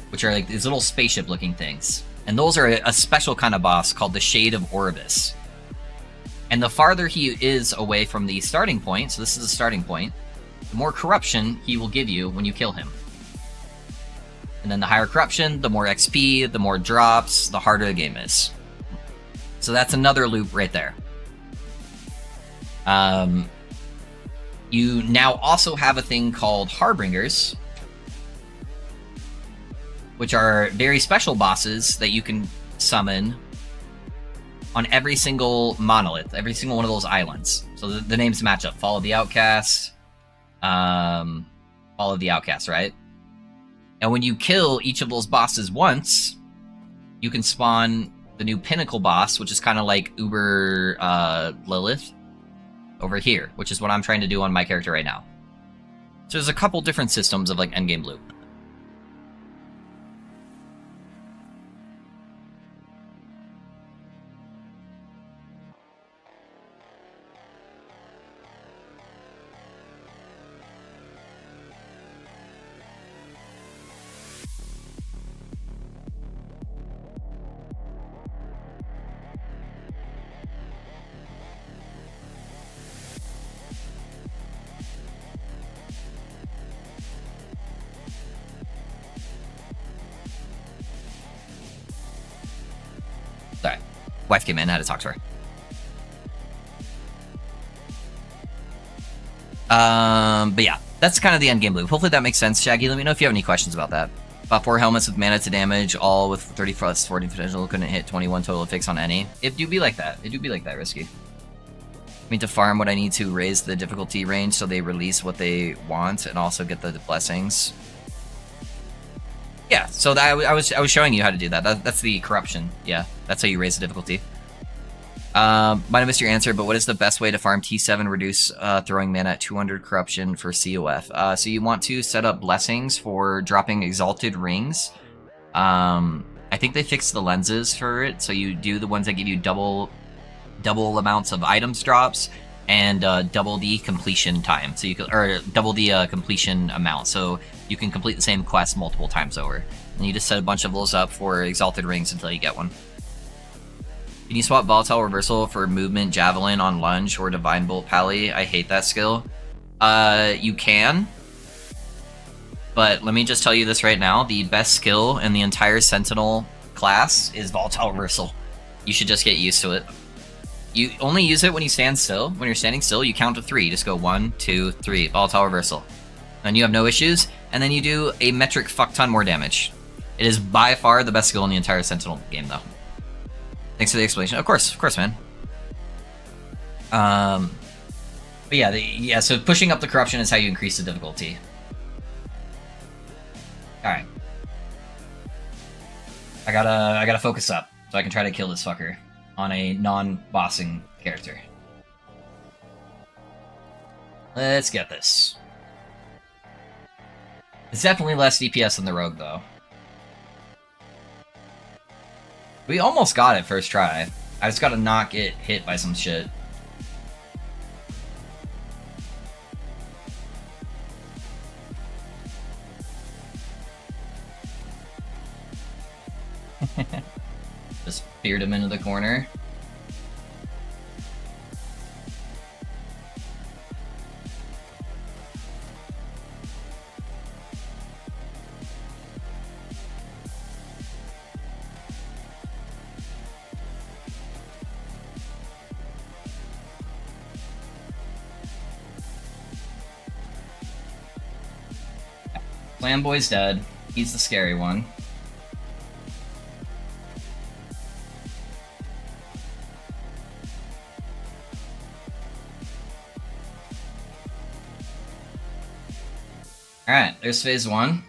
which are like these little spaceship looking things. And those are a special kind of boss called the Shade of Orbis. And the farther he is away from the starting point, so this is the starting point, the more corruption he will give you when you kill him. And then the higher corruption, the more XP, the more drops, the harder the game is. So that's another loop right there. You now also have a thing called Harbingers, which are very special bosses that you can summon on every single monolith, every single one of those islands. So the names match up. Fall of the Outcast, Fall of the Outcast, right? And when you kill each of those bosses once, you can spawn the new Pinnacle boss, which is kind of like Uber Lilith, over here, which is what I'm trying to do on my character right now. So there's a couple different systems of like endgame loop. Sorry, wife came in, I had to talk to her. But yeah, that's kind of the end game loop. Hopefully that makes sense. Shaggy, let me know if you have any questions about that. About 4 helmets with mana to damage, all with 30 plus 40 potential, couldn't hit 21 total fix on any. It do be like that. It do be like that, Risky. I mean, to farm what I need to raise the difficulty range so they release what they want and also get the blessings. Yeah, so that, I was showing you how to do that. That's the corruption. Yeah, that's how you raise the difficulty. Might have missed your answer, but what is the best way to farm T7 reduce throwing mana at 200 corruption for COF? So you want to set up blessings for dropping exalted rings. I think they fixed the lenses for it, so you do the ones that give you double amounts of items drops and double the completion time. So you can, or double the completion amount, so you can complete the same quest multiple times over. And you just set a bunch of those up for exalted rings until you get one. Can you swap Volatile Reversal for Movement Javelin on Lunge or Divine Bolt Pally? I hate that skill. You can. But let me just tell you this right now. The best skill in the entire Sentinel class is Volatile Reversal. You should just get used to it. You only use it when you stand still. When you're standing still, you count to 3. Just go 1, 2, 3. Volatile Reversal. And you have no issues. And then you do a metric fuck ton more damage. It is by far the best skill in the entire Sentinel game, though. Thanks for the explanation. Of course, man. But yeah, so pushing up the corruption is how you increase the difficulty. All right. I gotta focus up so I can try to kill this fucker on a non-bossing character. Let's get this. It's definitely less DPS than the rogue, though. We almost got it first try. I just gotta not get hit by some shit. Just speared him into the corner. Flamboy's dead. He's the scary one. Alright, there's phase 1.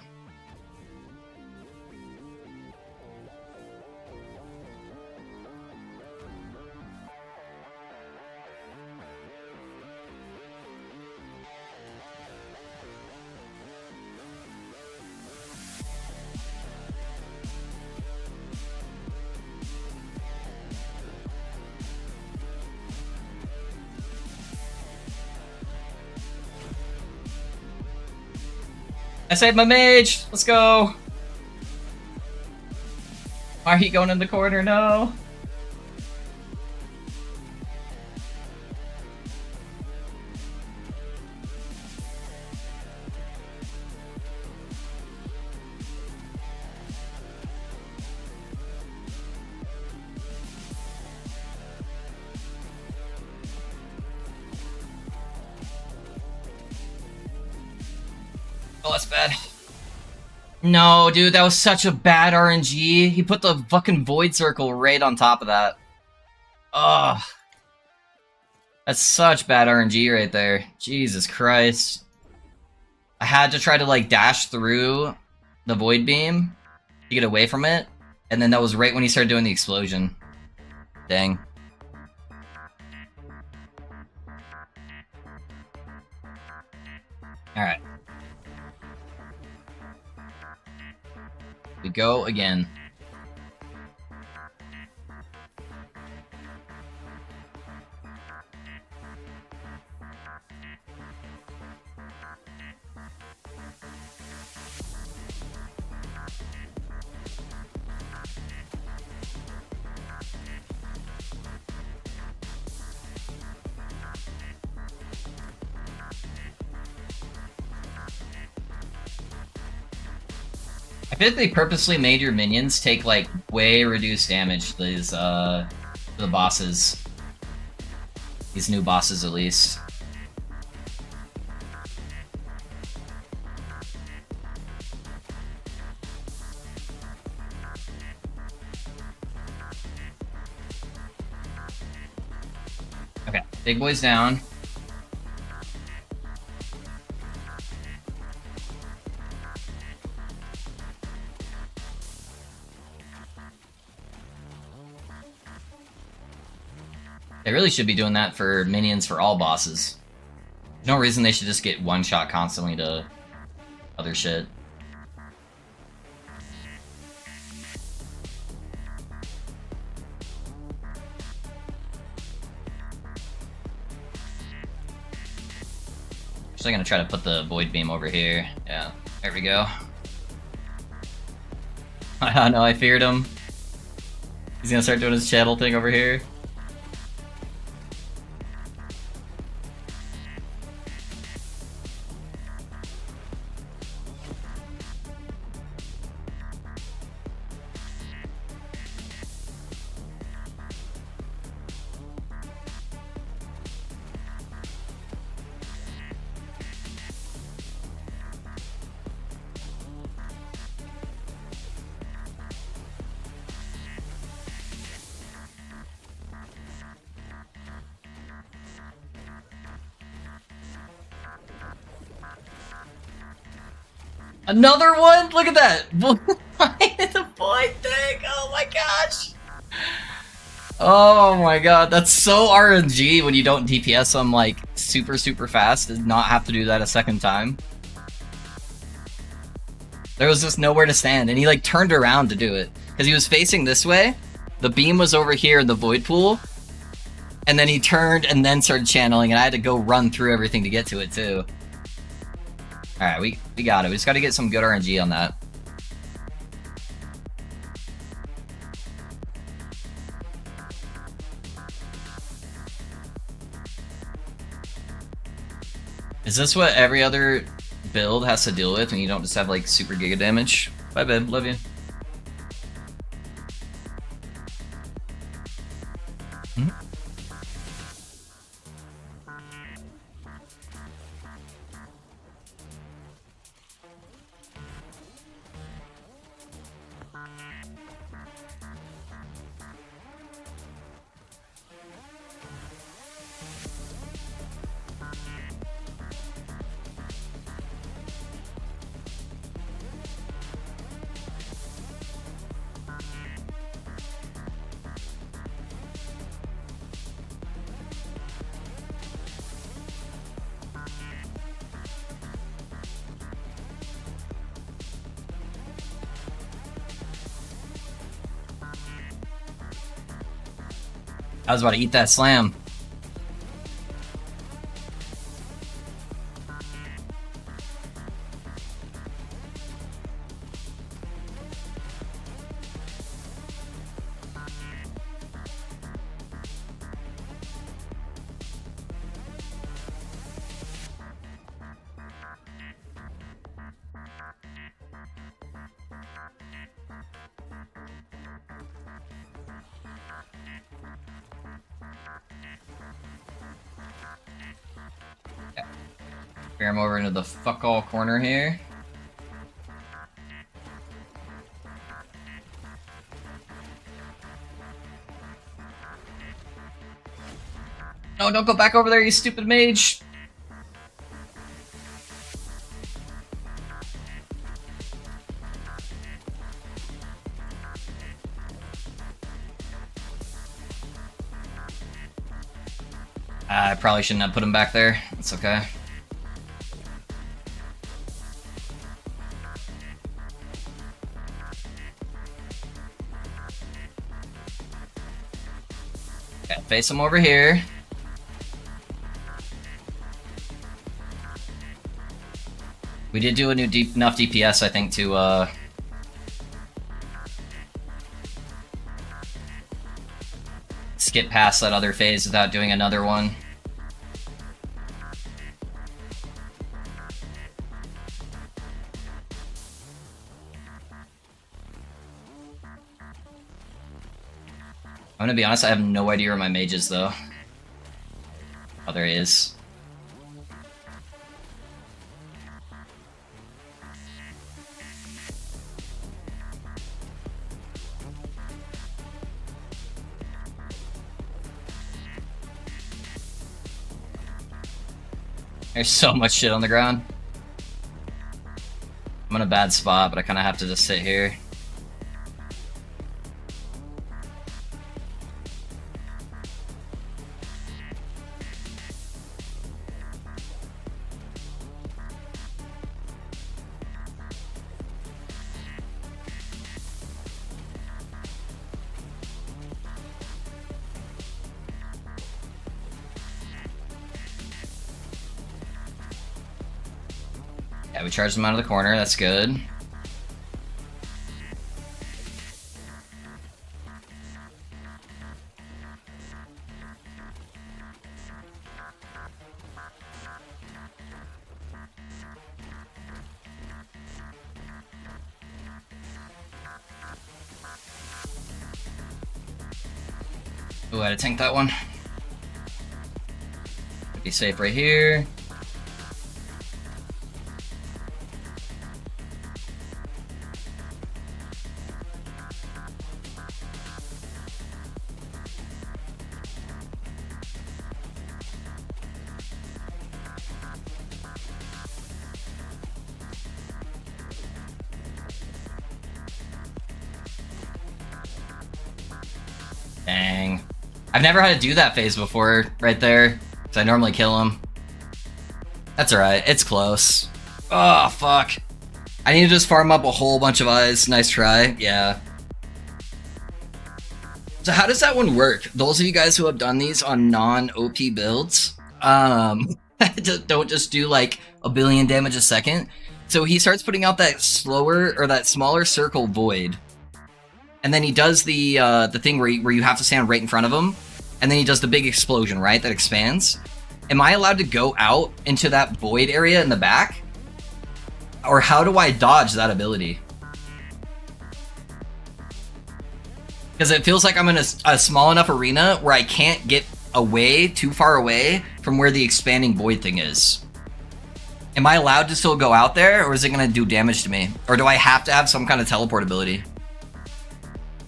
I saved my mage! Let's go! Why are you going in the corner? No! Oh, that's bad. No, dude, that was such a bad RNG. He put the fucking Void Circle right on top of that. Ugh. That's such bad RNG right there. Jesus Christ. I had to try to, like, dash through the Void Beam to get away from it, and then that was right when he started doing the explosion. Dang. Alright. We go again. I feel like they purposely made your minions take, like, way reduced damage to these, the bosses. These new bosses, at least. Okay, big boy's down. They really should be doing that for minions for all bosses. There's no reason they should just get one shot constantly to other shit. Actually, I'm gonna try to put the Void Beam over here. Yeah, there we go. I know, I feared him. He's gonna start doing his channel thing over here. Another one? Look at that! The void thing! Oh my gosh! Oh my god, that's so RNG when you don't DPS them like super fast and not have to do that a second time. There was just nowhere to stand, and he like turned around to do it. Because he was facing this way, the beam was over here in the void pool, and then he turned and then started channeling, and I had to go run through everything to get to it too. Alright, we got it. We just gotta get some good RNG on that. Is this what every other build has to deal with when you don't just have like super giga damage? Bye babe, love you. Hmm? I was about to eat that slam. Bear him over into the fuck all corner here. No, don't go back over there, you stupid mage! I probably shouldn't have put him back there. It's okay. Okay, face him over here. We did do a new enough DPS, I think, to skip past that other phase without doing another one. I'm gonna be honest, I have no idea where my mage is, though. Oh, there he is. There's so much shit on the ground. I'm in a bad spot, but I kind of have to just sit here. Yeah, we charged him out of the corner, that's good. Ooh, I had to tank that one. Be safe right here. Dang. I've never had to do that phase before, right there. Because I normally kill him. That's alright, it's close. Oh, fuck. I need to just farm up a whole bunch of eyes. Nice try, yeah. So how does that one work? Those of you guys who have done these on non-OP builds, don't just do like a billion damage a second. So he starts putting out that slower, or that smaller circle void. And then he does the thing where you have to stand right in front of him, and then he does the big explosion, right, that expands. Am I allowed to go out into that void area in the back? Or how do I dodge that ability? Because it feels like I'm in a small enough arena where I can't get away, too far away, from where the expanding void thing is. Am I allowed to still go out there, or is it going to do damage to me? Or do I have to have some kind of teleport ability?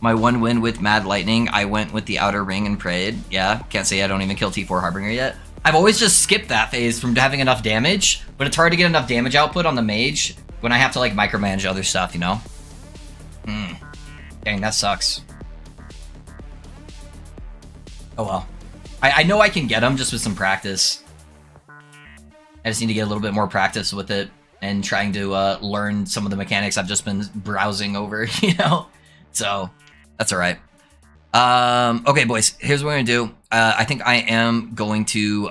My one win with Mad Lightning, I went with the Outer Ring and prayed. Yeah, can't say I don't even kill T4 Harbinger yet. I've always just skipped that phase from having enough damage, but it's hard to get enough damage output on the mage when I have to like micromanage other stuff, you know? Dang, that sucks. Oh well. I know I can get them just with some practice. I just need to get a little bit more practice with it and trying to learn some of the mechanics I've just been browsing over, you know? So, that's alright. Okay, boys, here's what we're gonna do. I think I am going to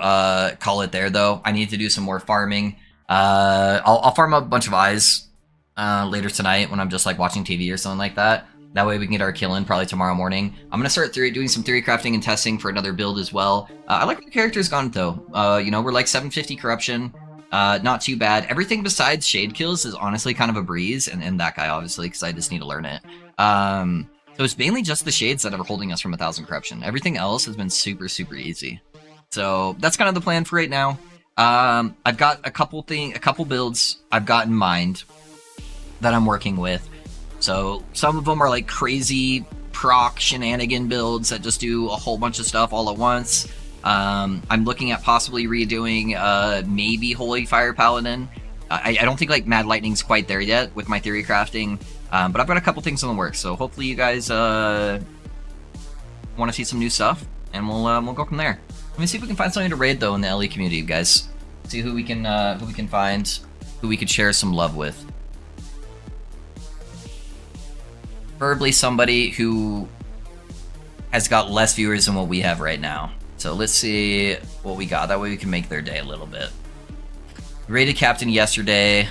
call it there, though. I need to do some more farming. I'll farm up a bunch of eyes later tonight when I'm just like watching TV or something like that. That way we can get our kill in probably tomorrow morning. I'm gonna start doing some theory crafting and testing for another build as well. I like where the character's gone though. You know, we're like 750 corruption. Not too bad. Everything besides shade kills is honestly kind of a breeze, and that guy obviously because I just need to learn it. So it's mainly just the shades that are holding us from 1,000 corruption. Everything else has been super, super easy. So that's kind of the plan for right now. I've got a couple builds I've got in mind that I'm working with. So some of them are like crazy proc shenanigan builds that just do a whole bunch of stuff all at once. I'm looking at possibly redoing maybe Holy Fire Paladin. I don't think like Mad Lightning's quite there yet with my theory crafting. But I've got a couple things in the works, so hopefully you guys want to see some new stuff, and we'll go from there. Let me see if we can find something to raid though in the LE community, guys. See who we can find, who we could share some love with. Preferably somebody who has got less viewers than what we have right now. So let's see what we got. That way we can make their day a little bit. We raided Captain yesterday.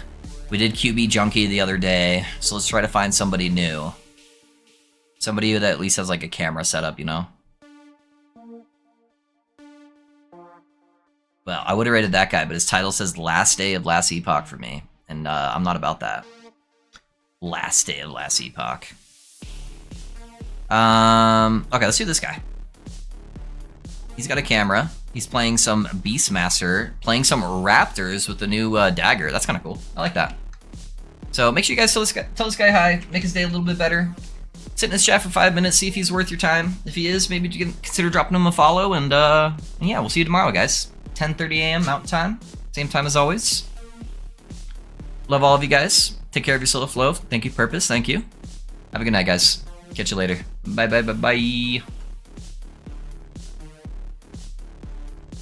We did QB Junkie the other day, so let's try to find somebody new. Somebody that at least has like a camera setup, you know? Well, I would have rated that guy, but his title says Last Day of Last Epoch for me, and I'm not about that. Last Day of Last Epoch. Okay, let's do this guy. He's got a camera. He's playing some Beastmaster, playing some Raptors with the new dagger. That's kind of cool. I like that. So make sure you guys tell this guy hi, make his day a little bit better. Sit in his chat for 5 minutes, see if he's worth your time. If he is, maybe you can consider dropping him a follow. And yeah, we'll see you tomorrow, guys. 10:30 a.m. Mountain Time, same time as always. Love all of you guys. Take care of yourself, Flow. Thank you, Purpose. Thank you. Have a good night, guys. Catch you later. Bye, bye, bye, bye.